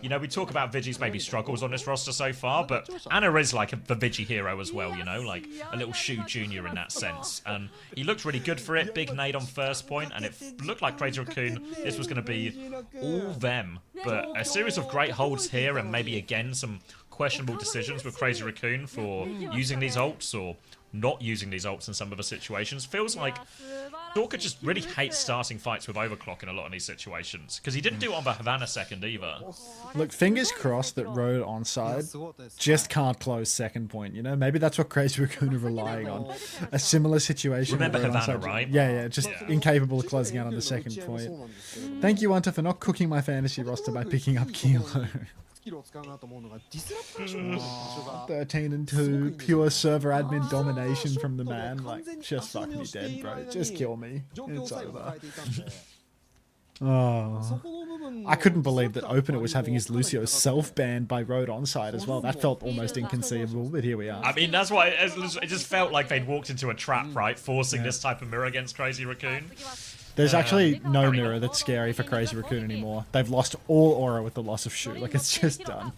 B: you know, we talk about Vici's maybe struggles on this roster so far, but Anna is like the Vici hero as well, you know, like a little Shu Junior in that sense. And he looked really good for it, big nade on first point, and it looked like Crazy Raccoon, this was going to be all them. But a series of great holds here, and maybe again some questionable decisions with Crazy Raccoon for using these ults or not using these ults in some of the situations. Feels like Stalker just really hates starting fights with overclock in a lot of these situations, because he didn't do it on the Havana second either.
A: Look, fingers crossed that Road Onside just can't close second point, you know? Maybe that's what Crazy Raccoon are relying on. A similar situation.
B: Remember Havana, right?
A: Yeah, just incapable of closing out on the second point. Thank you, Unter, for not cooking my fantasy roster by picking up Kilo. 13-2, pure server admin domination from the man. Like, just fuck me dead, bro. Just kill me. It's over. Oh, I couldn't believe that Opener was having his Lucio self-banned by Road Onside as well. That felt almost inconceivable, but here we are.
B: I mean, that's why it just felt like they'd walked into a trap, right? Forcing this type of mirror against Crazy Raccoon.
A: There's actually no mirror that's scary for Crazy Raccoon anymore. They've lost all aura with the loss of Shu. Like, it's just done.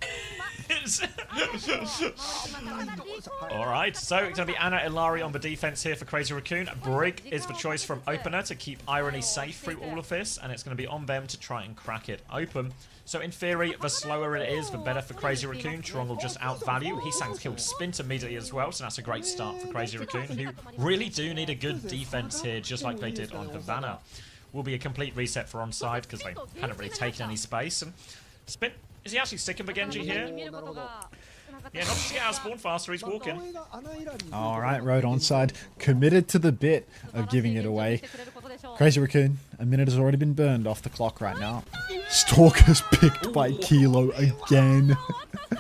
B: Alright, so it's going to be Anna Ilari on the defense here for Crazy Raccoon. Brig is the choice from Opener to keep Irony safe through all of this, and it's going to be on them to try and crack it open. So in theory, the slower it is, the better for Crazy Raccoon. Chirong will just outvalue. Heesang's killed Spint immediately as well, so that's a great start for Crazy Raccoon, who really do need a good defense here, just like they did on the banner. Will be a complete reset for Onside, because they hadn't really taken any space. And Spint, is he actually sticking for Genji here? Yeah, not just get out of spawn faster, he's walking.
A: Alright, Road Onside, committed to the bit of giving it away. Crazy Raccoon, a minute has already been burned off the clock right now. Stalker's picked by Kilo again.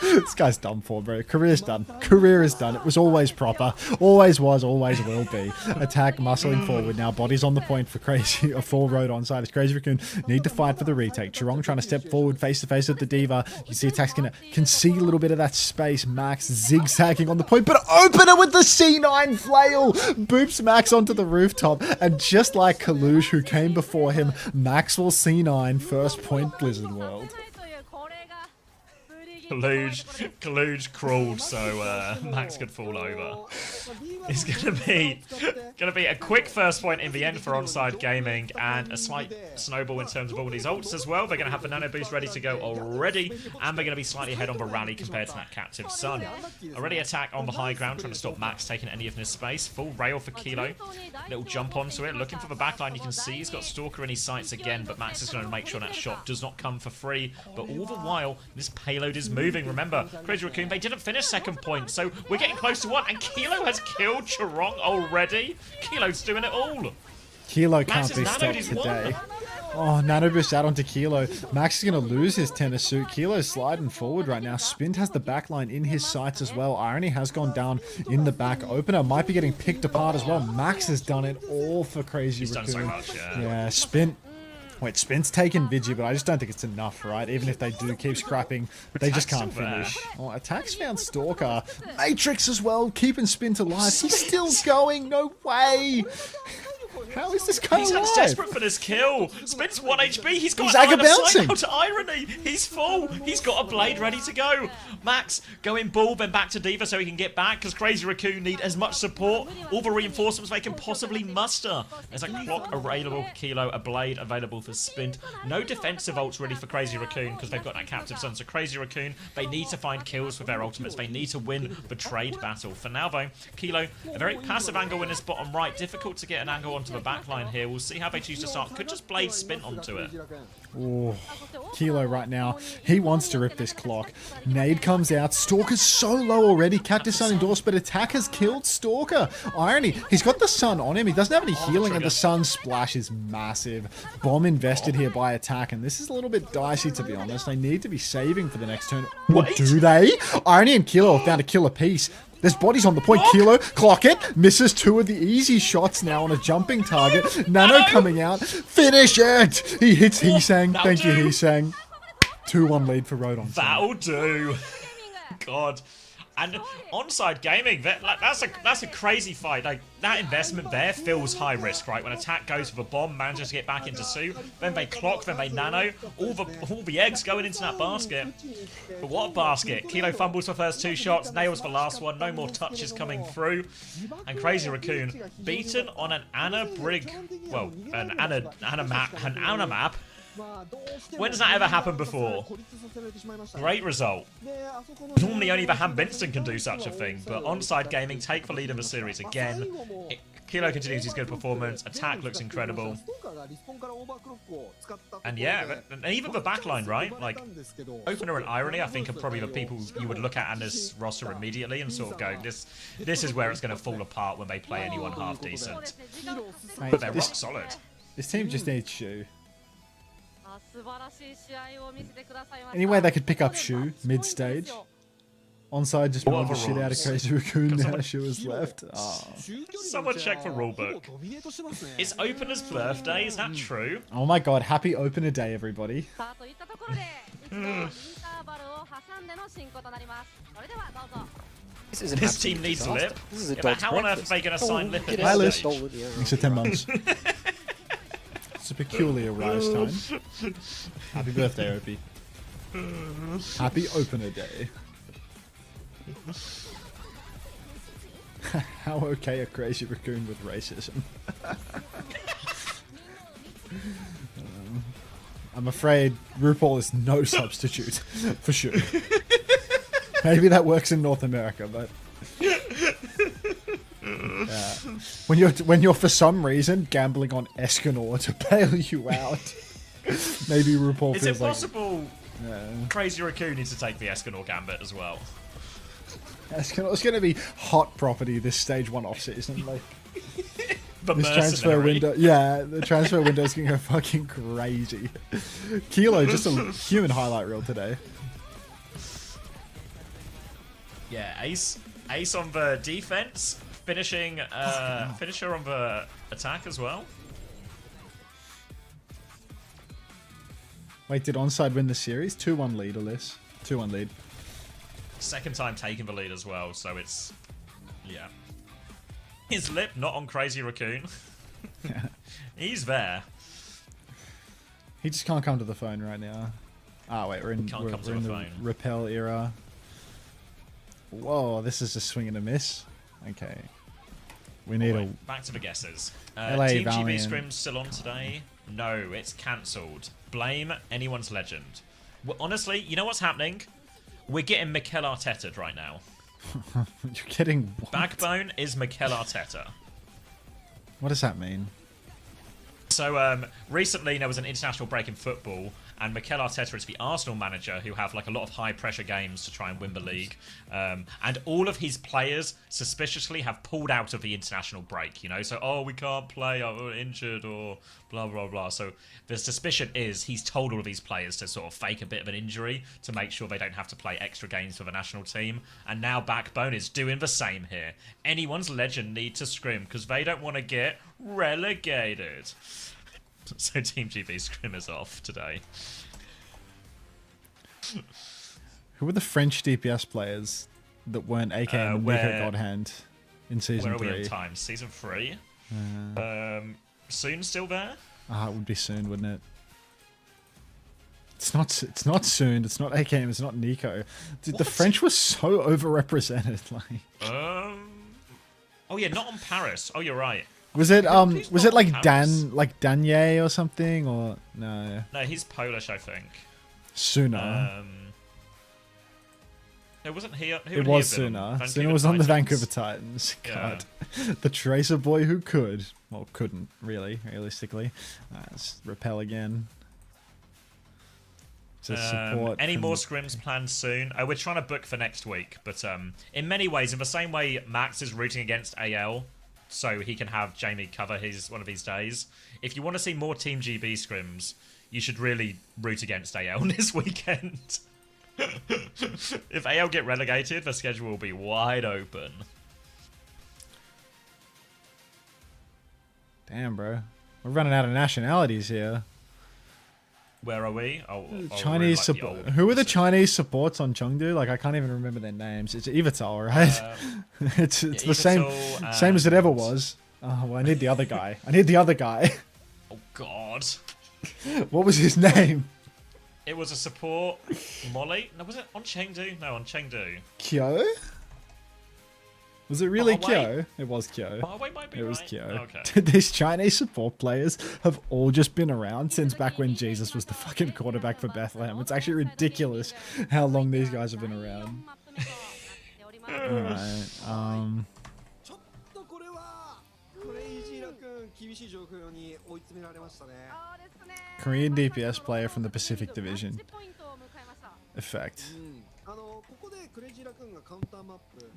A: This guy's done for, bro. Career's done. Career is done. It was always proper. Always was, always will be. Attack muscling forward now. Bodies on the point for Crazy, a full Road Onside. As Crazy Raccoon need to fight for the retake. Chirong trying to step forward face to face with the Diva. You see Attack's gonna concede a little bit of that space. Max zigzagging on the point, but Opener with the C9 flail boops Max onto the rooftop, and just like Kaluge, who came before him, Maxwell C9 first point Blizzard World.
B: Kaluge crawled so Max could fall over. It's gonna be a quick first point in the end for Onside Gaming, and a slight snowball in terms of all these ults as well. They're gonna have the nano boost ready to go already, and they're gonna be slightly ahead on the rally compared to that captive Sun. Already Attack on the high ground, trying to stop Max taking any of this space. Full rail for Kilo. Little jump onto it, looking for the backline. You can see he's got Stalker in his sights again, but Max is gonna make sure that shot does not come for free. But all the while, this payload is moving. Remember, Crazy Raccoon, they didn't finish second point, so we're getting close to one, and Kilo has killed Chirong already. Kilo's doing it all.
A: Kilo can't be stopped today. Oh, nano boost out onto Kilo. Max is going to lose his tennis suit. Kilo's sliding forward right now. Spint has the backline in his sights as well. Irony has gone down in the back. Opener might be getting picked apart as well. Max has done it all for Crazy Raccoon.
B: He's done so much, yeah.
A: Yeah, Spint. Wait, Spint's taken Vigi, but I just don't think it's enough, right? Even if they do keep scrapping, they just can't finish. Oh, Attack's found Stalker. Matrix as well, keeping Spint alive. He's still going, no way! How is this guy alive?
B: He's desperate for this kill. Spint's 1 HP. He's got
A: Aga bouncing.
B: Out to Irony. He's full. He's got a blade ready to go. Max going bull, then back to Diva so he can get back, because Crazy Raccoon need as much support, all the reinforcements they can possibly muster. There's a clock available for Kilo, a blade available for Spint. No defensive ults ready for Crazy Raccoon because they've got that captive Sun. So Crazy Raccoon, they need to find kills with their ultimates. They need to win the trade battle. For now though, Kilo, a very passive angle in his bottom right. Difficult to get an angle onto the backline here. We'll see how they choose to start. Could just blade Spint onto it.
A: Oh, Kilo right now, he wants to rip this clock. Nade comes out. Stalker's so low already. Cactus Sun endorsed, but Attack has killed Stalker. Irony, he's got the Sun on him. He doesn't have any healing, and the Sun splash is massive. Bomb invested here by Attack, and this is a little bit dicey, to be honest. They need to be saving for the next turn. What do they? Irony and Kilo have found a killer piece. There's bodies on the point. Kilo, clock it. Misses two of the easy shots now on a jumping target. Nano coming out. Finish it. He hits Heesang. Thank you, Heesang. 2-1 lead for Road Onside.
B: That'll do. God. And Onside Gaming, that's a crazy fight. Like, that investment there feels high risk, right? When Attack goes for the bomb, manages to get back into Sue, then they clock, then they nano, all the eggs going into that basket. But what a basket. Kilo fumbles for first 2 shots, nails the last one, no more touches coming through. And Crazy Raccoon beaten on an Anna Brig, well, an Anna map. When does that ever happen before? Great result. Normally only the Ham Binston can do such a thing, but Onside Gaming take the lead in the series again. Kilo continues his good performance, Attack looks incredible. And yeah, and even the backline, right? Like, Opener and Irony, I think, are probably the people you would look at in this roster immediately and sort of go, this is where it's going to fall apart when they play anyone half decent. But they're rock solid.
A: This team just needs Shu. Any way they could pick up Shu mid-stage? Onside just pulled the shit out of Crazy Raccoon now. Shu is left. Oh.
B: Someone check the rulebook. It's Opener's birthday, is that true?
A: Oh my god, happy Opener Day, everybody.
B: This team needs Lip. How on earth are they going to sign Lip at
A: Hi, Lip.
B: this stage?
A: Thanks for 10 months. It's a peculiar rise time. Happy birthday, Opie. Happy Opener Day. How okay a Crazy Raccoon with racism? I'm afraid RuPaul is no substitute for sure. Maybe that works in North America, but when you're for some reason gambling on Escanor to bail you out, maybe RuPaul
B: is
A: feels
B: it possible Crazy Raccoon needs to take the Escanor gambit as well?
A: Escanor's going to be hot property this stage 1 off season. Like
B: But
A: this transfer window, yeah, the transfer window is going to go fucking crazy. Kilo, just a human highlight reel today.
B: Yeah, Ace on the defense, finisher on the attack as well.
A: Wait, did Onside win the series? 2-1 lead, Alyss. 2-1 lead.
B: Second time taking the lead as well, so it's yeah. His lip not on Crazy Raccoon.
A: Yeah.
B: He's there.
A: He just can't come to the phone right now. Ah, wait, we're in the repel era. Whoa, this is a swing and a miss. Okay. We need
B: back to the guesses.
A: LA
B: Team
A: Valiant.
B: GB Scrim's still on today? No, it's cancelled. Blame anyone's legend. Well, honestly, you know what's happening? We're getting Mikel Arteta right now.
A: You're kidding. What?
B: Backbone is Mikel Arteta.
A: What does that mean?
B: So recently there was an international break in football, and Mikel Arteta is the Arsenal manager who have like a lot of high pressure games to try and win the league, and all of his players suspiciously have pulled out of the international break, you know, so we can't play, we're injured or blah blah blah. So the suspicion is he's told all of these players to sort of fake a bit of an injury to make sure they don't have to play extra games for the national team, and now Backbone is doing the same here. Anyone's legend need to scrim because they don't want to get relegated. So Team GB Scrim is off today.
A: Who were the French DPS players that weren't AK and Nico Godhand in season 3?
B: Where are we on time? Season 3? Soon still there?
A: It would be soon, wouldn't it? It's not soon. It's not AKM. It's not Nico. Dude, the French were so overrepresented. Like.
B: Oh yeah, not on Paris. Oh, you're right.
A: Was it like Danye or something, or no?
B: No, he's Polish, I think.
A: Sooner.
B: It wasn't here.
A: It was Sooner. Sooner was on the Vancouver Titans. God, the Tracer boy who could, well, couldn't really, realistically. Let's repel again. Support
B: any more scrims planned soon? We're trying to book for next week, but in many ways, in the same way Max is rooting against AL, so he can have Jamie cover one of his days. If you want to see more Team GB scrims, you should really root against AL this weekend. If AL get relegated, the schedule will be wide open.
A: Damn, bro. We're running out of nationalities here.
B: Where are we?
A: Chinese support. Who are the Chinese supports on Chengdu? Like, I can't even remember their names. It's Evital, right? It's the same as it ever was. Oh, well, I need the other guy.
B: Oh, God.
A: What was his name?
B: It was a support. Molly? No, was it on Chengdu? No, on Chengdu.
A: Kyo? Was it really Kyo? It was Kyo.
B: Might be
A: it was
B: right.
A: Kyo.
B: Okay.
A: These Chinese support players have all just been around since back when Jesus was the fucking quarterback for Bethlehem. It's actually ridiculous how long these guys have been around. Alright, Korean DPS player from the Pacific Division. Effect.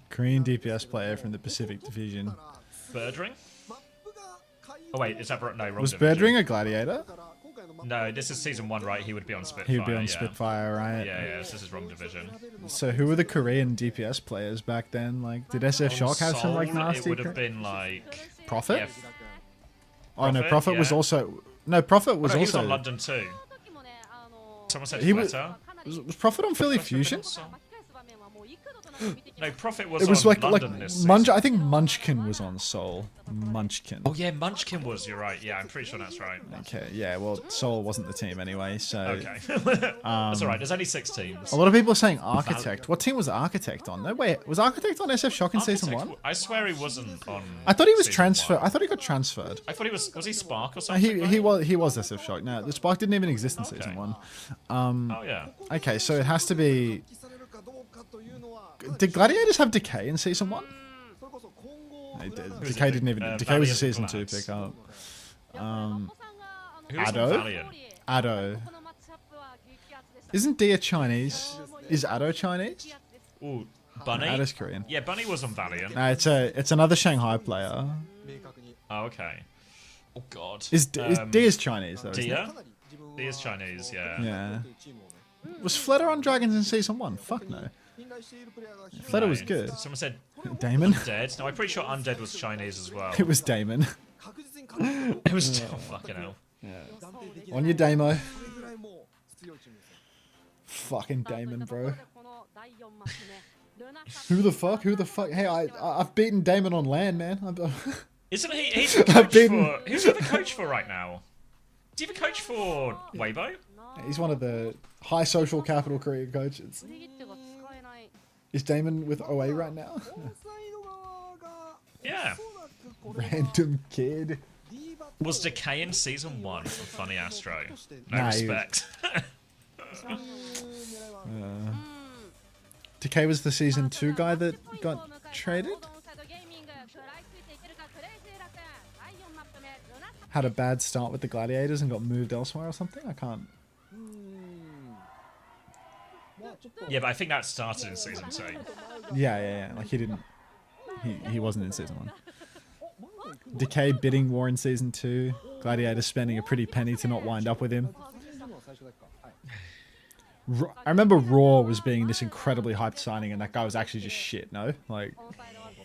A: Korean DPS player from the Pacific Division.
B: Birdring? Oh wait, is that no? Wrong
A: Was
B: division.
A: Birdring a gladiator?
B: No, this is season 1, right? He would be on Spitfire.
A: He would be on Spitfire, right?
B: Yeah, this is wrong division.
A: So who were the Korean DPS players back then? Like, did SF Shock have some like nasty?
B: It would have been like
A: Prophet.
B: Yeah.
A: Oh no, Prophet was also Prophet was
B: he was
A: also
B: on London too. Someone said
A: he
B: Flutter.
A: was Prophet on Philly Fusion?
B: No, Profit was
A: It was
B: on
A: like
B: London this
A: Munch.
B: season.
A: I think Munchkin was on Seoul. Munchkin.
B: Oh yeah, Munchkin was. You're right. Yeah, I'm pretty sure that's right.
A: Okay, yeah. Well, Seoul wasn't the team anyway, so.
B: Okay. That's alright. There's only 6 teams.
A: A lot of people are saying Architect. What team was Architect on? No, wait. Was Architect on SF Shock in season 1?
B: I swear he wasn't on.
A: I thought he was
B: season
A: transferred.
B: 1.
A: I thought he got transferred.
B: I thought he was. Was he Spark or something?
A: He was SF Shock. No, the Spark didn't even exist in season 1.
B: Oh yeah.
A: Okay, so it has to be. Did Gladiators have Decay in season 1? Decay didn't even. Decay was a season 2 pickup. Addo. Isn't Dia Chinese? Is Addo Chinese?
B: Ooh, Bunny.
A: Addo's Korean.
B: Yeah, Bunny was on Valiant.
A: No, it's another Shanghai player.
B: Oh okay. Oh god.
A: Is Dia's Chinese though?
B: Dia? Dia's Chinese. Yeah.
A: Yeah. Was Flutter on Dragons in season 1? Fuck no. Flutter was good.
B: Someone said
A: Damon?
B: Undead. No, I'm pretty sure Undead was Chinese as well.
A: It was Damon.
B: It was oh, fucking hell.
A: Yeah. On your Damo. Fucking Damon, bro. Who the fuck? Who the fuck? Hey, I've beaten Damon on land, man.
B: Isn't he? He's the coach for. Who's he the coach for right now? Do you have a coach for Weibo?
A: He's one of the high social capital career coaches. Is Damon with OA right now?
B: Yeah.
A: Random kid.
B: Was Decay in season 1 from Funny Astro? No
A: Nah,
B: respect.
A: Decay was the season 2 guy that got traded? Had a bad start with the Gladiators and got moved elsewhere or something? I can't.
B: Yeah, but I think that started in season 2.
A: Yeah. Like he didn't. He wasn't in season 1. Decay bidding war in season 2. Gladiator spending a pretty penny to not wind up with him. I remember Raw was being this incredibly hyped signing, and that guy was actually just shit. No, like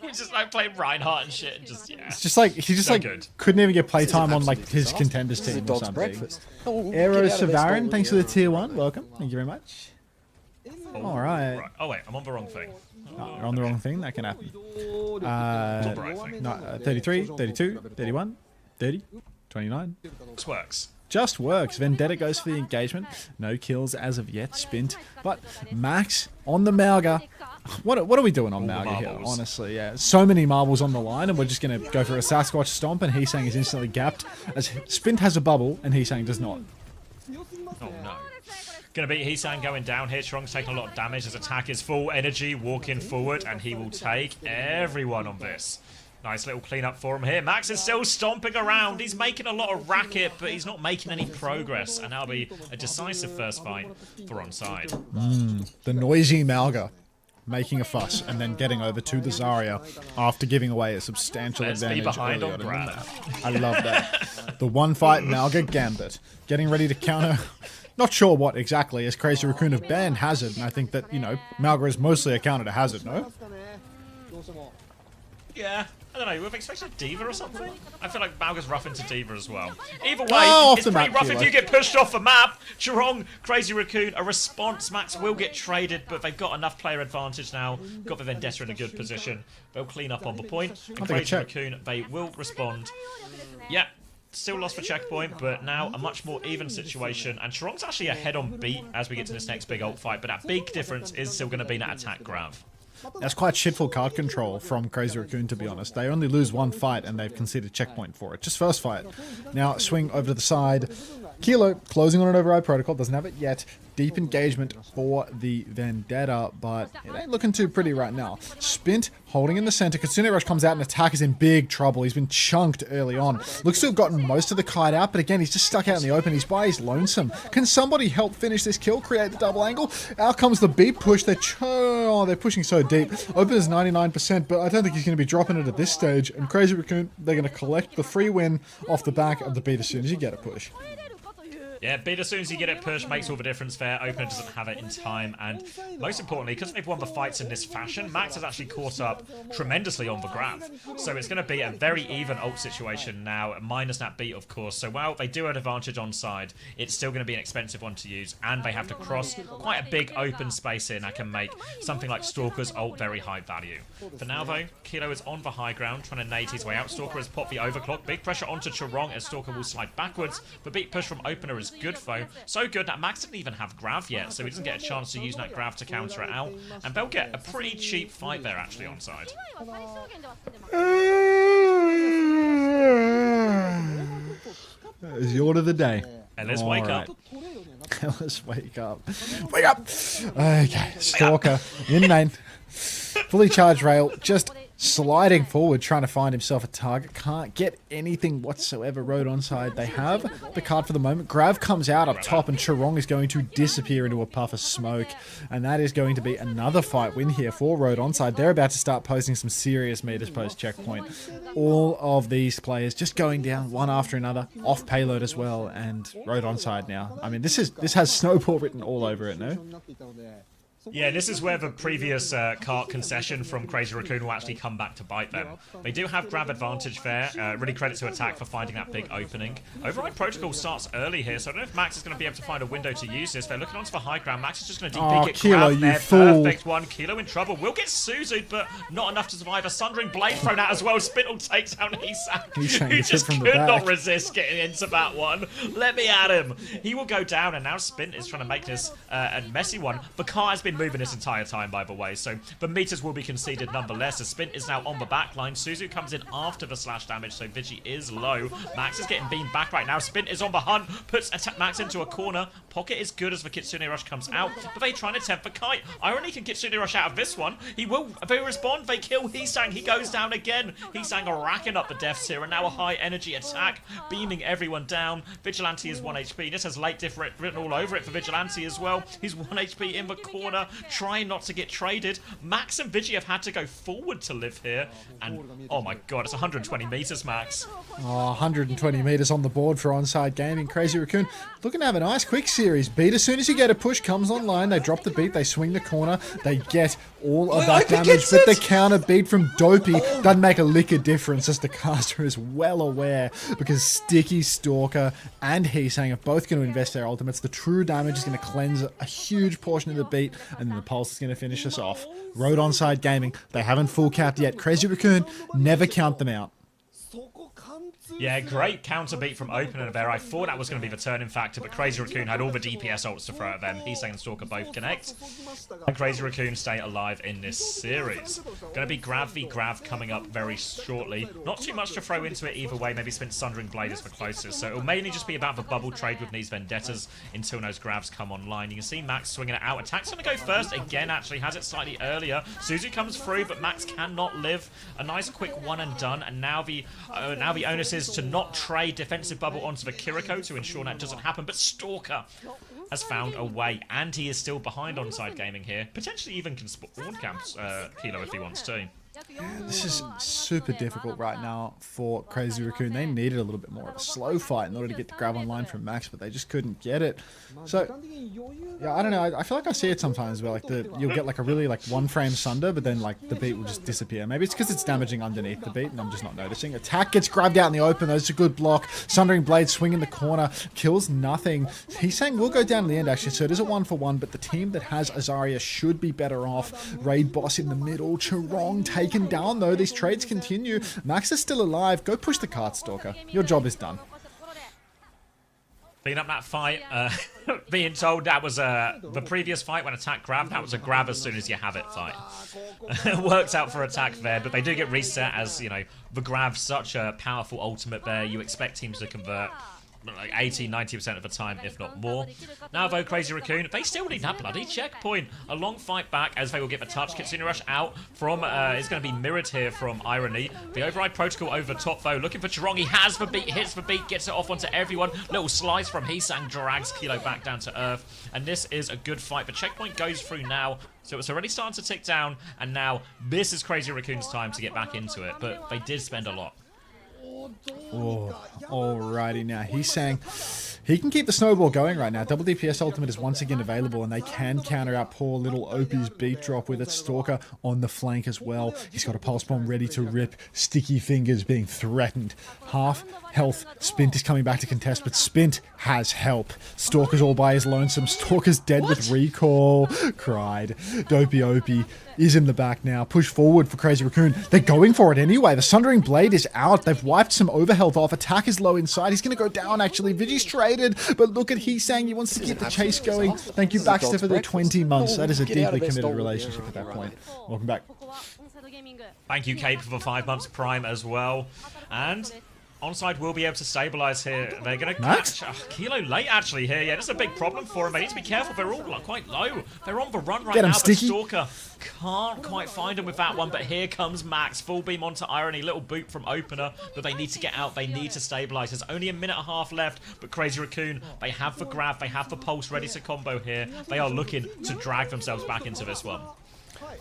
B: he just like played Reinhardt and shit, and just
A: It's just like he just couldn't even get playtime on like his contenders team or something.
J: Breakfast.
A: Aero Savarin, thanks for the tier 1. Welcome. Thank you very much. All right.
B: Oh wait, I'm on the wrong thing.
A: Oh, you're on the wrong thing. That can happen.
B: Not the right thing.
A: 33, 32, 31, 30, 29.
B: This works.
A: Just works. Vendetta goes for the engagement. No kills as of yet. Spint. But Max on the Malga. What are we doing on Malga here? Honestly, yeah. So many marbles on the line, and we're just going to go for a Sasquatch stomp, and he's saying is instantly gapped. As Spint has a bubble, and he's saying does not.
B: Oh no. Gonna be Heesang going down here. Strong's taking a lot of damage. His attack is full energy, walking forward, and he will take everyone on this. Nice little cleanup for him here. Max is still stomping around. He's making a lot of racket, but he's not making any progress. And that'll be a decisive first fight for Onside.
A: The noisy Malga making a fuss and then getting over to the Zarya after giving away a substantial advantage.
B: Be behind on
A: earlier
B: Brad.
A: I love that. The one fight Malga Gambit. Getting ready to counter. Not sure what exactly, as Crazy Raccoon have banned Hazard, and I think that, you know, Malga is mostly a counter to Hazard, no?
B: Yeah, I don't know, we've expected Diva or something? I feel like Malga's rough into Diva as well. Either way, it's pretty rough if you get pushed off the map. Chirong, Crazy Raccoon, a response. Max will get traded, but they've got enough player advantage now. Got the Vendetta in a good position. They'll clean up on the point. And Crazy Raccoon, they will respond. Yeah. Still lost for checkpoint, but now a much more even situation. And Chirong's actually ahead on beat as we get to this next big ult fight, but that big difference is still going to be that attack grab.
A: That's quite shitful card control from Crazy Raccoon, to be honest. They only lose one fight and they've conceded checkpoint for it. Just first fight. Now swing over to the side. Kilo closing on an override protocol. Doesn't have it yet. Deep engagement for the Vendetta, but it ain't looking too pretty right now. Spint holding in the center. Kitsune Rush comes out and attack is in big trouble. He's been chunked early on. Looks to have gotten most of the kite out, but again, he's just stuck out in the open. He's by his lonesome. Can somebody help finish this kill? Create the double angle? Out comes the beat push. They're pushing so deep. Open is 99%, but I don't think he's going to be dropping it at this stage. And Crazy Raccoon, they're going to collect the free win off the back of the beat as soon as you get a push.
B: Yeah, beat as soon as you get it pushed makes all the difference there. Opener doesn't have it in time, and most importantly, because they've won the fights in this fashion, Max has actually caught up tremendously on the grab. So it's going to be a very even ult situation now, minus that beat, of course. So while they do have an advantage on side, it's still going to be an expensive one to use, and they have to cross quite a big open space here, and that can make something like Stalker's ult very high value. For now, though, Kilo is on the high ground, trying to nade his way out. Stalker has popped the overclock. Big pressure onto Charong as Stalker will slide backwards. The beat push from Opener is good, though. So good that Max didn't even have Grav yet, so he doesn't get a chance to use that Grav to counter it out. And they'll get a pretty cheap fight there, actually, on side.
A: It's the order of the day.
B: And let's wake up.
A: Let's wake up. Wake up! Okay, Stalker in main. Fully charged rail, just sliding forward, trying to find himself a target. Can't get anything whatsoever. Road onside. They have the card for the moment. Grav comes out up top, and Charong is going to disappear into a puff of smoke. And that is going to be another fight win here for Road onside. They're about to start posting some serious meters post checkpoint. All of these players just going down one after another, off payload as well, and Road onside now. I mean, this has Snowball written all over it, no?
B: Yeah, this is where the previous cart concession from Crazy Raccoon will actually come back to bite them. They do have grab advantage there. Really credit to Attack for finding that big opening. Override Protocol starts early here, so I don't know if Max is going to be able to find a window to use this. They're looking onto the high ground. Max is just going to deep peek it.
A: Kilo,
B: Grab
A: you
B: there.
A: fool.
B: Perfect one. Kilo in trouble. Will get Suzu'd, but not enough to survive. A Sundering Blade thrown out as well. Spittle takes down Isak, who just could not resist getting into that one. Let me at him. He will go down, and now Spint is trying to make this a messy one. Bakar has been moving this entire time, by the way, so the meters will be conceded nonetheless. The Spint is now on the back line. Suzu comes in after the slash damage, so Vigi is low. Max is getting beamed back right now. Spint is on the hunt, puts Max into a corner. Pocket is good as the Kitsune Rush comes out, but they try and attempt the kite. Irony can Kitsune Rush out of this one. They respond, they kill Hisang, he goes down again. Hisang are racking up the deaths here, and now a high energy attack, beaming everyone down. Vigilante is 1 HP. This has late diff written all over it for Vigilante as well. He's 1 HP in the corner, trying not to get traded. Max and Vigi have had to go forward to live here, and oh my god, it's 120 meters, Max.
A: Oh, 120 meters on the board for Onside Gaming. Crazy Raccoon looking to have a nice quick series. Beat as soon as you get a push comes online, they drop the beat, they swing the corner, they get all of that damage, but the counter beat from Dopey doesn't make a lick of difference, as the caster is well aware, because Sticky, Stalker, and Hisang are both going to invest their ultimates. The true damage is going to cleanse a huge portion of the beat, and then the pulse is going to finish us off. Road Onside Gaming, they haven't full capped yet. Crazy Raccoon, never count them out.
B: Yeah, great counter beat from Opener there. I thought that was going to be the turning factor, but Crazy Raccoon had all the DPS ults to throw at them. Hisang and Stalker both connect, and Crazy Raccoon stay alive in this series. Going to be Grav v Grav coming up very shortly. Not too much to throw into it either way. Maybe Spin Sundering Blade is the closest. So it'll mainly just be about the bubble trade with these Vendettas until those Gravs come online. You can see Max swinging it out. Attack's going to go first again, actually. Has it slightly earlier. Suzu comes through, but Max cannot live. A nice quick one and done. And now the onus is to not trade defensive bubble onto the Kiriko to ensure that doesn't happen, but Stalker has found a way, and he is still behind Onside Gaming here. Potentially even can spawn camp Kilo if he wants to.
A: This is super difficult right now for Crazy Raccoon. They needed a little bit more of a slow fight in order to get the grab online from Max, but they just couldn't get it. So, yeah, I don't know. I feel like I see it sometimes where you'll get like a really one frame sunder, but then like the beat will just disappear. Maybe it's because it's damaging underneath the beat and I'm just not noticing. Attack gets grabbed out in the open. That's a good block. Sundering Blade swing in the corner. Kills nothing. He's saying we'll go down in the end actually, so it is a 1-for-1, but the team that has Azaria should be better off. Raid Boss in the middle. Charong taken down though. These trades continue. Max is still alive. Go push the cart, Stalker. Your job is done.
B: Being up that fight, being told that was the previous fight when Attack grabbed, that was a grab as soon as you have it fight. It works out for Attack there, but they do get reset as, you know, the grab's such a powerful ultimate there. You expect teams to convert like 80-90% of the time, if not more. Now though, Crazy Raccoon, they still need that bloody checkpoint. A long fight back as they will get the touch. Kitsune Rush out from, it's going to be mirrored here from Irony. The Override Protocol over the top though, looking for Charong. He has the beat, hits the beat, gets it off onto everyone. Little slice from Hisang, drags Kilo back down to earth. And this is a good fight. The checkpoint goes through now, so it's already starting to tick down. And now this is Crazy Raccoon's time to get back into it, but they did spend a lot.
A: Oh, alrighty now. He's saying he can keep the snowball going right now. Double DPS ultimate is once again available, and they can counter out poor little OP's beat drop with its Stalker on the flank as well. He's got a pulse bomb ready to rip. Sticky fingers being threatened. Half health. Spint is coming back to contest, but Spint has help. Stalker's all by his lonesome. Stalker's dead with recall. Cried. Dopey Opie is in the back now. Push forward for Crazy Raccoon. They're going for it anyway. The Sundering Blade is out. They've wiped some overhealth off. Attack is low inside. He's going to go down, actually. Vigi's traded, but look at he saying he wants to keep the chase going. Thank you, Baxter, for the 20 months. That is a deeply committed relationship at that point. Welcome back.
B: Thank you, Cape, for the 5 months prime as well. And Onside will be able to stabilize here. They're going to catch Kilo late, actually, here. Yeah, this is a big problem for him. They need to be careful. They're all quite low. They're on the run right now, but Stalker can't quite find him with that one. But here comes Max. Full beam onto Irony. Little boot from Opener. But they need to get out. They need to stabilize. There's only a minute and a half left. But Crazy Raccoon, they have the grab. They have the pulse ready to combo here. They are looking to drag themselves back into this one.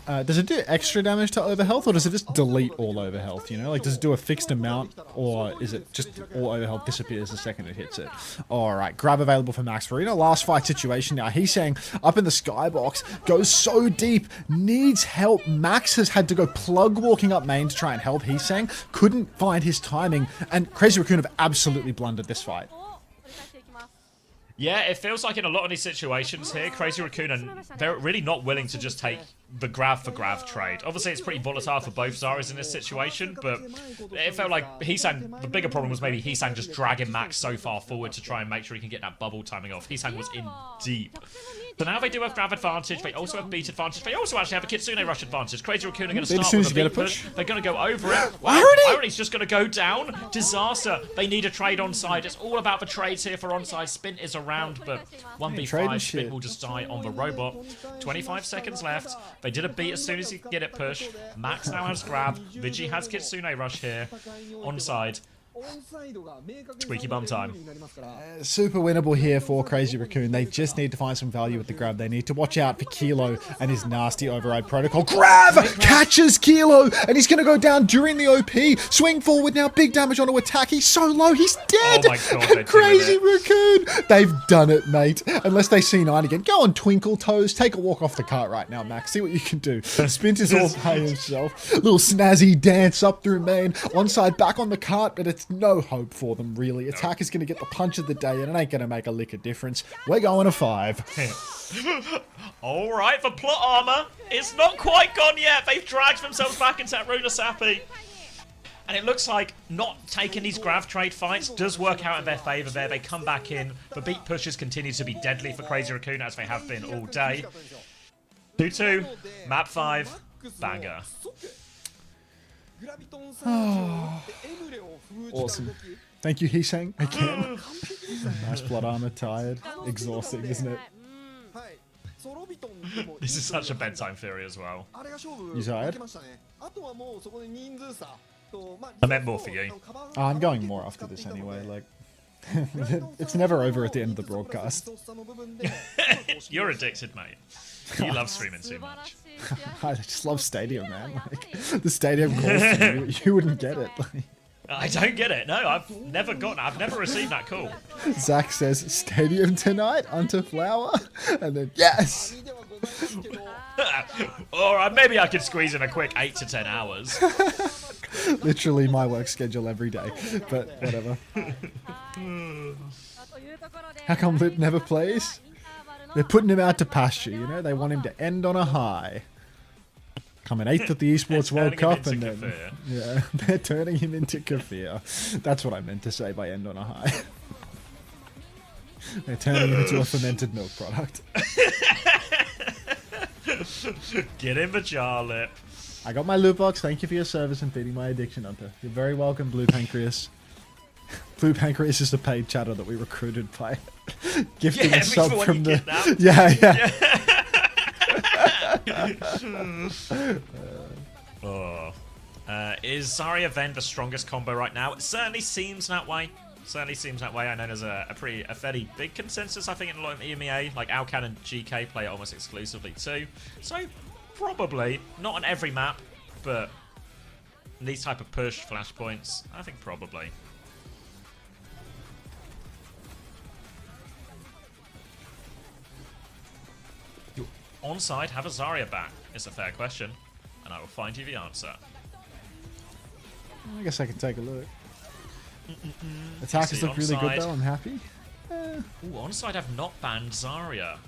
A: Does it do extra damage to overhealth, or does it just delete all overhealth, you know? Like, does it do a fixed amount, or is it just all overhealth disappears the second it hits it? Alright, grab available for Max. We're in a last fight situation now. He's saying, up in the skybox, goes so deep, needs help. Max has had to go plug walking up main to try and help, he's saying. Couldn't find his timing, and Crazy Raccoon have absolutely blundered this fight.
B: Yeah, it feels like in a lot of these situations here, Crazy Raccoon, and they're really not willing to just take the grab for grab trade. Obviously, it's pretty volatile for both Zaras in this situation, but it felt like Heesang, the bigger problem was maybe Heesang just dragging Max so far forward to try and make sure he can get that bubble timing off. Heesang was in deep. So now they do have grab advantage, they also have beat advantage, they also actually have a Kitsune rush advantage. Crazy Raccoon are going to start with a beat push. They're going to go over it. Wow, Irony's just going to go down. Disaster. They need a trade onside. It's all about the trades here for onside. Spin is around, but 1v5, Spin will just die on the robot. 25 seconds left. They did a beat as soon as he could get it pushed. Max now has grab. Vigi has Kitsune rush here. Onside. Squeaky bum time.
A: Super winnable here for Crazy Raccoon. They just need to find some value with the grab. They need to watch out for Kilo and his nasty override protocol. Grab! Catches Kilo! And he's going to go down during the OP. Swing forward now. Big damage onto attack. He's so low. He's dead!
B: Oh my God,
A: and Crazy Raccoon! They've done it, mate. Unless they see 9 again. Go on, Twinkle Toes. Take a walk off the cart right now, Max. See what you can do. Spint is all by himself. Little snazzy dance up through main. Onside back on the cart, but it's no hope for them, really. Attack is going to get the punch of the day, and it ain't going to make a lick of difference. We're going to 5.
B: Alright, the plot armor is not quite gone yet. They've dragged themselves back into that Runa Sappy. And it looks like not taking these grab trade fights does work out in their favour there. They come back in. The beat pushes continue to be deadly for Crazy Raccoon, as they have been all day. 2-2, map 5, banger.
A: Awesome. Thank you, Heesang, again. Nice blood armor, tired. Exhausting, isn't it?
B: This is such a bedtime theory as well.
A: You tired?
B: I meant more for you.
A: I'm going more after this anyway, like... it's never over at the end of the broadcast.
B: You're addicted, mate. You love streaming too much.
A: I just love Stadium, man. Like, the Stadium calls to you, you wouldn't get it.
B: I don't get it. No, I've never received that call.
A: Zach says, Stadium tonight, Unter Flower? And then, yes!
B: Or maybe I could squeeze in a quick 8 to 10 hours.
A: Literally my work schedule every day, but whatever. How come Lip never plays? They're putting him out to pasture, you know? They want him to end on a high. Coming 8th at the Esports World Cup, and then... Yeah, they're turning him into Kafir. That's what I meant to say by end on a high. They're turning him into a fermented milk product.
B: Get in the jar, Lip.
A: I got my loot box. Thank you for your service and feeding my addiction, Hunter. You're very welcome, Blue Pancreas. Blue Pancreas is a paid chatter that we recruited by gifting a sub from the... Yeah.
B: Is Zarya Ven the strongest combo right now? It certainly seems that way. I know there's a fairly big consensus, I think, in a lot of EMEA. Like, Alcan and GK play it almost exclusively too. So, probably. Not on every map, but these type of push flashpoints, I think probably. Onside have a Zarya back? It's a fair question, and I will find you the answer.
A: I guess I can take a look. Attackers look really good though, I'm happy.
B: Ooh, Onside have not banned Zarya.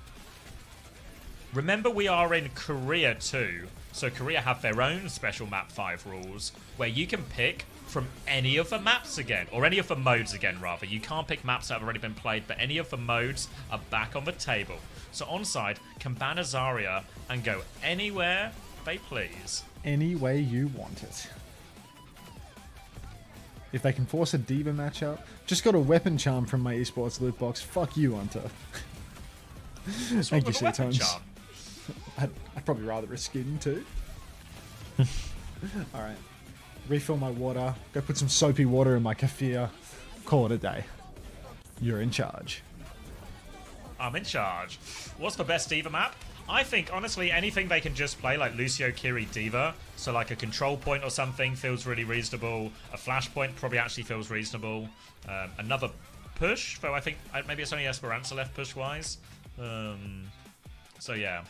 B: Remember, we are in Korea too, so Korea have their own special map 5 rules where you can pick from any of the maps again, or any of the modes again rather. You can't pick maps that have already been played, but any of the modes are back on the table. So Onside can ban a Zarya and go anywhere they please.
A: Any way you want it. If they can force a Diva matchup, just got a weapon charm from my esports loot box. Fuck you, Unter. Thank you, Shitones. I'd probably rather a skin too. Alright. Refill my water. Go put some soapy water in my kefir. Call it a day. You're in charge.
B: I'm in charge. What's the best Diva map? I think, honestly, anything they can just play, like Lucio, Kiri, Diva. So like a control point or something feels really reasonable. A flash point probably actually feels reasonable. Another push, though I think maybe it's only Esperanza left push-wise. So yeah.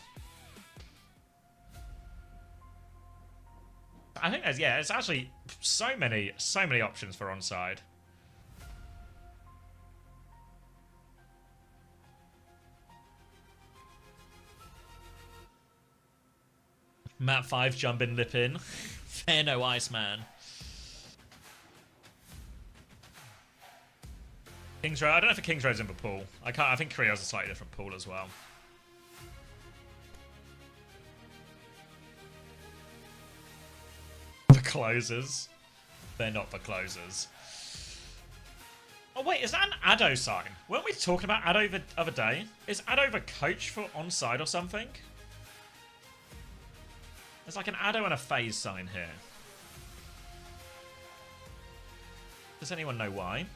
B: I think there's actually so many options for Onside. Map 5 jump in, lip in. Fair no ice, man. Kings Road. I don't know if the Kings Road's in the pool. I think Korea has a slightly different pool as well. The closers. They're not the closers. Oh wait, is that an Addo sign? Weren't we talking about Addo the other day? Is Addo the coach for Onside or something? There's like an Addo and a phase sign here. Does anyone know why?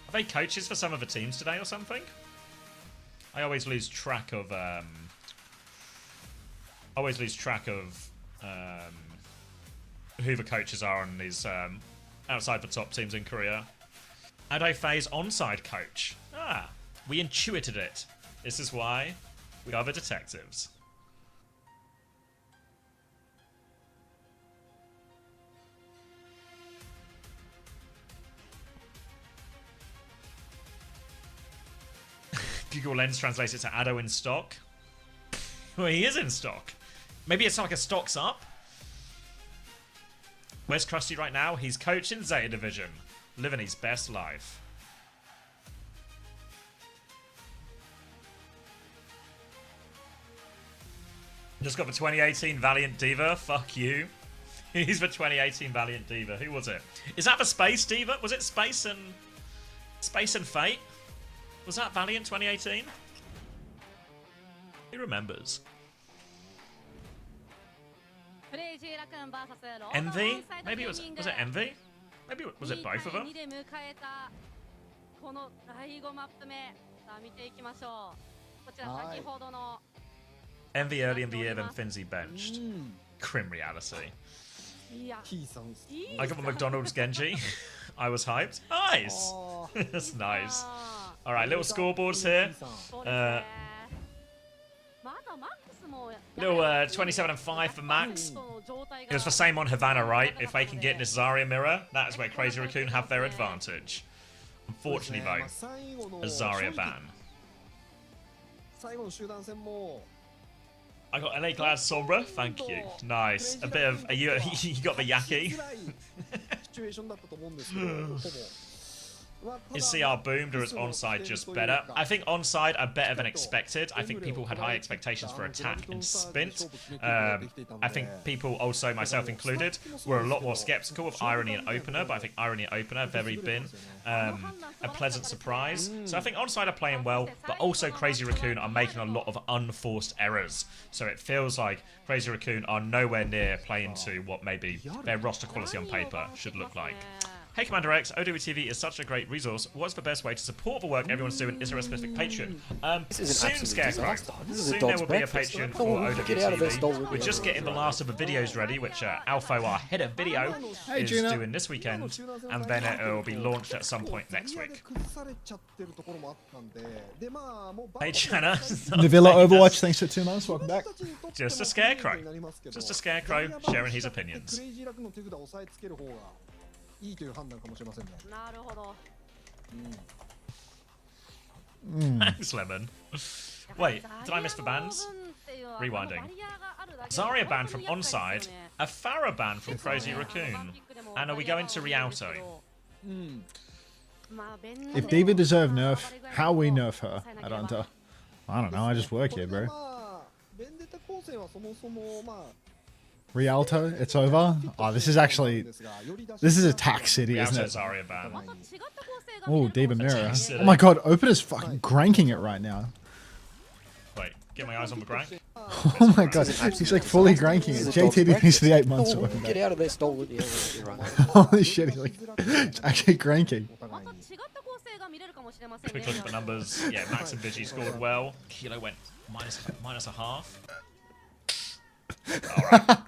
B: Are they coaches for some of the teams today or something? I always lose track of who the coaches are on these outside the top teams in Korea. Addo Faye's Onside coach. Ah, we intuited it. This is why we are the detectives. Google Lens translates it to Addo in stock. Well, he is in stock. Maybe it's like a stocks up. Where's Krusty right now? He's coaching Zeta Division. Living his best life. Just got the 2018 Valiant Diva. Fuck you. He's the 2018 Valiant Diva. Who was it? Is that the Space Diva? Was it Space and Fate? Was that Valiant 2018? Who remembers? Envy? Maybe it was it Envy? Maybe was it both of them? Envy early in the year, then Finzi benched. Grim reality. I got the McDonald's Genji. I was hyped. Nice! That's nice. Alright, little scoreboards here. Little 27-5 for Max. It was the same on Havana, right? If they can get this Zarya mirror, that is where Crazy Raccoon have their advantage. Unfortunately, though, a Zarya ban. I got LA Glad Sombra, thank you. Nice. A bit of you got the Yaki. Is CR boomed or is Onside just better? I think Onside are better than expected. I think people had high expectations for attack and Spint. I think people, also myself included, were a lot more skeptical of Irony and Opener, but I think Irony and Opener have very been a pleasant surprise. So I think Onside are playing well, but also Crazy Raccoon are making a lot of unforced errors. So it feels like Crazy Raccoon are nowhere near playing to what maybe their roster quality on paper should look like. Hey Commander X, OWTV is such a great resource. What's the best way to support the work everyone's doing? Is there a specific Patreon? Soon, Scarecrow. Soon there will be a Patreon for OWTV. We're just getting the last of the videos ready, which Alpho, our head of video, is doing this weekend, and then it will be launched at some point next week. Hey Chana.
A: Navilla Overwatch, thanks for 2 months. Welcome back.
B: Just a Scarecrow. Just a Scarecrow sharing his opinions.
C: いいという判断かもしれませんね。
D: なるほど。
B: Thanks, Lemon. Wait, did I miss the bans? Rewinding. Zarya banned from Onside, a Farah ban from Crazy Raccoon, and are we going to Rialto?
A: If Diva deserved nerf, how we nerf her at Unter? I don't know, I just work here, bro. Rialto, it's over. Oh, this is attack city, isn't it?
B: Zarya ban.
A: Oh, Diva Mirror. Oh my god, Opener's fucking granking it right now.
B: Wait, get my eyes on the grank.
A: Oh my god, he's like fully granking it. JTD needs to be 8 months away.
J: Get out of there, stolen. Yeah, you're right.
A: Holy shit, he's like actually cranking.
B: Quick look at the numbers. Yeah, Max and Vigi scored well. Kilo went minus a half. Alright.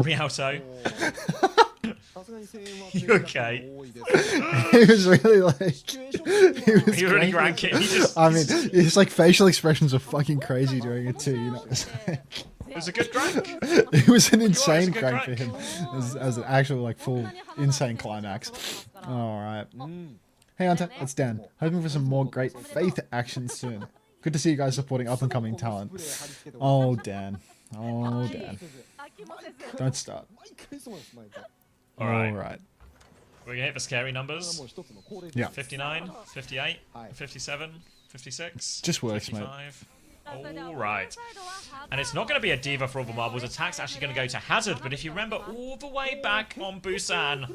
B: Rialto. You okay?
A: He was really like... He was
B: really granking.
A: I mean, his like facial expressions are fucking crazy during it too, you know what I'm saying?
B: It was a good crank.
A: It was an insane crank for him. As an actual like full insane climax. Alright. Hey Hunter, it's Dan. Hoping for some more great Faith action soon. Good to see you guys supporting up and coming talent. Oh Dan. Oh Dan. Don't start.
B: Alright. We're gonna hit the scary numbers.
A: Yeah.
B: 59, 58, 57, 56.
A: Just works,
B: 55. Alright. And it's not going to be a Diva for all the marbles. Attack's actually going to go to Hazard, but if you remember all the way back on Busan,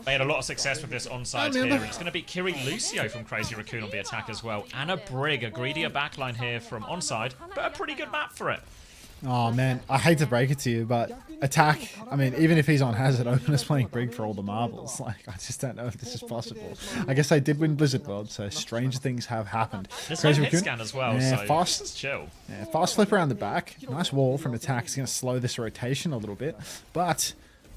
B: they had a lot of success with this onside here. And it's going to be Kiri Lucio from Crazy Raccoon on the attack as well. And a Brig, a greedier backline here from onside, but a pretty good map for it.
A: Oh man, I hate to break it to you, but attack, I mean, even if he's on Hazard, Opener's playing Brig for all the marbles. Like, I just don't know if this is possible. I guess they did win Blizzard World, so strange things have happened.
B: There's no hit scan as well,
A: yeah,
B: so
A: fast,
B: chill.
A: Yeah, fast flip around the back. Nice wall from attack. It's going to slow this rotation a little bit, but...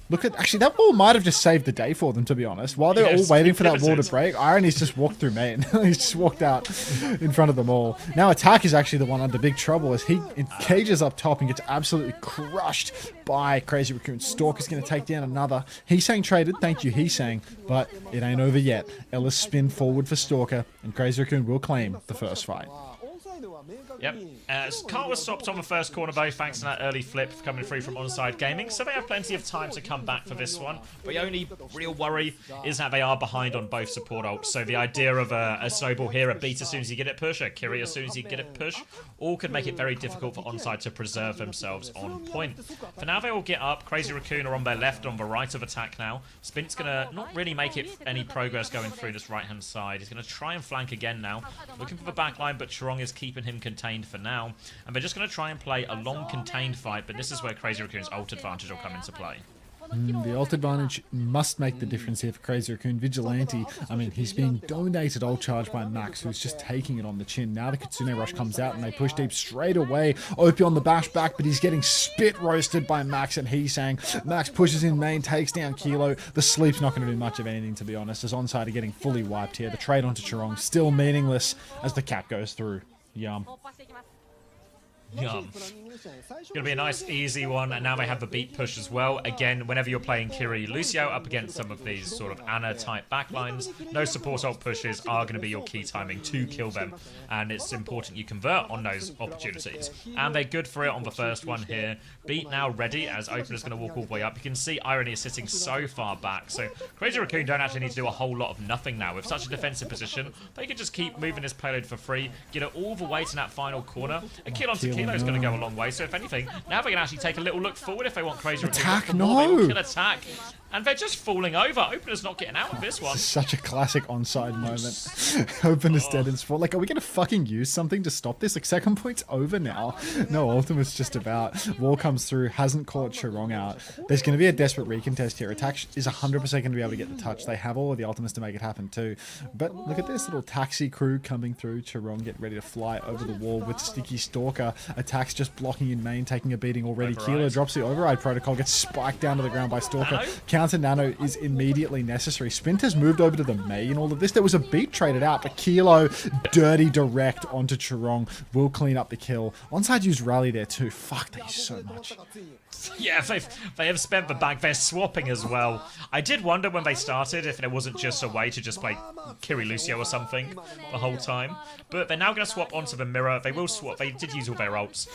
A: Look at, actually, that wall might have just saved the day for them, to be honest. While they're all waiting for that wall to break, Irony's just walked through main. He's just walked out in front of them all. Now Attack is actually the one under big trouble as he engages up top and gets absolutely crushed by Crazy Raccoon. Stalker's going to take down another. Heesang traded, thank you Heesang, but it ain't over yet. Ellis spin forward for Stalker, and Crazy Raccoon will claim the first fight.
B: Yep. Car was stopped on the first corner though, thanks to that early flip coming through from Onside Gaming, so they have plenty of time to come back for this one. But the only real worry is that they are behind on both support ults, so the idea of a snowball here, a beat as soon as you get it push, a Kiri as soon as you get it push, all could make it very difficult for Onside to preserve themselves on point. For now, they will get up. Crazy Raccoon are on their left, on the right of attack now. Spint's gonna not really make it any progress going through this right-hand side. He's gonna try and flank again now, looking for the backline, but Chorong is keeping him contained for now, and they're just going to try and play a long contained fight, but this is where Crazy Raccoon's ult advantage will come into play.
A: The ult advantage must make the difference here for Crazy Raccoon. Vigilante, I mean, he's being dominated ult charge by Max, who's just taking it on the chin. Now the Kitsune Rush comes out and they push deep straight away. Opie on the bash back, but he's getting spit roasted by Max and Heesang. Max pushes in main, takes down Kilo. The sleep's not going to do much of anything, to be honest, as Onside are getting fully wiped here. The trade onto Chorong still meaningless as the cap goes through. Yum.
B: Yum. Gonna be a nice easy one, and now they have the beat push as well. Again, whenever you're playing Kiri Lucio up against some of these sort of Ana type backlines, no support ult pushes are going to be your key timing to kill them, and it's important you convert on those opportunities. And they're good for it on the first one here. Beat now ready as Opener's going to walk all the way up. You can see Irony is sitting so far back, so Crazy Raccoon don't actually need to do a whole lot of nothing now. With such a defensive position, they can just keep moving this payload for free, get it all the way to that final corner. A kill onto Kilo is going to go a long way, so if anything, now they can actually take a little look forward if they want Crazy Raccoon.
A: Attack,
B: They
A: no!
B: will kill Attack. And they're just falling over. Opener's not getting out of this one.
A: Such a classic onside moment. Opener's dead in sport. Like, are we going to fucking use something to stop this? Like, second point's over now. No, Ultimate's just about. Wall comes through, hasn't caught Chirong out. There's going to be a desperate recontest here. Attack is 100% going to be able to get the touch. They have all of the ultimates to make it happen too. But look at this little taxi crew coming through. Chirong get ready to fly over the wall with Sticky Stalker. Attack's just blocking in main, taking a beating already. Kilo drops the override protocol, gets spiked down to the ground by Stalker. Counter nano is immediately necessary. Spinter's moved over to the main. All of this, there was a beat traded out, but Kilo dirty direct onto Chirong will clean up the kill. Onside used rally there too. Fuck, they use so much.
B: Yeah, they have spent the bag. They're swapping as well. I did wonder when they started if there wasn't just a way to just play Kiri Lucio or something the whole time. But they're now going to swap onto the mirror. They will swap. They did use all their ults.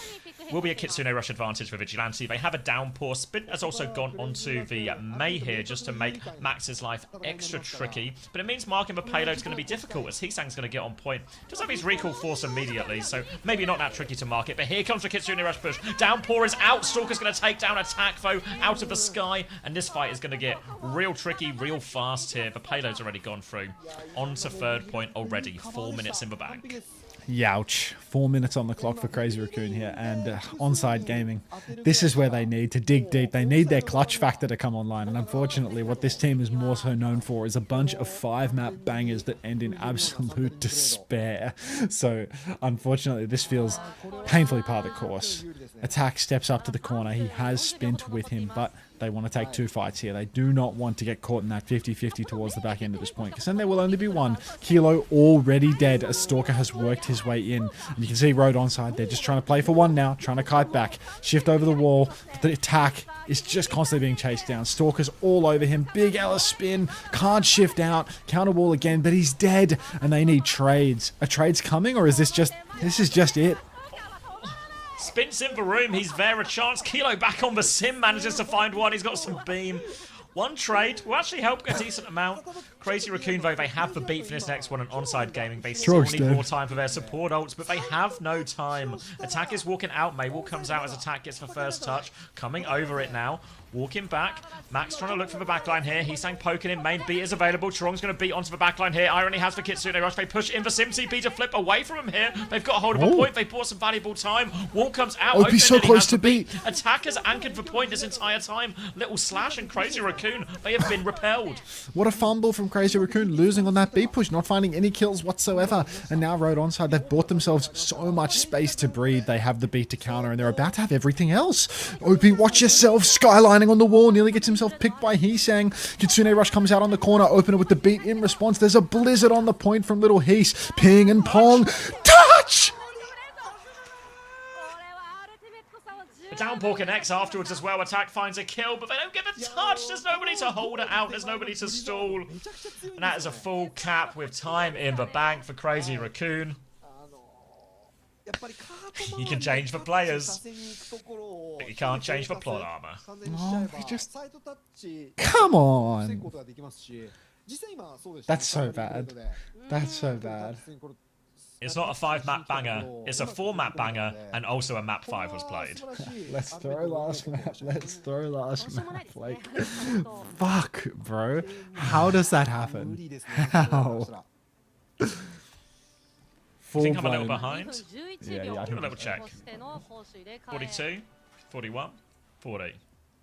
B: Will be a Kitsune Rush advantage for Vigilante. They have a downpour. Spin has also gone onto the Mei here just to make Max's life extra tricky. But it means marking the payload is going to be difficult as Hisang's going to get on point. Does have his recall force immediately, so maybe not that tricky to mark it. But here comes the Kitsune Rush push. Downpour is out. Stalker's going to take down Attack, though, out of the sky. And this fight is going to get real tricky, real fast here. The payload's already gone through. On to third point already. 4 minutes in the bank.
A: Youch. 4 minutes on the clock for Crazy Raccoon here, and Onside Gaming. This is where they need to dig deep. They need their clutch factor to come online, and unfortunately what this team is more so known for is a bunch of 5-map bangers that end in absolute despair. So unfortunately this feels painfully part of the course. Attack steps up to the corner. He has Spint with him, but they want to take 2 fights here. They do not want to get caught in that 50-50 towards the back end of this point, because then there will only be one. Kilo already dead as Stalker has worked his way in. And you can see Road Onside. They're just trying to play for one now, trying to kite back, shift over the wall. But the attack is just constantly being chased down. Stalker's all over him. Big Ella spin, can't shift out, counter wall again, but he's dead. And they need trades. Are trades coming, or is this just it?
B: Spin's in the room. He's there. A chance. Kilo back on the sim. Manages to find one. He's got some beam. One trade will actually help a decent amount. Crazy Raccoon, though, they have the beat for this next one, and Onside Gaming. They still need more time for their support ults, but they have no time. Attack is walking out. Maywall comes out as Attack gets the first touch. Coming over it now. Walking back. Max trying to look for the backline here. Hisang poking him. Main beat is available. Chirong's going to beat onto the backline here. Irony has the Kitsune Rush. They push in the Sim TP to flip away from him here. They've got hold of a point. They bought some valuable time. Wall comes out.
A: OP so close to beat.
B: Attack has anchored the point this entire time. Little Slash and Crazy Raccoon, they have been repelled.
A: What a fumble from Crazy Raccoon, losing on that B push, not finding any kills whatsoever. And now Road Onside, they've bought themselves so much space to breathe. They have the beat to counter, and they're about to have everything else. OP, watch yourself. Skylining on the wall, nearly gets himself picked by Hisang. Kitsune Rush comes out on the corner, opener with the beat in response. There's a blizzard on the point from Little Hees. Ping and pong. Touch!
B: The downpour connects afterwards as well. Attack finds a kill, but they don't get the touch. There's nobody to hold it out. There's nobody to stall. And that is a full cap with time in the bank for Crazy Raccoon. You can change the players, but you can't change the plot armor.
A: Oh, just... Come on! That's so bad. That's so bad.
B: It's not a 5-map banger, it's a 4-map banger, and also a map 5 was played.
A: Let's throw last map. Let's throw last map. Like, fuck, bro. How does that happen? How?
B: I think I'm a little behind.
A: Yeah,
B: Do a little check. 42, 41, 40,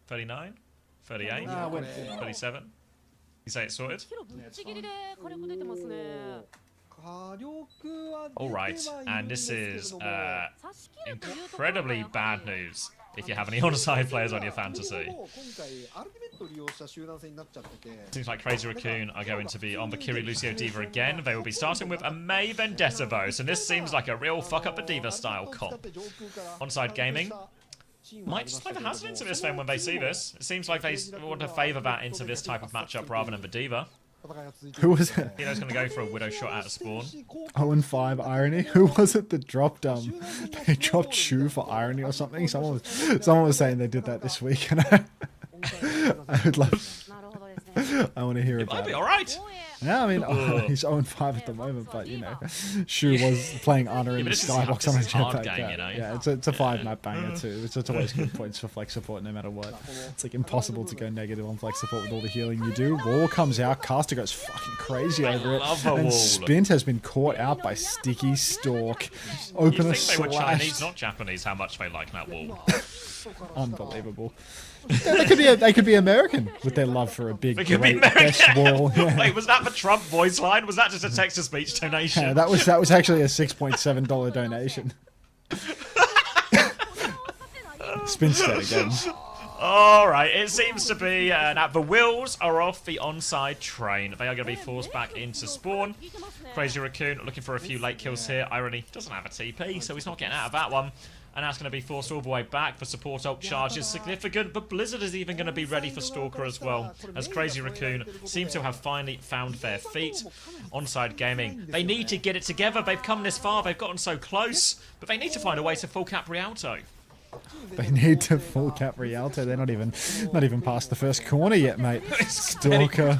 B: 39, 38, 37. You say it's sorted? Alright, and this is incredibly bad news if you have any onside players on your fantasy. Seems like Crazy Raccoon are going to be on the Kiri Lucio Diva again. They will be starting with a Mei Vendetta bow, so this seems like a real fuck up the Diva style comp. Onside Gaming might just play the Hazard into this then when they see this. It seems like they want to favour that into this type of matchup rather than the Diva.
A: Who was it?
B: Hino's going to go for a Widow shot out of spawn.
A: 0-5 Irony. Who was it that dropped they dropped Shu for Irony or something? Someone was saying they did that this week, and I would love. I want to hear about it.
B: Might be alright.
A: Yeah, I mean, he's 0-5 at the moment, but, you know, Shu was playing Unter in the Skybox on a jetpack.
B: Game, you know?
A: Yeah, it's a 5-map banger, too. It's always good points for flex support, no matter what. It's, like, impossible to go negative on flex support with all the healing you do. Wall comes out, Caster goes fucking crazy over it, and Spint has been caught out by Sticky Stalk. Opener
B: you think they were
A: slashed.
B: Chinese, not Japanese, how much they like that wall.
A: Unbelievable. Yeah, they could be American with their love for a big, great best wall. Yeah.
B: Wait, was that the Trump voice line? Was that just a text-to-speech donation?
A: Yeah, that was actually a $6.7 donation. Spin state again.
B: Alright, it seems to be that the wheels are off the onside train. They are going to be forced back into spawn. Crazy Raccoon looking for a few late kills here. Irony doesn't have a TP, so he's not getting out of that one. And that's going to be forced all the way back. The support ult charge is significant, but Blizzard is even going to be ready for Stalker as well, as Crazy Raccoon seems to have finally found their feet. Onside Gaming, they need to get it together. They've come this far, they've gotten so close, but they need to find a way to full cap Rialto.
A: They need to full cap Rialto. They're not even past the first corner yet, mate. Stalker,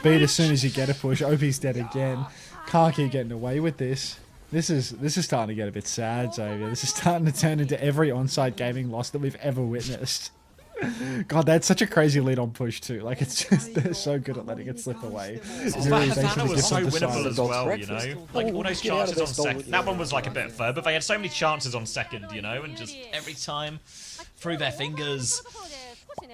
A: beat as soon as you get a push. OP's dead again. Can't keep getting away with this. This is starting to get a bit sad, Xavier. This is starting to turn into every Onside Gaming loss that we've ever witnessed. God, they had such a crazy lead on push too. Like, it's just, they're so good at letting it slip away.
B: That was so winnable as well, you know? Like, all those chances on second. That one was like a bit further, but they had so many chances on second, you know? And just every time, through their fingers.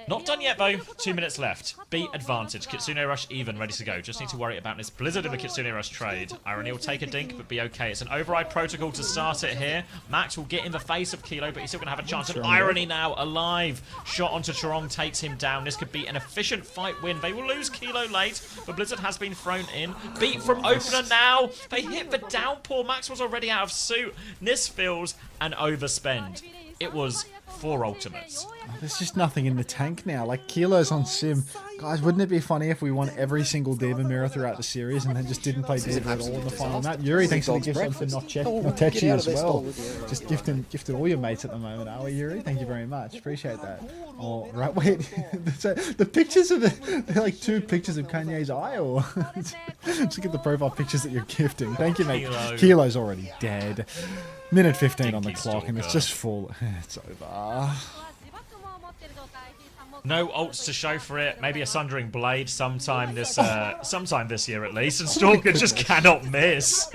B: Not done yet, though. 2 minutes left. B advantage. Kitsune Rush even, ready to go. Just need to worry about this Blizzard in the Kitsune Rush trade. Irony will take a dink, but be okay. It's an override protocol to start it here. Max will get in the face of Kilo, but he's still going to have a chance. And Irony now alive. Shot onto Charong takes him down. This could be an efficient fight win. They will lose Kilo late, but Blizzard has been thrown in. Beat from opener now. They hit the downpour. Max was already out of suit. Nis feels an overspend. It was 4 ultimates.
A: There's just nothing in the tank now. Like, Kilo's on Sim. Guys, wouldn't it be funny if we won every single Diva Mirror throughout the series and then just didn't play Diva at all in the final map? Yuri, thanks for the gift for Notechi as well. Just gifted all your mates at the moment, are we, Yuri? Thank you very much. Appreciate that. Oh, right, wait. The pictures of they're like 2 pictures of Kanye's eye, or just look at the profile pictures that you're gifting. Thank you, mate. Kilo's already dead. Minute 15 on the clock, and it's just full. It's over.
B: No ults to show for it. Maybe a Sundering Blade sometime this year at least. And Stalker just cannot miss.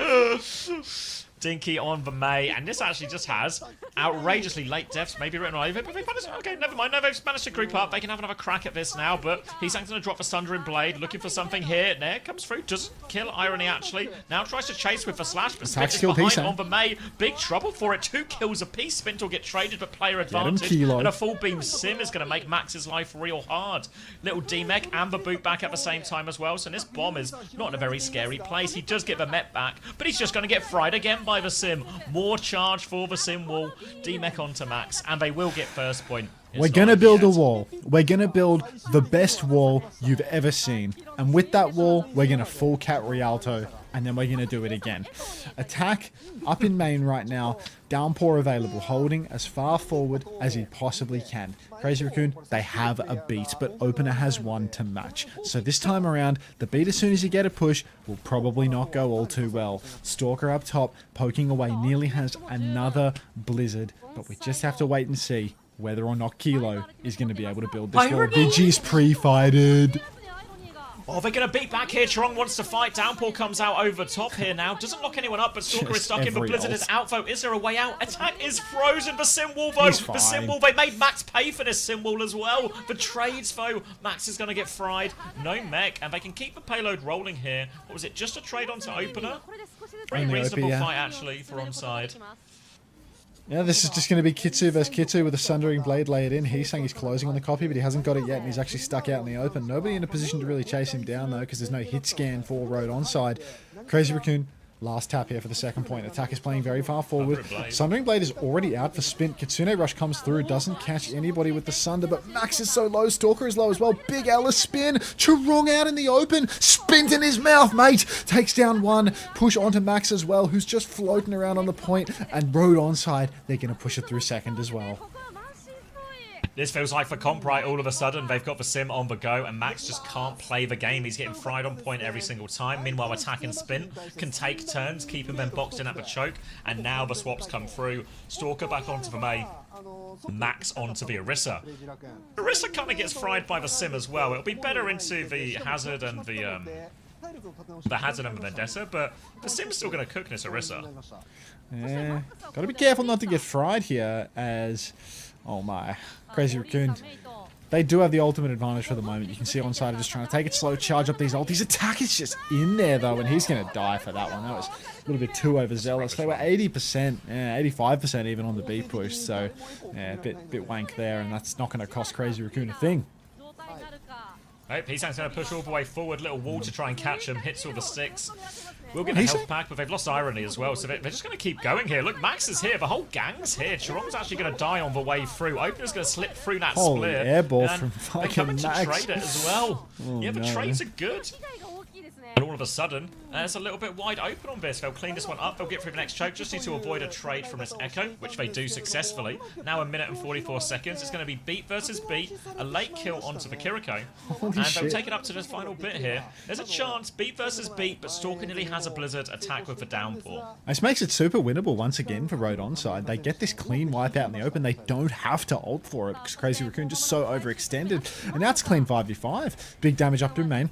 B: Dinky on the May, and this actually just has outrageously late deaths, maybe written all over it, but they've managed, okay, never mind, no, they've managed to group up, they can have another crack at this now, but he's going to drop the Sundering Blade, looking for something here, there comes through, doesn't kill Irony actually, now tries to chase with the slash, but Spint is behind on the May, big trouble for it, 2 kills apiece, Spint will get traded, but player advantage, and a full beam sim is going to make Max's life real hard. Little D-Mech and the boot back at the same time as well, so this bomb is not in a very scary place, he does get the Met back, but he's just going to get fried again by the sim. More charge for the sim wall. D-Mech onto Max, and they will get first point.
A: We're going to build a wall. We're going to build the best wall you've ever seen. And with that wall, we're going to full cap Rialto, and then we're going to do it again. Attack up in main right now. Downpour available, holding as far forward as he possibly can. Crazy Raccoon, they have a beat, but Opener has one to match. So this time around, the beat as soon as you get a push will probably not go all too well. Stalker up top, poking away, nearly has another Blizzard, but we just have to wait and see whether or not Kilo is going to be able to build this wall. Vigi's pre-fighted.
B: Oh, they're going to beat back here. Charong wants to fight. Downpour comes out over top here now. Doesn't lock anyone up, but Stalker is stuck in. But Blizzard is out, though. Is there a way out? Attack is frozen. The sim wall, though. The sim wall. They made Max pay for this sim wall as well. The trades, though. Max is going to get fried. No mech, and they can keep the payload rolling here. What was it? Just a trade onto Opener? Very reasonable fight, actually, for Onside.
A: Yeah, this is just going to be Kitsu versus Kitsu with a Sundering Blade laid in. He's saying he's closing on the copy, but he hasn't got it yet, and he's actually stuck out in the open. Nobody in a position to really chase him down, though, because there's no hit scan for Road Onside. Crazy Raccoon, last tap here for the second point. Attack is playing very far forward. Sundering Blade is already out for Spint. Kitsune Rush comes through, doesn't catch anybody with the Sunder, but Max is so low. Stalker is low as well. Big Alice spin. Charong out in the open. Spint in his mouth, mate. Takes down one. Push onto Max as well, who's just floating around on the point. And Road Onside, they're going to push it through second as well.
B: This feels like for Comprite, all of a sudden, they've got the sim on the go, and Max just can't play the game. He's getting fried on point every single time. Meanwhile, Attack and Spin can take turns, keeping them boxed in at the choke, and now the swaps come through. Stalker back onto the Mei, Max onto the Orisa. Orisa kind of gets fried by the sim as well. It'll be better into the Hazard and the Hazard and the Vendetta, but the sim's still going to cook this Orisa.
A: Yeah, gotta be careful not to get fried here as... Oh my, Crazy Raccoon. They do have the ultimate advantage for the moment. You can see Onside just trying to take it slow, charge up these ultis. Attack is just in there though, and he's going to die for that one. That was a little bit too overzealous. They were 80%, yeah, 85% even on the B push, so yeah, a bit wank there, and that's not going to cost Crazy Raccoon a thing.
B: Right, P-Sang's going to push all the way forward. Little wall to try and catch him. Hits all the sticks. We'll get a health pack, but they've lost Irony as well, so they're just going to keep going here. Look, Max is here. The whole gang's here. Chiron's actually going to die on the way through. Opener's going to slip through that
A: Holy
B: split.
A: airball
B: and
A: from
B: they're coming
A: fucking
B: to
A: Max.
B: trade it as well.
A: Oh,
B: yeah, the
A: no.
B: trades are good. And all of a sudden, it's a little bit wide open on this. They'll clean this one up. They'll get through the next choke. Just need to avoid a trade from this Echo, which they do successfully. Now a minute and 44 seconds. It's going to be beat versus beat. A late kill onto the Kiriko. And they'll take it up to this final bit here. There's a chance, beat versus beat, but Stalker nearly has a Blizzard attack with the downpour.
A: This makes it super winnable once again for Road Onside. They get this clean wipe out in the open. They don't have to ult for it because Crazy Raccoon just so overextended. And now it's clean 5v5. Big damage up to main.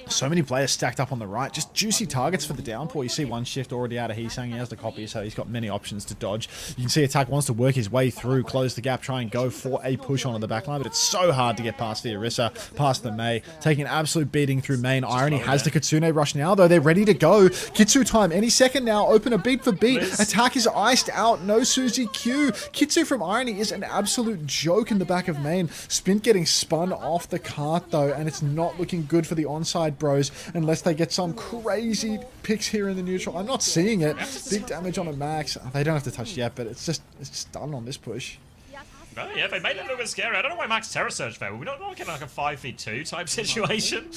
A: So many players stacked up on the right. Just juicy targets for the downpour. You see one shift already out of Heesang. He has the copy, so he's got many options to dodge. You can see Attack wants to work his way through, close the gap, try and go for a push onto the backline, but it's so hard to get past the Orisa, past the Mei. Taking an absolute beating through main. Irony has the Kitsune rush now, though. They're ready to go. Kitsu time. Any second now. Open a beat for beat. Attack is iced out. No Suzy Q. Kitsu from Irony is an absolute joke in the back of main. Spin getting spun off the cart, though, and it's not looking good for the Onside bros unless they get some crazy picks here in the neutral. I'm not seeing it. Big damage on a Max. They don't have to touch yet, but it's just done on this push.
B: Oh, yeah, they made it a little bit scary. I don't know why Max Terra Surge there. We're not looking like a 5v2 type situation.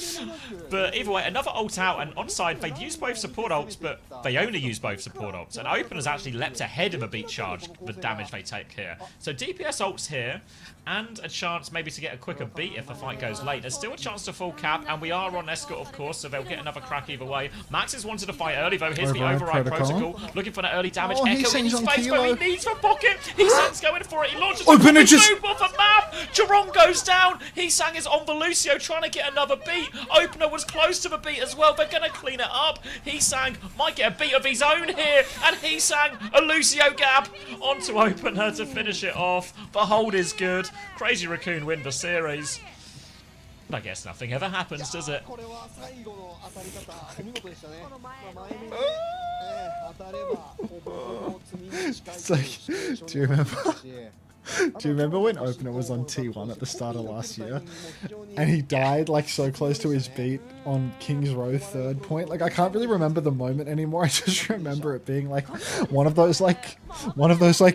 B: But either way, another ult out, and Onside, they'd use both support ults, but they only use both support ults. And Opener's actually leapt ahead of a beat charge, the damage they take here. So DPS ults here, and a chance maybe to get a quicker beat if the fight goes late. There's still a chance to full cap, and we are on escort, of course, so they'll get another crack either way. Max has wanted to fight early, though. Here's the override protocol. Looking for that early damage.
A: Oh,
B: Echo in his face, but he needs the pocket. Heesang's going for it. He launches
A: Opener just...
B: off a map. Chiron goes down. Heesang is on the Lucio trying to get another beat. Opener was close to the beat as well. They're going to clean it up. Heesang might get a beat of his own here, and Heesang a Lucio gap onto Opener to finish it off. The hold is good. Crazy Raccoon win the series. But I guess nothing ever happens, does it?
A: It's like, do you remember? Do you remember when Opener was on T1 at the start of last year? And he died like so close to his beat on King's Row third point? Like, I can't really remember the moment anymore. I just remember it being like one of those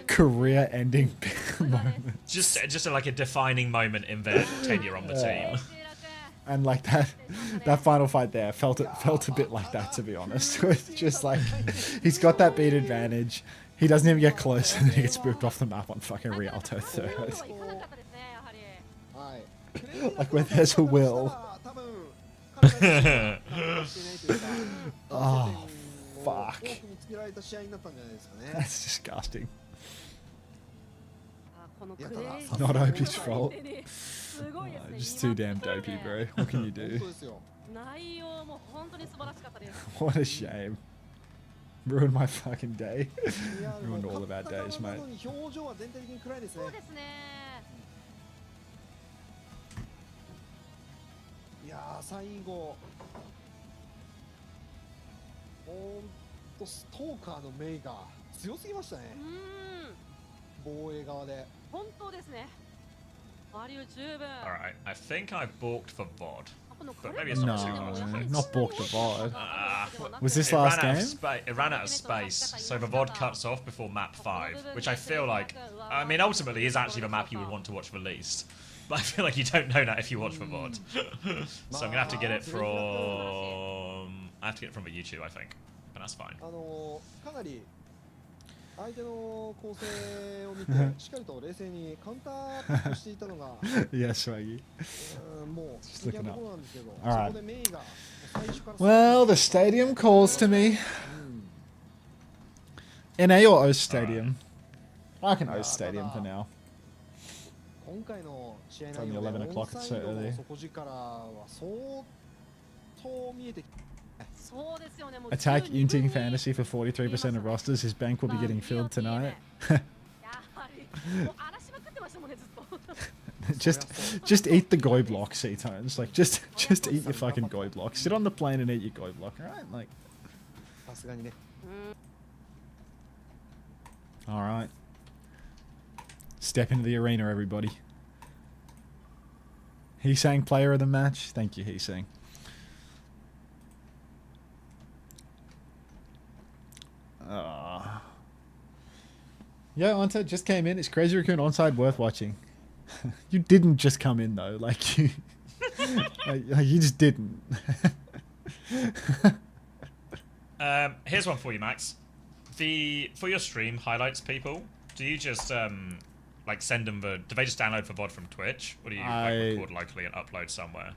A: career ending moments.
B: Just like a defining moment in their tenure on the team.
A: And like that final fight there felt a bit like that, to be honest. It's just like he's got that beat advantage. He doesn't even get close, and then he gets booped off the map on fucking Rialto third. Like, where there's a will. Oh, fuck. That's disgusting. Not OP's fault. Oh, just too damn dopey, bro. What can you do? What a shame. Ruined my fucking day. Ruined all of our days, mate.
C: いやー最後ほんとストーカーのメイが強すぎましたね。防衛側で。
D: 本当ですね。バリュー十分。
B: Alright, I think I balked for VOD. But maybe it's
A: No,
B: not too much.
A: not balked the VOD. Was this last game?
B: It ran out of space, so the VOD cuts off before map 5, which I feel like, I mean, ultimately is actually the map you would want to watch the least. But I feel like you don't know that if you watch the VOD. So I'm gonna have to get it from, the YouTube, I think. But that's fine.
C: かなり相手の構成を見てしっかりと冷静にカウンターアタックしていたのが
A: Yeah, Swaggy.
C: もう
A: Just
C: 人気
A: looking
C: な
A: up.
C: ところなんですけど、
A: Alright.
C: そこでメイが最初から
A: Well, the stadium calls to me. NA or O Stadium? I can O Stadium for now.
C: 今回の試合
A: It's only
C: 内容で
A: 11 o'clock, it's so
C: オンサイド
A: early.
C: の底力は相当見えてきて、
D: そうですよね。もう
A: Attack
D: 12
A: Unting Fantasy for 43% of rosters. His bank will be getting filled tonight.
D: やはりもう荒らしまくってましたもんね、ずっと。
A: just eat the goy block, C-tones. Like, just eat your fucking goy block. Sit on the plane and eat your goy block, alright? Like,
C: さすがにね。
A: alright. Step into the arena, everybody. Heesang player of the match. Thank you, Heesang. Yeah, Unter just came in. It's Crazy Raccoon onside worth watching. You didn't just come in though, like you, like you just didn't.
B: Here's one for you, Max. For your stream highlights, people, do you just like send them do they just download for VOD from Twitch, or do you like, record locally and upload somewhere?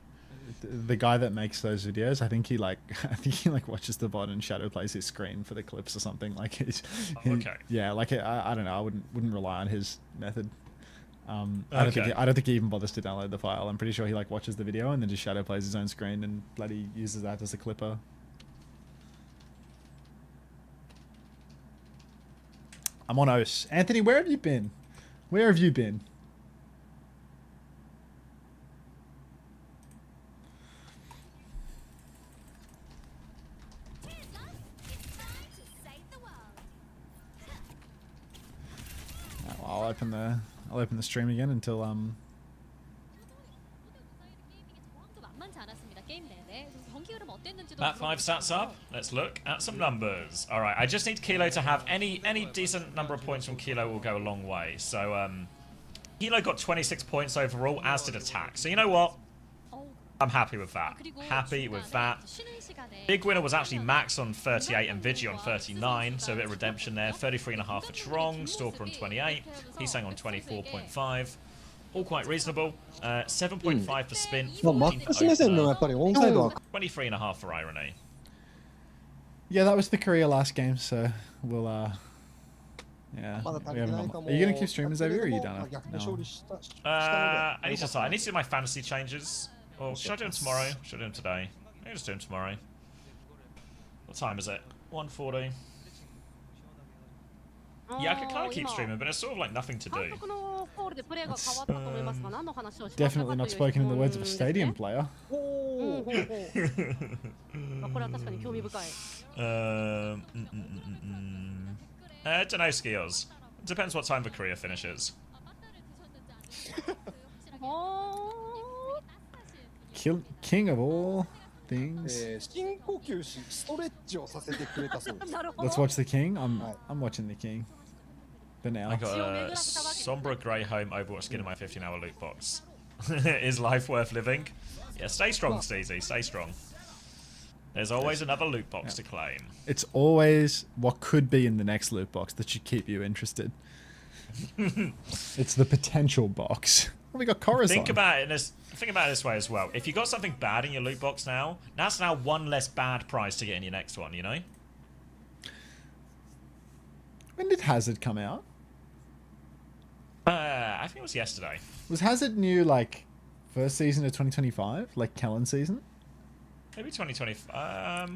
A: The guy that makes those videos, I think he watches the VOD and shadow plays his screen for the clips or something. Like
B: Okay.
A: Yeah, like I don't know. I wouldn't rely on his method. I don't think he even bothers to download the file. I'm pretty sure he like watches the video and then just shadow plays his own screen and bloody uses that as a clipper. I'm on OS. Anthony, where have you been? Where have you been? I'll open the stream again until
B: That 5 stats up. Let's look at some numbers. All right, I just need Kilo to have any decent number of points from Kilo will go a long way. So Kilo got 26 points overall, as did Attack. So you know what? I'm happy with that. Happy with that. Big winner was actually Max on 38 and Vigi on 39, so a bit of redemption there. 33.5 for Trong, Stalker on 28, Heesang on 24.5. All quite reasonable. 7.5 for Spin, 14 for Onside, 23.5 for Irony.
A: yeah, that was the Korea last game, so we'll yeah. We haven't are you gonna keep streaming, Xavier, or are you done? No.
B: I need to start. I need to do my fantasy changes. Or should I do them tomorrow? Should I do them today? Maybe just do them tomorrow. What time is it? 1:40. Yeah, I could kind of keep streaming, but it's sort of like nothing to do.
A: Definitely not spoken in the words of a stadium player.
B: I don't know, Skios. Depends what time the career finishes.
A: King of all things. Let's watch the King. I'm watching the King. For now.
B: I got a Sombra Grey Home Overwatch skin in my 15-hour loot box. Is life worth living? Yeah, stay strong, Steezy. Stay strong. There's always another loot box to claim.
A: It's always what could be in the next loot box that should keep you interested. It's the potential box. Oh, we got Coruscant.
B: Think about it this way as well. If you got something bad in your loot box now, that's now one less bad prize to get in your next one, you know?
A: When did Hazard come out?
B: I think it was yesterday.
A: Was Hazard new, like, first season of 2025? Like, Kellen season?
B: Maybe 2020.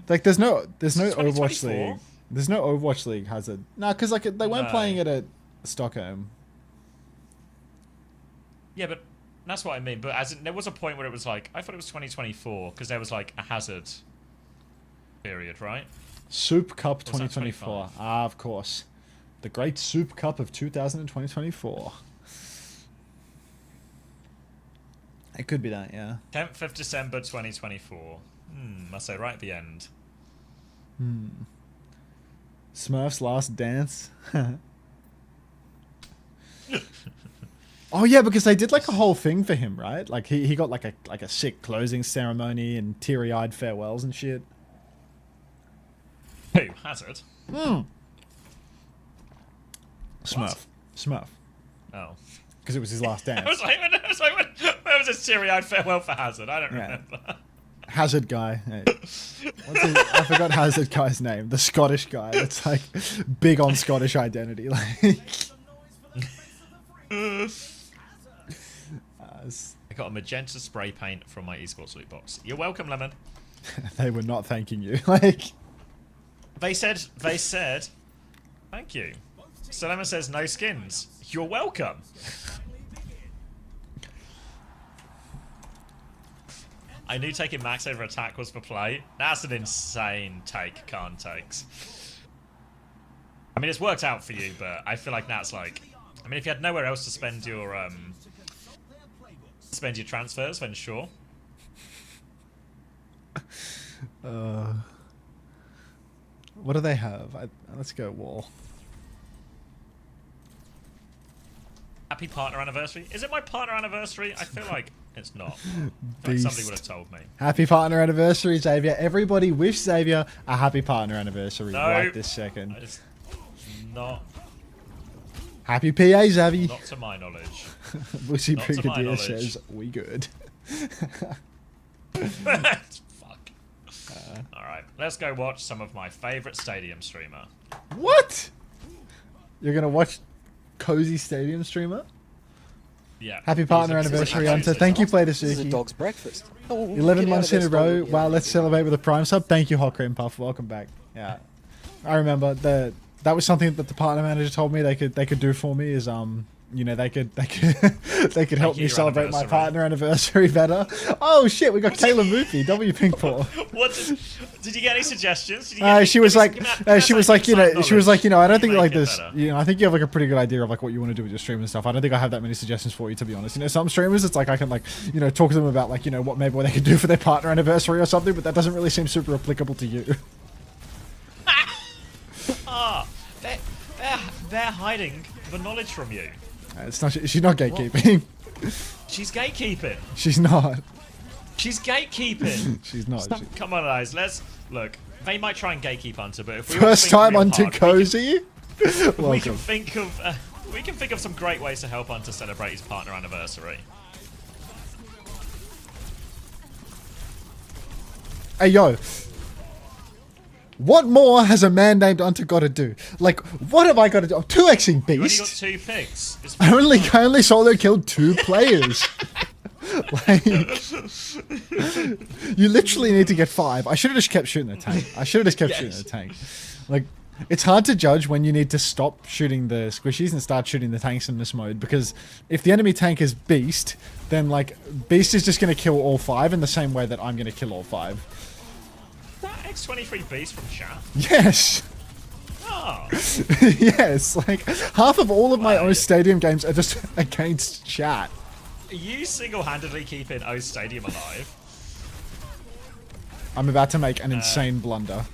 A: Like, there's no Overwatch League. There's no Overwatch League Hazard. No, because, like, they weren't playing it at Stockholm.
B: Yeah, but that's what I mean. But as in, there was a point where it was like, I thought it was 2024 because there was like a Hazard period, right?
A: Soup Cup 2024. Ah, of course. The Great Soup Cup of 2024. It could be that, yeah.
B: 10th of December 2024. Must say right at the end.
A: Smurf's Last Dance. Oh yeah, because they did like a whole thing for him, right? Like he got like a sick closing ceremony and teary-eyed farewells and shit.
B: Who? Hazard?
A: Smurf. Smurf.
B: Oh.
A: Because it was his last dance.
B: I was like, where was his teary-eyed farewell for Hazard? I don't remember.
A: Hazard guy. Hey. I forgot Hazard guy's name. The Scottish guy. It's like big on Scottish identity. Like.
B: I got a magenta spray paint from my esports loot box. You're welcome, Lemon.
A: They were not thanking you. Like
B: they said, thank you. So Lemon says no skins. You're welcome. I knew taking max over attack was for play. That's an insane take, Khan takes. I mean, it's worked out for you, but I feel like that's like... I mean, if you had nowhere else to spend your transfers, then sure.
A: What do they have? Let's go wall.
B: Happy partner anniversary. Is it my partner anniversary? I feel like it's not. Like somebody would have told me.
A: Happy partner anniversary, Xavier. Everybody wish Xavier a happy partner anniversary right this second.
B: I just not.
A: Happy PA, Xavier.
B: Not to my knowledge.
A: Bushy Brigadier says we good.
B: Fuck. Alright, let's go watch some of my favourite stadium streamer.
A: What? You're gonna watch Cozy Stadium streamer?
B: Yeah.
A: Happy partner anniversary, Unter. Thank you, Play to
J: This is a dog's breakfast.
A: 11 months in a row. Wow, let's celebrate with a prime sub. Thank you, Hot Cream Puff. Welcome back. Yeah. I remember that was something that the partner manager told me they could do for me is you know, they could help me celebrate my partner anniversary better. Oh shit, we got Kayla Moopy, W Pinkpaw.
B: What did you get any suggestions?
A: She was like, you know, I don't think like this. You know, I think you have like a pretty good idea of like what you want to do with your stream and stuff. I don't think I have that many suggestions for you, to be honest. You know, some streamers, it's like I can like, you know, talk to them about like, you know, what they could do for their partner anniversary or something, but that doesn't really seem super applicable to you.
B: They're hiding the knowledge from you.
A: It's not. She's not gatekeeping.
B: She's gatekeeping.
A: She's not.
B: She's gatekeeping.
A: She's not.
B: Come on, guys. Let's look. They might try and gatekeep Unter, but if we
A: first time on Too Cozy,
B: we can think of some great ways to help Unter celebrate his partner anniversary.
A: Hey yo. What more has a man named Unter got to do? Like, what have I got to do? I'm 2xing Beast.
B: You only got 2 picks.
A: I only solo killed 2 players. Like, you literally need to get 5. I should have just kept shooting the tank. Shooting the tank. Like, it's hard to judge when you need to stop shooting the squishies and start shooting the tanks in this mode, because if the enemy tank is Beast, then like Beast is just going to kill all 5 in the same way that I'm going to kill all 5.
B: That X23 Beast from chat?
A: Yes.
B: Oh.
A: Yes, like half of all of my own stadium games are just against chat.
B: Are you single-handedly keeping O Stadium alive?
A: I'm about to make an insane blunder.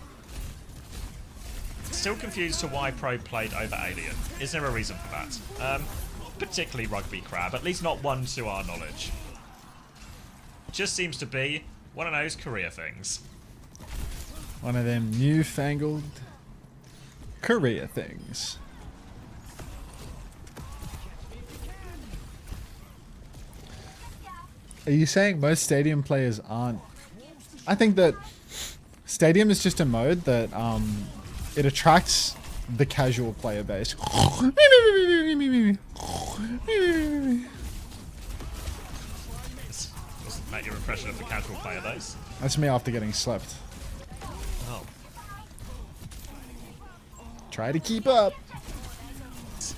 B: Still confused to why Pro played over Alien. Is there a reason for that? Particularly Rugby Crab, at least not one to our knowledge. Just seems to be one of those career things.
A: One of them newfangled career things. Are you saying most Stadium players aren't? I think that Stadium is just a mode that it attracts the casual player base.
B: Wasn't that your impression of the casual player base?
A: That's me after getting slept.
B: Oh.
A: Try to keep up.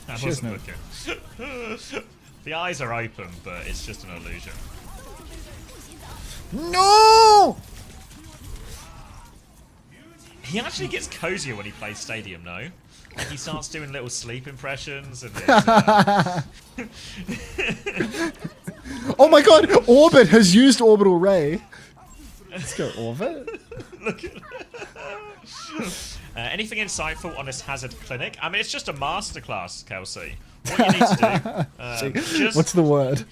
B: That wasn't looking. The eyes are open, but it's just an illusion.
A: No!
B: He actually gets cozier when he plays Stadium, no? Like he starts doing little sleep impressions and
A: oh my god! Orbit has used Orbital Ray. Let's go, Orbit.
B: Look at anything insightful on this Hazard clinic? I mean, it's just a masterclass, Kelsey. What you need to do... just
A: what's the word?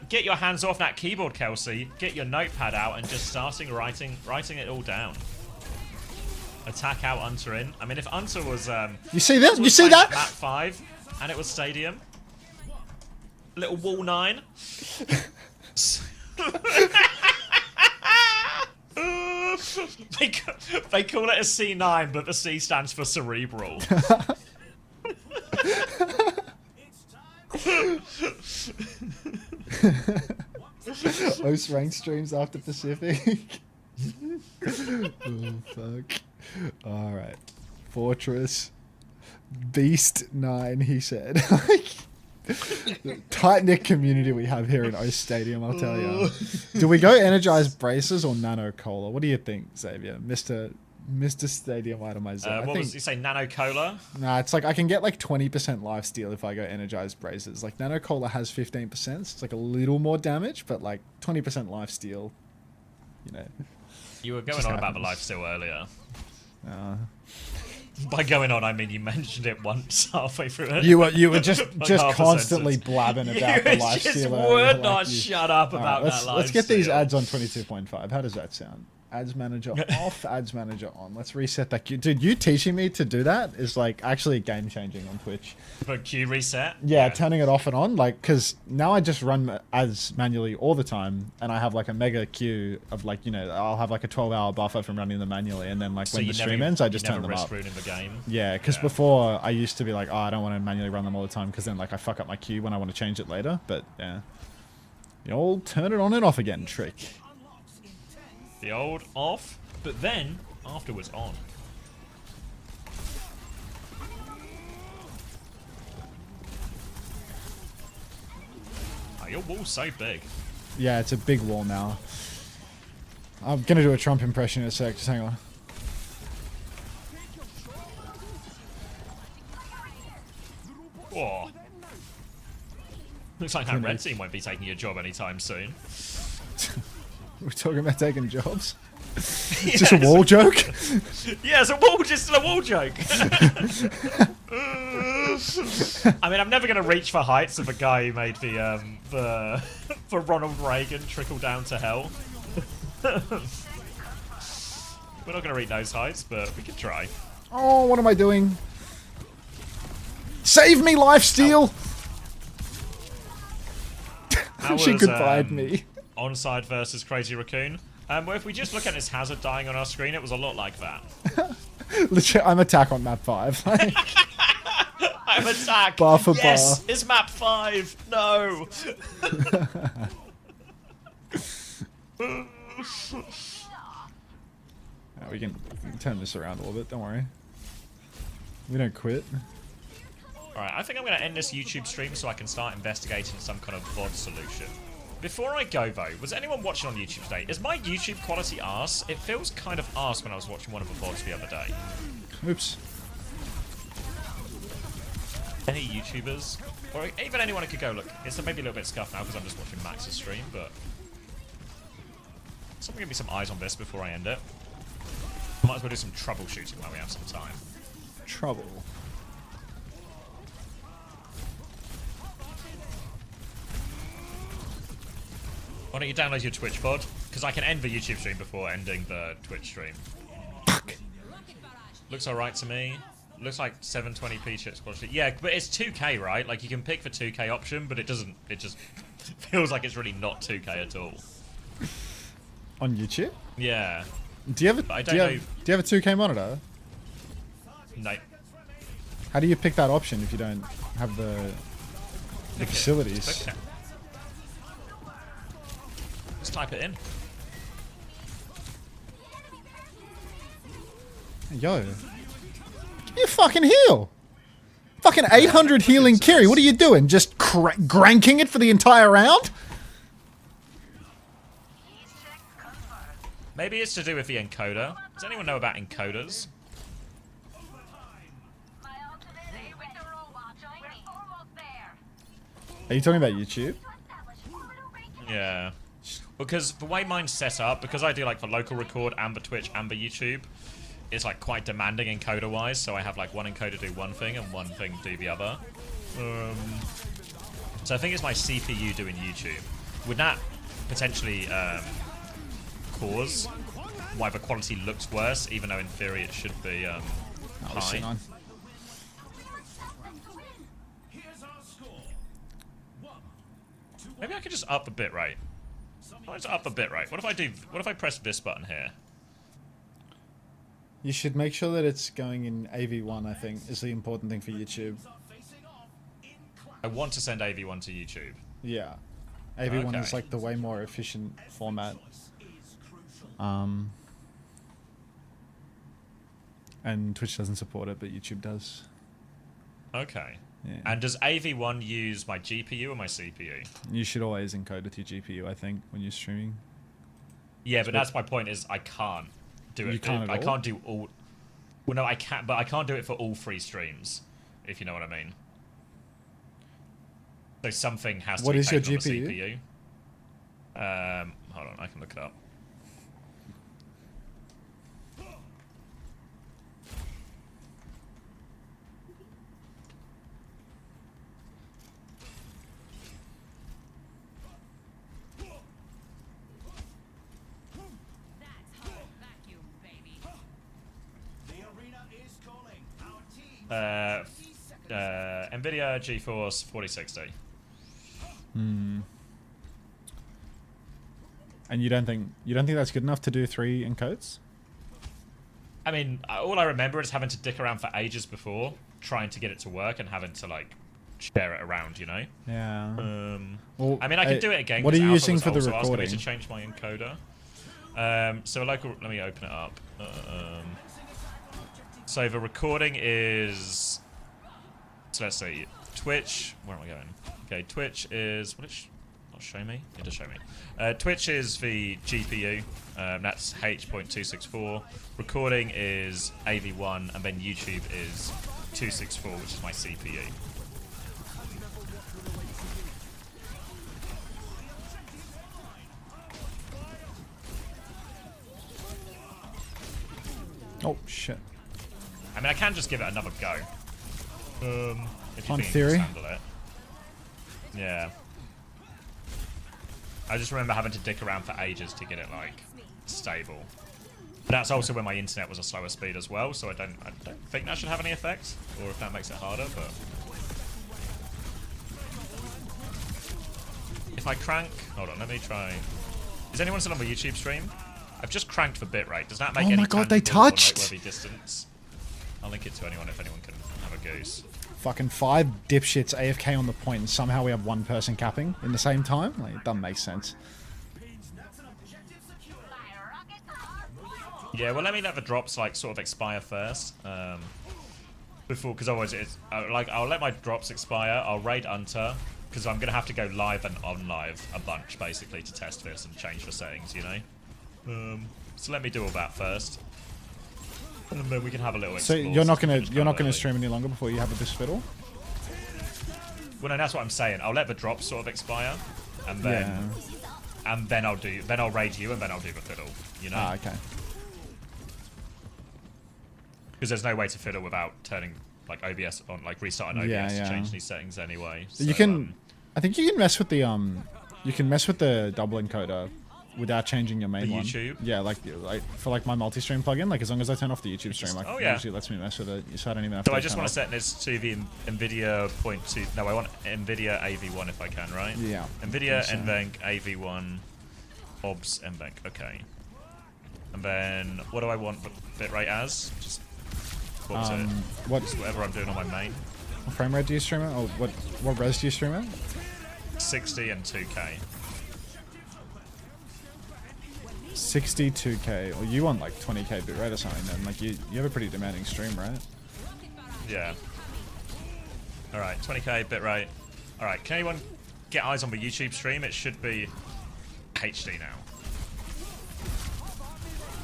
B: Get your hands off that keyboard, Kelsey. Get your notepad out and just starting writing it all down. Attack out Unter in. I mean, if Unter was...
A: you see that? You see
B: map
A: that?
B: 5, and it was Stadium. Little wall 9. They call it a C9, but the C stands for cerebral.
A: Most ranked streams after Pacific. Oh fuck. Alright. Fortress. Beast 9, he said. Tight-knit community we have here in O Stadium, I'll tell you. Do we go energized braces or nano cola? What do you think, Xavier? Mr. Stadium Itomizer.
B: What was you say, Nano Cola?
A: Nah, it's like I can get like 20% lifesteal if I go energized braces. Like Nano Cola has 15%, so it's like a little more damage, but like 20% lifesteal, you know.
B: You were going on about the lifesteal earlier. By going on, I mean you mentioned it once halfway through it.
A: You were just
B: like
A: constantly blabbing about the lifesteal.
B: You just
A: would
B: like not shut up about that lifesteal.
A: Let's get these ads on 22.5. How does that sound? Ads manager off, ads manager on. Let's reset that queue. Dude, you teaching me to do that is like actually game changing on Twitch.
B: But queue reset?
A: Yeah, turning it off and on. Like, because now I just run ads manually all the time, and I have like a mega queue of like, you know, I'll have like a 12-hour buffer from running them manually, and then like when the stream ends, I just turn them up.
B: In the game.
A: Yeah, because before I used to be like, oh, I don't want to manually run them all the time, because then like I fuck up my queue when I want to change it later. But yeah, the old turn it on and off again trick.
B: The old off, but then afterwards on. Oh, your wall's so big.
A: Yeah, it's a big wall now. I'm gonna do a Trump impression in a sec. Just hang on.
B: Whoa. Looks like that red team won't be taking your job anytime soon.
A: We're talking about taking jobs. It's just a wall joke.
B: Yeah, it's a wall, just a wall joke. I mean, I'm never gonna reach for heights of a guy who made the for Ronald Reagan trickle down to hell. We're not gonna reach those heights, but we can try.
A: Oh, what am I doing? Save me, lifesteal! She goodbyed me.
B: Onside versus Crazy Raccoon. Well, if we just look at his hazard dying on our screen, it was a lot like that.
A: Legit, I'm attack on map 5.
B: I'm attack.
A: Bar for
B: yes,
A: bar.
B: it's map 5. No.
A: We can turn this around a little bit. Don't worry. We don't quit.
B: Alright, I think I'm going to end this YouTube stream so I can start investigating some kind of VOD solution. Before I go though, was anyone watching on YouTube today? Is my YouTube quality arse? It feels kind of arse when I was watching one of the VODs the other day.
A: Oops.
B: Any YouTubers? Or even anyone who could go, look, it's maybe a little bit scuffed now because I'm just watching Max's stream, but... Someone give me some eyes on this before I end it. Might as well do some troubleshooting while we have some time.
A: Trouble.
B: Why don't you download your Twitch VOD? Because I can end the YouTube stream before ending the Twitch stream. Looks alright to me. Looks like 720p chips quality. Yeah, but it's 2K, right? Like, you can pick the 2K option, but it doesn't... It just feels like it's really not 2K at all.
A: On YouTube?
B: Yeah.
A: Do you have a, do you have a 2K monitor?
B: No.
A: How do you pick that option if you don't have the facilities?
B: Let's type it in.
A: Yo. Give me a fucking heal. Fucking 800 healing carry. What are you doing? Just granking it for the entire round?
B: Maybe it's to do with the encoder. Does anyone know about encoders?
A: Are you talking about YouTube?
B: Yeah. Because the way mine's set up, because I do like the local record and the Twitch and the YouTube, it's like quite demanding encoder wise, so I have like one encoder do one thing and one thing do the other. So I think it's my CPU doing YouTube. Would that potentially cause why the quality looks worse, even though in theory it should be high. Maybe I could just up the bitrate. Let's up the bitrate. What if I press this button here?
A: You should make sure that it's going in AV1, I think, is the important thing for YouTube.
B: I want to send AV1 to YouTube.
A: Yeah. AV1 is like the way more efficient format. And Twitch doesn't support it, but YouTube does.
B: Okay.
A: Yeah.
B: And does AV1 use my GPU or my CPU?
A: You should always encode with your GPU, I think, when you're streaming.
B: Yeah, but that's my point, is I can't do it.
A: You can't
B: I can't do all... Well, no, I can, but I can't do it for all 3 streams, if you know what I mean. So something has to be taken on the CPU. Hold on, I can look it up. NVIDIA GeForce 4060.
A: And you don't think that's good enough to do 3 encodes?
B: I mean, all I remember is having to dick around for ages before, trying to get it to work and having to like share it around, you know?
A: Yeah.
B: Well, I mean, I could do it again.
A: What are you using for the
B: recording? So I was going to change my encoder. So local. Let me open it up. So the recording is. So let's see. Twitch. Where am I going? Okay, Twitch is. What is? Not show me. It does show me. Twitch is the GPU. That's H.264. Recording is AV1, and then YouTube is 264, which is my CPU.
A: Oh shit!
B: I mean, I can just give it another go. If you
A: On
B: think
A: theory.
B: you can handle it. Yeah. I just remember having to dick around for ages to get it like stable. But that's also when my internet was a slower speed as well, so I don't think that should have any effects, or if that makes it harder. But if I crank, hold on, let me try. Is anyone still on the YouTube stream? I've just cranked for bitrate. Does that make any
A: Oh my god, they
B: tangible or
A: touched!
B: noteworthy distance? I'll link it to anyone if anyone can have a goose.
A: Fucking 5 dipshits AFK on the point, and somehow we have 1 person capping in the same time? Like, it doesn't make sense.
B: Yeah, well, let me let the drops like sort of expire first, before, because otherwise it's like I'll let my drops expire. I'll raid Unter because I'm gonna have to go live and on live a bunch basically to test this and change the settings, you know. So let me do all that first, and then we can have a little.
A: So you're not gonna stream any longer before you have a disfiddle?
B: Well, no, that's what I'm saying. I'll let the drops sort of expire, and then I'll raid you, and then I'll do the fiddle. You know.
A: Ah, okay.
B: Because there's no way to fiddle without turning like OBS on, like restarting OBS to change these settings anyway. So,
A: you can, I think you can mess with the double encoder without changing your main
B: the
A: one.
B: YouTube.
A: Yeah, like for like my multi-stream plugin, like as long as I turn off the YouTube stream, like
B: oh,
A: it
B: yeah.
A: usually lets me mess with it. So I don't even have
B: So
A: to.
B: I just want to set this to the NVIDIA .2. No, I want NVIDIA AV1 if I can, right?
A: Yeah.
B: NVIDIA NVENC AV1 OBS NVENC. Okay. And then what do I want the bitrate as? Just what was it? Just whatever I'm doing on my main.
A: What frame rate do you stream at? Or what res do you stream at?
B: 60 and 2K.
A: 62K. Or you want like 20K bitrate or something then? Like you have a pretty demanding stream, right?
B: Yeah. Alright, 20K bitrate. Alright, can anyone get eyes on the YouTube stream? It should be HD now.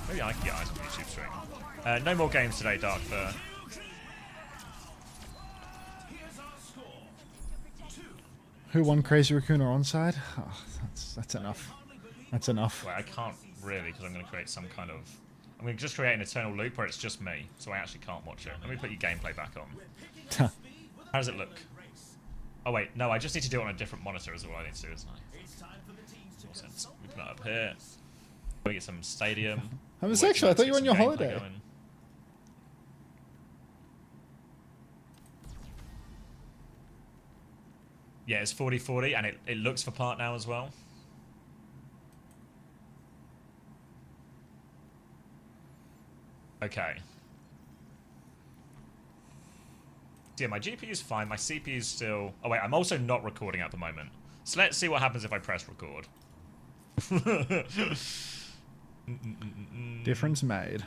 B: Maybe I can get eyes on the YouTube stream. No more games today, Dark Fur.
A: Who won Crazy Raccoon or Onside? Oh, that's enough. That's enough.
B: Well, I can't really because I'm going to create some kind of... I'm going to just create an eternal loop where it's just me, so I actually can't watch it. Let me put your gameplay back on. How does it look? Oh wait, no, I just need to do it on a different monitor is all I need to do, isn't I? Makes more sense. We put it up here. We get some stadium.
A: Homosexual, I thought you were on your holiday.
B: Yeah, it's 40-40, and it looks for part now as well. Okay. So yeah, my GPU is fine. My CPU is still... Oh, wait, I'm also not recording at the moment. So let's see what happens if I press record.
A: Difference made.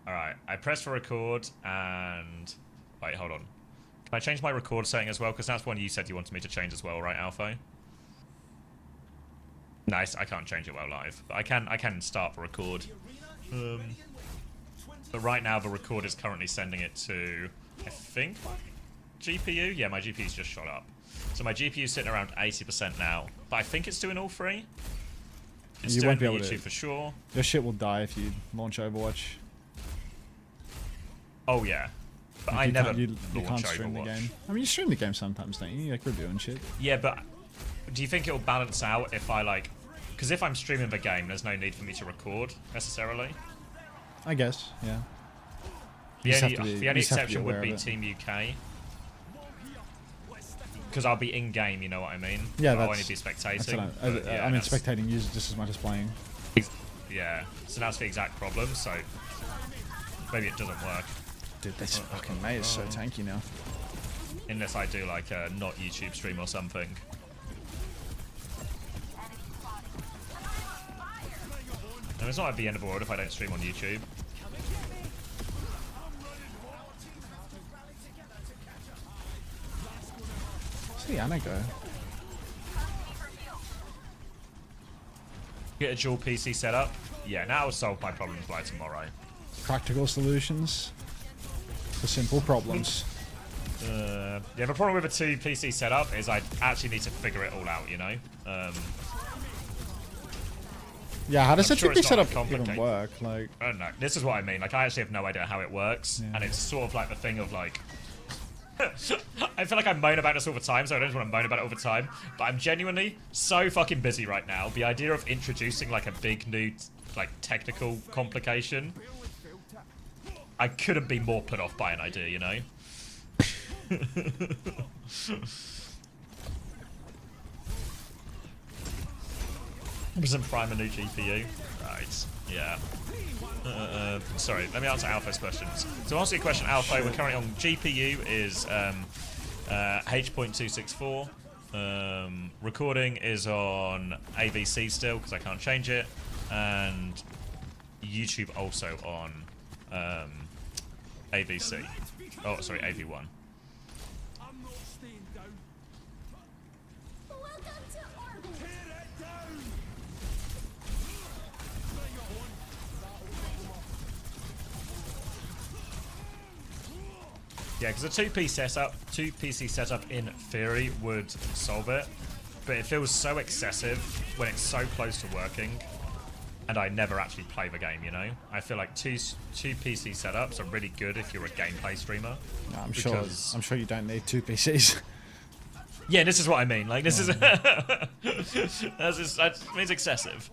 B: Alright, I press for record, and... Wait, hold on. Can I change my record setting as well? Because that's one you said you wanted me to change as well, right, Alpha? Nice, I can't change it while live. But I can start the record. But right now the record is currently sending it to, I think, GPU? Yeah, my GPU's just shot up. So my GPU's sitting around 80% now. But I think it's doing all three. It's doing YouTube for sure.
A: Your shit will die if you launch Overwatch.
B: Oh yeah. But I never
A: you can't
B: launch
A: stream
B: Overwatch.
A: the game. I mean, you stream the game sometimes, don't you? Like reviewing shit.
B: Yeah, but do you think it'll balance out if I like... Because if I'm streaming the game, there's no need for me to record, necessarily.
A: I guess, yeah.
B: The only exception would be Team UK. Because I'll be in-game, you know what I mean?
A: Yeah,
B: I'll only be spectating.
A: I mean, spectating you just as much as playing.
B: Yeah, so that's the exact problem, so maybe it doesn't work.
A: Dude, this fucking mate is so tanky now.
B: Unless I do like a not YouTube stream or something. And it's not at the end of the world if I don't stream on YouTube.
A: See Anna go.
B: Get a dual PC setup. Yeah, now I'll solve my problems by tomorrow.
A: Practical solutions for simple problems.
B: Yeah, the problem with a 2 PC setup is I actually need to figure it all out, you know?
A: Yeah, how does a 2 setup
B: complicated.
A: even work? Like,
B: I don't know. This is what I mean. Like, I actually have no idea how it works.
A: Yeah.
B: And it's sort of like the thing of like... I feel like I moan about this all the time, so I don't want to moan about it all the time. But I'm genuinely so fucking busy right now. The idea of introducing like a big new like technical complication, I couldn't be more put off by an idea, you know? Doesn't prime a new GPU? Right, yeah. Sorry, let me answer Alpha's questions. To answer your question, Alpha, we're currently on GPU is H.264. Recording is on AVC still, because I can't change it. And YouTube also on AVC. Oh, sorry, AV1. Yeah, because a 2 PC setup in theory would solve it, but it feels so excessive when it's so close to working, and I never actually play the game, you know? I feel like two PC setups are really good if you're a gameplay streamer.
A: No, I'm sure you don't need 2 PCs.
B: Yeah, this is what I mean. Like, this is... that means excessive.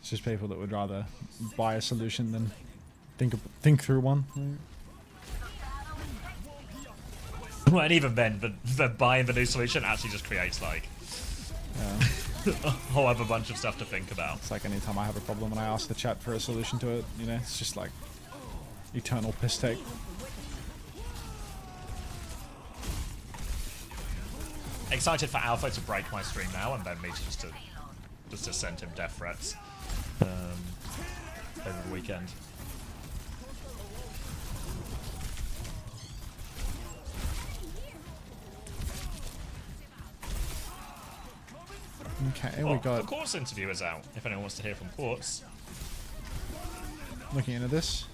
A: It's just people that would rather buy a solution than think through one.
B: Well, and even then, the buying the new solution actually just creates, like, a whole other bunch of stuff to think about.
A: It's like anytime I have a problem and I ask the chat for a solution to it, you know, it's just like eternal piss take.
B: Excited for Alpha to break my stream now, and then me just to send him death threats over the weekend.
A: Okay,
B: well,
A: we got...
B: The Quartz interview is out, if anyone wants to hear from Quartz.
A: Looking into this.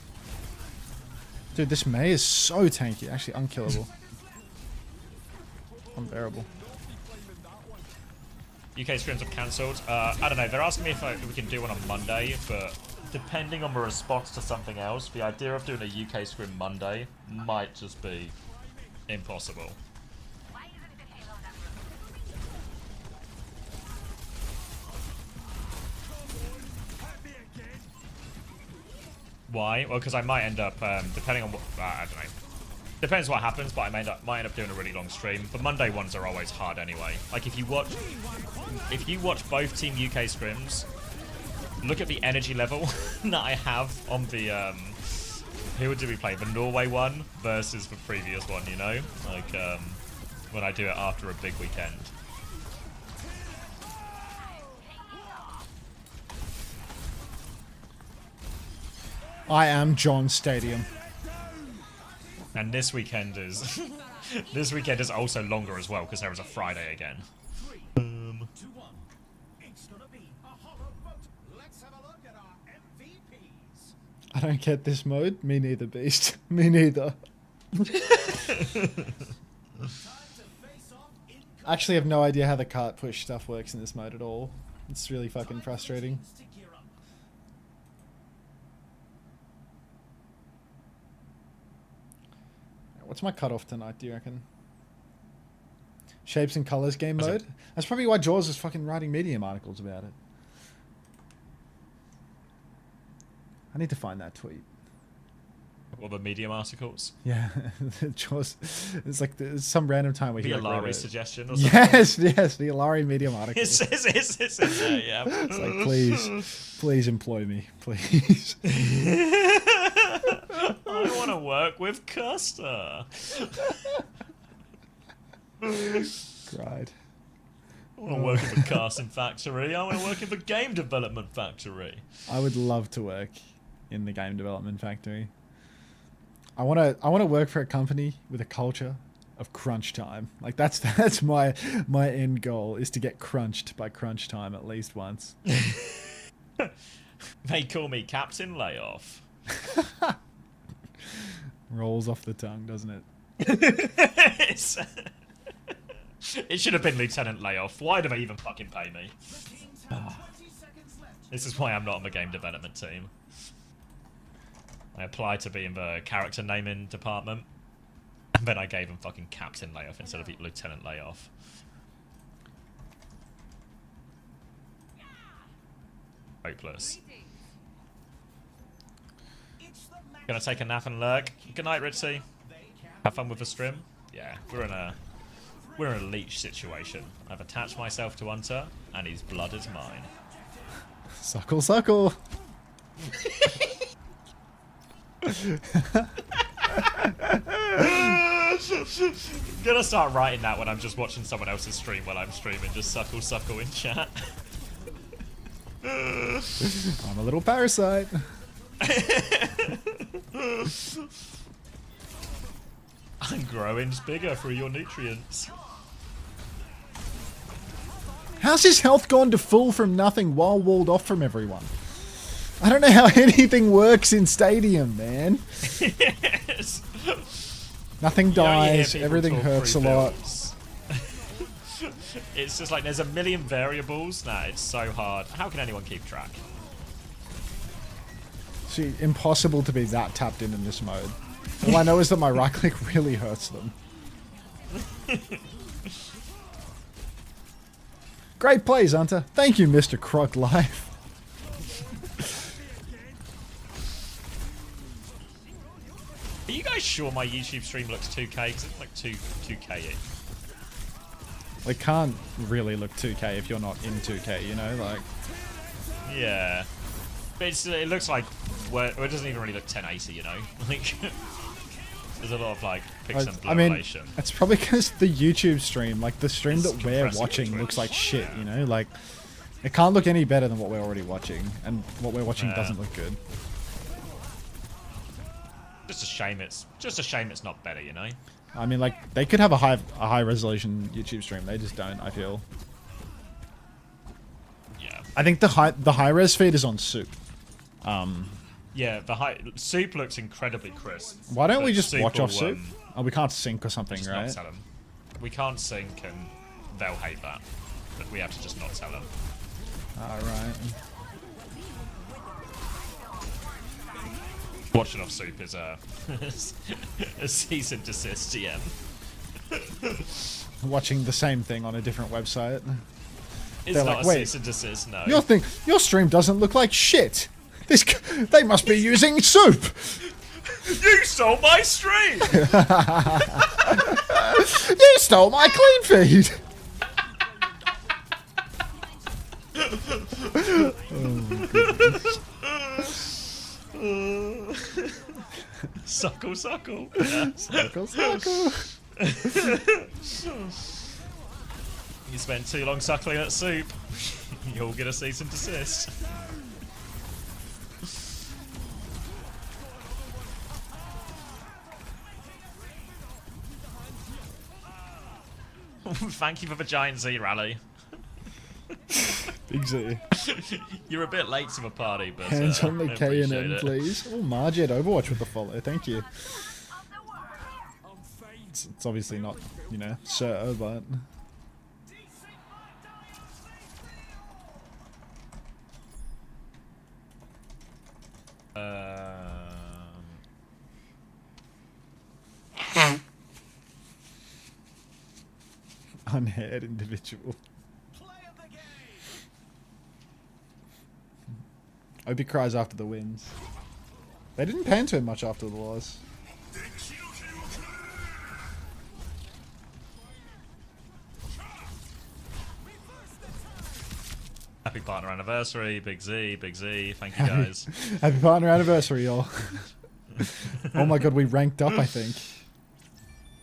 A: Dude, this Mei is so tanky, actually unkillable. Unbearable.
B: UK streams have cancelled. I don't know, they're asking me if we can do one on Monday, but depending on the response to something else, the idea of doing a UK stream Monday might just be impossible. Why? Well, because I might end up, depending on what, I don't know. Depends what happens, but I might end up doing a really long stream. But Monday ones are always hard anyway. Like if you watch both Team UK scrims, look at the energy level that I have on the who did we play? The Norway one versus the previous one, you know? Like when I do it after a big weekend.
A: I am John Stadium.
B: And this weekend is also longer as well because there is a Friday again.
A: I don't get this mode. Me neither, Beast. Me neither. I actually have no idea how the cart push stuff works in this mode at all. It's really fucking frustrating. What's my cutoff tonight, do you reckon? Shapes and colors game mode? That's probably why Jaws is fucking writing Medium articles about it. I need to find that tweet.
B: What, the Medium articles?
A: Yeah, Jaws. It's like some random time where
B: the
A: he
B: Alari suggestion or something?
A: Yes, the Alari Medium article.
B: It's in there, yeah.
A: It's like, please employ me, please.
B: I want to work with Custer.
A: Cried.
B: I want to work in the casting factory. I want to work in the game development factory. I
A: would love to work in the game development factory. I want to work for a company with a culture of crunch time. Like that's my end goal, is to get crunched by crunch time at least once.
B: They call me Captain Layoff.
A: Rolls off the tongue, doesn't it?
B: It should have been Lieutenant Layoff. Why do they even fucking pay me? This is why I'm not on the game development team. I applied to be in the character naming department, and then I gave him fucking Captain Layoff instead of Lieutenant Layoff. Hopeless. Gonna take a nap and lurk. Good night, Ritzy. Have fun with the stream. Yeah, we're in a leech situation. I've attached myself to Unter, and his blood is mine.
A: Suckle, suckle.
B: Gonna start writing that when I'm just watching someone else's stream while I'm streaming. Just suckle, suckle in chat.
A: I'm a little parasite.
B: I'm growing bigger through your nutrients.
A: How's his health gone to full from nothing while walled off from everyone? I don't know how anything works in Stadium, man.
B: Yes.
A: Nothing dies, everything hurts a lot.
B: It's just like there's a million variables. Nah, it's so hard. How can anyone keep track?
A: See, impossible to be that tapped in this mode. All I know is that my right click really hurts them. Great plays, Hunter. Thank you, Mr. Croc Life.
B: Are you guys sure my YouTube stream looks 2K? Because it's like 2K-ish.
A: It can't really look 2K if you're not in 2K, you know? Like.
B: Yeah. But it looks like, well, it doesn't even really look 1080, you know? Like, there's a lot of like pixel blur relation.
A: I mean, it's probably because the YouTube stream, like the stream that we're watching, looks like shit, you know? Like, it can't look any better than what we're already watching, and what we're watching doesn't look good.
B: Just a shame it's not better, you know?
A: I mean, like, they could have a high resolution YouTube stream. They just don't, I feel.
B: Yeah.
A: I think the high res feed is on Soup.
B: Yeah, Soup looks incredibly crisp.
A: Why don't we just watch off Soup? Oh, we can't sync or something, right?
B: Not tell them. We can't sync, and they'll hate that. But we have to just not tell them.
A: Alright.
B: Watching off Soup is a cease and desist DM.
A: Watching the same thing on a different website.
B: It's not like, a cease and desist, no.
A: Your stream doesn't look like shit. They must be using soup.
B: You stole my stream.
A: You stole my clean feed.
B: Suckle, suckle. Yeah.
A: Suckle, suckle.
B: You spent too long suckling that soup. You'll get a cease and desist. Thank you for the giant Z rally.
A: Big Z.
B: You're a bit late to the party, but
A: Hands on the
B: I
A: K and
B: appreciate
A: N,
B: it.
A: please. Oh, Margie at Overwatch with the follow. Thank you. It's obviously not, you know, sir, but. Unhaired individual. Obi cries after the wins. They didn't pan to him much after the loss.
B: Happy partner anniversary, Big Z, Big Z. Thank you guys.
A: Happy partner anniversary, y'all. Oh my god, we ranked up, I think.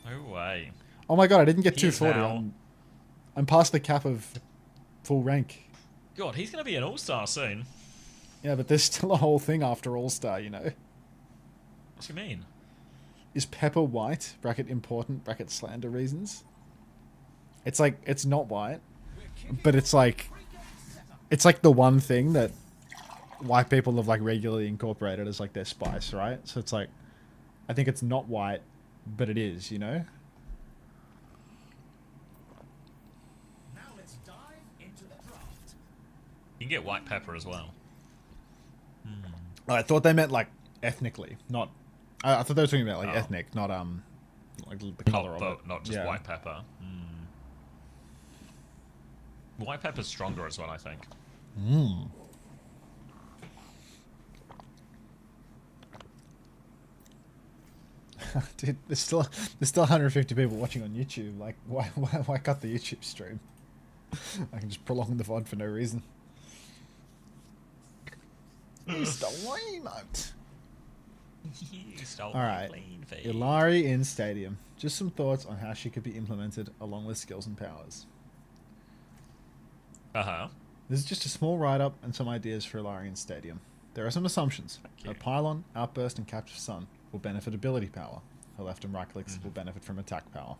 B: No way.
A: Oh my god, I didn't get
B: He is
A: 240.
B: now-
A: I'm past the cap of full rank.
B: God, he's going to be an all-star soon.
A: Yeah, but there's still a whole thing after All-Star, you know.
B: What do you mean?
A: Is Pepper white? Bracket important, bracket slander reasons. It's like, it's not white, but it's like the one thing that white people have like regularly incorporated as like their spice, right? So it's like, I think it's not white, but it is, you know?
I: Now let's dive into the draft.
B: You can get white pepper as well.
A: Oh, I thought they meant like ethnically, not. I thought they were talking about like
B: Oh.
A: ethnic, not like the color of it.
B: Not just
A: Yeah.
B: white pepper. White pepper's stronger as well, I think.
A: Dude, there's still 150 people watching on YouTube. Like, why cut the YouTube stream? I can just prolong the VOD for no reason. You stole my emote.
B: You stole
A: All
B: my
A: right,
B: clean feed.
A: Ilari in Stadium. Just some thoughts on how she could be implemented along with skills and powers. This is just a small write-up and some ideas for Ilari in Stadium. There are some assumptions. Her pylon, outburst, and capture sun will benefit ability power. Her left and right clicks will benefit from attack power.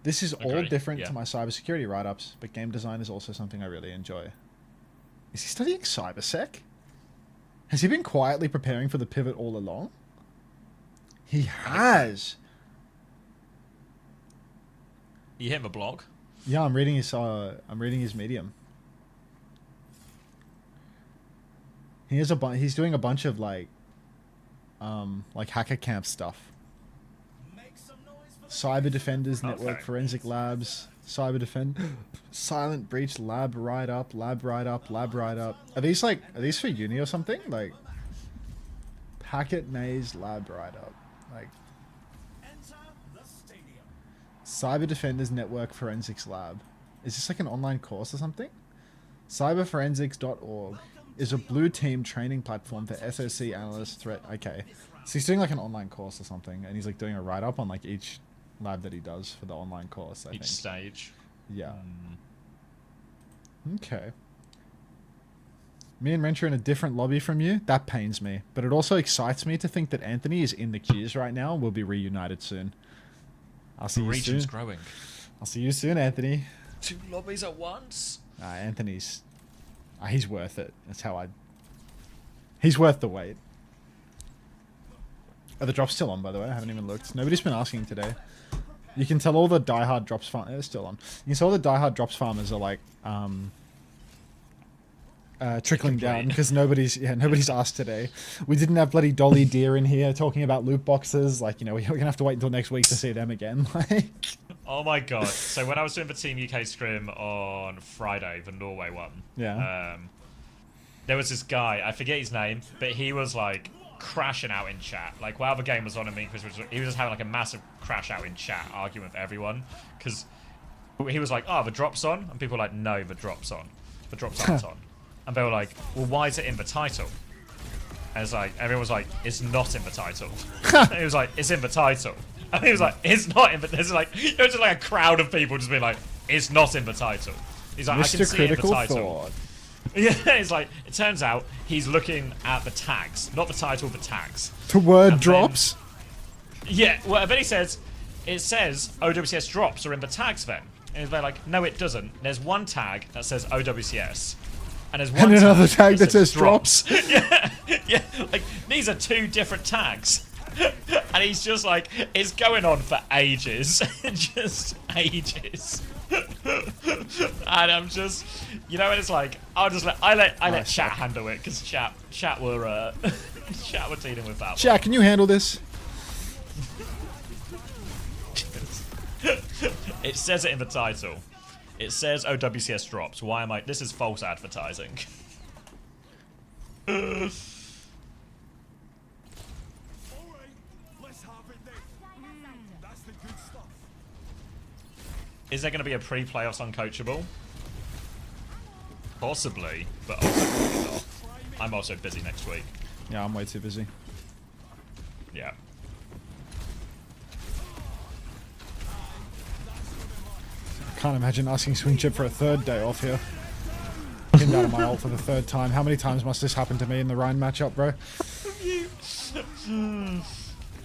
A: This is all different to my cybersecurity write-ups, but game design is also something I really enjoy. Is he studying cybersec? Has he been quietly preparing for the pivot all along? He has.
B: You hit him a blog?
A: Yeah, I'm reading his Medium. He has he's doing a bunch of like hacker camp stuff. Cyber Defenders Network Forensic Labs, Cyber Defend, Silent Breach Lab Write Up, Lab Write Up, Lab Write Up. Are these for uni or something? Like Packet Maze Lab Write Up, like Cyber Defenders Network Forensics Lab. Is this like an online course or something? Cyberforensics.org is a blue team training platform for SOC analysts threat. Okay, so he's doing like an online course or something, and he's like doing a write up on like each lab that he does for the online course. I think.
B: Stage.
A: Yeah. Okay. Me and Wrench are in a different lobby from you. That pains me, but it also excites me to think that Anthony is in the queues right now and will be reunited soon. I'll see you soon.
B: Region's growing.
A: I'll see you soon, Anthony.
B: 2 lobbies at once.
A: Anthony's... he's worth it. That's how I... He's worth the wait. Are the drops still on, by the way? I haven't even looked. Nobody's been asking today. You can tell all the diehard drops farmers... They're still on. You can tell all the diehard drops farmers are like... trickling down because nobody's asked today. We didn't have bloody Dolly Deer in here talking about loot boxes. Like, you know, we're gonna have to wait until next week to see them again. Like,
B: oh my god! So when I was doing the Team UK scrim on Friday, the Norway one,
A: yeah,
B: there was this guy, I forget his name, but he was like crashing out in chat. Like while the game was on, he was just having like a massive crash out in chat, arguing with everyone because he was like, "Oh, the drop's on," and people were like, "No, the drop's on. The drops aren't on." And they were like, "Well, why is it in the title?" And it's like everyone was like, "It's not in the title." And he was like, "It's in the title." And he was like, "It's not in the." There's like, it was just like a crowd of people just being like, "It's not in the title." He's like,
A: Mr.
B: "I can see it in the
A: Critical
B: title."
A: Thought.
B: Yeah, it's like, it turns out he's looking at the tags, not the title, the tags.
A: To word
B: And
A: drops?
B: Then, yeah, well, then he says, it says OWCS drops are in the tags then. And they're like, no, it doesn't. There's one tag that says OWCS. And there's one
A: And another tag that says drops.
B: Yeah, yeah, like, these are two different tags. And he's just like, it's going on for ages. Just ages. And I'm just, you know, it's like I let chat handle it because chat were chat were dealing with that.
A: Chat, can you handle this?
B: It says it in the title. It says OWCS drops. Why am I? This is false advertising. Is there going to be a pre-playoffs uncoachable? Possibly, but also probably not. I'm also busy next week.
A: Yeah, I'm way too busy.
B: Yeah.
A: I can't imagine asking Swing Chip for a third day off here. Pinned out of my ult for the third time. How many times must this happen to me in the Ryan matchup, bro?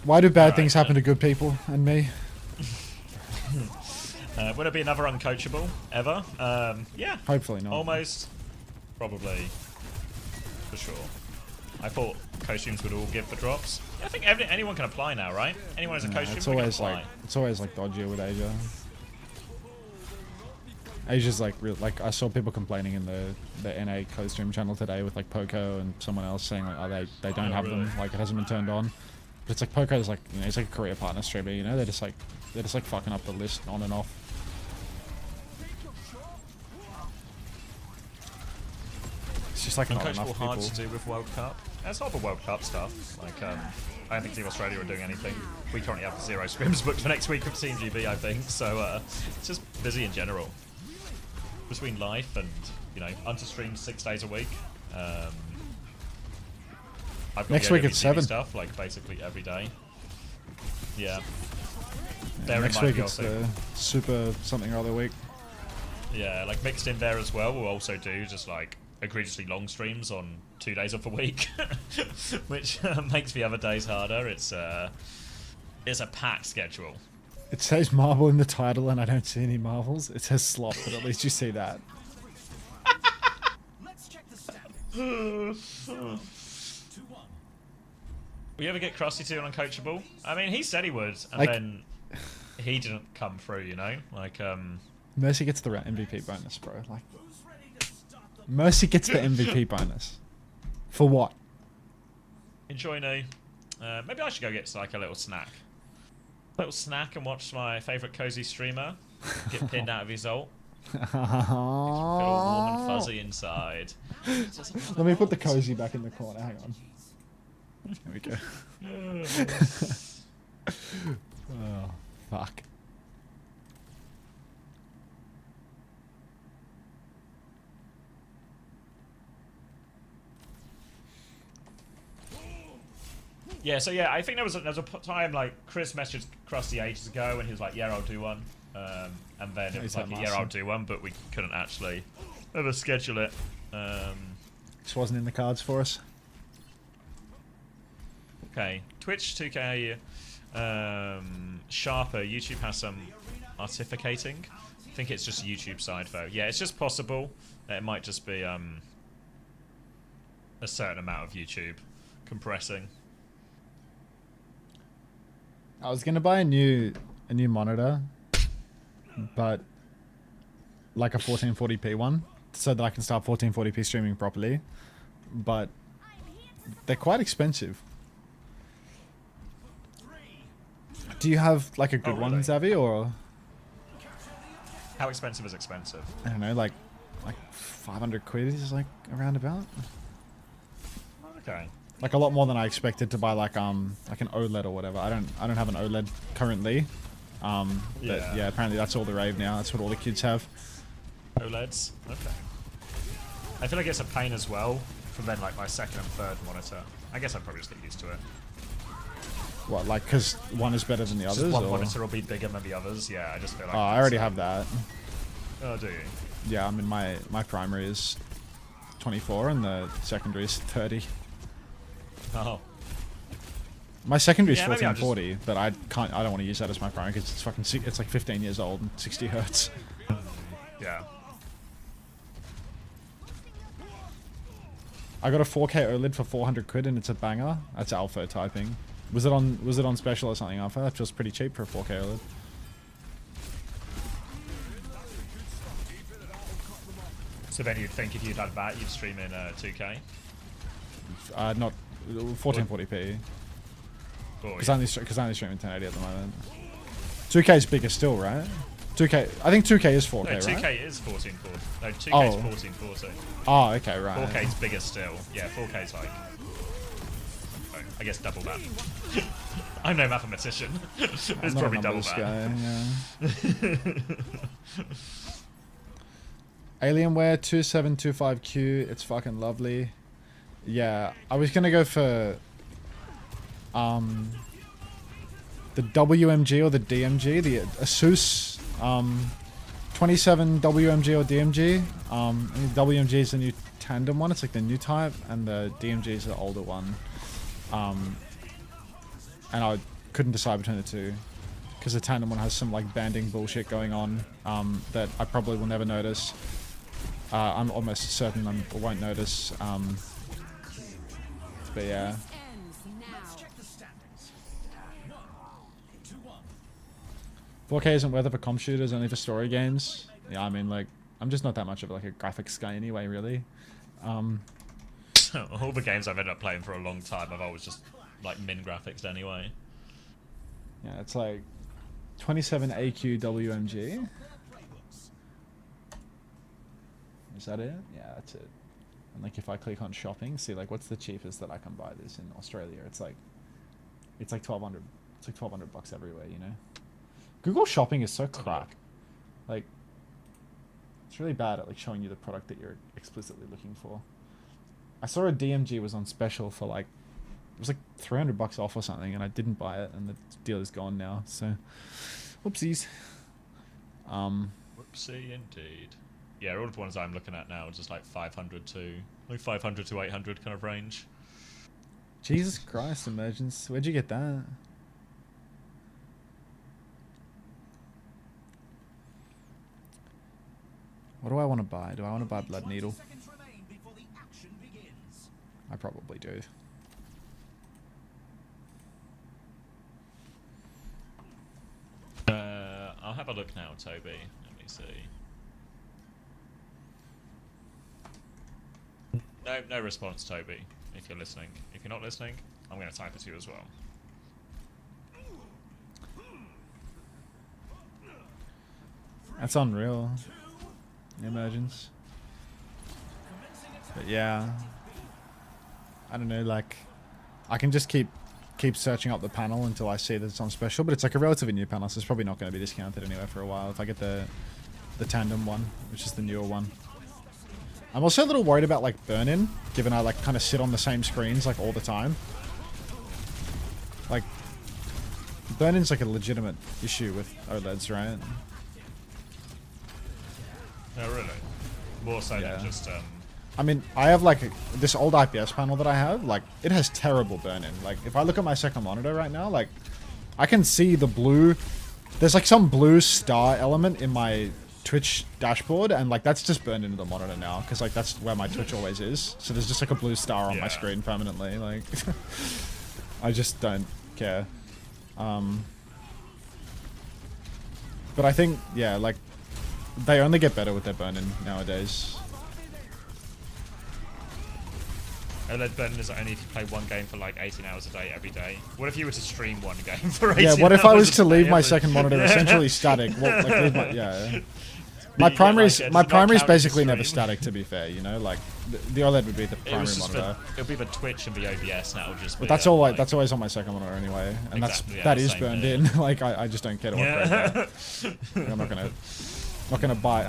A: Why do bad things happen to good people and me?
B: Would it be another uncoachable ever? Yeah.
A: Hopefully not.
B: Almost. Probably. For sure. I thought costumes would all give the drops. I think anyone can apply now, right? Anyone has a costume
A: it's
B: can
A: always
B: apply.
A: it's always like dodgier with Asia. Asia's like real. Like I saw people complaining in the NA co-stream channel today with like Poco and someone else saying like, oh, they don't have them. Like it hasn't been turned on. But it's like Poco's like, you know, he's like a career partner streamer. You know, they're just like fucking up the list on and off. It's just like not
B: Uncoachable
A: enough
B: hard
A: people.
B: to do with World Cup. It's not the World Cup stuff. Like I don't think Team Australia are doing anything. We currently have 0 scrims booked for next week with Team GB, I think. So it's just busy in general. Between life and, you know, Unter streams 6 days a week. I've got
A: Next week it's 7
B: stuff, like basically every day. Yeah.
A: Next week it's the super something or other week.
B: Yeah, like mixed in there as well. We'll also do just like egregiously long streams on 2 days of the week, which makes the other days harder. It's a packed schedule.
A: It says marble in the title, and I don't see any marbles. It says slot, but at least you see that.
I: Let's check the stats. 2-1.
B: Will you ever get Krusty to an uncoachable? I mean, he said he would, and
A: like,
B: then he didn't come through. You know, like
A: Mercy gets the MVP bonus, bro. Like, Mercy gets the MVP bonus. For what?
B: enjoy new. Maybe I should go get like a little snack. Little snack and watch my favourite cozy streamer get pinned out of his ult. Feel warm and fuzzy inside.
A: Let me put the cozy back in the corner. Hang on. There we go. Oh, fuck.
B: Yeah, so yeah, I think there was a time like Chris messaged Krusty ages ago and he was like, yeah, I'll do one. And then it was like, yeah, I'll do one, but we couldn't actually ever schedule it.
A: This wasn't in the cards for us.
B: Okay, Twitch 2K sharper. YouTube has some artificating. I think it's just YouTube side though. Yeah, it's just possible that it might just be a certain amount of YouTube compressing.
A: I was gonna buy a new monitor, but like a 1440p one, so that I can start 1440p streaming properly. But they're quite expensive. Do you have like a good one, Xavi, or?
B: How expensive is expensive?
A: I don't know, like 500 quid is like around about.
B: Okay.
A: Like a lot more than I expected to buy like an OLED or whatever. I don't have an OLED currently. But yeah, apparently that's all the rave now. That's what all the kids have.
B: OLEDs. Okay. I feel like it's a pain as well from then like my second and third monitor. I guess I'd probably just get used to it.
A: What, like because one is better than the others?
B: Just one
A: or?
B: monitor will be bigger than the others. Yeah, I just feel like.
A: Oh, I already have that.
B: Oh, do you?
A: Yeah, I mean my primary is 24 and the secondary is 30.
B: Oh.
A: My secondary is 1440, but I don't want to use that as my primary because it's fucking. It's like 15 years old and 60 hertz.
B: Yeah.
A: I got a 4K OLED for 400 quid and it's a banger. That's alpha typing. Was it on special or something, alpha? That feels pretty cheap for a 4K OLED.
B: So then you'd think if you'd had that, you'd stream in 2K?
A: Not 1440p. Because I only stream in 1080 at the moment. 2K is bigger still, right? 2K. I think 2K is 4K,
B: no, 2K
A: right?
B: is 1440. No, 2K is 1440.
A: Oh, okay, right.
B: 4K is bigger still. Yeah, 4K is like, I guess double that. I'm no mathematician. It's probably double that.
A: Guy, yeah. Alienware 2725Q. It's fucking lovely. Yeah, I was gonna go for the WMG or the DMG, the Asus 27 WMG or DMG. I think WMG is the new tandem one. It's like the new type, and the DMG is the older one. And I couldn't decide between the two because the tandem one has some like banding bullshit going on that I probably will never notice. I'm almost certain I won't notice. But yeah. 4K isn't worth it for comp shooters, only for story games. Yeah, I mean, like, I'm just not that much of like a graphics guy anyway, really.
B: All the games I've ended up playing for a long time, I've always just like min graphics anyway.
A: Yeah, it's like 27 AQ WMG. Is that it? Yeah, that's it. And like if I click on shopping, see like what's the cheapest that I can buy this in Australia? It's like 1200. It's like 1200 bucks everywhere, you know. Google Shopping is so crap. Like, it's really bad at like showing you the product that you're explicitly looking for. I saw a DMG was on special for like, it was like 300 bucks off or something, and I didn't buy it, and the deal is gone now. So, whoopsies.
B: Whoopsie indeed. Yeah, all of the ones I'm looking at now are just like 500 to 800 kind of range.
A: Jesus Christ, Emergence. Where'd you get that? What do I want to buy? Do I want to buy Blood Needle? I probably do.
B: I'll have a look now, Toby. Let me see. No response, Toby, if you're listening. If you're not listening, I'm going to type it to you as well.
A: That's unreal. Emergence. But yeah. I don't know, like, I can just keep searching up the panel until I see that it's on special, but it's like a relatively new panel, so it's probably not going to be discounted anywhere for a while if I get the tandem one, which is the newer one. I'm also a little worried about like burn-in, given I like kind of sit on the same screens like all the time. Like, burn-in's like a legitimate issue with OLEDs, right?
B: Oh, really? More so than just,
A: I mean, I have like this old IPS panel that I have, like, it has terrible burn-in. Like, if I look at my second monitor right now, like, I can see the blue, there's like some blue star element in my Twitch dashboard, and like that's just burned into the monitor now, because like that's where my Twitch always is. So there's just like a blue star on my screen permanently, like, I just don't care. But I think, yeah, like, they only get better with their burn-in nowadays.
B: OLED burn-in is only if you play one game for like 18 hours a day every day. What if you were to stream one game for 18 hours?
A: Yeah, what if I was to leave my second monitor essentially static? What, like, leave my, My primary's
B: does not
A: primary's
B: count as a
A: basically never
B: stream.
A: static, to be fair. You know, like the OLED would be the
B: It
A: primary
B: was just
A: monitor.
B: it'll be the Twitch and the OBS, and that'll just be.
A: But that's
B: like,
A: that's always on my second monitor anyway, and
B: Exactly, yeah,
A: that
B: the
A: is
B: same
A: burned
B: here.
A: in. Like I just don't care to upgrade that. Like, I'm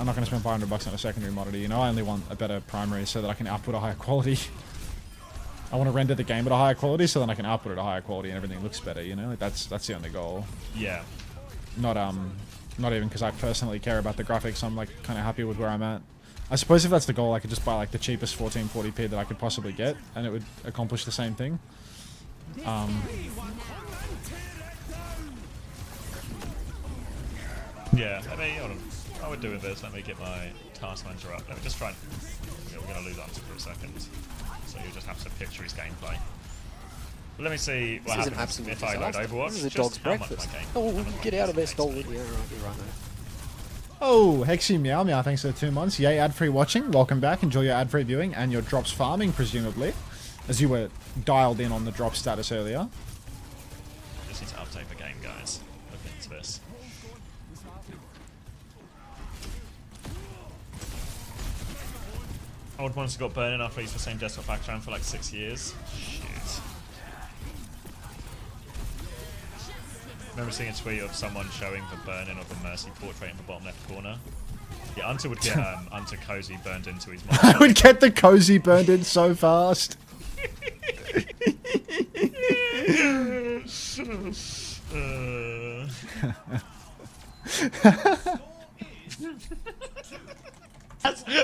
A: not gonna spend $500 on a secondary monitor. You know, I only want a better primary so that I can output a higher quality. I want to render the game at a higher quality so then I can output at a higher quality and everything looks better. You know, like that's the only goal.
B: Yeah.
A: Not even because I personally care about the graphics. I'm like kind of happy with where I'm at. I suppose if that's the goal, I could just buy like the cheapest 1440p that I could possibly get, and it would accomplish the same thing.
B: Yeah, I mean, I would do with this. Let me get my task manager up. Let me just try and... We're going to lose Unter for a second. So you'll just have to picture his gameplay. But let me see what happens if I load Overwatch.
J: This is a dog's breakfast. Oh, get out of there, stolen. Yeah, right, you're right, mate.
A: Oh, Hexy Meow Meow, thanks for the 2 months. Yay, ad-free watching. Welcome back. Enjoy your ad-free viewing and your drops farming, presumably. As you were dialed in on the drop status earlier.
B: Just need to update the game, guys. Look into this. Old ones got burning after I used the same desktop background for like 6 years. Shit. Remember seeing a tweet of someone showing the burn-in of the Mercy portrait in the bottom left corner? Yeah, Unter would get Unter Cozy burned into his monitor.
A: I would get the Cozy burned in so fast.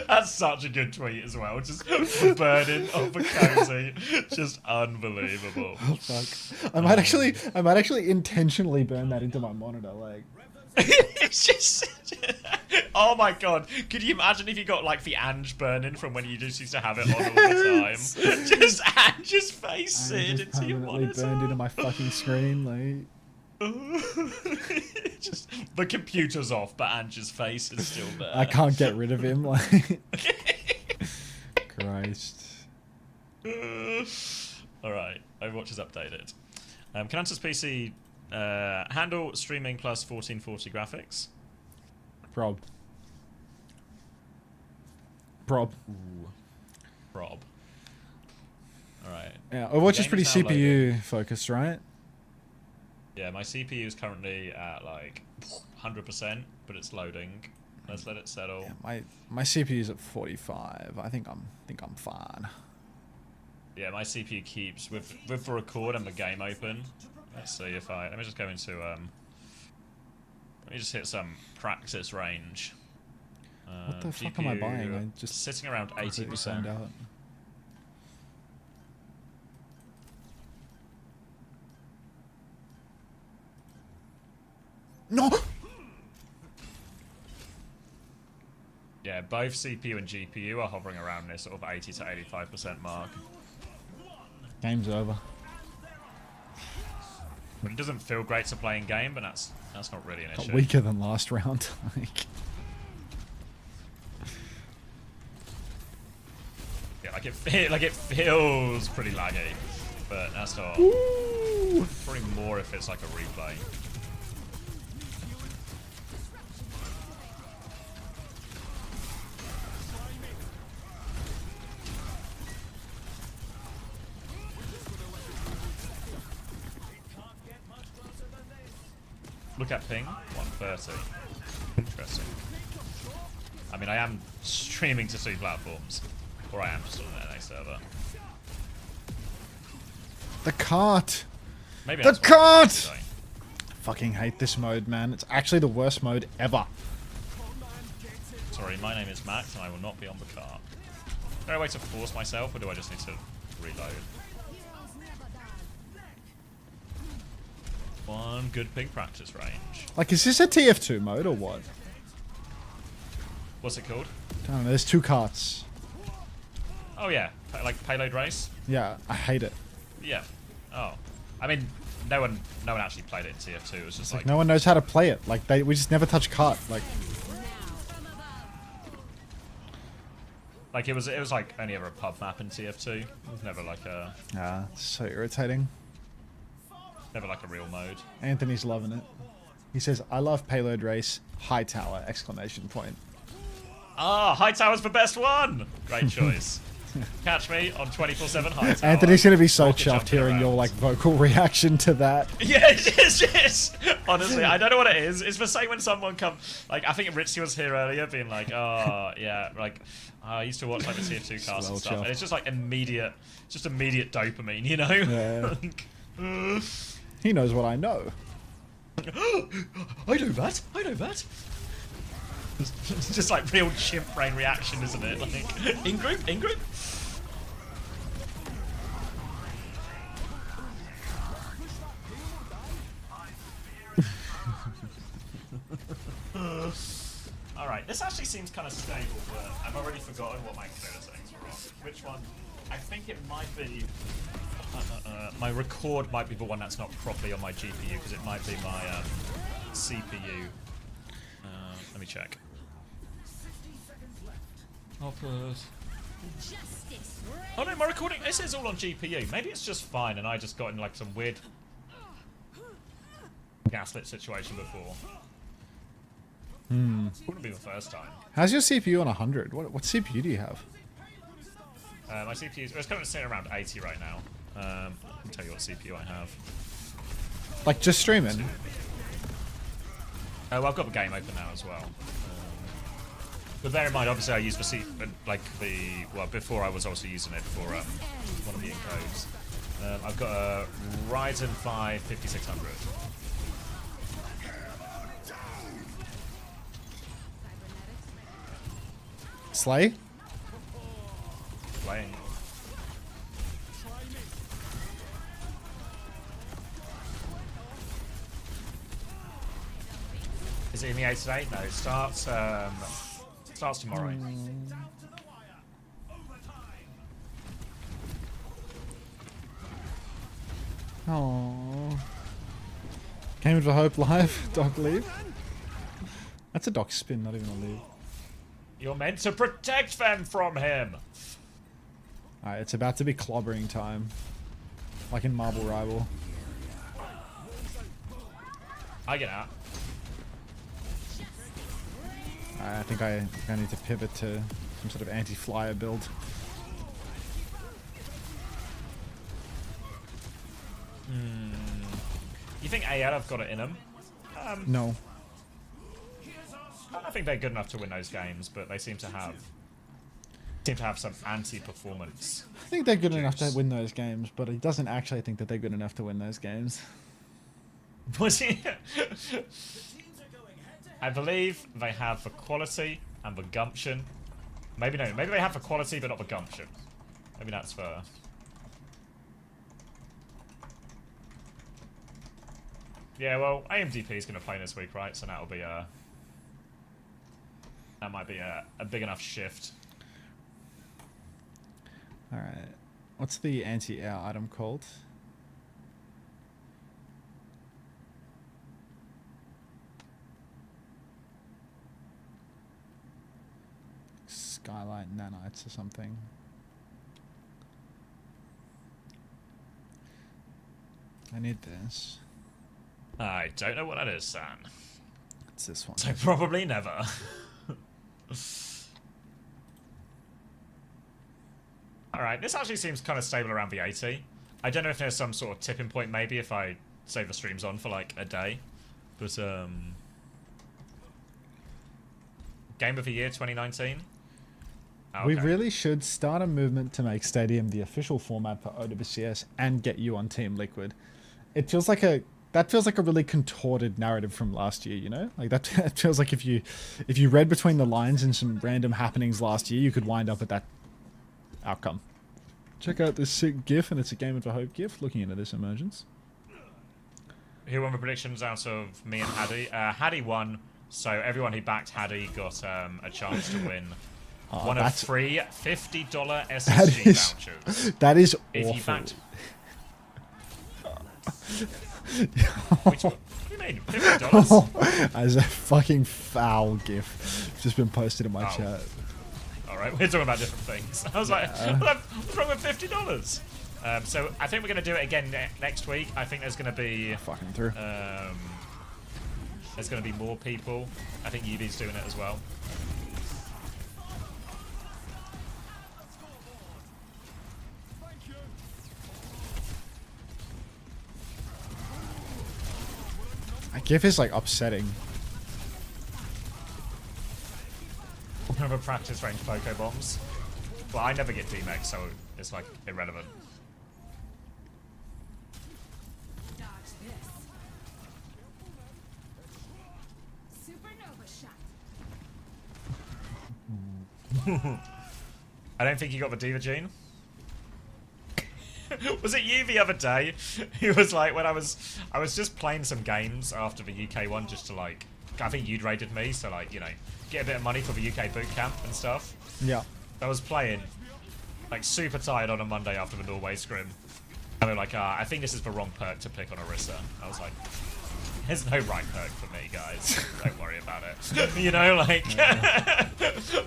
B: That's such a good tweet as well. Just the burning of the Cozy. Just unbelievable.
A: Oh, fuck. I might actually intentionally burn that into my monitor, like.
B: It's just... Oh my god. Could you imagine if you got like the Ange burn-in from when you just used to have it on all the time? Just Ange's face seared into your monitor.
A: Burned into my fucking screen, like.
B: Just the computer's off, but Ange's face is still there.
A: I can't get rid of him, like. Christ.
B: Alright, Overwatch is updated. Can Hunter's PC handle streaming plus 1440 graphics?
A: Prob.
B: Ooh. Prob. Alright.
A: Yeah, Overwatch is pretty
B: Game is now
A: CPU
B: loading.
A: focused, right?
B: Yeah, my CPU is currently at like 100%, but it's loading. Let's let it settle.
A: Yeah, my CPU is at 45. I think I'm fine.
B: Yeah, my CPU keeps with the record and the game open. Let's see if let me just go into let me just hit some practice range.
A: What the fuck am I buying? I just
B: sitting around 80%.
A: Out. No.
B: Yeah, both CPU and GPU are hovering around this sort of 80 to 85% mark.
A: Game's over.
B: It doesn't feel great to play in game, but that's not really an issue.
A: Weaker than last round. Like.
B: Yeah, like it feels pretty laggy, but that's not.
A: Ooh.
B: Probably more if it's like a replay. Look at ping, 130. Interesting. I mean, I am streaming to 2 platforms, or I am just on an NA server.
A: The cart.
B: Maybe
A: the
B: that's
A: cart. I fucking hate this mode, man. It's actually the worst mode ever.
B: Sorry, my name is Max, and I will not be on the cart. Is there a way to force myself, or do I just need to reload? One good ping practice range.
A: Like, is this a TF2 mode or what?
B: What's it called?
A: I don't know. There's 2 carts.
B: Oh yeah, like payload race.
A: Yeah, I hate it.
B: Yeah. Oh, I mean, no one actually played it in TF2. It was just like
A: no one knows how to play it. Like we just never touch cart.
B: Like it was like only ever a pub map in TF2. It was never like a.
A: Ah, it's so irritating.
B: Never like a real mode.
A: Anthony's loving it. He says, "I love payload race. High tower!" Exclamation point.
B: Ah, High Tower's for best one. Great choice. Catch me on 24/7 High Tower.
A: Anthony's gonna be so
B: Rocket
A: chuffed
B: jumping
A: hearing your
B: around.
A: like vocal reaction to that.
B: Yeah, yes. Honestly, I don't know what it is. It's for saying when someone like, I think Ritzy was here earlier being like, oh, yeah, like, I used to watch like the TF2 cast and stuff. And it's just like immediate dopamine, you know?
A: Yeah. He knows what I know.
B: I know that. It's just like real chimp brain reaction, isn't it? Like, in group. Alright, this actually seems kind of stable, but I've already forgotten what my clear settings were on. Which one? I think it might be... my record might be the one that's not properly on my GPU, because it might be my CPU. Let me check. Oh no, my recording, this is all on GPU. Maybe it's just fine and I just got in like some weird gaslit situation before. Wouldn't be the first time.
A: How's your CPU on 100? What CPU do you have?
B: My CPU it's currently sitting around 80 right now. I can tell you what CPU I have.
A: Like just streaming?
B: Oh, well, I've got the game open now as well. But bear in mind, obviously, I use the well, before I was also using it for one of the encodes. I've got a Ryzen 5 5600.
A: Slay?
B: Playing. Is it in the 8 today? No, it starts tomorrow.
A: Oh. Game of Hope live. Doc leave. That's a doc spin, not even a leave.
B: You're meant to protect them from him.
A: Alright, it's about to be clobbering time. Like in Marble Rival.
B: I get out.
A: I think I need to pivot to some sort of anti-flyer build.
B: You think AL have got it in them?
A: No.
B: I don't think they're good enough to win those games, but they seem to have some anti-performance.
A: I think they're good enough to win those games, but he doesn't actually think that they're good enough to win those games.
B: Was he? I believe they have the quality and the gumption. Maybe no, maybe they have the quality but not the gumption. Maybe that's the... Yeah, well, AMDP is going to play this week, right? So that'll be a... That might be a big enough shift.
A: Alright. What's the anti-air item called? Skylight nanites or something. I need this.
B: I don't know what that is, San.
A: It's this one.
B: So probably never. Alright, this actually seems kind of stable around the 80. I don't know if there's some sort of tipping point maybe if I save the streams on for like a day. But Game of the Year 2019. Okay.
A: We really should start a movement to make Stadium the official format for OWCS and get you on Team Liquid. It feels like that feels like a really contorted narrative from last year, you know? Like that feels like if you read between the lines in some random happenings last year, you could wind up at that outcome. Check out this sick GIF, and it's a Game of Hope GIF looking into this emergence.
B: Who won the predictions out of me and Haddy? Haddy won, so everyone who backed Haddy got a chance to win one of free $50 SSG vouchers.
A: That is
B: if
A: awful.
B: You backed... Which one? What do you mean? $50?
A: As a fucking foul GIF. Just been posted in my chat.
B: Alright, we're talking about different things. I was like, what's wrong with $50? So I think we're going to do it again next week. I think there's going to be...
A: Fucking through.
B: There's going to be more people. I think UB's doing it as well.
A: GIF is like upsetting.
B: Never practice range Poke Bombs. Well, I never get DMX, so it's like irrelevant. I don't think you got the Diva gene. Was it you the other day? He was like, when I was just playing some games after the UK one, just to like, I think you'd raided me, so like, you know, get a bit of money for the UK boot camp and stuff.
A: Yeah.
B: I was playing, like, super tired on a Monday after the Norway scrim. And they're like, I think this is the wrong perk to pick on Orisa. I was like, there's no right perk for me, guys. Don't worry about it. You know, like,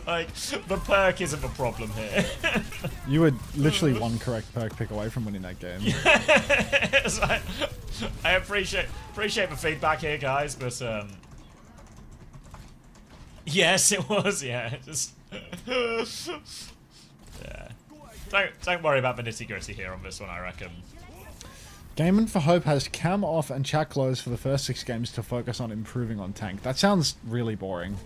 B: like, the perk isn't the problem here.
A: You were literally one correct perk pick away from winning that game.
B: Like, I appreciate the feedback here, guys, but yes, it was. Yeah, just yeah. Don't worry about the nitty-gritty here on this one, I reckon.
A: Gaming for Hope has cam off and chat closed for the first 6 games to focus on improving on tank. That sounds really boring.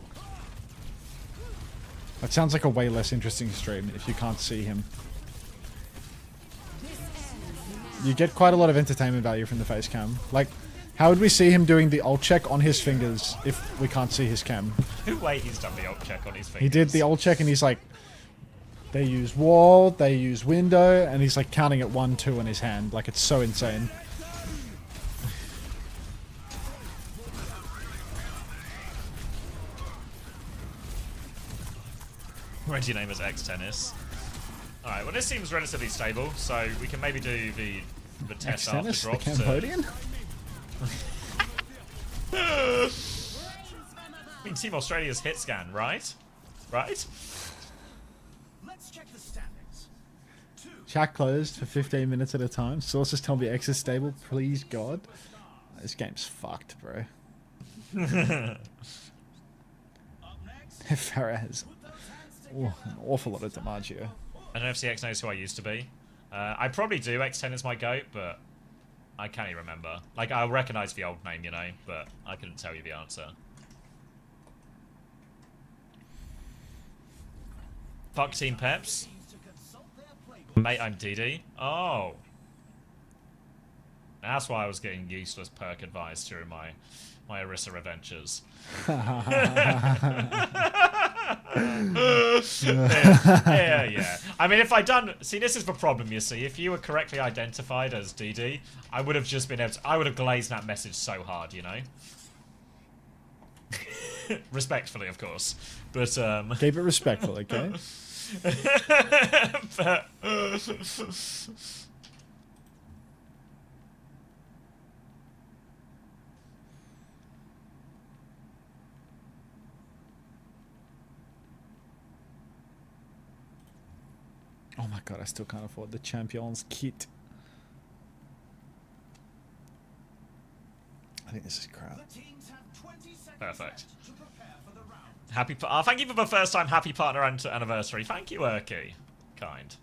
A: That sounds like a way less interesting stream if you can't see him. You get quite a lot of entertainment value from the face cam. Like, how would we see him doing the ult check on his fingers if we can't see his cam?
B: Wait, he's done the ult check on his fingers.
A: He did the ult check and he's like, they use wall, they use window, and he's like counting at 1, 2 in his hand. Like, it's so insane.
B: Where'd you name as X Tennis? Alright, well this seems relatively stable, so we can maybe do the test after
A: X-Tennis,
B: drops.
A: the Cambodian?
B: I mean, Team Australia's hit scan, right? Right?
I: Let's check the standings.
A: Chat closed for 15 minutes at a time. Sources tell me X is stable. Please, God. This game's fucked, bro. Farah has an awful lot of damage here.
B: I don't know if CX knows who I used to be. I probably do. X10 is my goat, but I can't even remember. Like, I'll recognize the old name, you know, but I couldn't tell you the answer. Fuck Team Peps. Mate, I'm DD. Oh. That's why I was getting useless perk advice during my Orisa adventures. Yeah. I mean, if I done... See, this is the problem, you see. If you were correctly identified as DD, I would have just been able to... I would have glazed that message so hard, you know? Respectfully, of course. But,
A: Keep it respectful, okay?
B: but...
A: Oh my god, I still can't afford the Champions kit. I think this is crap.
B: Perfect. Happy. Thank you for the first time happy partner anniversary. Thank you, Urky. Kind.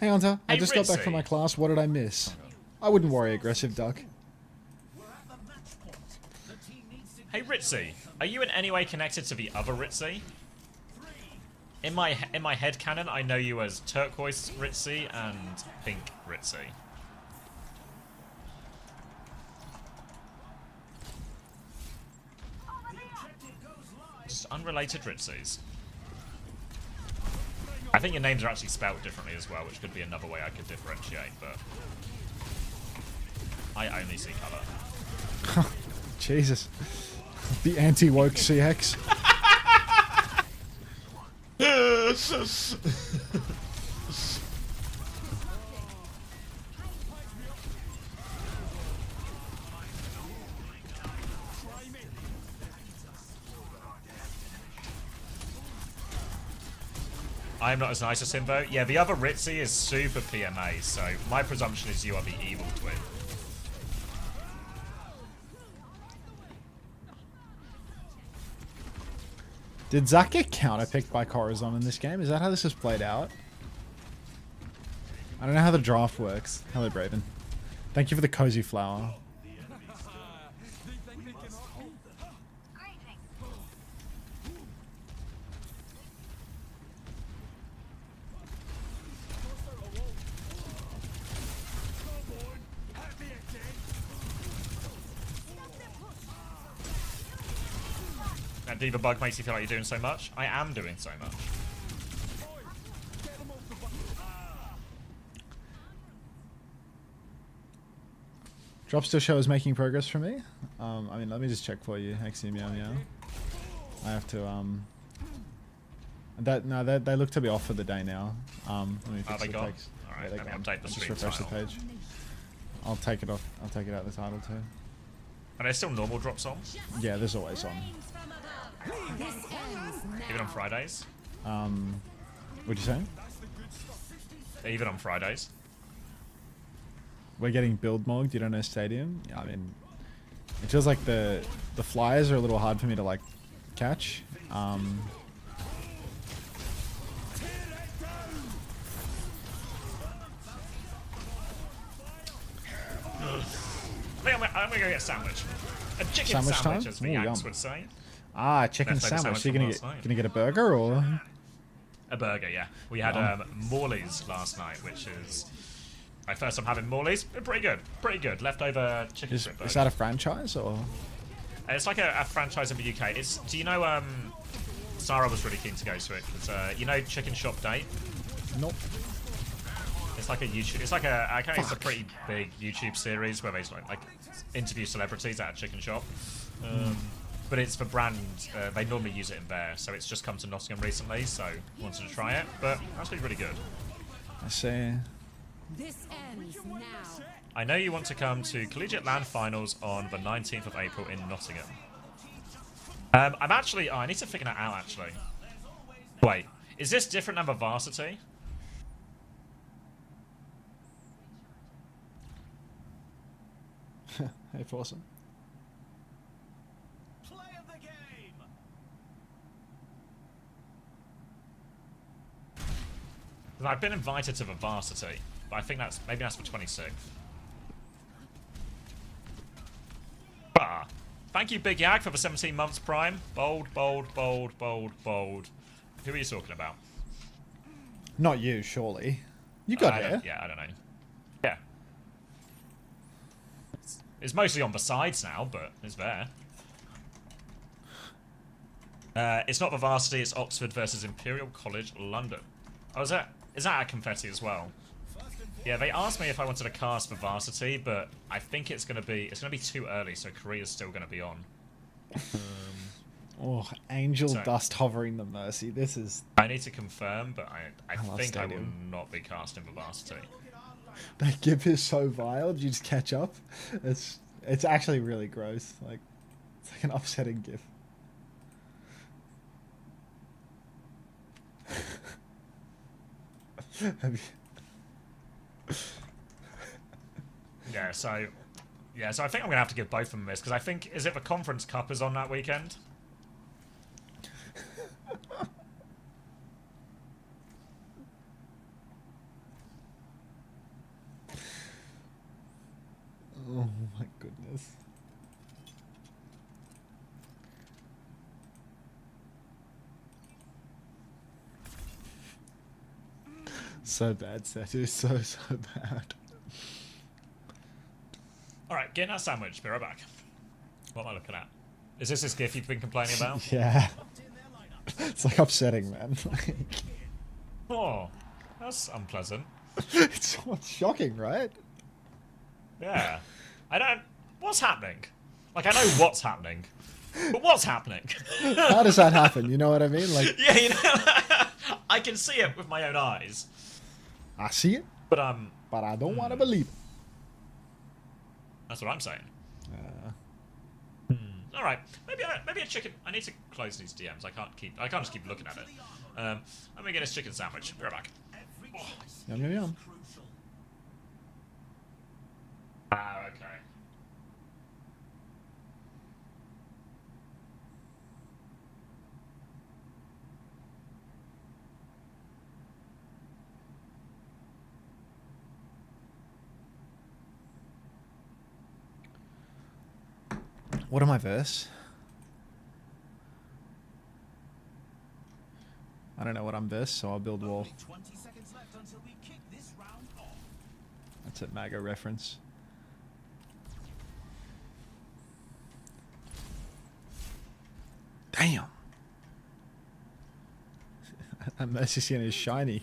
A: Hey, Unter. I
B: Hey,
A: just got back
B: Ritzy.
A: from my class. What did I miss? I wouldn't worry, aggressive duck.
B: Hey, Ritzy. Are you in any way connected to the other Ritzy? In my head canon, I know you as Turquoise Ritzy and Pink Ritzy. Just unrelated Ritzys. I think your names are actually spelled differently as well, which could be another way I could differentiate, but I only see colour.
A: Jesus. The anti-woke CX.
B: I am not as nice as him, though. Yeah, the other Ritzy is super PMA, so my presumption is you are the evil twin.
A: Did Zach get counterpicked by Corazon in this game? Is that how this has played out? I don't know how the draft works. Hello, Braven. Thank you for the cozy flower.
B: That Diva bug makes you feel like you're doing so much. I am doing so much.
A: Drop still shows making progress for me. I mean, let me just check for you, XC Meow Meow. I have to they look to be off for the day now. Let me fix
B: they
A: the
B: gone?
A: text.
B: Alright,
A: Yeah,
B: let me
A: they're gone.
B: update the
A: Just
B: stream
A: refresh the
B: title.
A: page. I'll take it off. I'll take it out of the title too.
B: Are there still normal drops on?
A: Yeah, there's always on.
B: Even on Fridays?
A: What'd you say?
B: Even on Fridays?
A: We're getting build mogged. You don't know Stadium? Yeah, I mean, it feels like the flyers are a little hard for me to like catch.
B: I'm gonna go get a sandwich. A chicken sandwich, as the Yanks would say.
A: Ah, chicken sandwich. You're gonna get a burger or?
B: A burger, yeah. We had Morley's last night, which is my first time having Morley's. Pretty good, pretty good. Leftover chicken strip burger.
A: Is that a franchise or?
B: It's like a franchise in the UK. It's. Do you know? Sarah was really keen to go to it. It's, you know, Chicken Shop Date.
A: Nope.
B: It's like a YouTube. It's like a. I think it's a pretty big YouTube series where they like interview celebrities at a chicken shop. But it's for brand. They normally use it in there, so it's just come to Nottingham recently. So wanted to try it, but that's been really good.
A: I see.
L: This ends now.
B: I know you want to come to Collegiate Land Finals on the 19th of April in Nottingham. I'm actually. Oh, I need to figure that out. Actually, wait. Is this different than the varsity?
A: Hey, Fawson.
B: I've been invited to the varsity, but I think maybe that's for 26th. Ah, thank you, Big Yag, for the 17 months Prime. Bold, bold, bold, bold, bold. Who are you talking about?
A: Not you, surely. You got hair.
B: Yeah, I don't know. Yeah. It's mostly on the sides now, but it's there. It's not the varsity, it's Oxford versus Imperial College London. Oh, is that a confetti as well? Yeah, they asked me if I wanted to cast for varsity, but I think it's gonna be too early, so Korea's still gonna be on.
A: Oh, angel dust hovering the Mercy. This is.
B: I need to confirm, but I think I will not be casting for varsity.
A: That gif is so vile. Did you just catch up? It's actually really gross. Like, it's like an upsetting gif.
B: So I think I'm gonna have to give both of them this because I think is it the Conference Cup is on that weekend?
A: Oh my goodness. So bad, Zeta. So bad.
B: Alright, getting that sandwich. Be right back. What am I looking at? Is this GIF you've been complaining about?
A: Yeah. It's like upsetting, man.
B: Oh, that's unpleasant.
A: It's shocking, right?
B: Yeah. What's happening? Like, I know what's happening. But what's happening?
A: How does that happen? You know what I mean? Like,
B: yeah, you know, I can see it with my own eyes.
A: I see it,
B: but
A: I don't want to believe it.
B: That's what I'm saying. All right, maybe a chicken. I need to close these DMs. I can't just keep looking at it. Let me get this chicken sandwich. Be right back. Oh.
A: Yum yum yum.
B: Ah, okay.
A: What am I verse? I don't know what I'm verse, so I'll build wall. That's a MAGA reference. Damn. That Mercy Skin is shiny.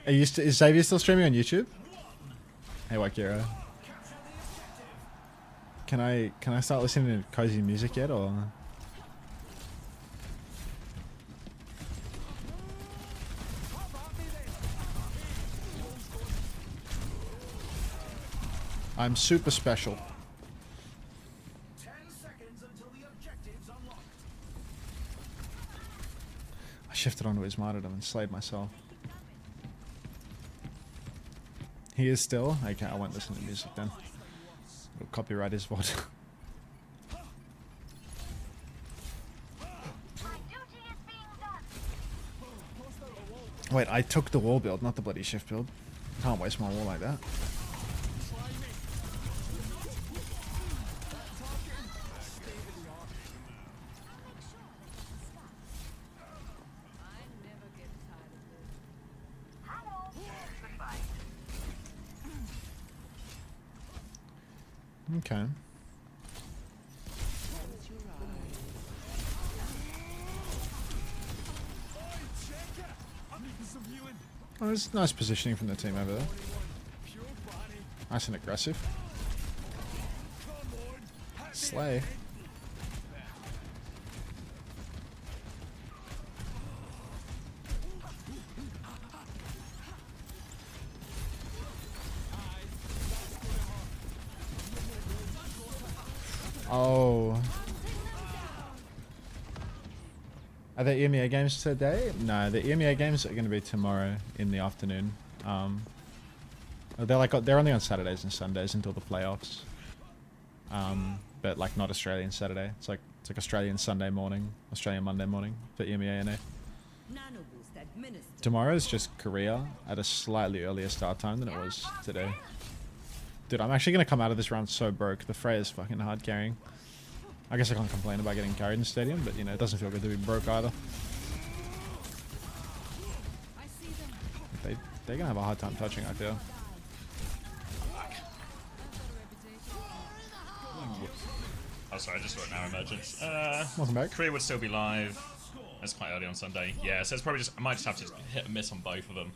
A: Is Xavier still streaming on YouTube? Hey, Wakira. Can I start listening to cozy music yet, or? I'm super special.
I: 10 seconds until the objective's unlocked.
A: I shifted onto his martyrdom and slayed myself. He is still? Okay, I won't listen to music then. It'll copyright his VOD. Wait, I took the wall build, not the bloody shift build. Can't waste my wall like that. Okay. Oh, there's nice positioning from the team over there. Nice and aggressive. Slay. Oh. Are there EMEA games today? No, the EMEA games are going to be tomorrow in the afternoon. They're only on Saturdays and Sundays until the playoffs. But like not Australian Saturday. It's like Australian Sunday morning, Australian Monday morning for EMEA NA. Tomorrow is just Korea at a slightly earlier start time than it was today. Dude, I'm actually going to come out of this round so broke. The Freya is fucking hard carrying. I guess I can't complain about getting carried in the stadium, but you know, it doesn't feel good to be broke either. They're going to have a hard time touching, I feel.
B: Oh, sorry, I just wrote now emergence.
A: Welcome back.
B: Korea would still be live. That's quite early on Sunday. Yeah, so it's probably just, I might just have to hit and miss on both of them.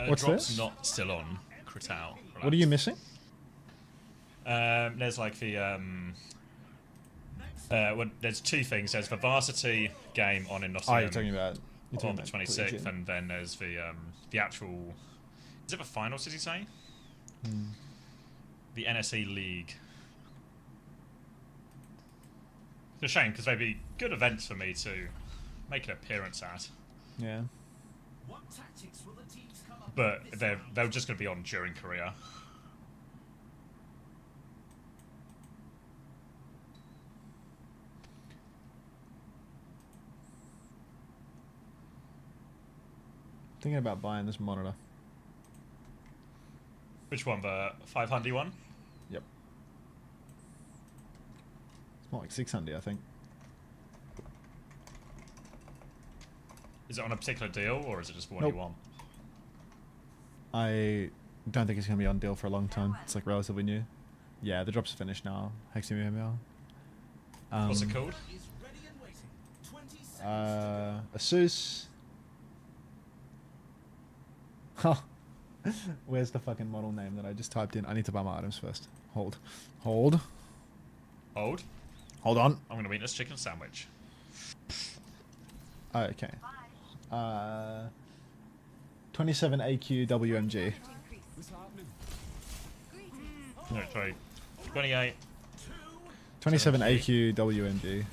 A: What's
B: Drop's
A: this?
B: not still on. Crital.
A: What are you missing?
B: There's like the well, there's two things. There's the varsity game on in Nottingham.
A: Oh, you're talking about
B: on the 26th, and then there's the actual. Is it the finals? Did you say? The NSE League. It's a shame because they'd be good events for me to make an appearance at.
A: Yeah.
I: What tactics will the teams come up
B: But
I: with this
B: they're just going to be on during Korea.
A: Thinking about buying this monitor.
B: Which one? The 500 one?
A: Yep. It's more like 600, I think.
B: Is it on a particular deal, or is it just the one you want?
A: I don't think it's going to be on deal for a long time. It's like relatively new. Yeah, the drops are finished now. Hexamil.
B: What's it called?
A: Asus. Huh. Where's the fucking model name that I just typed in? I need to buy my items first. Hold. Hold.
B: Hold.
A: Hold on.
B: I'm going to eat this chicken sandwich.
A: Okay. 27 AQ WMG.
B: No, sorry. 28.
A: 27 AQ WMG.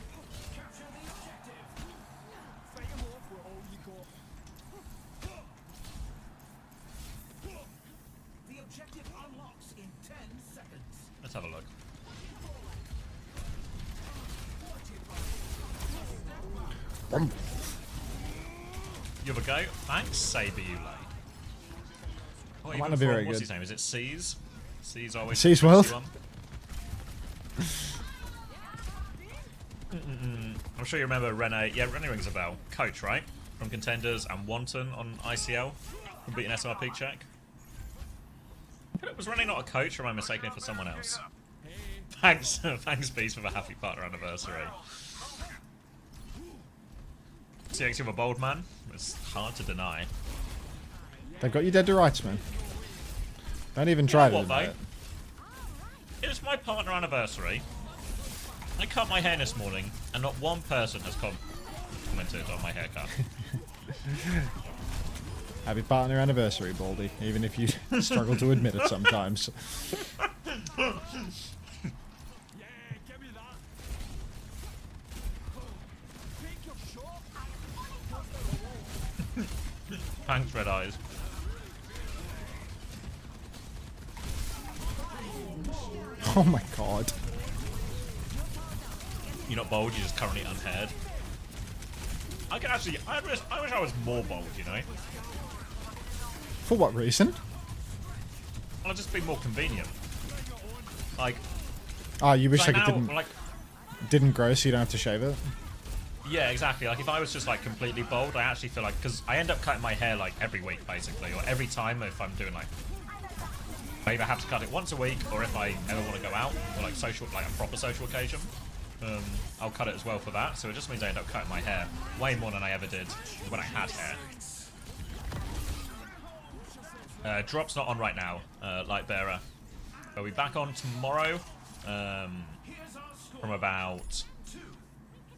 I: The objective unlocks in 10 seconds.
B: Let's have a look. You have a go. Thanks, Saber Ule. Oh,
A: might not be very
B: what's
A: good.
B: his name? Is it C's? C's always.
A: C's World?
B: I'm sure you remember Rene. Yeah, Rene rings a bell. Coach, right? From Contenders and Wanton on ICL. From beating SMR Peak Check. Was Rene not a coach, or am I mistaken it for someone else? Thanks, thanks, Beast, for the happy partner anniversary. CX, you're a bold man. It's hard to deny.
A: They've got you dead to rights, man. Don't even try to admit it.
B: It's my partner anniversary. I cut my hair this morning, and not one person has commented on my haircut.
A: Happy partner anniversary, Baldy. Even if you struggle to admit it sometimes.
B: Thanks, Red Eyes.
A: Oh my god.
B: You're not bold, you're just currently unhaired. I can actually, I wish I was more bold, you know?
A: For what reason?
B: I'll just be more convenient. Like...
A: Oh, you wish
B: like
A: like,
B: now,
A: it
B: like,
A: didn't grow so you don't have to shave it?
B: yeah, exactly. Like, if I was just, like, completely bald, I actually feel like... Because I end up cutting my hair, like, every week, basically. Or every time if I'm doing, like... I either have to cut it once a week, or if I ever want to go out, or, like, a proper social occasion. I'll cut it as well for that, so it just means I end up cutting my hair way more than I ever did when I had hair. Drop's not on right now, Lightbearer. We'll be back on tomorrow from about,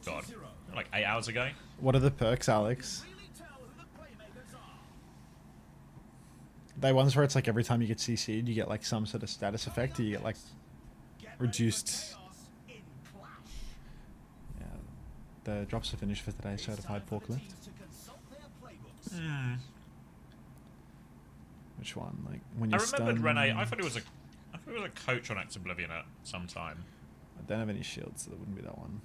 B: God, like 8 hours ago.
A: What are the perks, Alex? They ones where it's like every time you get CC'd, you get like some sort of status effect, or you get like reduced... The drops are finished for today's certified forklift. Which one? Like when you
B: remembered
A: stun...
B: Rene. I thought it was a coach on Act Oblivion at some time.
A: I don't have any shields, so that wouldn't be that one.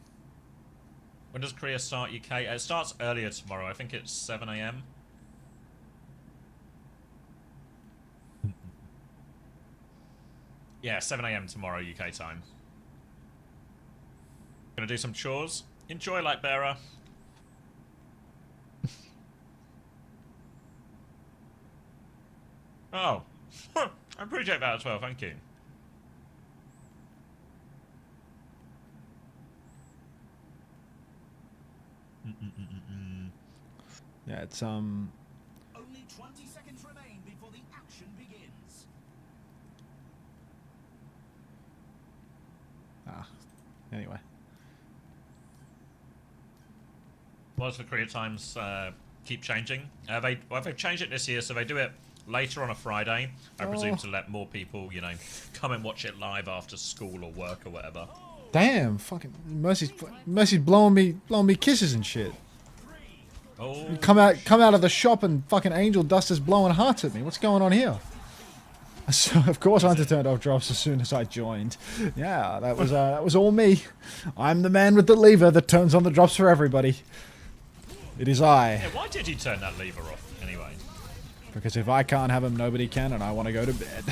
B: When does Korea start UK? It starts earlier tomorrow. I think it's 7 AM. Yeah, 7 AM tomorrow UK time. Gonna do some chores. Enjoy, Lightbearer. Oh, I appreciate that as well. Thank you.
A: Yeah, it's
I: Only 20 seconds remain before the action begins.
A: Anyway.
B: What's the Korea times keep changing? They've changed it this year, so they do it later on a Friday. I presume to let more people, you know, come and watch it live after school or work or whatever.
A: Damn, fucking Mercy's blowing me kisses and shit.
B: Oh,
A: You come out of the shop and fucking Angel Dust is blowing hearts at me. What's going on here? So of course Unter turned off drops as soon as I joined. Yeah, that was all me. I'm the man with the lever that turns on the drops for everybody. It is I.
B: Yeah, why did you turn that lever off anyway?
A: Because if I can't have him, nobody can, and I want to go to bed.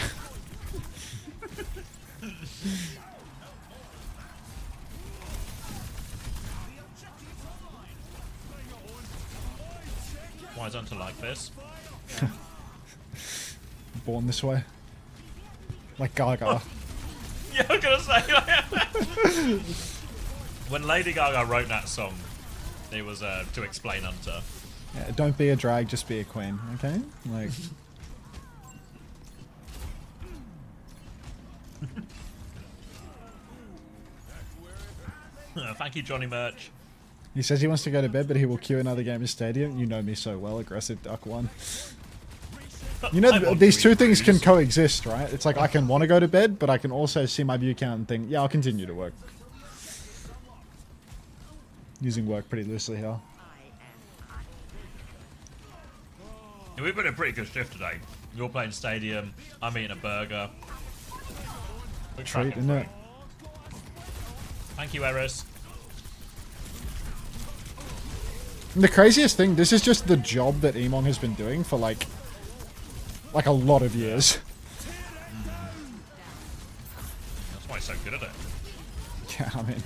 B: Why is Unter like this?
A: Born this way. Like Gaga.
B: Yeah, I was gonna say. When Lady Gaga wrote that song, it was to explain Unter.
A: Yeah, don't be a drag, just be a queen, okay? Like...
B: Thank you, Johnny Merch.
A: He says he wants to go to bed, but he will queue another game in Stadium. You know me so well, aggressive duck one. You know, these two things can coexist, right? It's like I can want to go to bed, but I can also see my view count and think, yeah, I'll continue to work. Using work pretty loosely here.
B: Yeah, we've been a pretty good shift today. You're playing Stadium, I'm eating a burger.
A: Treat, isn't it?
B: Thank you, Eris.
A: And the craziest thing, this is just the job that Emong has been doing for like a lot of years.
B: That's why he's so good at it.
A: Yeah, I mean,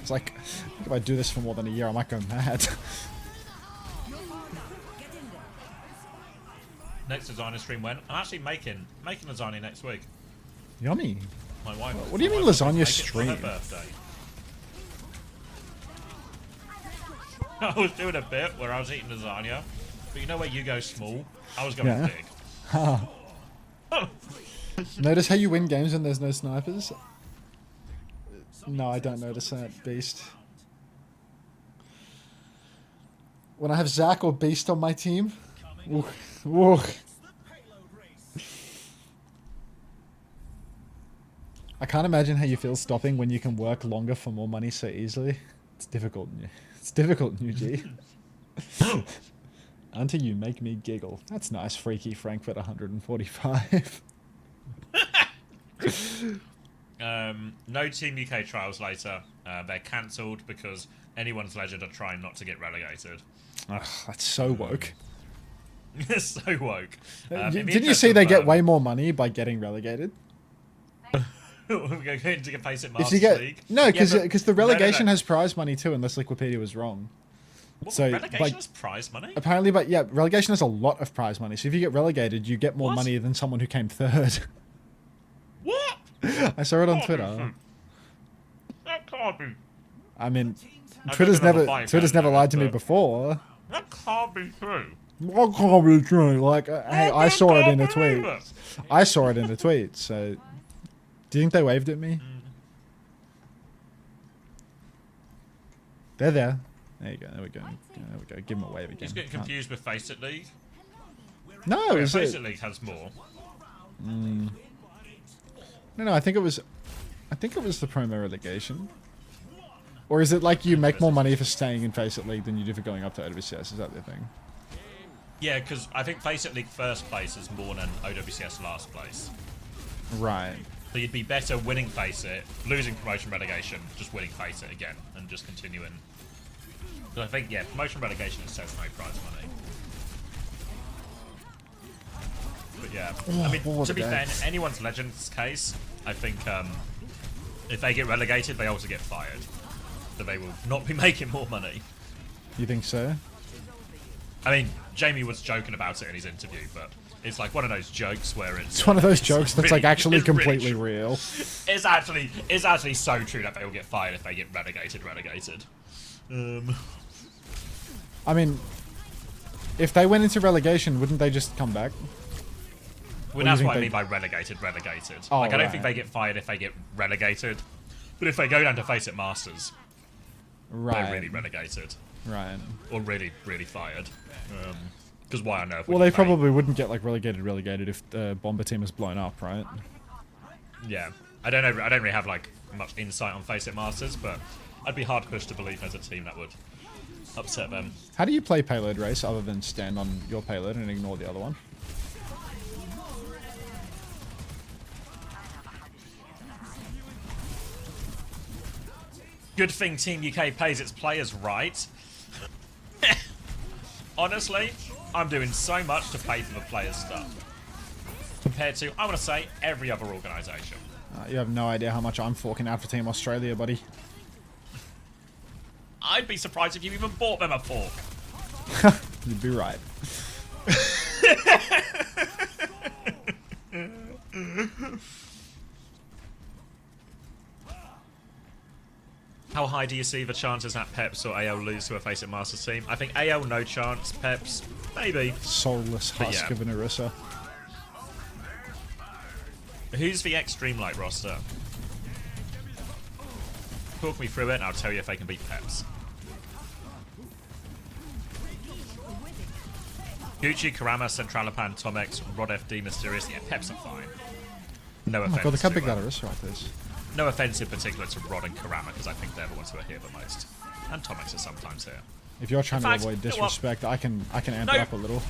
A: it's like, if I do this for more than a year, I might go mad.
B: Next lasagna stream when? I'm actually making lasagna next week.
A: Yummy.
B: My wife.
A: What do you mean lasagna stream?
B: For her birthday. I was doing a bit where I was eating lasagna, but you know where you go small? I was going big.
A: Notice how you win games when there's no snipers? No, I don't notice that, Beast. When I have Zach or Beast on my team, ooh, ooh. I can't imagine how you feel stopping when you can work longer for more money so easily. It's difficult. It's difficult, New G. Until you make me giggle. That's nice, Freaky Frankfurt 145.
B: No Team UK trials later. They're cancelled because anyone's legend are trying not to get relegated.
A: Ugh, that's so woke.
B: It's so woke.
A: Didn't you see they get way more money by getting relegated?
B: We're going to get Face It Masters
A: If you get,
B: League.
A: no, because the relegation
B: no.
A: has prize money too, unless Wikipedia was wrong.
B: What,
A: So
B: relegation has prize money?
A: Apparently, but yeah, relegation has a lot of prize money. So if you get relegated, you get more money than someone who came third.
B: What?
A: I saw it on Twitter.
B: That can't be.
A: I mean,
B: I
A: Twitter's
B: don't know
A: never lied to me before.
B: That can't be true.
A: What can't be true? Like, hey, I saw it in a tweet. I saw it in a tweet. So, do you think they waved at me? They're there. There you go. There we go. There we go. Give them a wave again.
B: He's getting confused with Face It League.
A: No, is
B: Face
A: it?
B: It League has more.
A: No, I think it was the promo relegation. Or is it like you make more money for staying in Face It League than you do for going up to OWCS? Is that the thing?
B: Yeah, because I think Face It League first place is more than OWCS last place.
A: Right.
B: So you'd be better winning Face It, losing promotion relegation, just winning Face It again, and just continuing. Because I think, yeah, promotion relegation, it says no prize money. But yeah, I mean, to be fair, in anyone's Legends case, I think if they get relegated, they also get fired. So they will not be making more money.
A: You think so?
B: I mean, Jamie was joking about it in his interview, but it's like one of those jokes where
A: it's one of those jokes that's
B: really,
A: like actually completely
B: really
A: real.
B: It's actually so true that they will get fired if they get relegated.
A: I mean, if they went into relegation, wouldn't they just come back?
B: Well, that's what I mean by relegated.
A: Oh,
B: like, I don't
A: right.
B: think they get fired if they get relegated. But if they go down to Face It Masters, they're really relegated.
A: Right.
B: Or really, really fired. Because why on earth would
A: Well, they
B: you pay?
A: probably wouldn't get like relegated if the Bomber team is blown up, right?
B: Yeah. I don't know. I don't really have like much insight on Face It Masters, but I'd be hard pushed to believe there's a team that would upset them.
A: How do you play payload race other than stand on your payload and ignore the other one?
B: Good thing Team UK pays its players right. Honestly, I'm doing so much to pay for the players' stuff. Compared to, I want to say, every other organisation.
A: You have no idea how much I'm forking out for Team Australia, buddy.
B: I'd be surprised if you even bought them a fork.
A: You'd be right.
B: How high do you see the chances that Peps or AL lose to a Face It Masters team? I think AL no chance, Peps maybe.
A: Soulless husk of an Orisa.
B: Who's the ex-Dreamlight roster? Talk me through it and I'll tell you if they can beat Peps. Gucci, Karama, Centralapan, Tomex, Rod FD, Mysterious. Yeah, Peps are fine. No
A: Oh
B: offense.
A: my god, look how big that Orisa right is.
B: No offense in particular to Rod and Karama, because I think they're the ones who are here the most. And Tomex are sometimes here.
A: If you're trying
B: In fact,
A: to avoid
B: you know what?
A: disrespect, I can amp it up a little.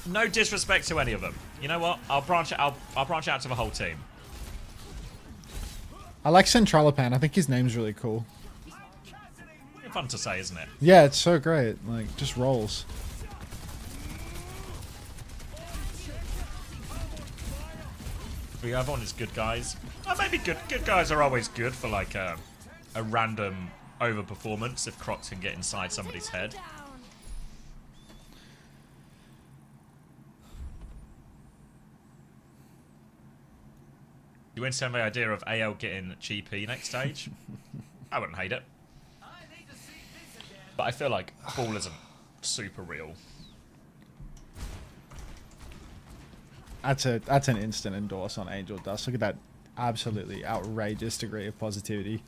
B: No disrespect to any of them. You know what? I'll branch out to the whole team.
A: I like Centralapan. I think his name's really cool.
B: fun to say, isn't it?
A: Yeah, it's so great. Like, just rolls.
B: The other one is good guys. Maybe good guys are always good for like a random overperformance if Crocs can get inside somebody's head. You understand the idea of AL getting GP next stage? I wouldn't hate it. But I feel like Ball isn't super real.
A: That's an instant endorse on Angel Dust. Look at that absolutely outrageous degree of positivity.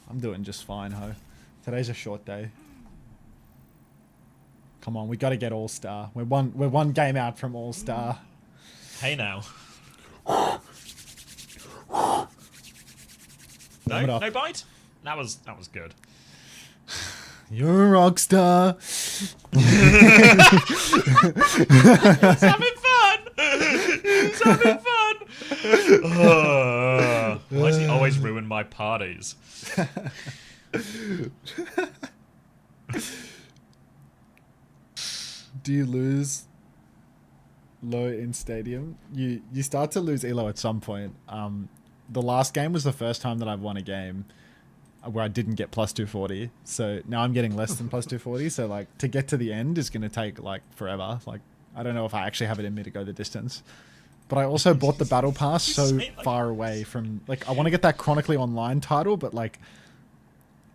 A: I'm doing just fine, ho. Today's a short day. Come on, we got to get All Star. We're one game out from All Star.
B: Hey now. No bite. That was good.
A: You're a rock star.
B: He's having fun. He's having fun. Why does he always ruin my parties?
A: Do you lose low in stadium? You start to lose elo at some point. The last game was the first time that I've won a game where I didn't get plus 240. So now I'm getting less than plus 240. So like to get to the end is going to take like forever. Like I don't know if I actually have it in me to go the distance. But I also bought the battle pass so far away from like I want to get that chronically online title, but like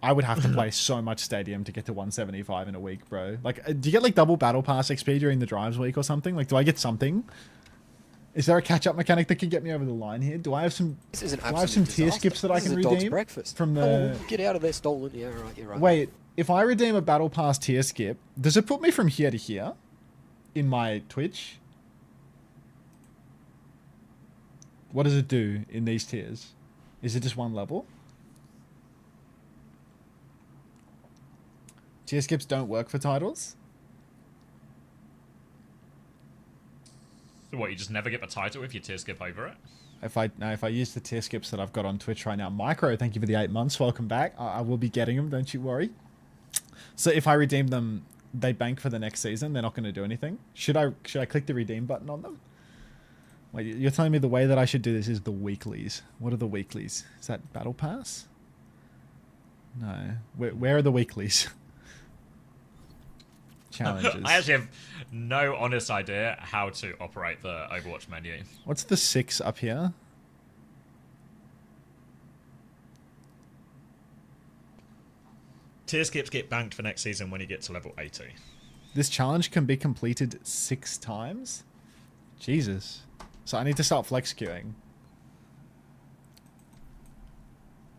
A: I would have to play so much stadium to get to 175 in a week, bro. Like do you get like double battle pass XP during the drives week or something? Like do I get something? Is there a catch-up mechanic that can get me over the line here? Do I have some?
J: This is an
A: do I have some tier skips that I can redeem
J: breakfast.
A: from the?
J: Oh, get out of there, stolen. Yeah, right. You're right.
A: Wait, if I redeem a battle pass tier skip, does it put me from here to here, in my Twitch? What does it do in these tiers? Is it just one level? Tier skips don't work for titles.
B: So what, you just never get the title if you tier skip over it?
A: If I use the tier skips that I've got on Twitch right now, Micro, thank you for the 8 months. Welcome back. I will be getting them. Don't you worry. So if I redeem them, they bank for the next season. They're not going to do anything. Should I click the redeem button on them? Wait, you're telling me the way that I should do this is the weeklies. What are the weeklies? Is that battle pass? No. Where are the weeklies? Challenges.
B: I actually have no honest idea how to operate the Overwatch menu.
A: What's the 6 up here?
B: Tier skips get banked for next season when you get to level 80.
A: This challenge can be completed 6 times? Jesus. So I need to start flex queuing.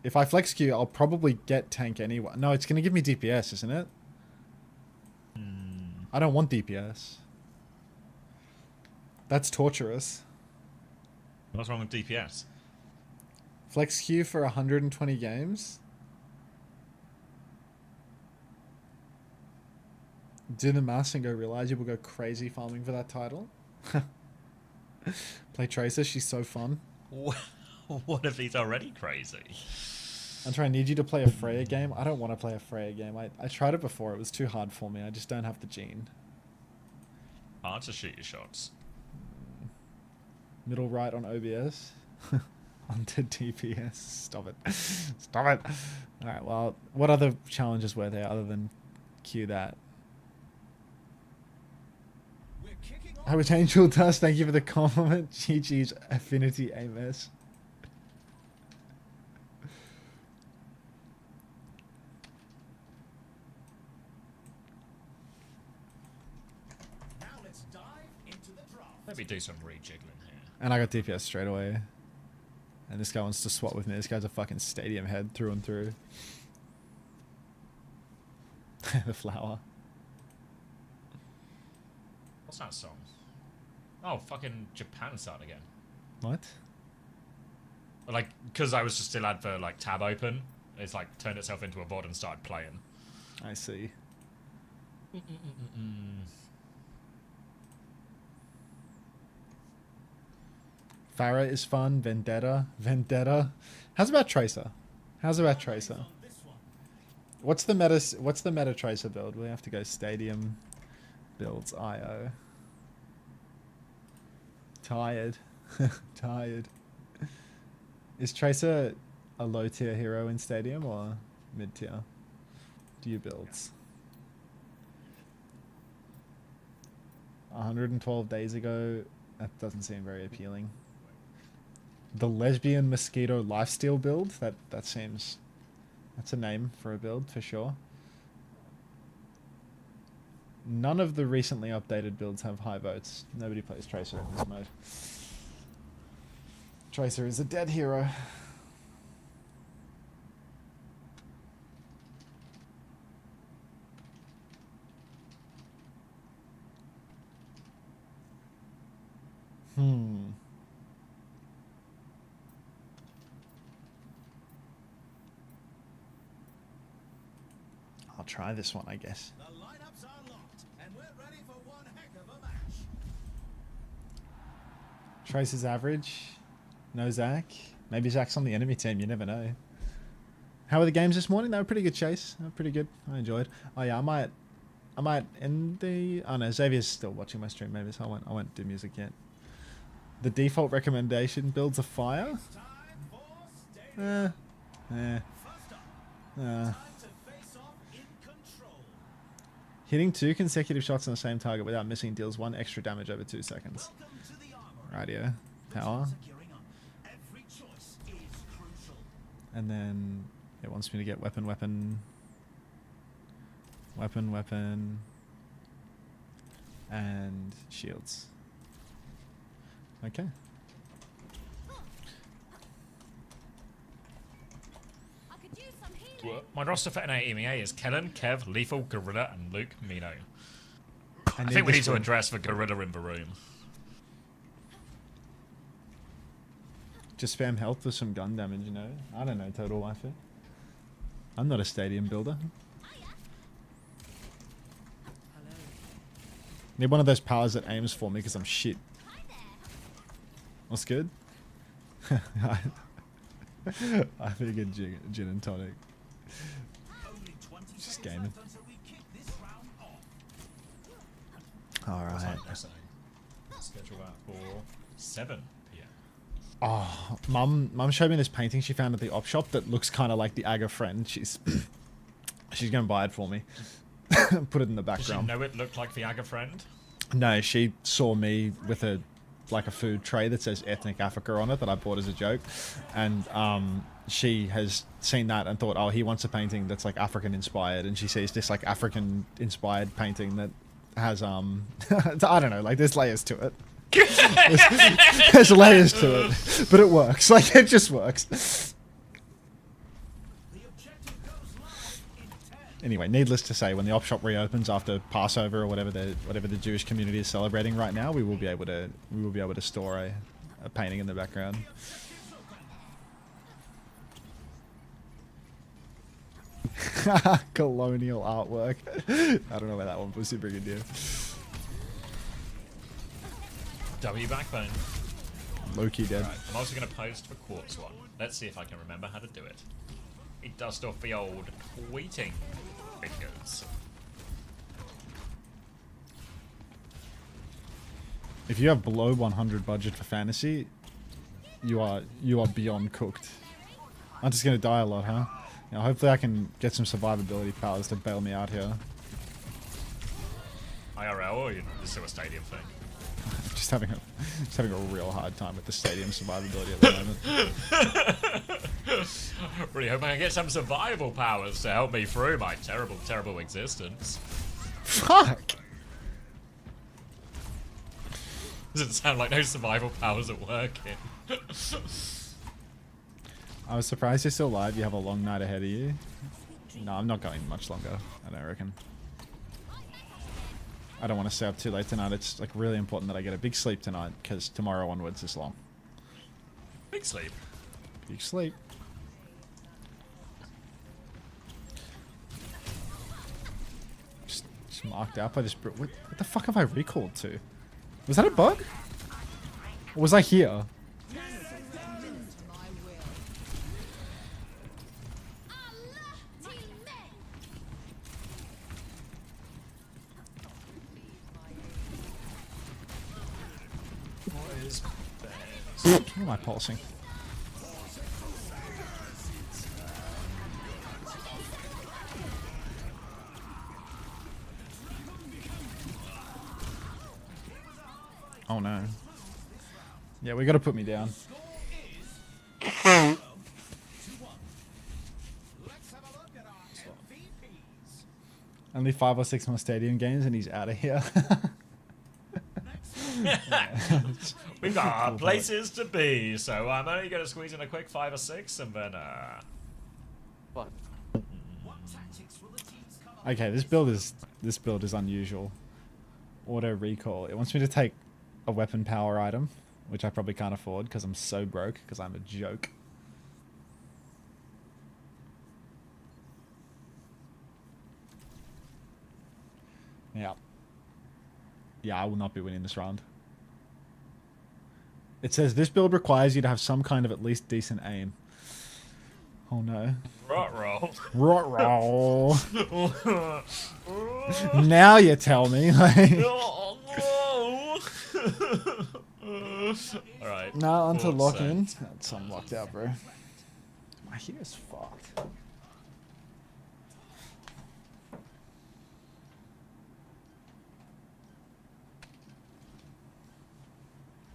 A: If I flex queue, I'll probably get tank anyway. No, it's going to give me DPS, isn't it? I don't want DPS. That's torturous.
B: What's wrong with DPS?
A: Flex queue for 120 games? Do the maths and go realize you will go crazy farming for that title? Play Tracer, she's so fun.
B: What if he's already crazy?
A: I need you to play a Freya game. I don't want to play a Freya game. I tried it before. It was too hard for me. I just don't have the gene.
B: Hard to shoot your shots.
A: Middle right on OBS. Unter DPS. Stop it. Stop it. Alright, well, what other challenges were there other than queue that? I was Angel Dust. Thank you for the compliment. GG's Affinity AMS.
B: Let me do some rejiggling here.
A: And I got DPS straight away. And this guy wants to swap with me. This guy's a fucking stadium head through and through. The flower.
B: What's that song? Oh, fucking Japan started again.
A: What?
B: Like, because I was just still had the like tab open, it's like turned itself into a VOD and started playing.
A: I see. Farah is fun. Vendetta. How's about Tracer? What's the meta Tracer build? We have to go stadium builds IO. Tired. Tired. Is Tracer a low tier hero in stadium or mid tier? Do you builds? 112 days ago. That doesn't seem very appealing. The lesbian mosquito lifesteal build. That seems. That's a name for a build for sure. None of the recently updated builds have high votes. Nobody plays Tracer in this mode. Tracer is a dead hero. I'll try this one, I guess.
I: The lineups are locked, and we're ready for one heck of a match.
A: Tracer's average. No Zach. Maybe Zach's on the enemy team, you never know. How were the games this morning? They were pretty good, Chase. They were pretty good. I enjoyed. Oh yeah, I might end the... Oh no, Xavier's still watching my stream maybe, so I won't do music yet. The default recommendation builds a fire? Hitting 2 consecutive shots on the same target without missing deals 1 extra damage over 2 seconds. Radio. Power. And then it wants me to get weapon, and shields. Okay.
B: My roster for NA EMEA is Kellen, Kev, Lethal, Gorilla, and Luke Mino. I think we need to address the Gorilla in the room.
A: Just spam health with some gun damage, you know? I don't know, total life it. I'm not a stadium builder. Need one of those powers that aims for me because I'm shit. What's good? I think a gin and tonic. Just gaming. Alright.
B: Schedule that for 7 PM.
A: Oh, Mum showed me this painting she found at the op shop that looks kind of like the Aga friend. She's gonna buy it for me. Put it in the background.
B: Did she know it looked like the Aga friend?
A: No, she saw me with a food tray that says Ethnic Africa on it that I bought as a joke, and she has seen that and thought, oh, he wants a painting that's like African inspired, and she sees this like African inspired painting that has I don't know, like there's layers to it. There's layers to it, but it works. Like it just works. Anyway, needless to say, when the op shop reopens after Passover or whatever the Jewish community is celebrating right now, we will be able to store a painting in the background. Colonial artwork. I don't know where that one was super good,
B: W backbone.
A: Low-key dead.
B: Right, I'm also going to post the quartz one. Let's see if I can remember how to do it. It dust off the old tweeting fingers.
A: If you have below 100 budget for fantasy, you are beyond cooked. I'm just gonna die a lot, huh? Now, hopefully I can get some survivability powers to bail me out here.
B: IRL or just do a stadium thing?
A: just having a real hard time with the stadium survivability at the moment.
B: Really hoping I can get some survival powers to help me through my terrible, terrible existence.
A: Fuck!
B: Doesn't sound like no survival powers are working.
A: I was surprised you're still alive. You have a long night ahead of you. No, I'm not going much longer, I don't reckon. I don't want to stay up too late tonight. It's like really important that I get a big sleep tonight because tomorrow onwards is long.
B: Big sleep?
A: Big sleep. Just marked out by this... What the fuck have I recalled to? Was that a bug? Or was I here?
B: is best.
A: What am I pulsing? Oh no. Yeah, we gotta put me down. Only 5 or 6 more stadium games and he's out of here.
B: We've got places to be, so I'm only going to squeeze in a quick 5 or 6 and then
J: What?
A: Okay, this build is unusual. Auto recall. It wants me to take a weapon power item, which I probably can't afford because I'm so broke because I'm a joke. Yeah. Yeah, I will not be winning this round. It says this build requires you to have some kind of at least decent aim. Oh no.
B: Rot-roll.
A: Rot-roll. Now you tell me.
B: Alright.
A: Now onto lock in. That's unlocked out, bro. My hair's fucked.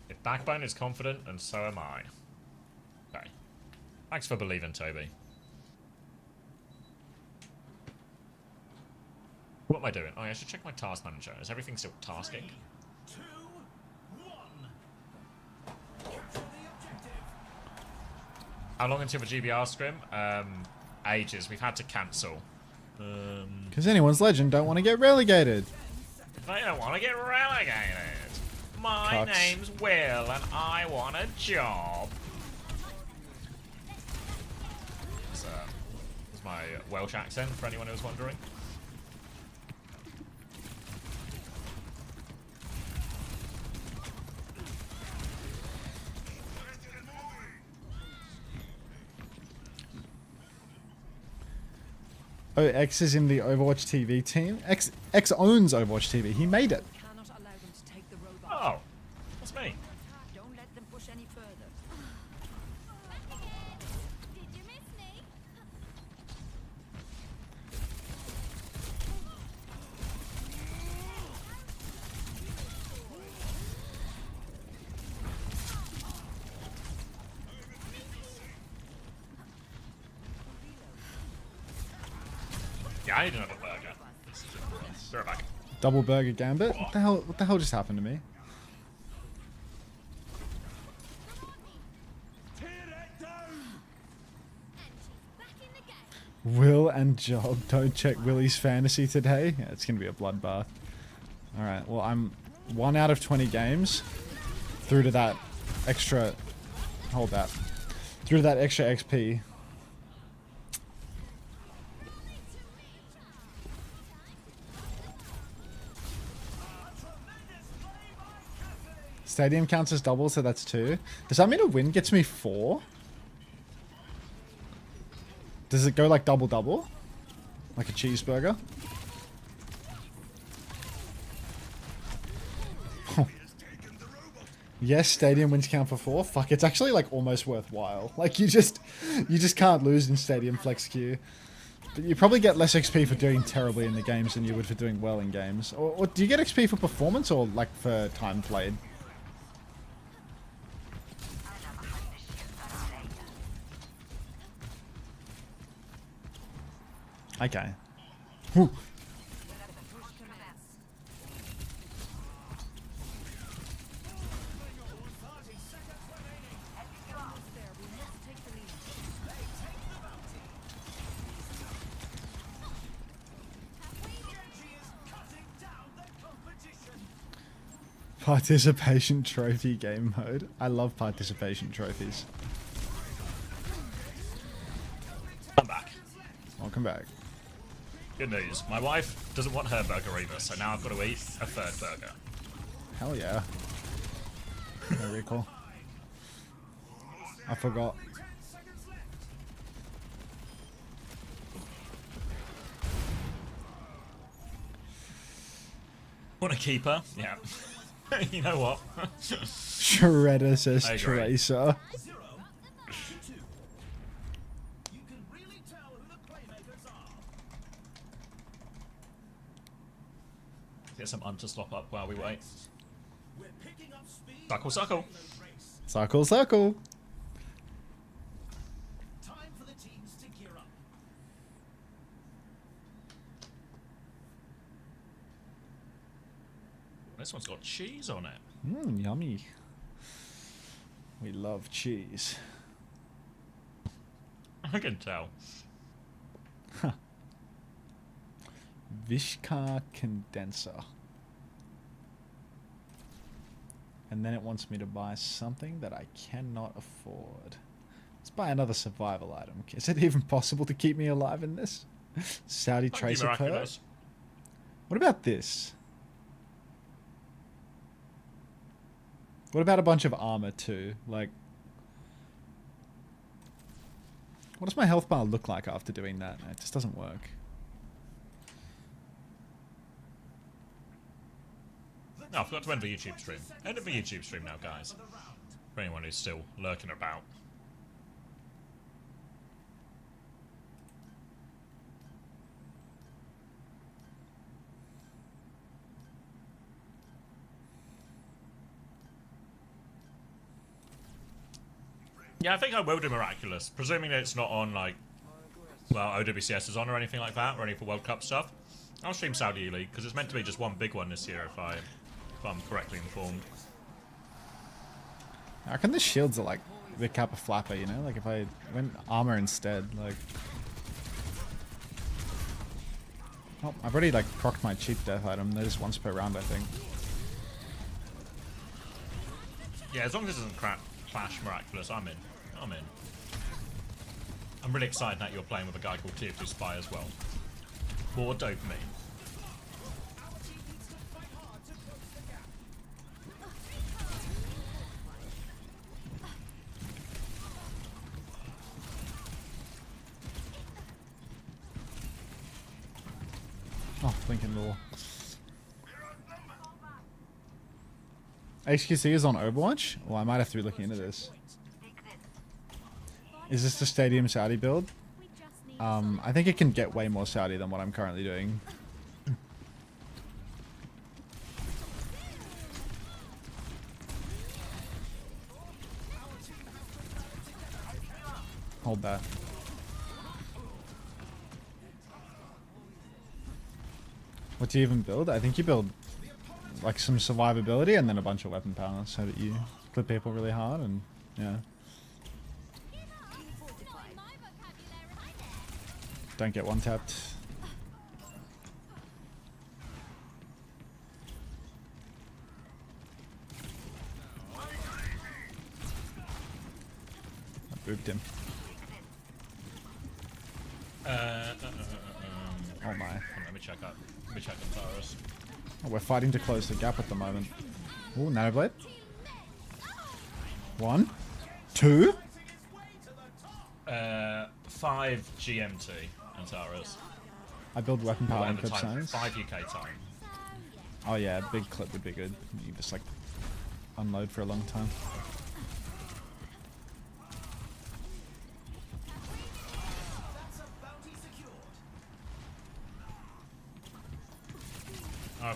B: If Backbone is confident, and so am I. Okay. Thanks for believing, Toby. What am I doing? Oh, yeah, I should check my task manager. Is everything still tasking?
I: 3, 2, 1.
B: How long until the GBR scrim? Ages. We've had to cancel.
A: Because anyone's legend don't want to get relegated.
B: They don't want to get relegated. My name's Will, and I want a job. That's my Welsh accent, for anyone who was wondering.
A: Oh, X is in the Overwatch TV team. X owns Overwatch TV. He made it.
B: Oh, that's me.
L: Don't let them push any further. Did you miss me?
B: Yeah, I need another burger. Throw it back.
A: Double burger gambit. What the hell? What the hell just happened to me? Will and Job don't check Willie's fantasy today. Yeah, it's gonna be a bloodbath. All right. Well, I'm 1 out of 20 games through to that extra. Hold that. Through to that extra XP. Stadium counts as double, so that's 2. Does that mean a win gets me 4? Does it go like double-double? Like a cheeseburger? Yes, stadium wins count for 4. Fuck, it's actually like almost worthwhile. Like you just can't lose in stadium flex queue. But you probably get less XP for doing terribly in the games than you would for doing well in games. Or do you get XP for performance or like for time played? Okay. Whew. Participation trophy game mode. I love participation trophies.
B: I'm back.
A: Welcome back.
B: Good news. My wife doesn't want her burger either, so now I've got to eat a 3rd burger.
A: Hell yeah. No recall. I forgot.
B: Want a keeper? Yeah. You know what?
A: Shredder says
B: I agree.
A: Tracer.
I: 0 to 2. You can really tell who the playmakers are.
B: Get some Unter slop up while we wait.
I: We're picking up speed.
B: Suckle, suckle.
I: Race.
A: Circle, circle.
I: Time for the teams to gear up.
B: This one's got cheese on it.
A: Mmm, yummy. We love cheese.
B: I can tell.
A: Vishka condenser. And then it wants me to buy something that I cannot afford. Let's buy another survival item. Is it even possible to keep me alive in this? Saudi
B: Might be
A: Tracer perk?
B: miraculous.
A: What about this? What about a bunch of armor too? Like, what does my health bar look like after doing that? It just doesn't work.
B: No, I forgot to end the YouTube stream. End of the YouTube stream now, guys. For anyone who's still lurking about. Yeah, I think I will do Miraculous, presuming that it's not on, like, well, OWCS is on or anything like that, or any for World Cup stuff. I'll stream Saudi E-League, because it's meant to be just one big one this year, if I'm correctly informed.
A: I reckon the shields are like the Kappa Flapper, you know? Like if I went armor instead, like... Oh, I've already like procced my cheap death item. They're just once per round, I think.
B: Yeah, as long as it doesn't clash Miraculous, I'm in. I'm in. I'm really excited that you're playing with a guy called Tier 2 Spy as well. More dopamine.
A: Oh, Lincoln Law. HQC is on Overwatch? Well, I might have to be looking into this. Is this the Stadium Saudi build? I think it can get way more Saudi than what I'm currently doing. Hold that. What do you even build? I think you build like some survivability and then a bunch of weapon power so that you clip people really hard and yeah. Don't get one tapped. I booped him. Oh my.
B: Let me check up. Let me check the Taurus.
A: Oh, we're fighting to close the gap at the moment. Ooh, Nanoblade. 1, 2.
B: 5 GMT Antares.
A: I build weapon power and clip
B: time,
A: size.
B: 5 UK time.
A: Oh yeah, big clip would be good. You just like unload for a long time.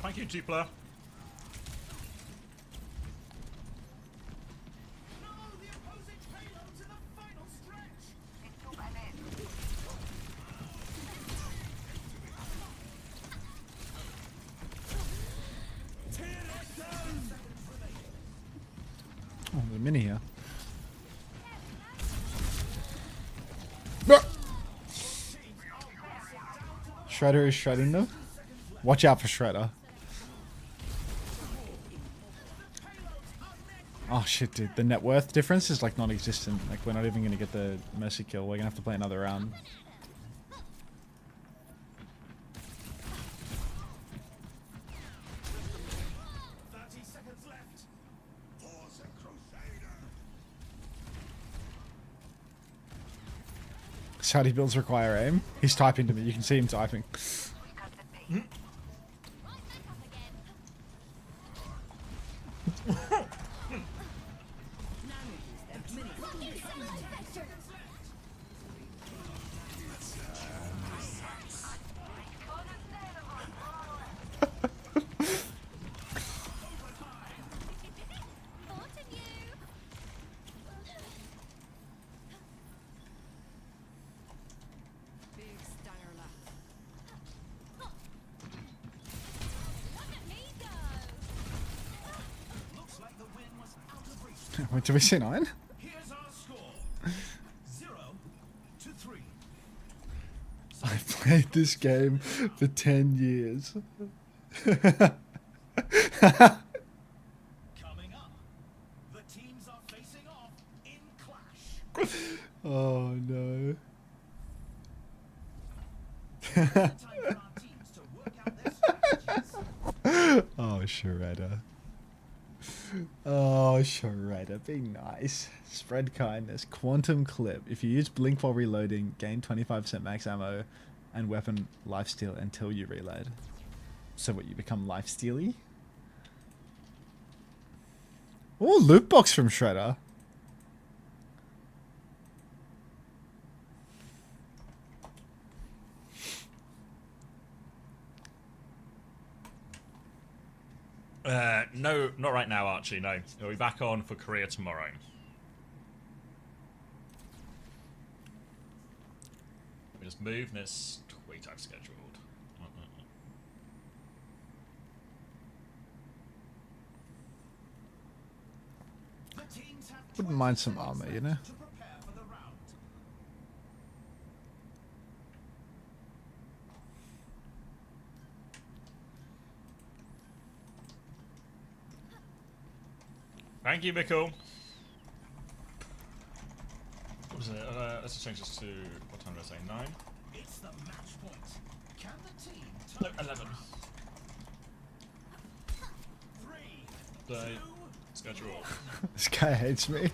B: Thank you, Dupla.
A: Oh, there's a mini here. Shredder is shredding though. Watch out for Shredder. Oh shit, dude. The net worth difference is like non-existent. Like we're not even going to get the mercy kill. We're going to have to play another round. Saudi builds require aim. He's typing to me. You can see him typing. What, did we say 9?
I: Here's our score. 0-3.
A: I've played this game for 10 years.
I: Coming up, the teams are facing off in clash.
A: Oh no.
I: Time for our teams to work out their strategies.
A: Oh, Shredder. Oh, Shredder, be nice. Spread kindness. Quantum clip. If you use blink while reloading, gain 25% max ammo and weapon lifesteal until you reload. So what, you become lifestealy? Oh, loot box from Shredder.
B: No, not right now, Archie, no. We'll be back on for Korea tomorrow. Let me just move this tweet I've scheduled.
A: Wouldn't mind some armor, you know?
B: Thank you, Mikkel. What was it? Let's just change this to, what time did I say? 9?
I: It's the match point. Can the team
B: No, 11.
I: 3,
B: Day. Schedule.
A: This guy hates me.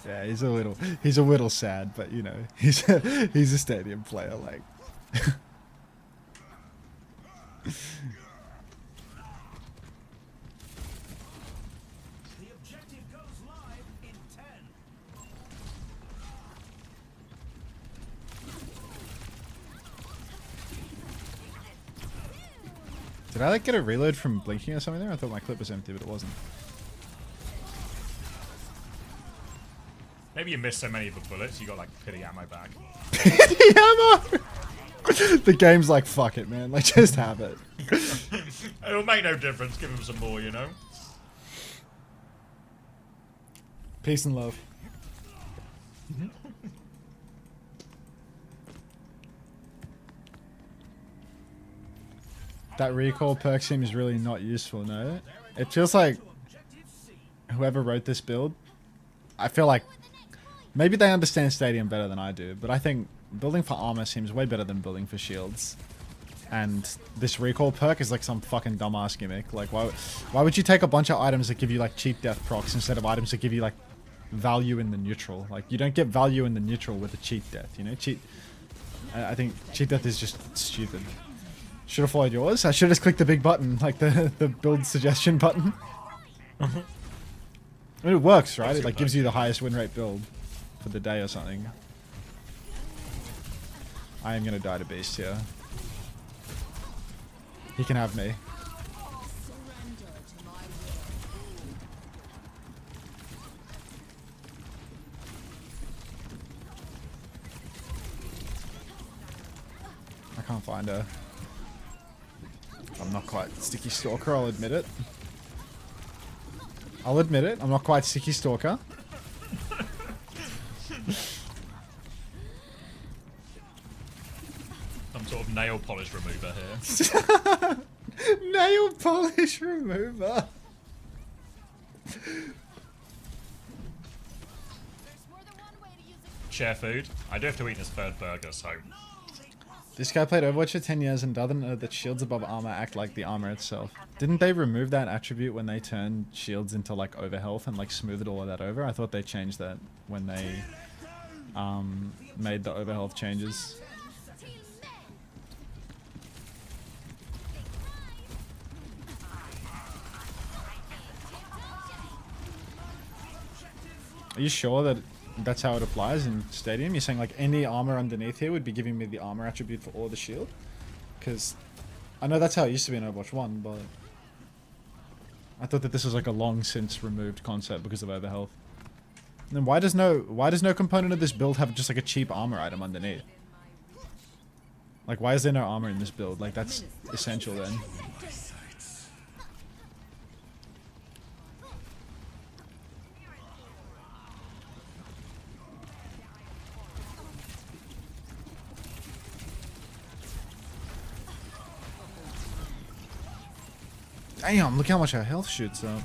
A: Yeah, he's a little sad, but you know, he's a stadium player, like.
I: the objective goes live in 10.
A: Did I like get a reload from blinking or something there? I thought my clip was empty, but it wasn't.
B: Maybe you missed so many of the bullets, you got like pity ammo back.
A: Pity ammo! The game's like, fuck it, man. Like, just have it.
B: It'll make no difference, give him some more, you know?
A: Peace and love. That recall perk seems really not useful, no? It feels like whoever wrote this build, I feel like maybe they understand Stadium better than I do, but I think building for armor seems way better than building for shields. And this recall perk is like some fucking dumbass gimmick. Like, why would you take a bunch of items that give you like cheap death procs instead of items that give you like value in the neutral? Like, you don't get value in the neutral with a cheat death, you know? I think cheat death is just stupid. Should have followed yours. I should have just clicked the big button, like the build suggestion button. I mean, it works, right? It like gives you the highest win rate build for the day or something. I am gonna die to Beast here. He can have me. I can't find her. I'm not quite Sticky Stalker, I'll admit it. I'll admit it, I'm not quite Sticky Stalker.
B: Some sort of nail polish remover here.
A: Nail polish remover.
B: Share food. I do have to eat this third burger, so...
A: This guy played Overwatch for 10 years and doesn't know that shields above armor act like the armor itself. Didn't they remove that attribute when they turned shields into like overhealth and like smoothed all of that over? I thought they changed that when they made the overhealth changes. Are you sure that that's how it applies in Stadium? You're saying like any armor underneath here would be giving me the armor attribute for all the shield? Because I know that's how it used to be in Overwatch 1, but I thought that this was like a long since removed concept because of overhealth. And then why does no component of this build have just like a cheap armor item underneath? Like, why is there no armor in this build? Like, that's essential then. Damn, look how much our health shoots up.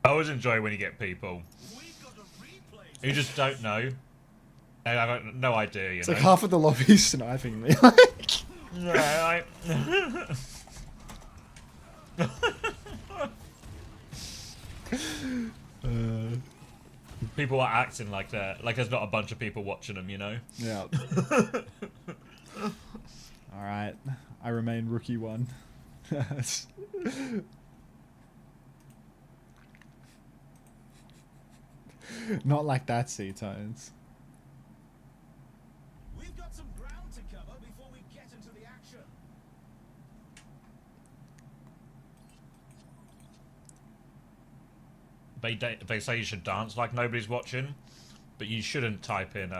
B: I always enjoy when you get people who just don't know. And I got no idea, you know.
A: It's like half of the lobby sniping me.
B: Yeah, people are acting like that, like there's not a bunch of people watching them, you know.
A: Yeah. All right, I remain rookie 1. Not like that, C-Tones.
I: We've got some ground to cover before we get into the action.
B: They say you should dance like nobody's watching, but you shouldn't type in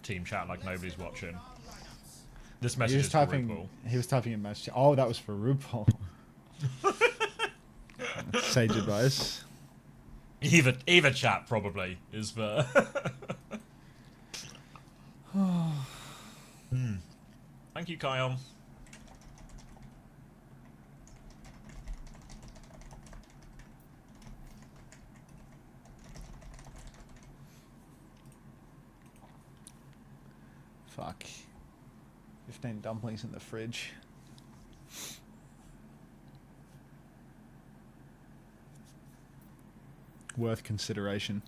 B: team chat like nobody's watching. This message is for RuPaul.
A: He was typing in match chat. Oh, that was for RuPaul. Sage advice.
B: Either chat probably is for. Thank you, Kyle.
A: Fuck. 15 dumplings in the fridge. Worth consideration.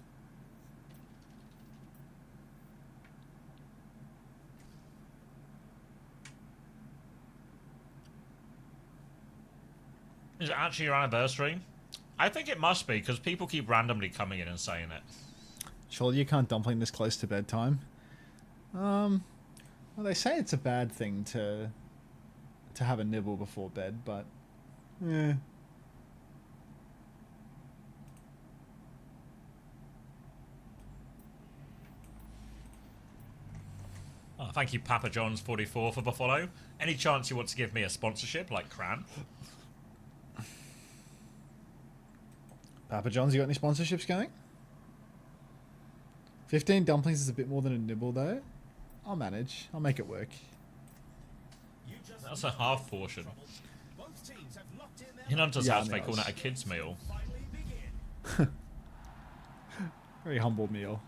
B: Is it actually your anniversary? I think it must be, because people keep randomly coming in and saying it.
A: Surely you can't dumpling this close to bedtime? Well, they say it's a bad thing to have a nibble before bed, but yeah.
B: Oh, thank you, Papa John's 44 for the follow. Any chance you want to give me a sponsorship like Cran?
A: Papa John's, you got any sponsorships going? 15 dumplings is a bit more than a nibble, though. I'll manage. I'll make it work.
B: That's a half portion. In Hunter's house, they call that a kid's meal.
A: Very humble meal.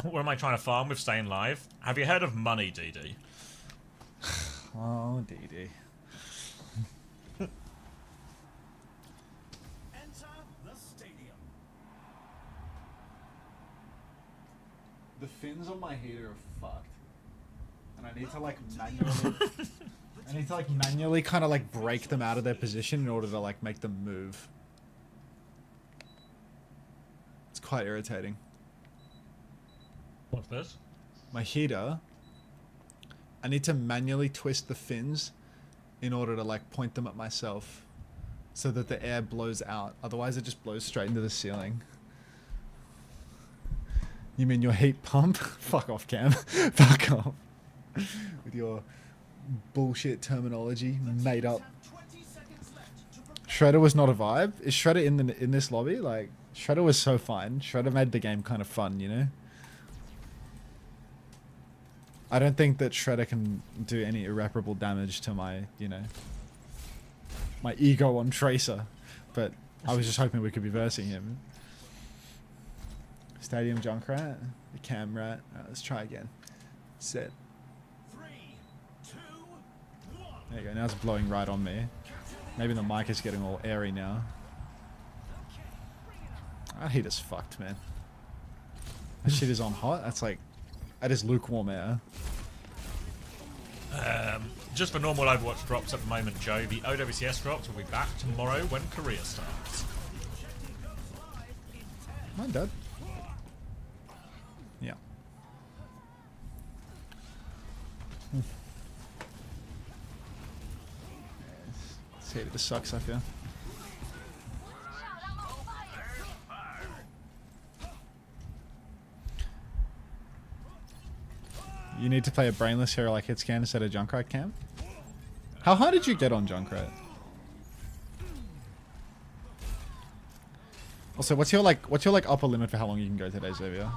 B: What am I trying to farm with staying live? Have you heard of money, DD?
A: Oh, DD.
I: Enter the stadium.
A: The fins on my heater are fucked. And I need to like manually manually kind of like break them out of their position in order to like make them move. It's quite irritating.
B: What's this?
A: My heater, I need to manually twist the fins in order to like point them at myself so that the air blows out. Otherwise it just blows straight into the ceiling. You mean your heat pump? Fuck off, Cam. Fuck off. With your bullshit terminology made up. Shredder was not a vibe. Is Shredder in this lobby? Like, Shredder was so fine. Shredder made the game kind of fun, you know? I don't think that Shredder can do any irreparable damage to my, you know, my ego on Tracer. But I was just hoping we could be versing him. Stadium Junkrat, the Cam Rat. Alright, let's try again. Set.
I: 3, 2, 1.
A: There you go, now it's blowing right on me. Maybe the mic is getting all airy now. That heater's fucked, man. That shit is on hot. That's like, that is lukewarm air.
B: Just for normal Overwatch drops at the moment, Joe. The OWCS drops will be back tomorrow when Korea starts.
A: Mine dead. Yeah. See, it just sucks, I feel. You need to play a brainless hero like Hitscan instead of Junkrat Cam. How high did you get on Junkrat? Also, what's your upper limit for how long you can go today, Xavier?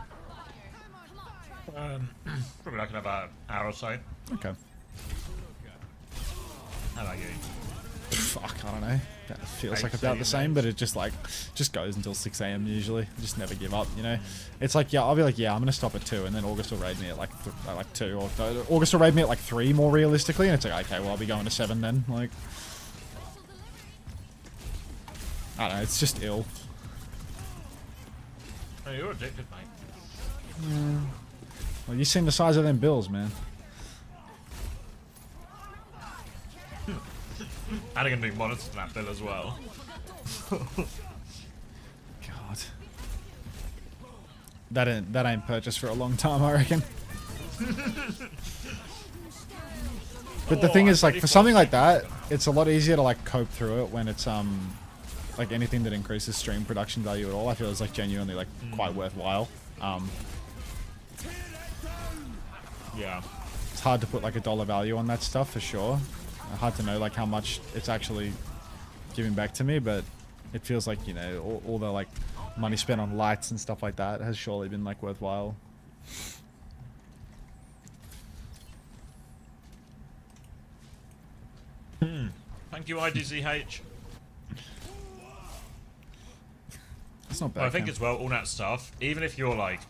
B: Probably like another hour or so.
A: Okay.
B: How about you?
A: Fuck, I don't know. That feels like
B: 8,
A: about the same, but it just goes until 6 AM usually. Just never give up, you know. It's like, yeah, I'll be like, yeah, I'm gonna stop at 2, and then August will raid me at like 2, or August will raid me at like 3 more realistically, and it's like, okay, well I'll be going to 7 then. Like, I don't know. It's just ill.
B: Oh, you're addicted, mate.
A: Yeah. Well, you seen the size of them bills, man.
B: Adding a new monitor to that bill as well.
A: God. That ain't purchased for a long time, I reckon. But the thing is, like, for something like that, it's a lot easier to like cope through it when it's like anything that increases stream production value at all. I feel it's like genuinely like quite worthwhile.
B: Yeah.
A: It's hard to put like a dollar value on that stuff for sure. Hard to know like how much it's actually giving back to me, but it feels like, you know, all the like money spent on lights and stuff like that has surely been like worthwhile.
B: Thank you, IDZH.
A: It's not bad.
B: Well, I think as well, all that stuff, even if you're like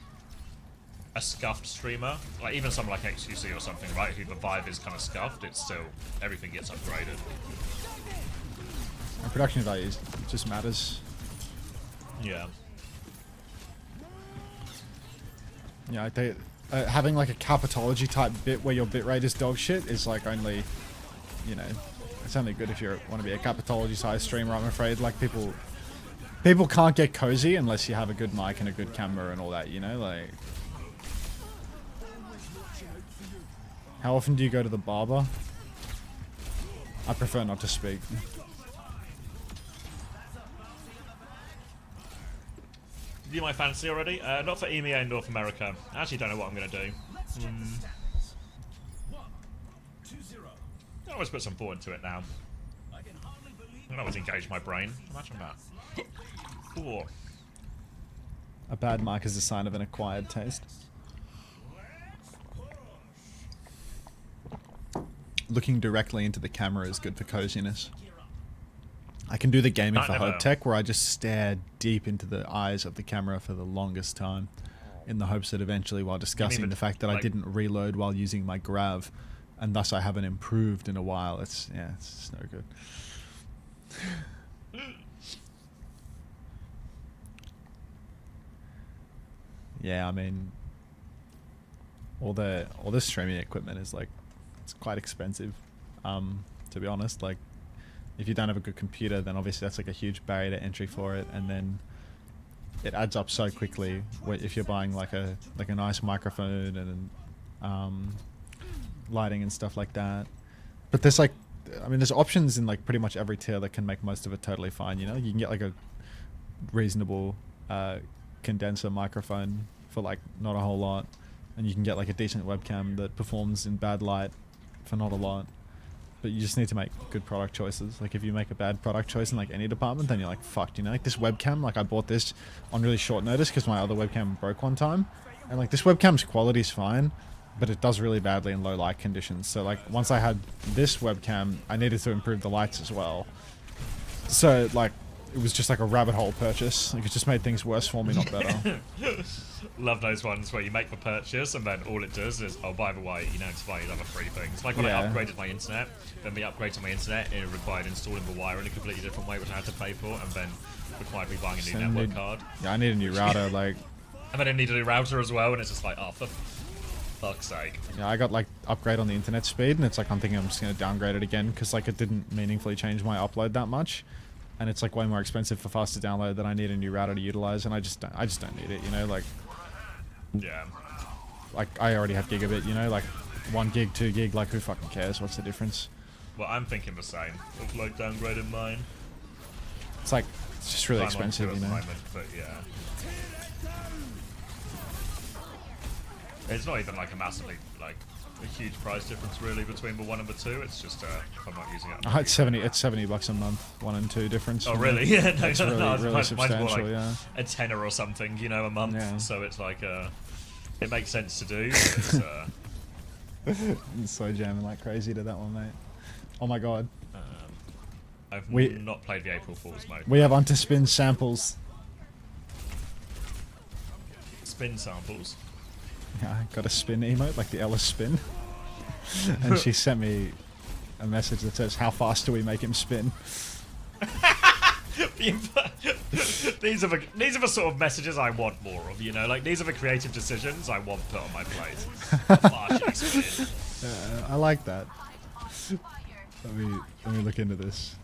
B: a scuffed streamer, like even someone like XQC or something, right, who the vibe is kind of scuffed, it's still, everything gets upgraded.
A: And production value just matters.
B: Yeah.
A: Yeah, having like a capitology type bit where your bitrate is dog shit is like only, you know, it's only good if you want to be a capitology size streamer, I'm afraid. Like people can't get cozy unless you have a good mic and a good camera and all that, you know, like. How often do you go to the barber? I prefer not to speak.
B: Do my fantasy already? Not for EMEA in North America. I actually don't know what I'm going to do. I always put some thought into it now. I can always engage my brain. Imagine that. Cool.
A: A bad mic is a sign of an acquired taste. Looking directly into the camera is good for coziness. I can do the gaming for Hope Tech where I just stare deep into the eyes of the camera for the longest time in the hopes that eventually, while discussing the fact that I didn't reload while using my grav and thus I haven't improved in a while, it's just no good. Yeah, I mean, all the streaming equipment is like, it's quite expensive, to be honest. Like, if you don't have a good computer, then obviously that's like a huge barrier to entry for it, and then it adds up so quickly if you're buying like a nice microphone and lighting and stuff like that. But there's like, I mean, there's options in like pretty much every tier that can make most of it totally fine, you know? You can get like a reasonable condenser microphone for like not a whole lot, and you can get like a decent webcam that performs in bad light for not a lot. But you just need to make good product choices. Like if you make a bad product choice in like any department, then you're like fucked, you know? Like this webcam, like I bought this on really short notice because my other webcam broke one time, and like this webcam's quality is fine, but it does really badly in low light conditions. So like once I had this webcam, I needed to improve the lights as well. So like it was just like a rabbit hole purchase. Like it just made things worse for me, not better.
B: Love those ones where you make the purchase and then all it does is, oh, by the way, you know, it's buy these other free things. Like when I upgraded my internet, then the upgrade to my internet, it required installing the wire in a completely different way, which I had to pay for, and then required me buying a new network card.
A: Yeah, I need a new router, like.
B: And then I need a new router as well, and it's just like, oh, for fuck's sake.
A: Yeah, I got like upgrade on the internet speed, and it's like I'm thinking I'm just gonna downgrade it again because like it didn't meaningfully change my upload that much. And it's like way more expensive for faster download that I need a new router to utilize, and I just don't need it, you know, like.
B: Yeah.
A: Like I already have gigabit, you know, like 1 gig, 2 gig, like who fucking cares? What's the difference?
B: Well, I'm thinking the same. Of like downgrading mine.
A: It's like it's just really expensive, you know.
B: But yeah. It's not even like a massively like a huge price difference really between the 1 and the 2. It's just if I'm not using it.
A: It's $70 a month, 1 and 2 difference.
B: Oh really? Yeah, no,
A: it's
B: no,
A: really,
B: no.
A: really
B: Mine's
A: substantial.
B: more like
A: Yeah,
B: a tenner or something, you know, a month.
A: Yeah.
B: So it's like it makes sense to do. But
A: it's so jamming like crazy to that one, mate. Oh my god.
B: I've not played the April Fool's mode.
A: We have Unter spin samples.
B: Spin samples.
A: Yeah, I got a spin emote, like the Ellis spin. And she sent me a message that says, "How fast do we make him spin?"
B: These are the sort of messages I want more of, you know, like these are the creative decisions I want put on my plate. How fast should I spin?
A: I like that. Let me look into this.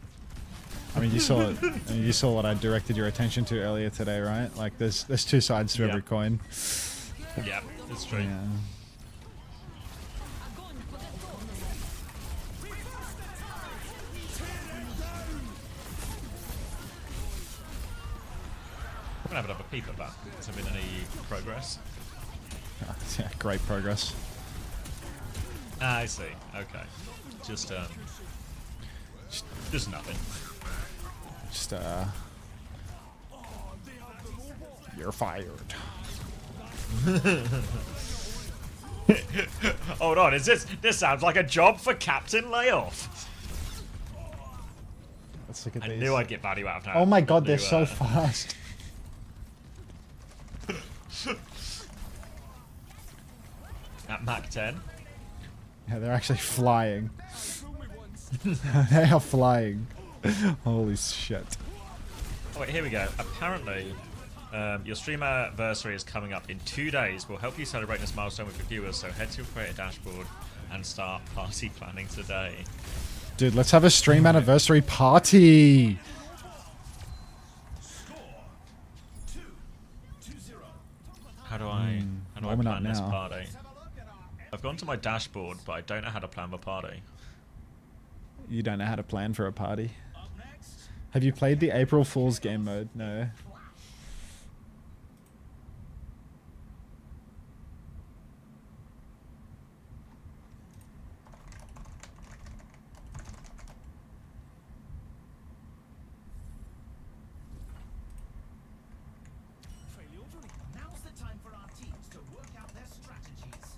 A: I mean, you saw what I directed your attention to earlier today, right? Like, there's 2 sides to every coin.
B: Yeah, that's true.
A: Yeah.
B: I'm gonna have another peep at that. Has there been any progress?
A: Yeah, great progress.
B: Ah, I see. Okay, just nothing.
A: Just you're fired.
B: Hold on, this sounds like a job for Captain Layoff.
A: Let's look at
B: I
A: these.
B: knew I'd get value out of that.
A: Oh my god, they're so fast.
B: At Mach 10.
A: Yeah, they're actually flying. They are flying. Holy shit.
B: Oh wait, here we go. Apparently, your stream anniversary is coming up in 2 days. We'll help you celebrate this milestone with your viewers, so head to your creator dashboard and start party planning today.
A: Dude, let's have a stream anniversary party.
B: How do I
A: warming up
B: plan this
A: now.
B: party? I've gone to my dashboard, but I don't know how to plan the party.
A: You don't know how to plan for a party? Have you played the April Fool's game mode? No.
I: Now's the time for our teams to work out their strategies.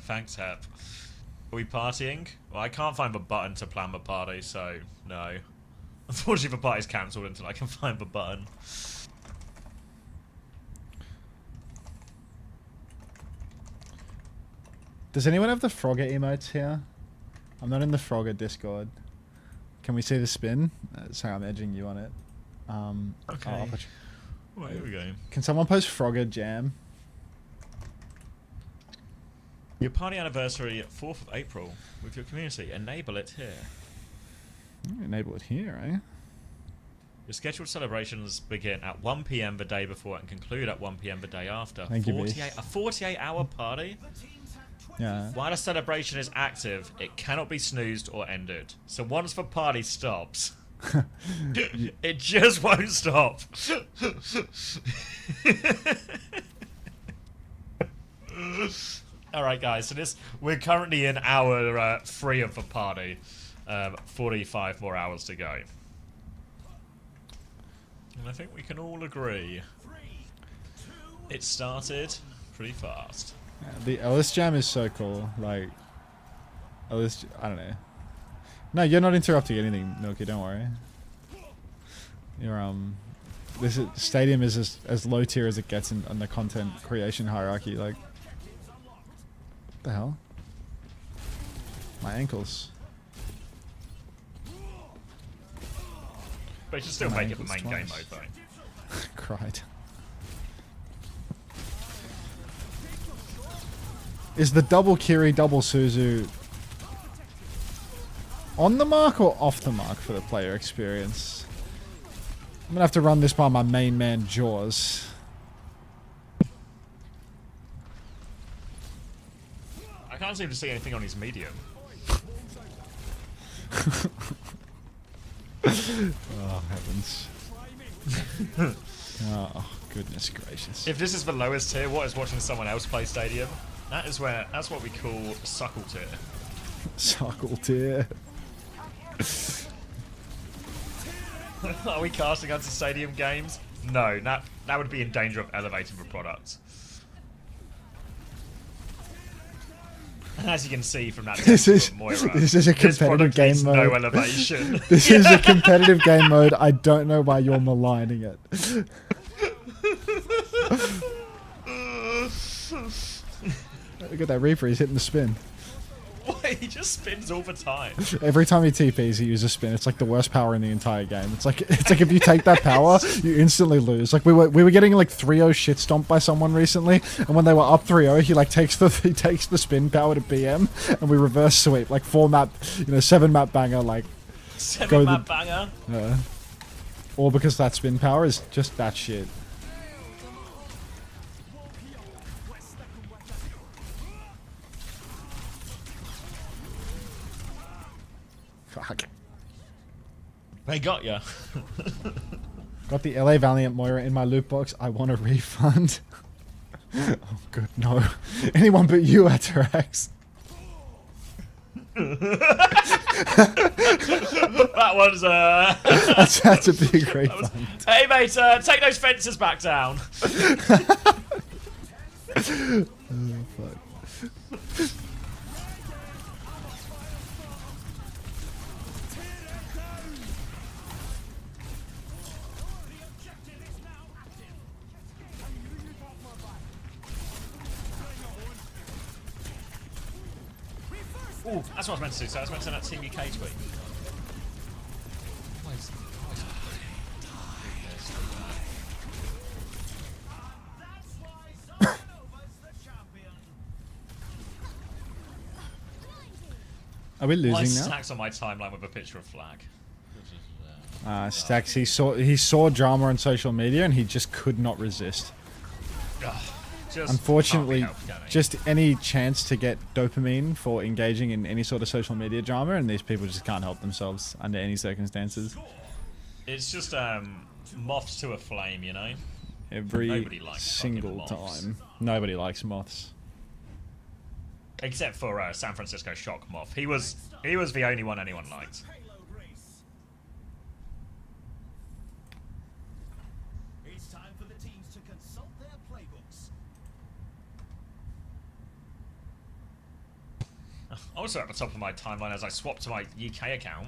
B: Thanks, Hep. Are we partying? Well, I can't find the button to plan the party, so no. Unfortunately, the party's cancelled until I can find the button.
A: Does anyone have the Frogger emotes here? I'm not in the Frogger Discord. Can we see the spin? Sorry, I'm edging you on it.
B: Okay. Well, here we go.
A: Can someone post Frogger Jam?
B: Your party anniversary, 4th of April, with your community. Enable it here.
A: Enable it here, eh?
B: Your scheduled celebrations begin at 1 PM the day before and conclude at 1 PM the day after.
A: Thank you, Beast.
B: A 48-hour party?
A: Yeah.
B: While a celebration is active, it cannot be snoozed or ended. So once the party stops, it just won't stop. Alright guys, so we're currently in hour 3 of the party. 45 more hours to go. And I think we can all agree it started pretty fast.
A: Yeah, the Ellis Jam is so cool. Like, Ellis, I don't know. No, you're not interrupting anything, Milky. Don't worry. You're this stadium is as low tier as it gets in the content creation hierarchy. Like, what the hell? My ankles.
B: But you should still make it the main game mode though.
A: Cried. Is the double Kiri, double Suzu on the mark or off the mark for the player experience? I'm gonna have to run this by my main man, Jaws.
B: I can't seem to see anything on his medium.
A: Oh, heavens. Oh, goodness gracious.
B: If this is the lowest tier, what is watching someone else play Stadium? That's what we call suckle tier.
A: Suckle tier.
B: Are we casting anti-Stadium games? No, that would be in danger of elevating the product. And as you can see from that,
A: this is a competitive game mode.
B: No elevation.
A: This is a competitive game mode. I don't know why you're maligning it. Look at that Reaper. He's hitting the spin.
B: Wait, he just spins all the time.
A: Every time he TPs, he uses spin. It's like the worst power in the entire game. It's like if you take that power, you instantly lose. Like we were getting like 3-0 shit stomped by someone recently, and when they were up 3-0, he like takes the spin power to BM, and we reverse sweep like 7 map banger like
B: 7 map banger.
A: All because that spin power is just that shit. Fuck.
B: They got ya.
A: Got the LA Valiant Moira in my loot box. I want a refund. Oh, good. No. Anyone but you, Atarax.
B: That was
A: that's a big refund.
B: Hey mate, take those fences back down.
A: Oh, fuck.
B: Ooh, that's what I was meant to do, so I was meant to send that Team UK tweet.
A: Are we losing now?
B: Stacks on my timeline with a picture of flag.
A: Stacks, he saw drama on social media and he just could not resist. Unfortunately, just any chance to get dopamine for engaging in any sort of social media drama, and these people just can't help themselves under any circumstances.
B: It's just moths to a flame, you know?
A: Every single time. Nobody likes moths.
B: Except for San Francisco Shock Moth. He was the only one anyone liked.
I: It's time for the teams to consult their playbooks.
B: Also at the top of my timeline as I swap to my UK account,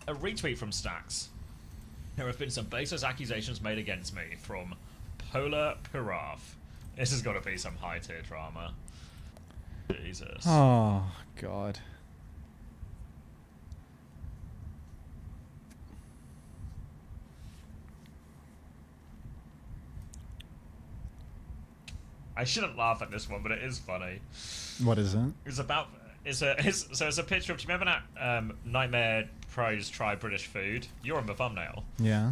B: a retweet from Stacks. There have been some baseless accusations made against me from Polar Piraf. This has got to be some high tier drama. Jesus.
A: Oh, God.
B: I shouldn't laugh at this one, but it is funny.
A: What is it?
B: It's a picture of, do you remember that Nightmare Pros try British food? You're on the thumbnail.
A: Yeah.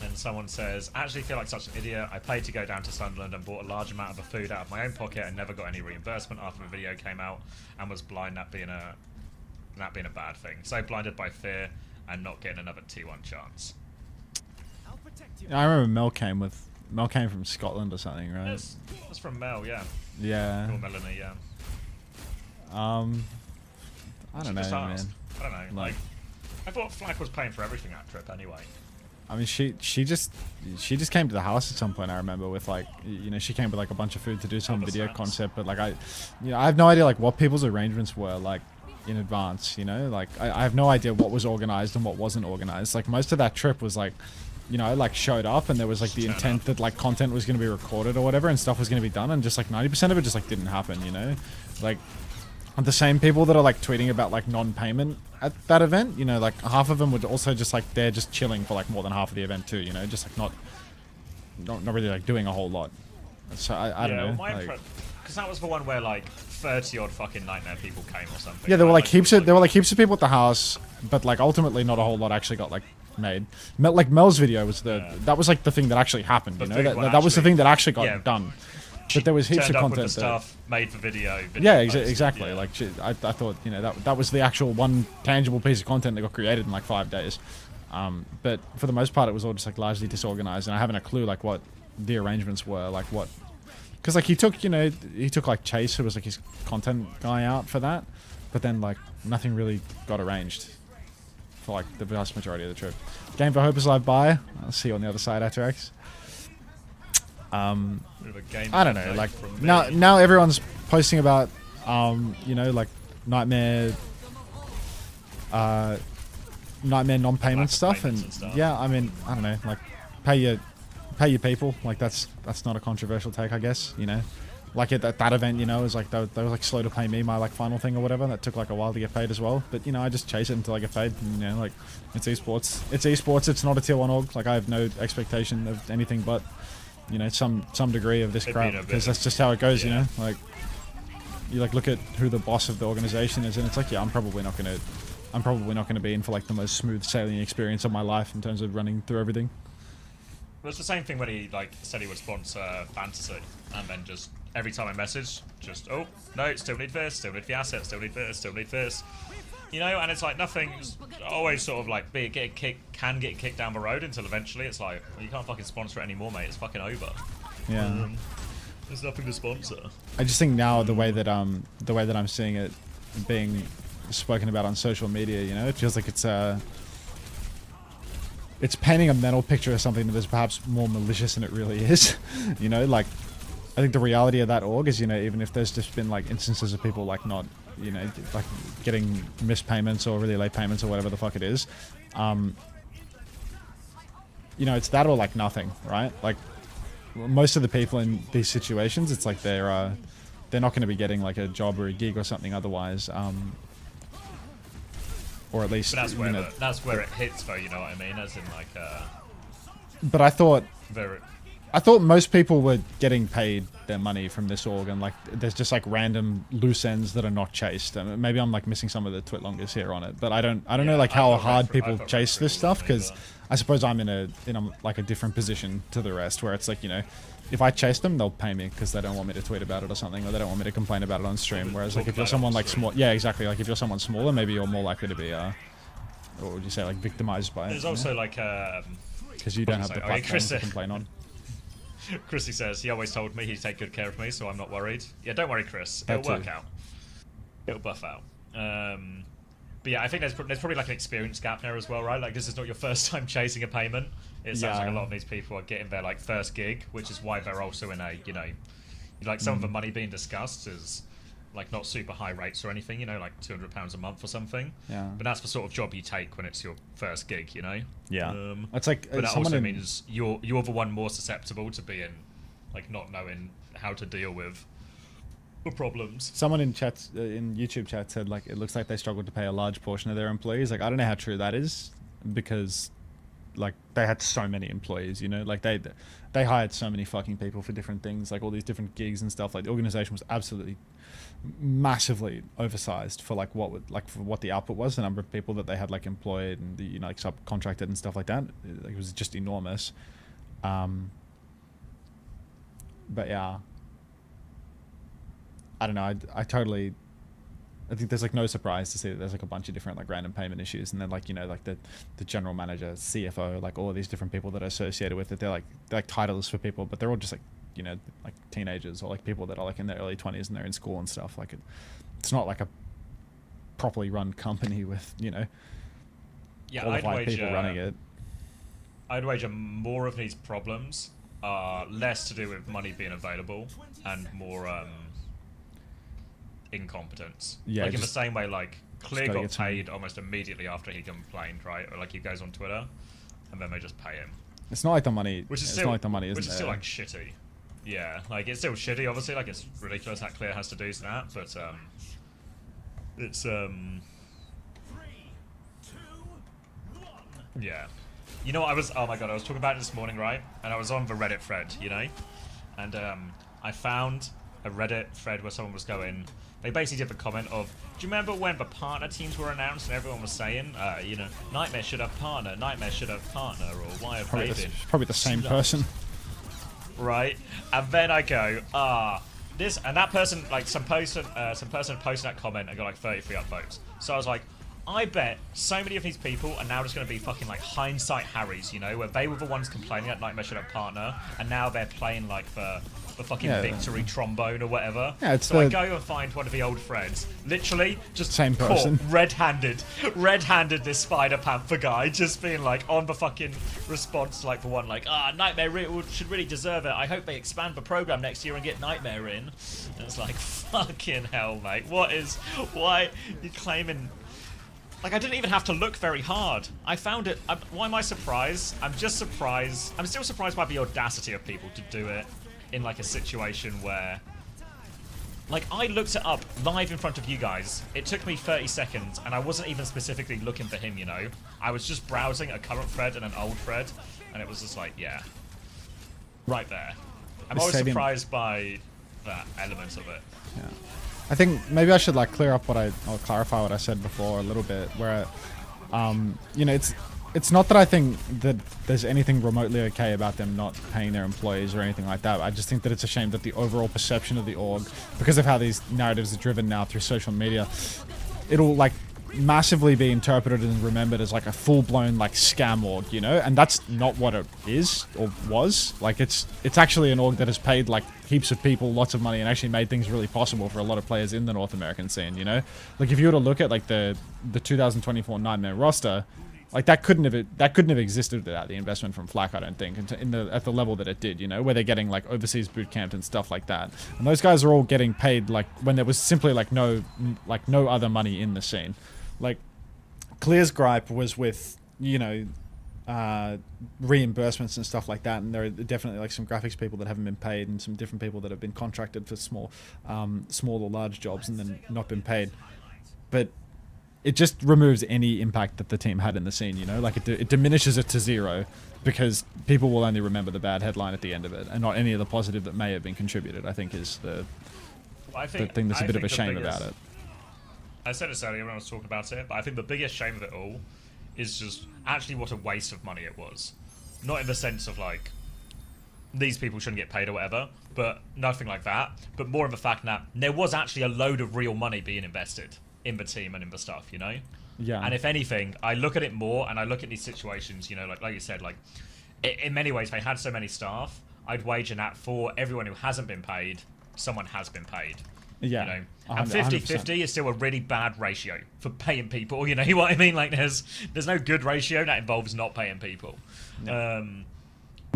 B: And someone says, I actually feel like such an idiot. I paid to go down to Sunderland and bought a large amount of the food out of my own pocket and never got any reimbursement after the video came out, and was blind, that being a bad thing. So blinded by fear and not getting another T1 chance.
A: I remember Mel came from Scotland or something, right?
B: That's from Mel, yeah.
A: Yeah.
B: Or Melanie, yeah.
A: I don't know, man.
B: I don't know. Like, I thought Flack was paying for everything that trip anyway.
A: I mean, she just came to the house at some point. I remember with like, you know, she came with like a bunch of food to do some video concept. But like, I have no idea like what people's arrangements were like in advance. You know, like I have no idea what was organized and what wasn't organized. Like most of that trip was like, you know, like showed up and there was like the intent that like content was going to be recorded or whatever and stuff was going to be done, and just like 90% of it just like didn't happen. You know, like. The same people that are like tweeting about like non-payment at that event, you know, like half of them would also just like they're just chilling for like more than half of the event too, you know, just like not really like doing a whole lot. So I don't know.
B: Because that was the one where like 30 odd fucking Nightmare people came or something.
A: Yeah, there were like heaps of people at the house, but like ultimately not a whole lot actually got like made. Like Mel's video was that was like the thing that actually happened, you know, that was the thing that actually got done. But there was heaps of content
B: with the stuff made for video.
A: Yeah, exactly. Yeah. Like I thought, you know, that was the actual one tangible piece of content that got created in like 5 days. But for the most part, it was all just like largely disorganized, and I haven't a clue like what the arrangements were, like what, because like he took like Chase, who was like his content guy, out for that, but then like nothing really got arranged for like the vast majority of the trip. Game for Hope is live by. I'll see you on the other side, Atrex. I don't know, like now everyone's posting about you know, like nightmare non-payment stuff, and yeah, I mean, I don't know, like pay your people, like that's not a controversial take, I guess, you know. Like at that event, you know, it was like they were like slow to pay me my like final thing or whatever. That took like a while to get paid as well. But you know, I just chase it until I get paid. And, you know, like it's esports. It's esports. It's not a tier 1 org. Like I have no expectation of anything but, you know, some degree of this crap, because that's just how it goes. Yeah. You know, like you like look at who the boss of the organization is, and it's like, yeah, I'm probably not gonna be in for like the most smooth sailing experience of my life in terms of running through everything.
B: Well, it's the same thing when he like said he would sponsor Fantasy, and then just every time I message, just, oh, no, still need this, still need the asset, still need this, still need this. You know, and it's like nothing's always sort of like can get kicked down the road until eventually it's like, well, you can't fucking sponsor it anymore, mate. It's fucking over.
A: Yeah.
B: There's nothing to sponsor.
A: I just think now the way that I'm seeing it being spoken about on social media, you know, it feels like it's painting a mental picture of something that is perhaps more malicious than it really is. You know, like I think the reality of that org is, you know, even if there's just been like instances of people like not, you know, like getting missed payments or really late payments or whatever the fuck it is, you know, it's that or like nothing, right? Like most of the people in these situations, it's like they're not going to be getting like a job or a gig or something otherwise, or at least.
B: But that's where it hits, though. You know what I mean? As in like.
A: But I thought most people were getting paid their money from this org, and like there's just like random loose ends that are not chased. And maybe I'm like missing some of the twitlongers here on it, but I don't know like how hard people chase this stuff, because I suppose I'm in a like a different position to the rest, where it's like, you know, if I chase them, they'll pay me because they don't want me to tweet about it or something, or they don't want me to complain about it on stream. Whereas like if you're someone like small, yeah, exactly, like if you're someone smaller, maybe you're more likely to be what would you say, like victimized by it.
B: There's also like
A: because you don't have the platform to complain on.
B: Chrissy says he always told me he'd take good care of me, so I'm not worried. Yeah, don't worry, Chris. It'll work out. It'll buff out. But yeah, I think there's probably like an experience gap there as well, right? Like this is not your first time chasing a payment. It sounds like a lot of these people are getting their like first gig, which is why they're also in a, you know, like some of the money being discussed is like not super high rates or anything, you know, like £200 a month or something.
A: Yeah.
B: But that's the sort of job you take when it's your first gig, you know.
A: Yeah. It's like,
B: but that also means you're the one more susceptible to being like not knowing how to deal with the problems.
A: Someone in chat, in YouTube chat, said like it looks like they struggled to pay a large portion of their employees. Like I don't know how true that is, because like they had so many employees, you know, like they hired so many fucking people for different things, like all these different gigs and stuff. Like the organization was absolutely massively oversized for like for what the output was, the number of people that they had like employed and the, you know, like subcontracted and stuff like that. It was just enormous. But yeah, I don't know. I think there's like no surprise to see that there's like a bunch of different like random payment issues, and then like, you know, like the general manager, CFO, like all of these different people that are associated with it. They're like titles for people, but they're all just like, you know, like teenagers or like people that are like in their early 20s and they're in school and stuff. Like it's not like a properly run company with, you know, qualified people running it.
B: I'd wager more of these problems are less to do with money being available and more incompetence.
A: Yeah,
B: like in the same way, like Clear got paid almost immediately after he complained, right? Or like he goes on Twitter, and then they just pay him.
A: It's not like the money.
B: Which is
A: it's
B: still
A: not like the money, isn't
B: which is
A: it?
B: still like shitty. Yeah, like it's still shitty. Obviously, like it's ridiculous that Clear has to do that, but it's yeah. You know what I was? Oh my god, I was talking about it this morning, right? And I was on the Reddit thread, you know, and I found a Reddit thread where someone was going. They basically did the comment of, do you remember when the partner teams were announced and everyone was saying, you know, Nightmare should have partner, Nightmare should have partner, or why have they been?
A: Probably the same person.
B: Right? And then I go, this, and that person, like some person posted that comment and got like 33 upvotes. So I was like, I bet so many of these people are now just going to be fucking like hindsight Harrys, you know, where they were the ones complaining that Nightmare should have a partner, and now they're playing like the fucking victory trombone or whatever.
A: Yeah, it's
B: so I go and find one of the old friends, literally just
A: same person,
B: red-handed this Spider Panther guy, just being like on the fucking response to like the one like, Nightmare should really deserve it. I hope they expand the program next year and get Nightmare in. And it's like, fucking hell, mate. Why you claiming? Like, I didn't even have to look very hard. I found it. Why am I surprised? I'm just surprised. I'm still surprised by the audacity of people to do it in, like, a situation where... Like, I looked it up live in front of you guys. It took me 30 seconds, and I wasn't even specifically looking for him, you know? I was just browsing a current thread and an old thread, and it was just like, yeah. Right there. I'm always surprised by that element of it.
A: Yeah. I think maybe I should like clear up or clarify what I said before a little bit, where, you know, it's not that I think that there's anything remotely okay about them not paying their employees or anything like that. I just think that it's a shame that the overall perception of the org, because of how these narratives are driven now through social media, it'll like massively be interpreted and remembered as like a full-blown like scam org, you know, and that's not what it is or was. Like it's actually an org that has paid like heaps of people lots of money and actually made things really possible for a lot of players in the North American scene, you know. Like if you were to look at like the 2024 Nightmare roster, like that couldn't have existed without the investment from Flak, I don't think, at the level that it did, you know, where they're getting like overseas boot camped and stuff like that. And those guys are all getting paid like when there was simply like no other money in the scene. Like, Clear's gripe was with, you know, reimbursements and stuff like that, and there are definitely like some graphics people that haven't been paid and some different people that have been contracted for small or large jobs and then not been paid. But it just removes any impact that the team had in the scene, you know? Like, it diminishes it to zero because people will only remember the bad headline at the end of it and not any of the positive that may have been contributed, I think is the thing that's a bit of a shame about it.
B: I said this earlier when I was talking about it, but I think the biggest shame of it all is just actually what a waste of money it was. Not in the sense of like, these people shouldn't get paid or whatever, but nothing like that. But more in the fact that there was actually a load of real money being invested in the team and in the stuff, you know?
A: Yeah.
B: And if anything, I look at it more and I look at these situations, you know, like you said, like, in many ways, they had so many staff, I'd wager that for everyone who hasn't been paid, someone has been paid.
A: Yeah.
B: You know, and 50-50 is still a really bad ratio for paying people, you know what I mean? Like, there's no good ratio that involves not paying people. No.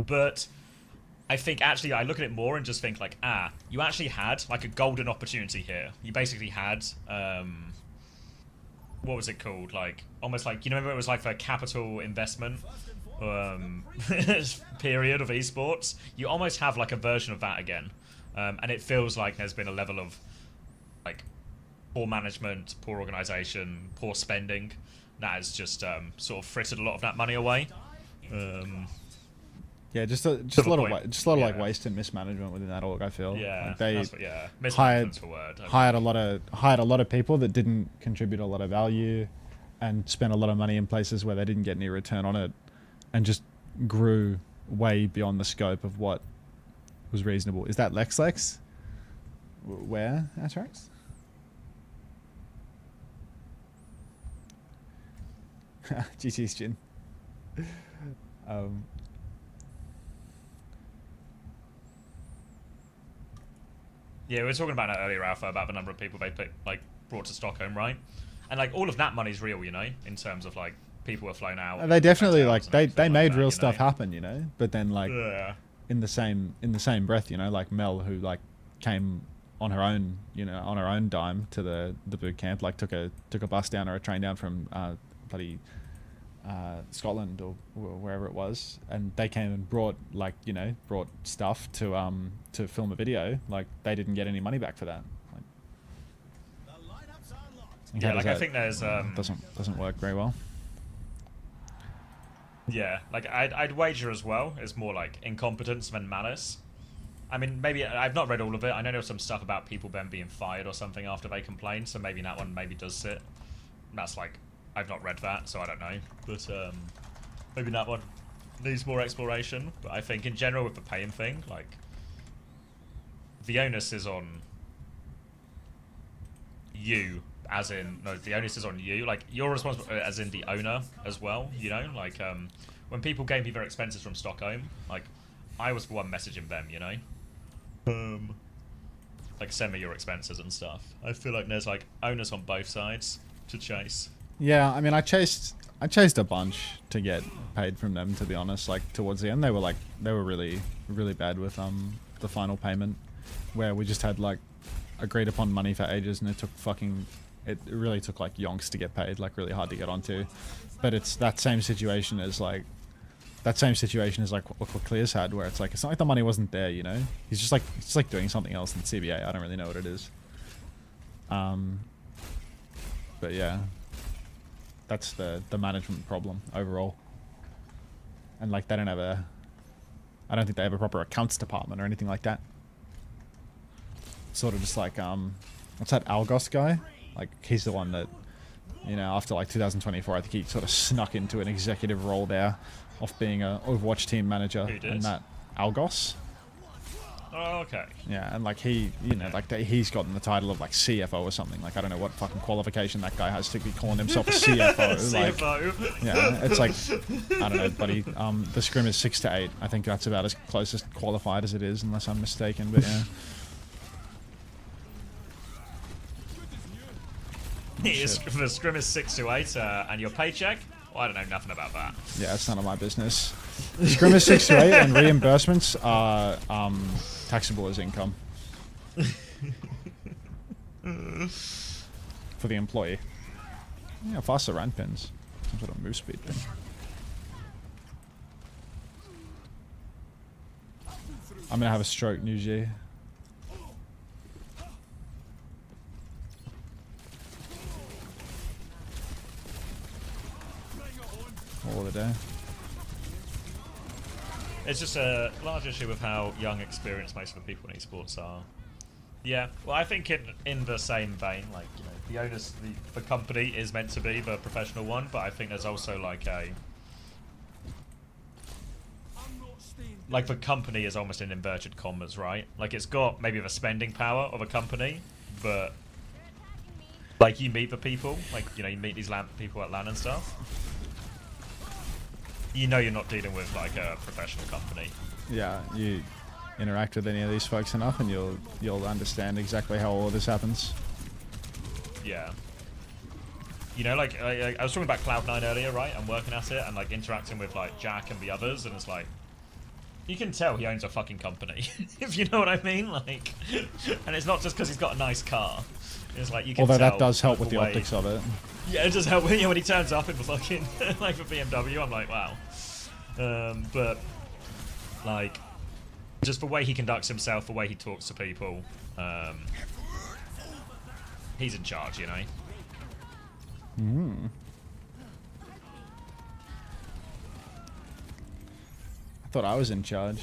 B: But I think, actually, I look at it more and just think, like, you actually had, like, a golden opportunity here. You basically had, what was it called? Like, almost like, you know, remember it was like for capital investment period of esports? You almost have, like, a version of that again. And it feels like there's been a level of, like, poor management, poor organisation, poor spending that has just sort of frittered a lot of that money away.
A: Yeah, just a lot of like waste and mismanagement within that org, I feel.
B: Yeah,
A: like they
B: mismanagement's the word.
A: hired a lot of people that didn't contribute a lot of value, and spent a lot of money in places where they didn't get any return on it, and just grew way beyond the scope of what was reasonable. Is that Lex? Where, Atrax? GT's Jin.
B: Yeah, we were talking about that earlier, Alpha, about the number of people they brought to Stockholm, right? And like all of that money's real, you know, in terms of like people were flown out.
A: They definitely like they made real stuff happen, you know. But then like in the same breath, you know, like Mel, who like came on her own, you know, on her own dime to the boot camp, like took a bus down or a train down from bloody Scotland or wherever it was, and they came and brought stuff to film a video. Like they didn't get any money back for that. Like,
B: yeah, like I think there's
A: doesn't work very well.
B: Yeah, like I'd wager as well it's more like incompetence than malice. I mean, maybe I've not read all of it. I know there was some stuff about people then being fired or something after they complained, so maybe that one does sit. That's like, I've not read that, so I don't know. But maybe that one needs more exploration. But I think in general with the paying thing, like, the onus is on you as in, no, the onus is on you. Like, you're responsible as in the owner as well, you know? Like, when people gave me their expenses from Stockholm, like, I was the one messaging them, you know? Like, send me your expenses and stuff. I feel like there's, like, onus on both sides to chase.
A: Yeah, I mean, I chased a bunch to get paid from them, to be honest. Like, towards the end, they were really, really bad with, the final payment, where we just had, like, agreed upon money for ages, and it took it really took like yonks to get paid, like really hard to get onto. But it's that same situation as like what Clear's had, where it's like, it's not like the money wasn't there, you know? He's just like doing something else in CBA. I don't really know what it is. But yeah, that's the management problem overall. And like, I don't think they have a proper accounts department or anything like that. Sort of just like, what's that Algos guy? Like, he's the one that, you know, after like 2024, I think he sort of snuck into an executive role there, off being a Overwatch team manager.
B: Who did?
A: And that Algos.
B: Oh, okay.
A: Yeah, and like he, you know, like he's gotten the title of like CFO or something. Like, I don't know what fucking qualification that guy has to be calling himself a CFO.
B: CFO.
A: Yeah, it's like, I don't know, buddy. The scrim is 6 to 8. I think that's about as close as qualified as it is, unless I'm mistaken. But yeah.
B: The scrim is 6 to 8, and your paycheck? Well, I don't know nothing about that.
A: Yeah, it's none of my business. Scrim is 6 to 8, and reimbursements are taxable as income for the employee. Yeah, faster run pins. Some sort of move speed thing. I'm gonna have a stroke, New G. All of the day.
B: It's just a large issue with how young, experienced most of the people in esports are. Yeah, well, I think in the same vein, like, you know, the onus, the company is meant to be the professional one, but I think there's also like the company is almost in inverted commas, right? Like, it's got maybe the spending power of a company, but like, you meet the people, like, you know, you meet these people at LAN and stuff. You know you're not dealing with like a professional company.
A: Yeah, you interact with any of these folks enough, and you'll understand exactly how all of this happens.
B: Yeah. You know, like I was talking about Cloud9 earlier, right? I'm working at it and like interacting with like Jack and the others, and it's like, you can tell he owns a fucking company, if you know what I mean. Like, and it's not just because he's got a nice car. It's like, you can
A: although
B: tell
A: that does help with the
B: way.
A: optics of it.
B: Yeah, it does help when he turns up in the fucking like the BMW. I'm like, wow. But like, just the way he conducts himself, the way he talks to people, he's in charge, you know.
A: I thought I was in charge.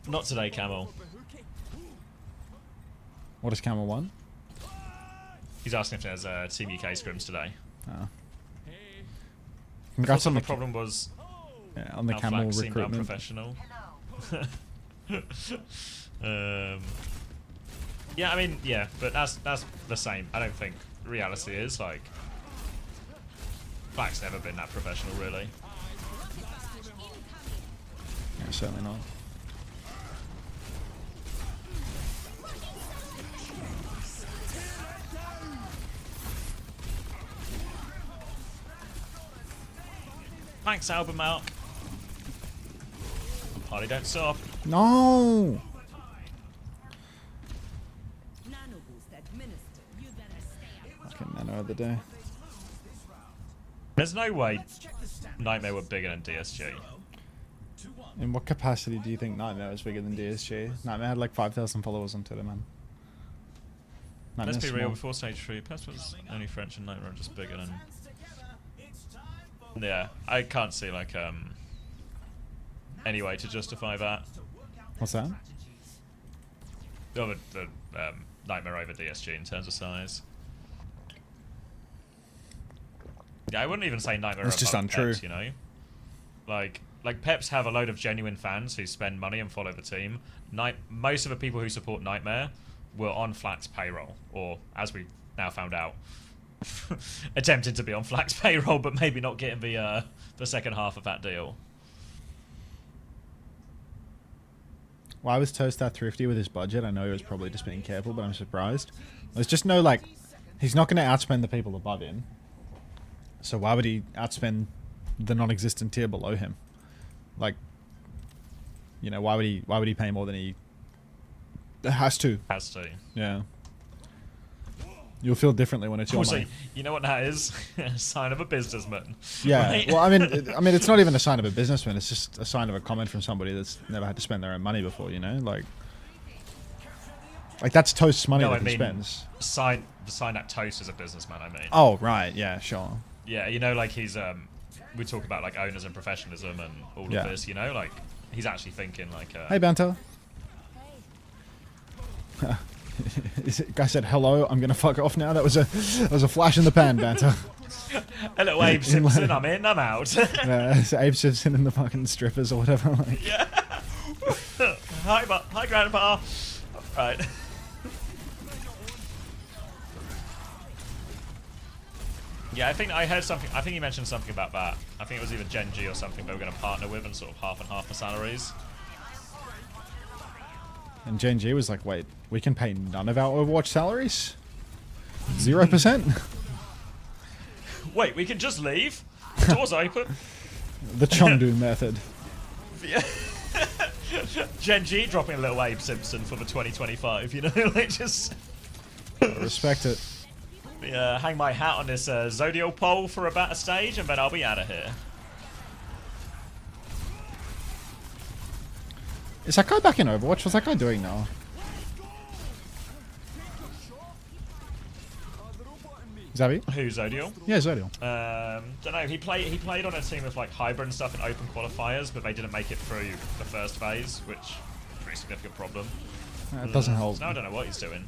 B: Not today, Camel.
A: What does Camel want?
B: He's asking if there's Team UK scrims today.
A: Oh.
B: Congrats on the problem was.
A: Yeah, on the Camel recruitment.
B: Unprofessional. Yeah, I mean, yeah, but that's the same. I don't think reality is like. Black's never been that professional, really.
A: Yeah, certainly not.
B: Thanks, Albert Mark. Party don't stop.
A: No. Fucking nano of the day.
B: There's no way Nightmare were bigger than DSG.
A: In what capacity do you think Nightmare was bigger than DSG? Nightmare had like 5,000 followers on Twitter, man.
B: Let's be real, before Stage 3, Pest was only French and Nightmare are just bigger than... Yeah, I can't see like any way to justify that.
A: What's that?
B: The Nightmare over DSG in terms of size. Yeah, I wouldn't even say Nightmare
A: It's
B: over
A: just untrue.
B: Peps, you know? Like Peps have a load of genuine fans who spend money and follow the team. Most of the people who support Nightmare were on Flat's payroll, or as we now found out, attempting to be on Flack's payroll, but maybe not getting the second half of that deal.
A: Why was Toast that thrifty with his budget? I know he was probably just being careful, but I'm surprised. There's just no, like, he's not going to outspend the people above him. So why would he outspend the non-existent tier below him? Like, you know, why would he pay more than he has to?
B: Has to.
A: Yeah. You'll feel differently when it's your
B: Also,
A: money.
B: you know what that is? A sign of a businessman.
A: Yeah.
B: Right?
A: Well, I mean, it's not even a sign of a businessman. It's just a sign of a comment from somebody that's never had to spend their own money before. You know, like that's Toast's money that he spends.
B: The sign that Toast is a businessman. I mean.
A: Oh right, yeah, sure.
B: Yeah, you know, like he's we talk about like owners and professionalism and all of this. You know, like he's actually thinking like.
A: Hey, banter. Guy said hello. I'm gonna fuck off now. That was a flash in the pan, banter.
B: Hello, Abe Simpson. I'm in. I'm out.
A: Yeah, it's Abe Simpson and the fucking strippers or whatever. Like.
B: Yeah. Hi, Grandpa. Right. Yeah, I think I heard something. I think you mentioned something about that. I think it was either Gen G or something they were going to partner with and sort of half and half the salaries.
A: And Gen G was like, wait, we can pay none of our Overwatch salaries? 0%?
B: Wait, we can just leave? The door's open.
A: The Chengdu method.
B: Yeah. Gen G dropping a little Abe Simpson for the 2025, you know? Like just...
A: Respect it.
B: Yeah, hang my hat on this Zodial pole for about a stage and then I'll be out of here.
A: Is that guy back in Overwatch? What's that guy doing now? Xavi?
B: Who, Zodial?
A: Yeah, Zodial.
B: Don't know. He played on a team of like hybrid and stuff in open qualifiers, but they didn't make it through the first phase, which is a pretty significant problem.
A: It doesn't help.
B: So now I don't know what he's doing.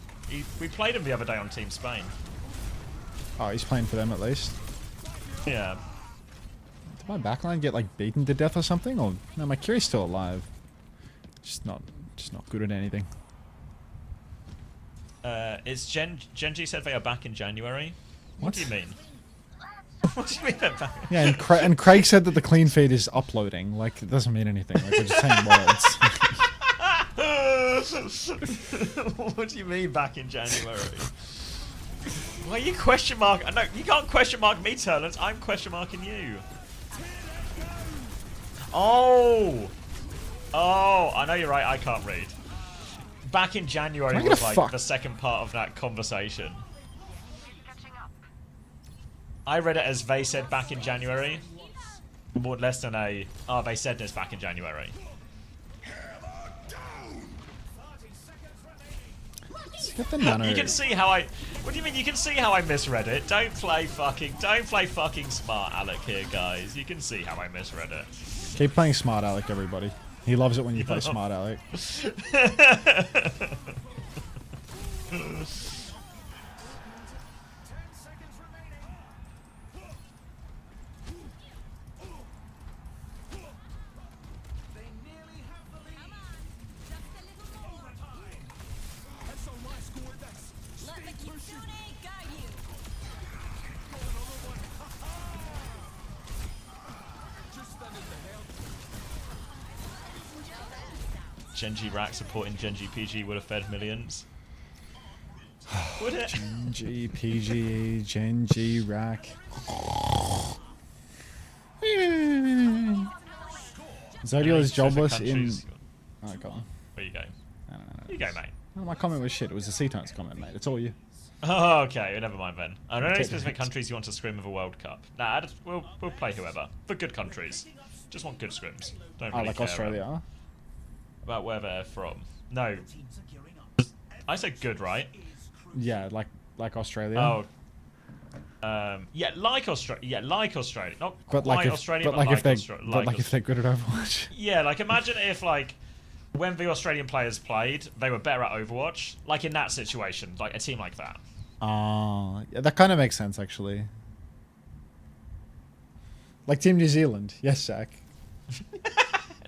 B: We played him the other day on Team Spain.
A: Oh, he's playing for them at least.
B: Yeah.
A: Did my backline get like beaten to death or something? Or no, my Kiri's still alive. Just not good at anything.
B: It's Gen G said they are back in January. What do you mean? What do you mean they're back?
A: Yeah, and Craig said that the clean feed is uploading. Like, it doesn't mean anything. Like, we're just saying words.
B: What do you mean back in January? Why are you question mark? No, you can't question mark me, Turlens. I'm question marking you. Oh, I know you're right. I can't read. Back in January was like the second part of that conversation. I read it as they said back in January. More less than a, oh, they said this back in January.
A: Get the nano.
B: You can see how I, what do you mean you can see how I misread it? Don't play fucking smart Alec here, guys. You can see how I misread it.
A: Keep playing smart Alec, everybody. He loves it when you play smart Alec.
B: Genji Rack supporting Genji PG would have fed millions. Would it?
A: Genji PG, Genji Rack. Zodiel is jobless in. Oh, go on.
B: Where you go?
A: No.
B: You go, mate.
A: No, my comment was shit. It was the C-Tones comment, mate. It's all you.
B: Oh, okay. Never mind then. I don't know any specific countries you want to scrim of a World Cup. Nah, we'll play whoever. For good countries. Just want good scrims. Don't really
A: like
B: care
A: Australia.
B: About where they're from. No. I said good, right?
A: Yeah, like Australia.
B: Oh. Yeah, like Australia. Yeah, like Australia. Not
A: but
B: quite
A: like if,
B: Australia,
A: but like if they,
B: Australia.
A: but like if they're good at Overwatch.
B: Yeah, like imagine if like when the Australian players played, they were better at Overwatch. Like in that situation, like a team like that.
A: Oh, yeah, that kind of makes sense actually. Like Team New Zealand, yes, Zach.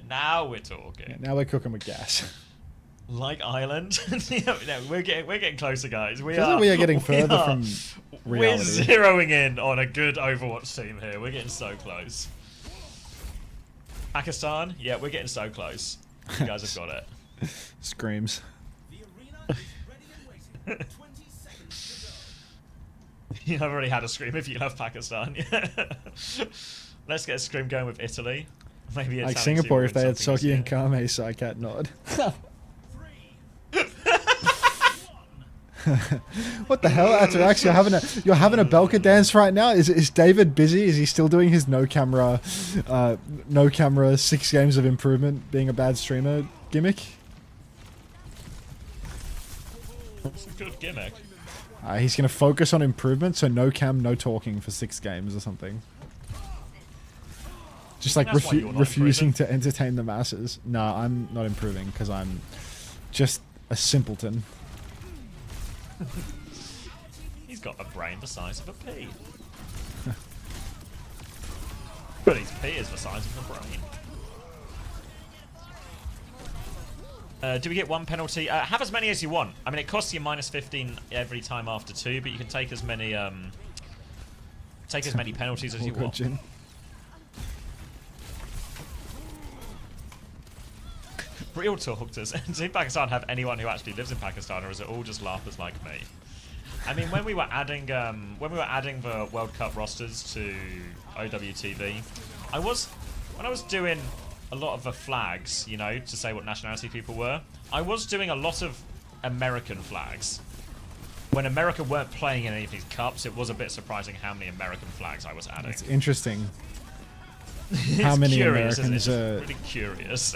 B: Now we're talking.
A: Yeah, now we're cooking with gas.
B: Like Ireland. Yeah, no, we're getting closer, guys. We
A: are getting further from reality.
B: We're zeroing in on a good Overwatch team here. We're getting so close. Pakistan, yeah, we're getting so close. You guys have got it.
A: Screams.
B: I've already had a scream if you love Pakistan. Let's get a scream going with Italy. Maybe
A: like Singapore if they had Sogi and Kame, so I can't nod. What the hell, Atarax? You're having a Belka dance right now? Is David busy? Is he still doing his no camera 6 games of improvement being a bad streamer gimmick?
B: That's a good gimmick.
A: He's gonna focus on improvement, so no cam, no talking for 6 games or something. Just like refusing to entertain the masses. No, I'm not improving because I'm just a simpleton.
B: He's got a brain the size of a pea. But his pea is the size of a brain. Do we get 1 penalty? Have as many as you want. I mean, it costs you -15 every time after 2, but you can take as many penalties as you want.
A: Jin.
B: Real talk, does Pakistan have anyone who actually lives in Pakistan, or is it all just laughers like me? I mean, when we were adding the World Cup rosters to OWTV, when I was doing a lot of the flags, you know, to say what nationality people were, I was doing a lot of American flags. When America weren't playing in any of these cups, it was a bit surprising how many American flags I was adding.
A: It's interesting. How many
B: curious,
A: Americans
B: are really curious?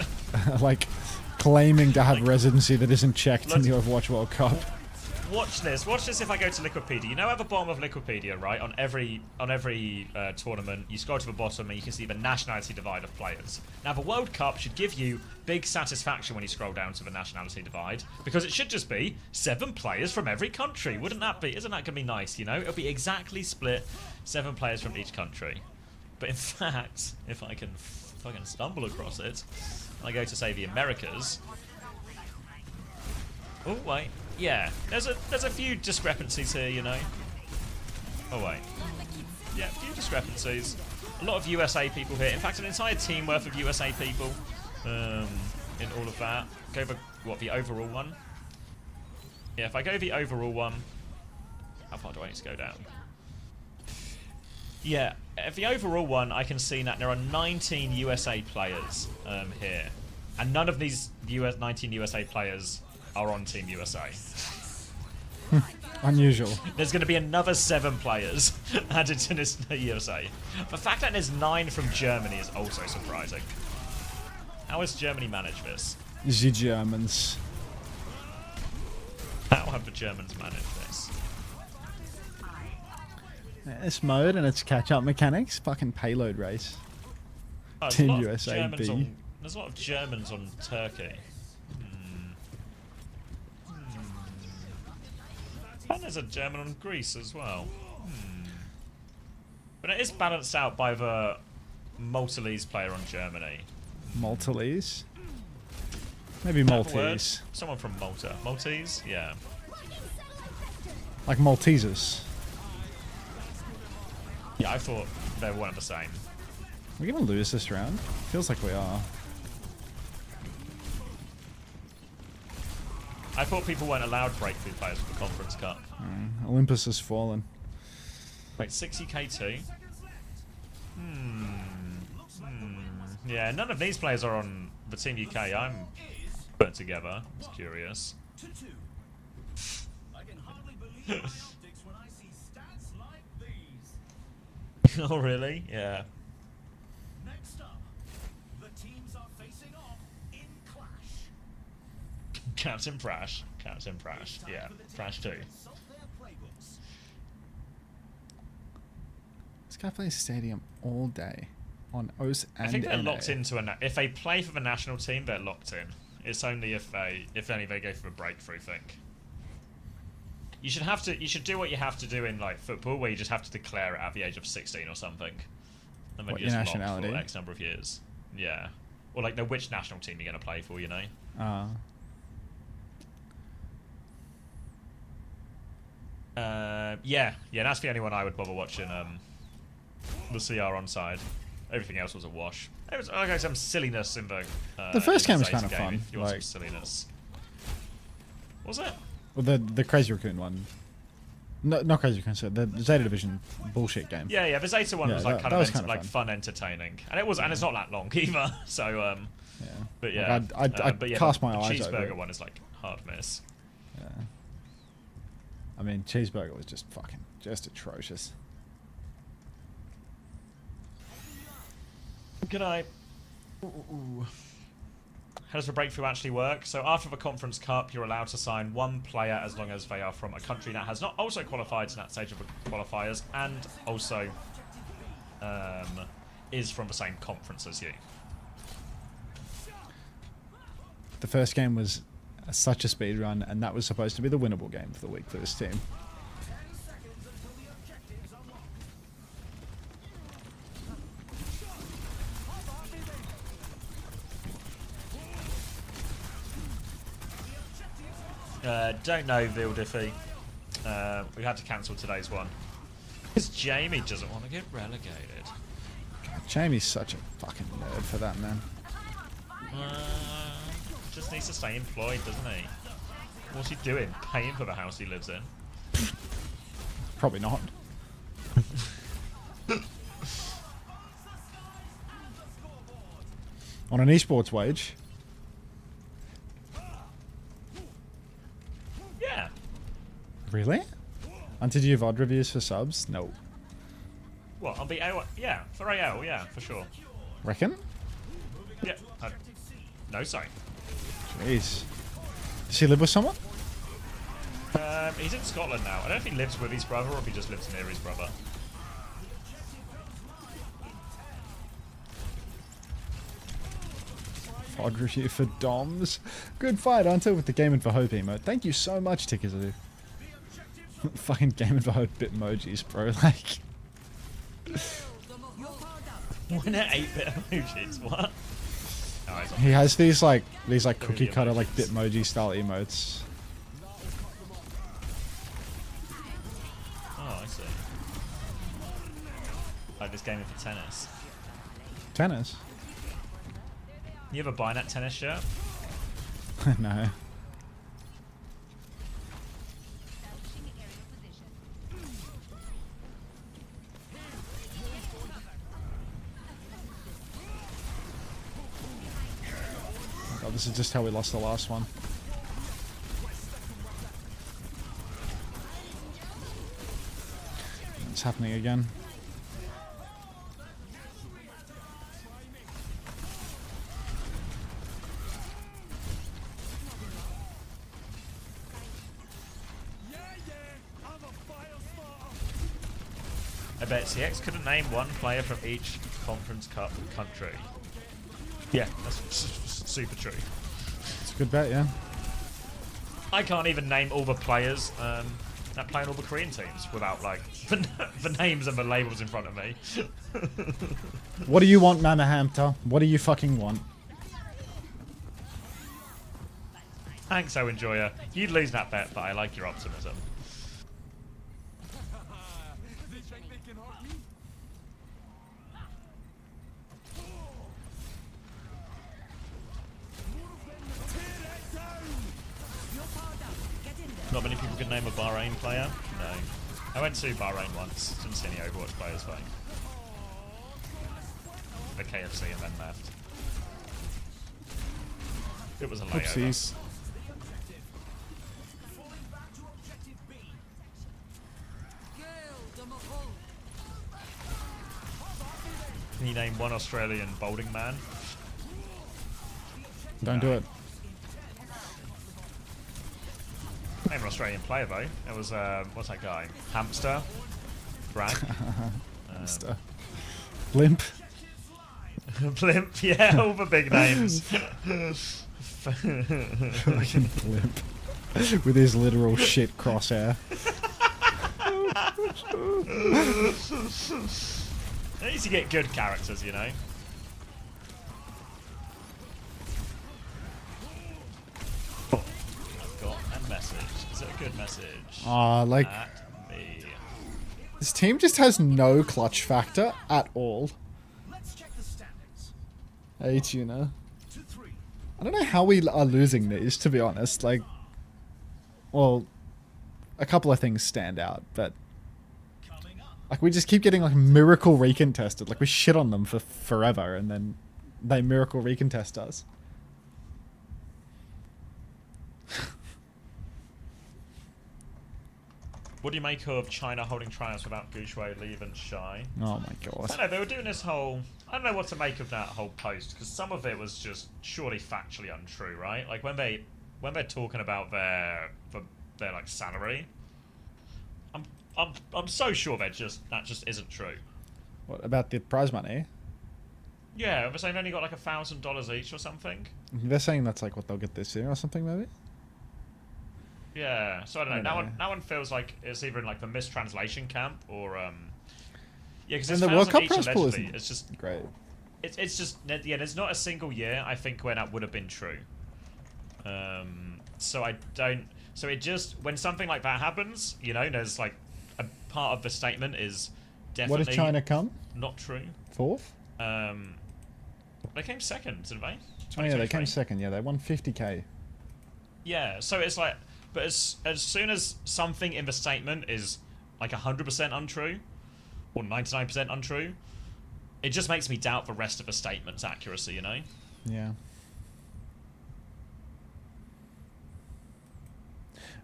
A: Like claiming to have residency that isn't checked in the Overwatch World Cup.
B: Watch this if I go to Liquipedia. You know at the bottom of Liquipedia, right? On every tournament, you scroll to the bottom and you can see the nationality divide of players. Now the World Cup should give you big satisfaction when you scroll down to the nationality divide, because it should just be 7 players from every country. Isn't that going to be nice, you know? It'll be exactly split 7 players from each country. But in fact, if I can stumble across it, and I go to say the Americas. Oh wait, yeah. There's a few discrepancies here, you know. Oh wait, yeah, a few discrepancies. A lot of USA people here. In fact, an entire team worth of USA people in all of that. Go for the overall one. Yeah, if I go the overall one, how far do I need to go down? Yeah, at the overall one, I can see that there are 19 USA players here. And none of these 19 USA players are on Team USA.
A: Unusual.
B: There's going to be another 7 players added to this USA. The fact that there's 9 from Germany is also surprising. How has Germany managed this?
A: The Germans.
B: How have the Germans managed this?
A: This mode and its catch-up mechanics, fucking payload race.
B: Oh,
A: Team USA B.
B: There's a lot of Germans on Turkey. And there's a German on Greece as well. But it is balanced out by the Maltese player on Germany.
A: Maltese? Maybe Maltese.
B: Someone from Malta. Maltese? Yeah.
A: Like Maltesers.
B: Yeah, I thought they were one and the same.
A: We're gonna lose this round? Feels like we are.
B: I thought people weren't allowed breakthrough players for the Conference Cup.
A: Olympus has fallen.
B: Wait, 60k2? Yeah, none of these players are on the Team UK I'm put together. It's curious. Oh, really? Yeah.
I: Next up, the teams are facing off in Clash.
B: Captain Prash. Captain Prash. Yeah, Prash 2.
A: This guy plays Stadium all day on OWCS and
B: I think they're
A: NA.
B: locked into if they play for the national team, they're locked in. It's only if any they go for a breakthrough thing. You should do what you have to do in like football, where you just have to declare it at the age of 16 or something, and then
A: What,
B: you just
A: your
B: locked
A: nationality?
B: for X number of years. Yeah, or like know which national team you're going to play for, you know. Yeah, that's the only one I would bother watching. The CR Onside. Everything else was a wash. There was okay, some silliness in the
A: first game was
B: Zeta
A: kind of fun.
B: If you want
A: Like,
B: some silliness. Was it?
A: Well, the Crazy Raccoon one. No, not Crazy Raccoon. So the Zeta Division bullshit game.
B: Yeah. The Zeta one was like
A: that
B: kind
A: was
B: of like fun, entertaining, and it's not that long either. So
A: Yeah.
B: but yeah,
A: Like,
B: but yeah,
A: cast
B: the
A: my eyes over
B: Cheeseburger
A: it.
B: one is like hard miss.
A: Yeah. I mean, Cheeseburger was just atrocious.
B: Good night. How does the breakthrough actually work? So after the Conference Cup, you're allowed to sign one player as long as they are from a country that has not also qualified to that stage of the qualifiers and also is from the same conference as you.
A: The first game was such a speed run, and that was supposed to be the winnable game for the week for this team.
B: Don't know, Vildiffy. We had to cancel today's one. Because Jamie doesn't want to get relegated.
A: God, Jamie's such a fucking nerd for that, man.
B: Just needs to stay employed, doesn't he? What's he doing? Paying for the house he lives in?
A: Probably not. On an esports wage.
B: Yeah.
A: Really? Until you have odd reviews for subs? No.
B: What, on the AO? Yeah, for AO, yeah, for sure.
A: Reckon?
B: Yeah. No, sorry.
A: Jeez. Does he live with someone?
B: He's in Scotland now. I don't know if he lives with his brother or if he just lives near his brother.
A: Odd review for Doms. Good fight, Unter, with the Gaming for Hope emote. Thank you so much, Tikazoo. Fucking Gaming for Hope bitmojis, bro. Like.
B: When are 8-bit emojis? What? Oh,
A: he has these cookie cutter like bitmoji style emotes.
B: Oh, I see. Like this gaming for tennis.
A: Tennis?
B: You ever buy that tennis shirt?
A: No. Oh, this is just how we lost the last one. It's happening again.
B: I bet CX couldn't name one player from each Conference Cup country. Yeah, that's super true.
A: It's a good bet, yeah.
B: I can't even name all the players that play in all the Korean teams without like the names and the labels in front of me.
A: What do you want, Mama Hamter? What do you fucking want?
B: Thanks, O Enjoyer. You'd lose that bet, but I like your optimism. Not many people can name a Bahrain player. No. I went to Bahrain once. Didn't see any Overwatch players though. The KFC and then left. It was a layover.
A: Oopsies.
B: Can you name one Australian bowling man?
A: Don't do it.
B: Name an Australian player though. It was what's that guy? Hamster. Brad.
A: Hamster. Blimp.
B: Blimp. Yeah, all the big names.
A: Fucking Blimp. With his literal shit crosshair.
B: At least you get good characters, you know. I've got a message. Is it a good message?
A: Like This team just has no clutch factor at all.
I: Let's check the standings.
A: Hey, Tuna.
I: 2-3.
A: I don't know how we are losing these, to be honest. Like, well, a couple of things stand out, but like we just keep getting like miracle recontested. Like we shit on them for forever, and then they miracle recontest us.
B: What do you make of China holding triumphs without Guxue, Leave, and Shy?
A: Oh my god.
B: I don't know, they were doing this whole... I don't know what to make of that whole post, because some of it was just surely factually untrue, right? Like, when they're talking about their like, salary, I'm so sure that just isn't true.
A: What, about the prize money?
B: Yeah, they're saying they only got like $1,000 each or something.
A: They're saying that's like what they'll get this year or something, maybe?
B: Yeah, so I don't know. That one feels like it's either in like the mistranslation camp or yeah, because it's
A: the World Cup
B: each
A: prize pool
B: allegedly.
A: isn't
B: It's just
A: great.
B: It's just yeah. There's not a single year I think when that would have been true. So I don't. So it just when something like that happens, you know, there's like a part of the statement is definitely.
A: What did China come?
B: Not true.
A: Fourth?
B: They came second, didn't they?
A: Oh yeah, they came second. Yeah, they won 50k.
B: Yeah, so it's like, but as soon as something in the statement is like 100% untrue, or 99% untrue, it just makes me doubt the rest of the statement's accuracy, you know?
A: Yeah.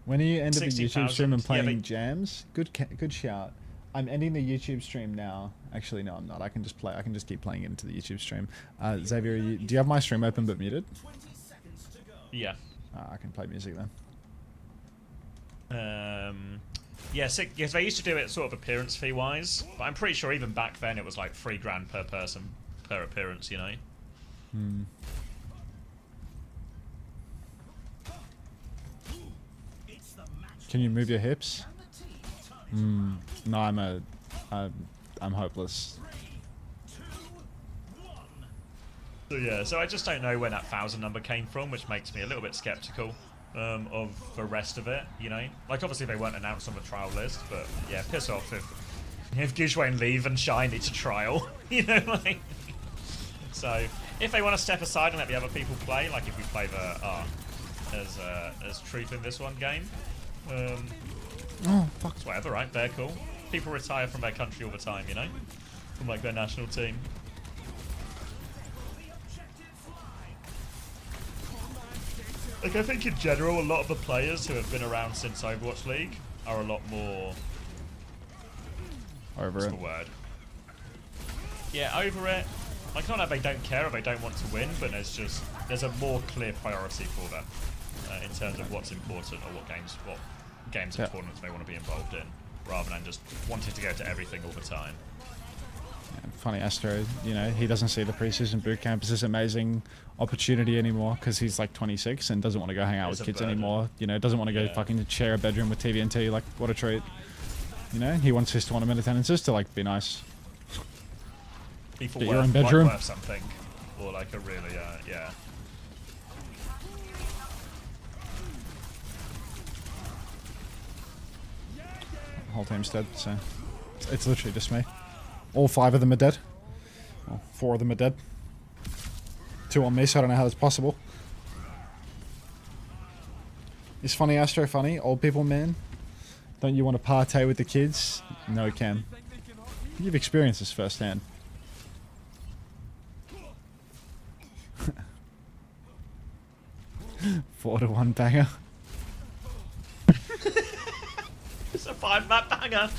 A: When are you ending the YouTube stream and playing jams? Good shout. I'm ending the YouTube stream now. Actually, no, I'm not. I can just play. I can just keep playing it into the YouTube stream. Xavier, do you have my stream open but muted?
B: Yeah.
A: I can play music then.
B: Yeah, because they used to do it sort of appearance fee wise, but I'm pretty sure even back then it was like $3,000 per person per appearance, you know.
A: Hmm. Can you move your hips? No, I'm hopeless.
B: So yeah, so I just don't know where that 1,000 number came from, which makes me a little bit skeptical of the rest of it, you know? Like, obviously they weren't announced on the trial list, but yeah, piss off if Guxue and Leave and Shy need to trial, you know, like... So, if they want to step aside and let the other people play, like if we play the, as Truth in this one game,
A: oh, fuck.
B: it's whatever, right? They're cool. People retire from their country all the time, you know? From, like, their national team. Like, I think in general, a lot of the players who have been around since Overwatch League are a lot more...
A: Over it.
B: What's the word? Yeah, over it. Like, not that they don't care or they don't want to win, but there's a more clear priority for them in terms of what's important or what games and tournaments they want to be involved in, rather than just wanting to go to everything all the time.
A: Yeah, funny, Astro, you know, he doesn't see the preseason boot camp as this amazing opportunity anymore because he's like 26 and doesn't want to go hang out with kids anymore. You know, doesn't want to go fucking share a bedroom with TVNT. Like, what a treat. You know, he wants his tournament attendances to like be nice.
B: Get
A: your own bedroom.
B: Worth something, or like a really, yeah.
A: The whole team's dead, so it's literally just me. All 5 of them are dead. Well, 4 of them are dead. 2 on me, so I don't know how that's possible. Is funny, Astro funny? Old people, man. Don't you want to partay with the kids? No, Cam. You've experienced this firsthand. 4-1 banger.
B: It's a 5-map banger.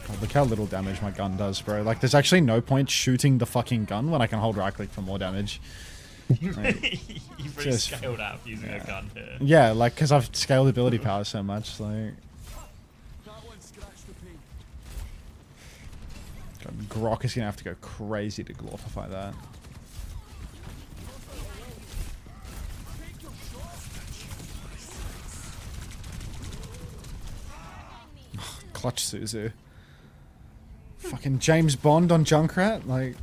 A: God, look how little damage my gun does, bro. Like, there's actually no point shooting the fucking gun when I can hold right click for more damage. Like,
B: You've really scaled out using a gun here.
A: Yeah, like, because I've scaled ability power so much, like... God, Grok is going to have to go crazy to glorify that. Clutch Suzu. Fucking James Bond on Junkrat, like...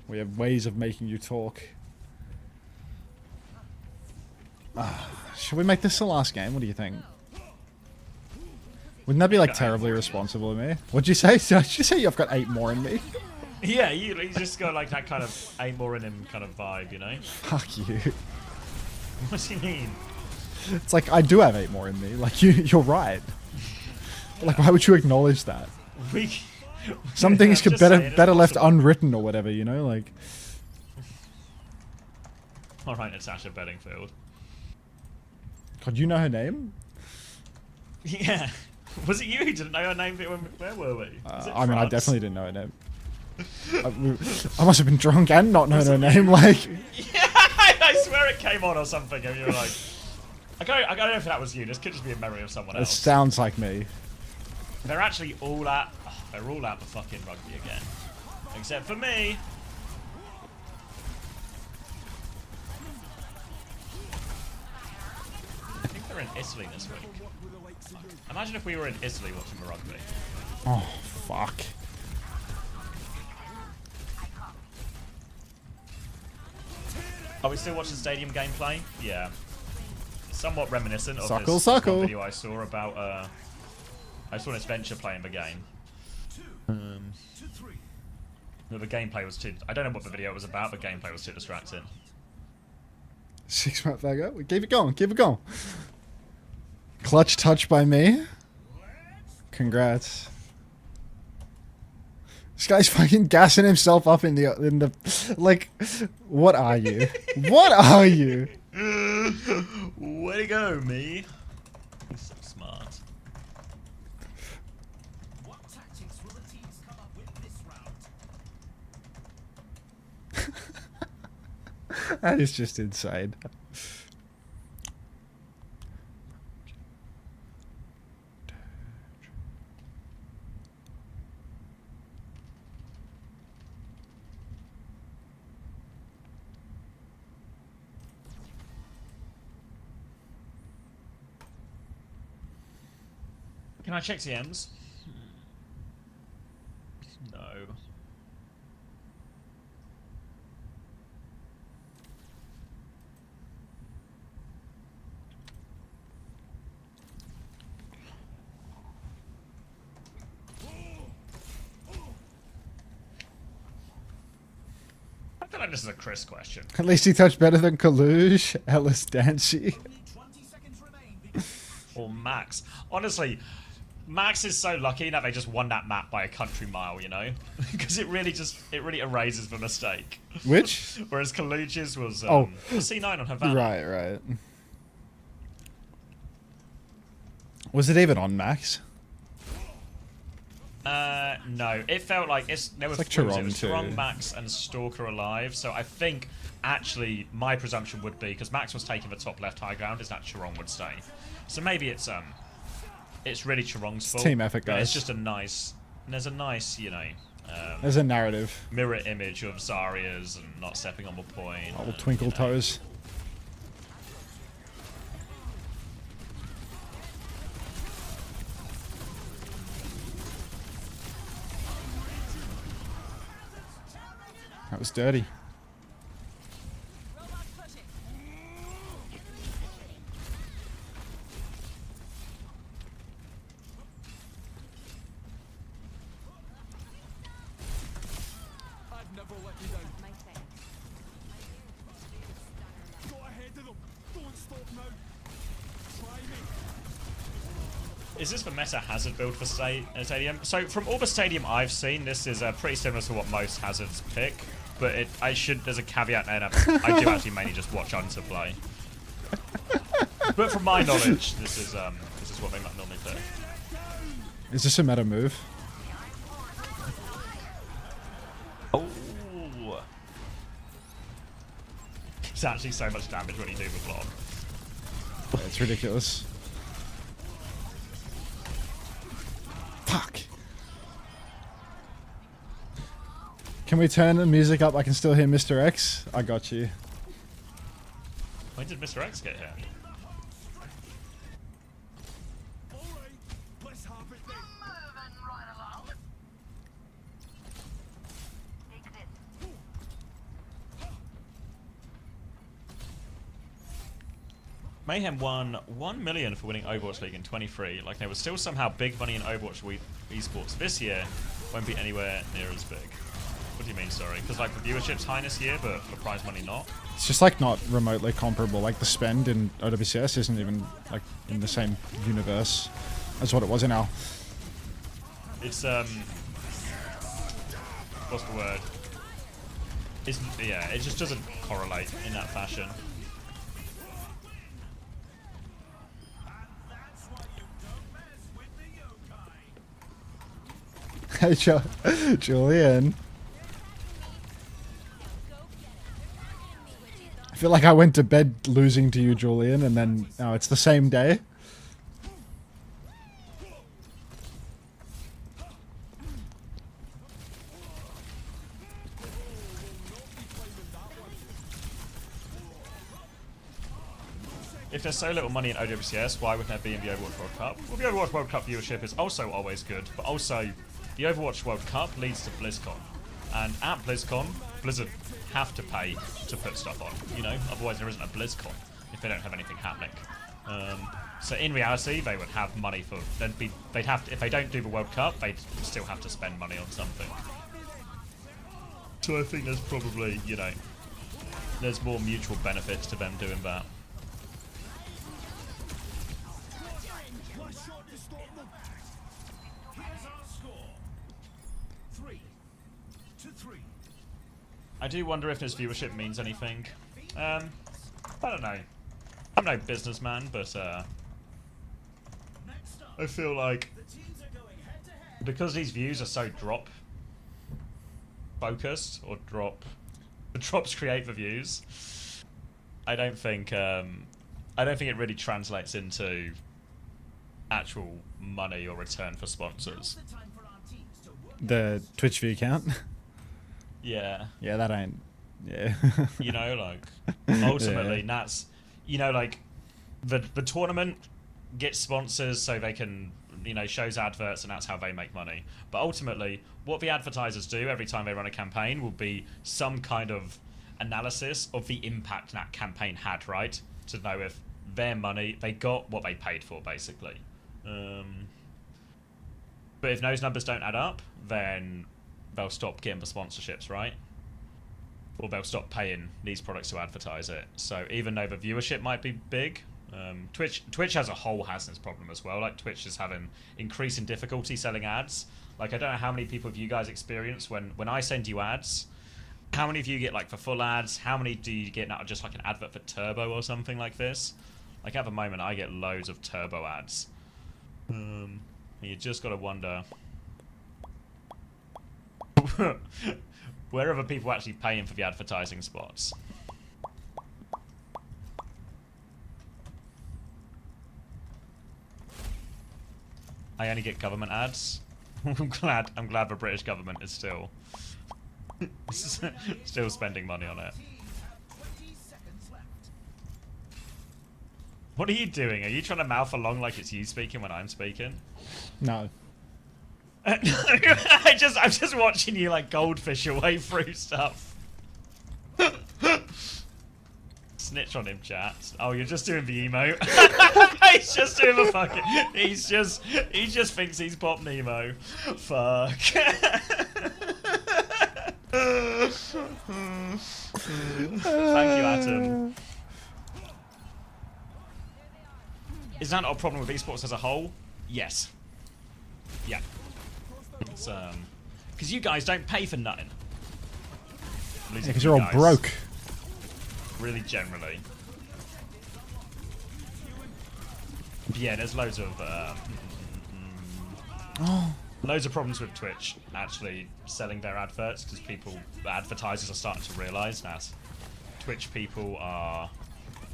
A: We have ways of making you talk. Should we make this the last game? What do you think? Wouldn't that be like terribly responsible of me? What'd you say? Did you say I've got 8 more in me?
B: Yeah, you just got like that kind of 8 more in him kind of vibe, you know?
A: Fuck you.
B: What do you mean?
A: It's like, I do have 8 more in me. Like, you're right. Like, why would you acknowledge that? Some things could better left unwritten or whatever, you know? Like...
B: Alright, Natasha Bedingfield.
A: God, you know her name?
B: Yeah. Was it you who didn't know her name? Where were we?
A: I mean, I definitely didn't know her name. I must have been drunk and not known her name, like...
B: Yeah, I swear it came on or something, and you were like... I don't know if that was you, this could just be a memory of someone
A: It
B: else.
A: sounds like me.
B: They're actually all at... they're all at the fucking rugby again. Except for me. I think they're in Italy this week. Imagine if we were in Italy watching the rugby.
A: Oh, fuck.
B: Are we still watching stadium gameplay? Yeah. Somewhat reminiscent of
A: Suckle,
B: this
A: suckle.
B: video I saw about, I saw an adventure playing the game. The gameplay was too... I don't know what the video was about, but gameplay was too distracting.
A: 6-month ago? We keep it going, keep it going. Clutch touch by me. Congrats. This guy's fucking gassing himself up in the like, what are you? What are you?
B: Way to go, me. You're so smart.
I: What tactics will the teams come up with this round?
A: That is just insane.
B: Can I check TMs? No. I feel like this is a Chris question.
A: At least he touched better than Kalush, Ellis Dancy.
B: Or Max. Honestly, Max is so lucky that they just won that map by a country mile, you know? Because it really erases the mistake.
A: Which?
B: Whereas Kaluch's was C9 on her van.
A: Right, right. Was it even on Max?
B: No. It felt like there was
A: like
B: it was
A: Toronto.
B: Tron, Max, and Stalker alive. So I think actually my presumption would be, because Max was taking the top left high ground, is that Chiron would stay. So maybe it's really Chiron's fault.
A: Team effort,
B: but
A: guys.
B: it's just a nice. There's a nice, you know.
A: There's a narrative.
B: Mirror image of Zarya's and not stepping on the point.
A: Little twinkle toes. That was dirty.
B: Is this the meta hazard build for Stadium? So from all the Stadium I've seen, this is pretty similar to what most hazards pick. But there's a caveat there. I do actually mainly just watch Unter play. But from my knowledge, this is what they might normally do.
A: Is this a meta move?
B: Oh. It's actually so much damage when you do the block.
A: Yeah, it's ridiculous. Fuck. Can we turn the music up? I can still hear Mr. X. I got you.
B: When did Mr. X get here? Mayhem won 1 million for winning Overwatch League in 23. Like, there was still somehow big money in Overwatch Esports this year. Won't be anywhere near as big. What do you mean, sorry? Because like the viewership's high this year, but the prize money not?
A: It's just like not remotely comparable. Like the spend in OWCS isn't even like in the same universe as what it was in our.
B: It's what's the word? Yeah, it just doesn't correlate in that fashion.
A: Hey, Julian. I feel like I went to bed losing to you, Julian, and then now it's the same day.
B: If there's so little money in OWCS, why would there be in the Overwatch World Cup? Well, the Overwatch World Cup viewership is also always good, but also the Overwatch World Cup leads to BlizzCon. And at BlizzCon, Blizzard have to pay to put stuff on, you know? Otherwise there isn't a BlizzCon if they don't have anything happening. So in reality, they would have money for... They'd have to, if they don't do the World Cup, they'd still have to spend money on something. So I think there's probably, you know, there's more mutual benefits to them doing that. I do wonder if this viewership means anything. I don't know. I'm no businessman, but I feel like because these views are so drop focused or the drops create the views. I don't think it really translates into actual money or return for sponsors.
A: The Twitch view count.
B: Yeah.
A: Yeah, that ain't. Yeah.
B: You know, like ultimately, that's, you know, like the tournament gets sponsors so they can, you know, shows adverts, and that's how they make money. But ultimately, what the advertisers do every time they run a campaign will be some kind of analysis of the impact that campaign had, right? To know if their money, they got what they paid for, basically. But if those numbers don't add up, then they'll stop getting the sponsorships, right? Or they'll stop paying these products to advertise it. So even though the viewership might be big, Twitch as a whole has this problem as well. Like Twitch is having increasing difficulty selling ads. Like I don't know how many people of you guys experience when I send you ads. How many of you get like for full ads? How many do you get now just like an advert for Turbo or something like this? Like at the moment I get loads of Turbo ads. You just gotta wonder where are the people actually paying for the advertising spots? I only get government ads. I'm glad the British government is still spending money on it. What are you doing? Are you trying to mouth along like it's you speaking when I'm speaking?
A: No.
B: I'm just watching you like goldfish your way through stuff. Snitch on him, chat. Oh, you're just doing the emote. He's just doing the fucking. He just thinks he's Pop Nemo. Fuck. Thank you, Atom. Is that not a problem with esports as a whole? Yes. Yeah. It's because you guys don't pay for nothing.
A: Because you're all broke.
B: Really, generally. But yeah, there's loads of loads of problems with Twitch actually selling their adverts because advertisers are starting to realise that Twitch people are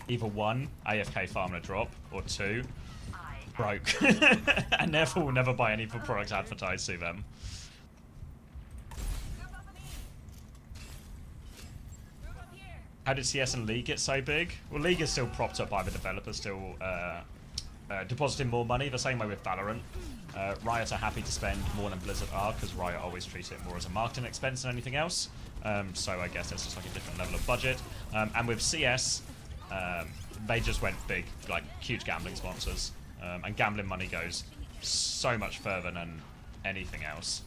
B: either one, AFK farming a drop, or two, broke, and therefore will never buy any of the products advertised to them. How did CS and League get so big? Well, League is still propped up by the developers still depositing more money, the same way with Valorant. Riot are happy to spend more than Blizzard are, because Riot always treats it more as a marketing expense than anything else. So I guess it's just like a different level of budget. And with CS, they just went big, like huge gambling sponsors, and gambling money goes so much further than anything else.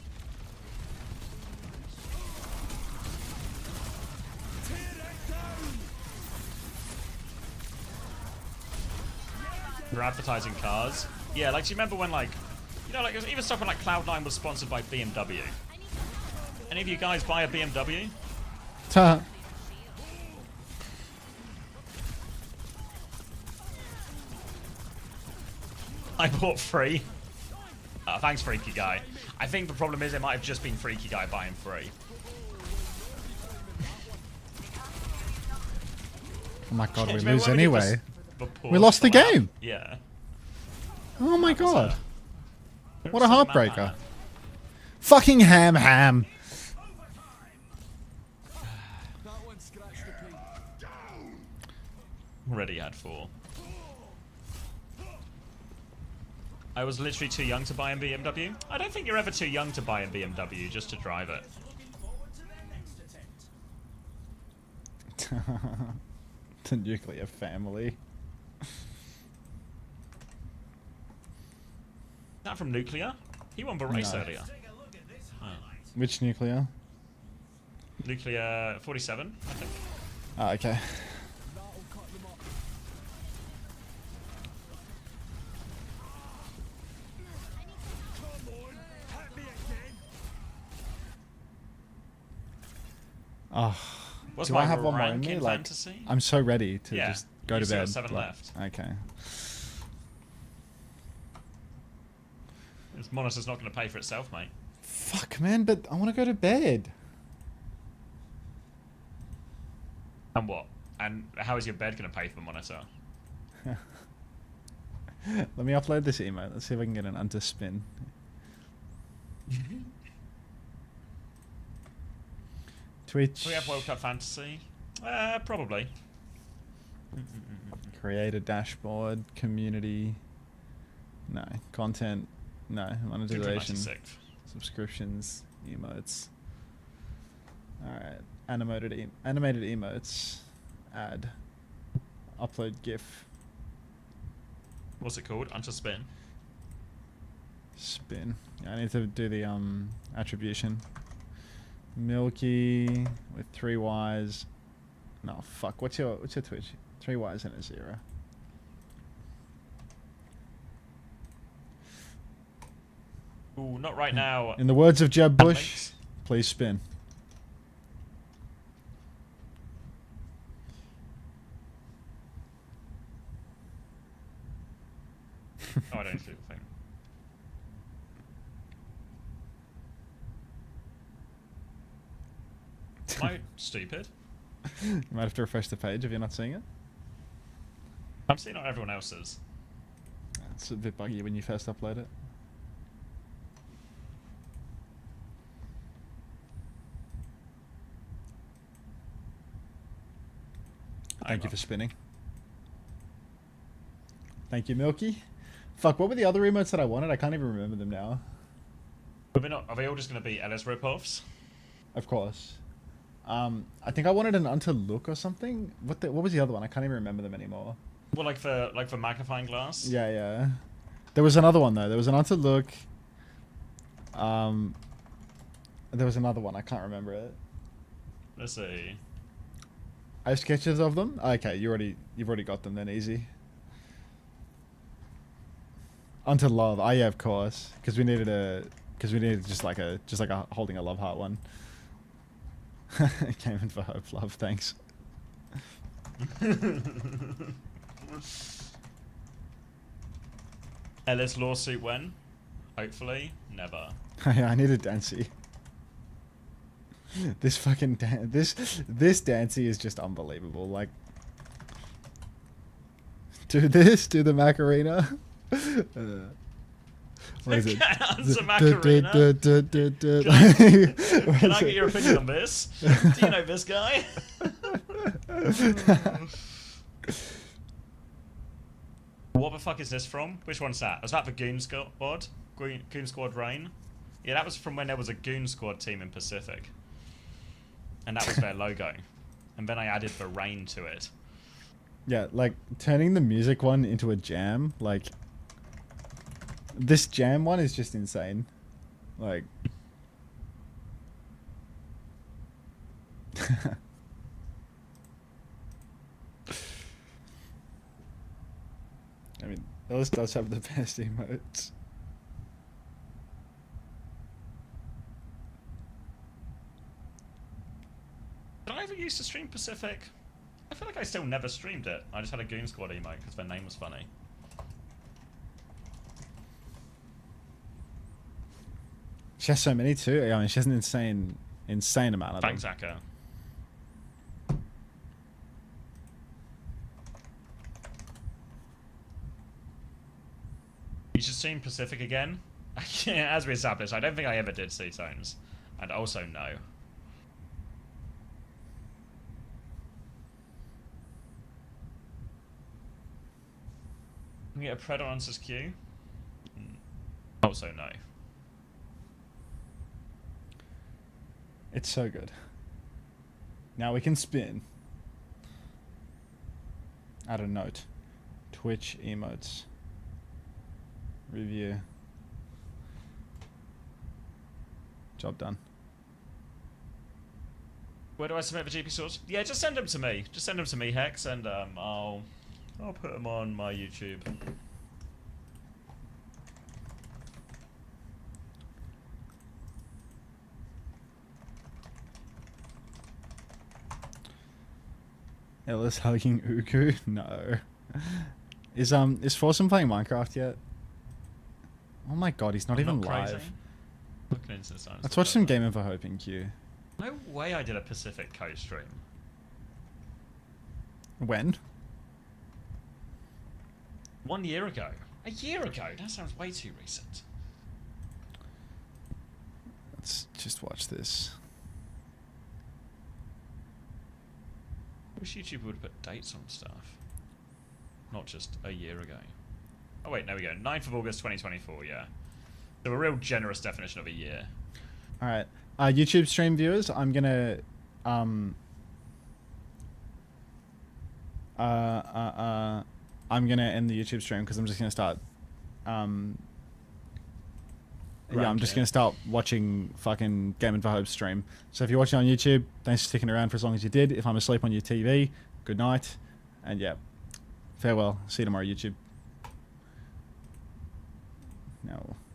B: For advertising cars, yeah. Like, do you remember when, like, you know, like even stuff when like Cloud9 was sponsored by BMW? Any of you guys buy a BMW? I bought 3. Thanks, Freaky Guy. I think the problem is it might have just been Freaky Guy buying 3.
A: Oh my god, we lose anyway. We lost the game.
B: Yeah.
A: Oh my god. What a heartbreaker. Fucking ham.
B: Already had 4. I was literally too young to buy a BMW. I don't think you're ever too young to buy a BMW, just to drive it.
A: The nuclear family.
B: That from Nuclear? He won the race earlier. Oh.
A: Which nuclear?
B: Nuclear 47, I think.
A: Ah, okay. Oh,
B: What's
A: do
B: my
A: I have one more
B: rank
A: in me?
B: in
A: Like,
B: fantasy?
A: I'm so ready to just go to
B: still
A: bed.
B: have 7 left.
A: Okay.
B: This monitor's not going to pay for itself, mate.
A: Fuck, man, but I want to go to bed.
B: And what? And how is your bed going to pay for the monitor?
A: Let me upload this emote. Let's see if I can get an Unter spin. Twitch.
B: Do we have World Cup Fantasy? Probably.
A: Create a dashboard. Community. No. Content. No. Monetization.
B: 296.
A: Subscriptions. Emotes. Alright. Animated emotes. Add. Upload GIF.
B: What's it called? Unter Spin.
A: Spin. Yeah, I need to do the attribution. Milky with 3 Ys. No, fuck. What's your Twitch? 3 Ys and a 0.
B: Ooh, not right now.
A: In the words of Jeb Bush, please spin.
B: Oh, I don't see the thing. Am I stupid?
A: You might have to refresh the page if you're not seeing it.
B: I'm seeing what everyone else is.
A: It's a bit buggy when you first upload it. Thank you for spinning. Thank you, Milky. Fuck, what were the other emotes that I wanted? I can't even remember them now.
B: Are they all just going to be LS ripoffs?
A: Of course. I think I wanted an Unter look or something. What was the other one? I can't even remember them anymore.
B: Well, like for magnifying glass?
A: Yeah, yeah. There was another one though. There was an Unter look. There was another one. I can't remember it.
B: Let's see.
A: I have sketches of them. Okay, you've already got them then. Easy. Unto love. Oh yeah, of course. Because we needed just like a holding a love heart one. Came in for hope, love. Thanks.
B: LS lawsuit when? Hopefully, never.
A: I need a Dancy. This fucking this Dancy is just unbelievable. Like, do the Macarena. What is it?
B: Answer Macarena. Can I get your opinion on this? Do you know this guy? What the fuck is this from? Which one's that? Was that the Goon Squad? Goon Squad Rain? Yeah, that was from when there was a Goon Squad team in Pacific. And that was their logo. And then I added the rain to it.
A: Yeah, like turning the music one into a jam, like this jam one is just insane. Like I mean, Ellis does have the best emotes.
B: Did I ever used to stream Pacific? I feel like I still never streamed it. I just had a Goon Squad emote because their name was funny.
A: She has so many too. I mean, she has an insane amount of
B: Thanks,
A: them.
B: Zaka. You should stream Pacific again. Yeah, as we established, I don't think I ever did C tones, and also no. Can we get a Predator answers queue? Also no.
A: It's so good. Now we can spin. Add a note. Twitch emotes. Review. Job done.
B: Where do I submit the GP source? Yeah, just send them to me. Just send them to me, Hex, and I'll put them on my YouTube.
A: Ellis hugging Uku? No. Is Fawson playing Minecraft yet? Oh my god, he's not even live. Let's watch some Game Info Hope in queue.
B: No way I did a Pacific Coast stream.
A: When?
B: 1 year ago. A year ago? That sounds way too recent.
A: Let's just watch this.
B: I wish YouTube would put dates on stuff. Not just a year ago. Oh wait, there we go. 9th of August 2024, yeah. So a real generous definition of a year.
A: Alright. YouTube stream viewers, I'm gonna I'm gonna end the YouTube stream because I'm just gonna start yeah, I'm just gonna start watching fucking Game Info Hope stream. So if you're watching on YouTube, thanks for sticking around for as long as you did. If I'm asleep on your TV, good night. And yeah, farewell. See you tomorrow, YouTube. No.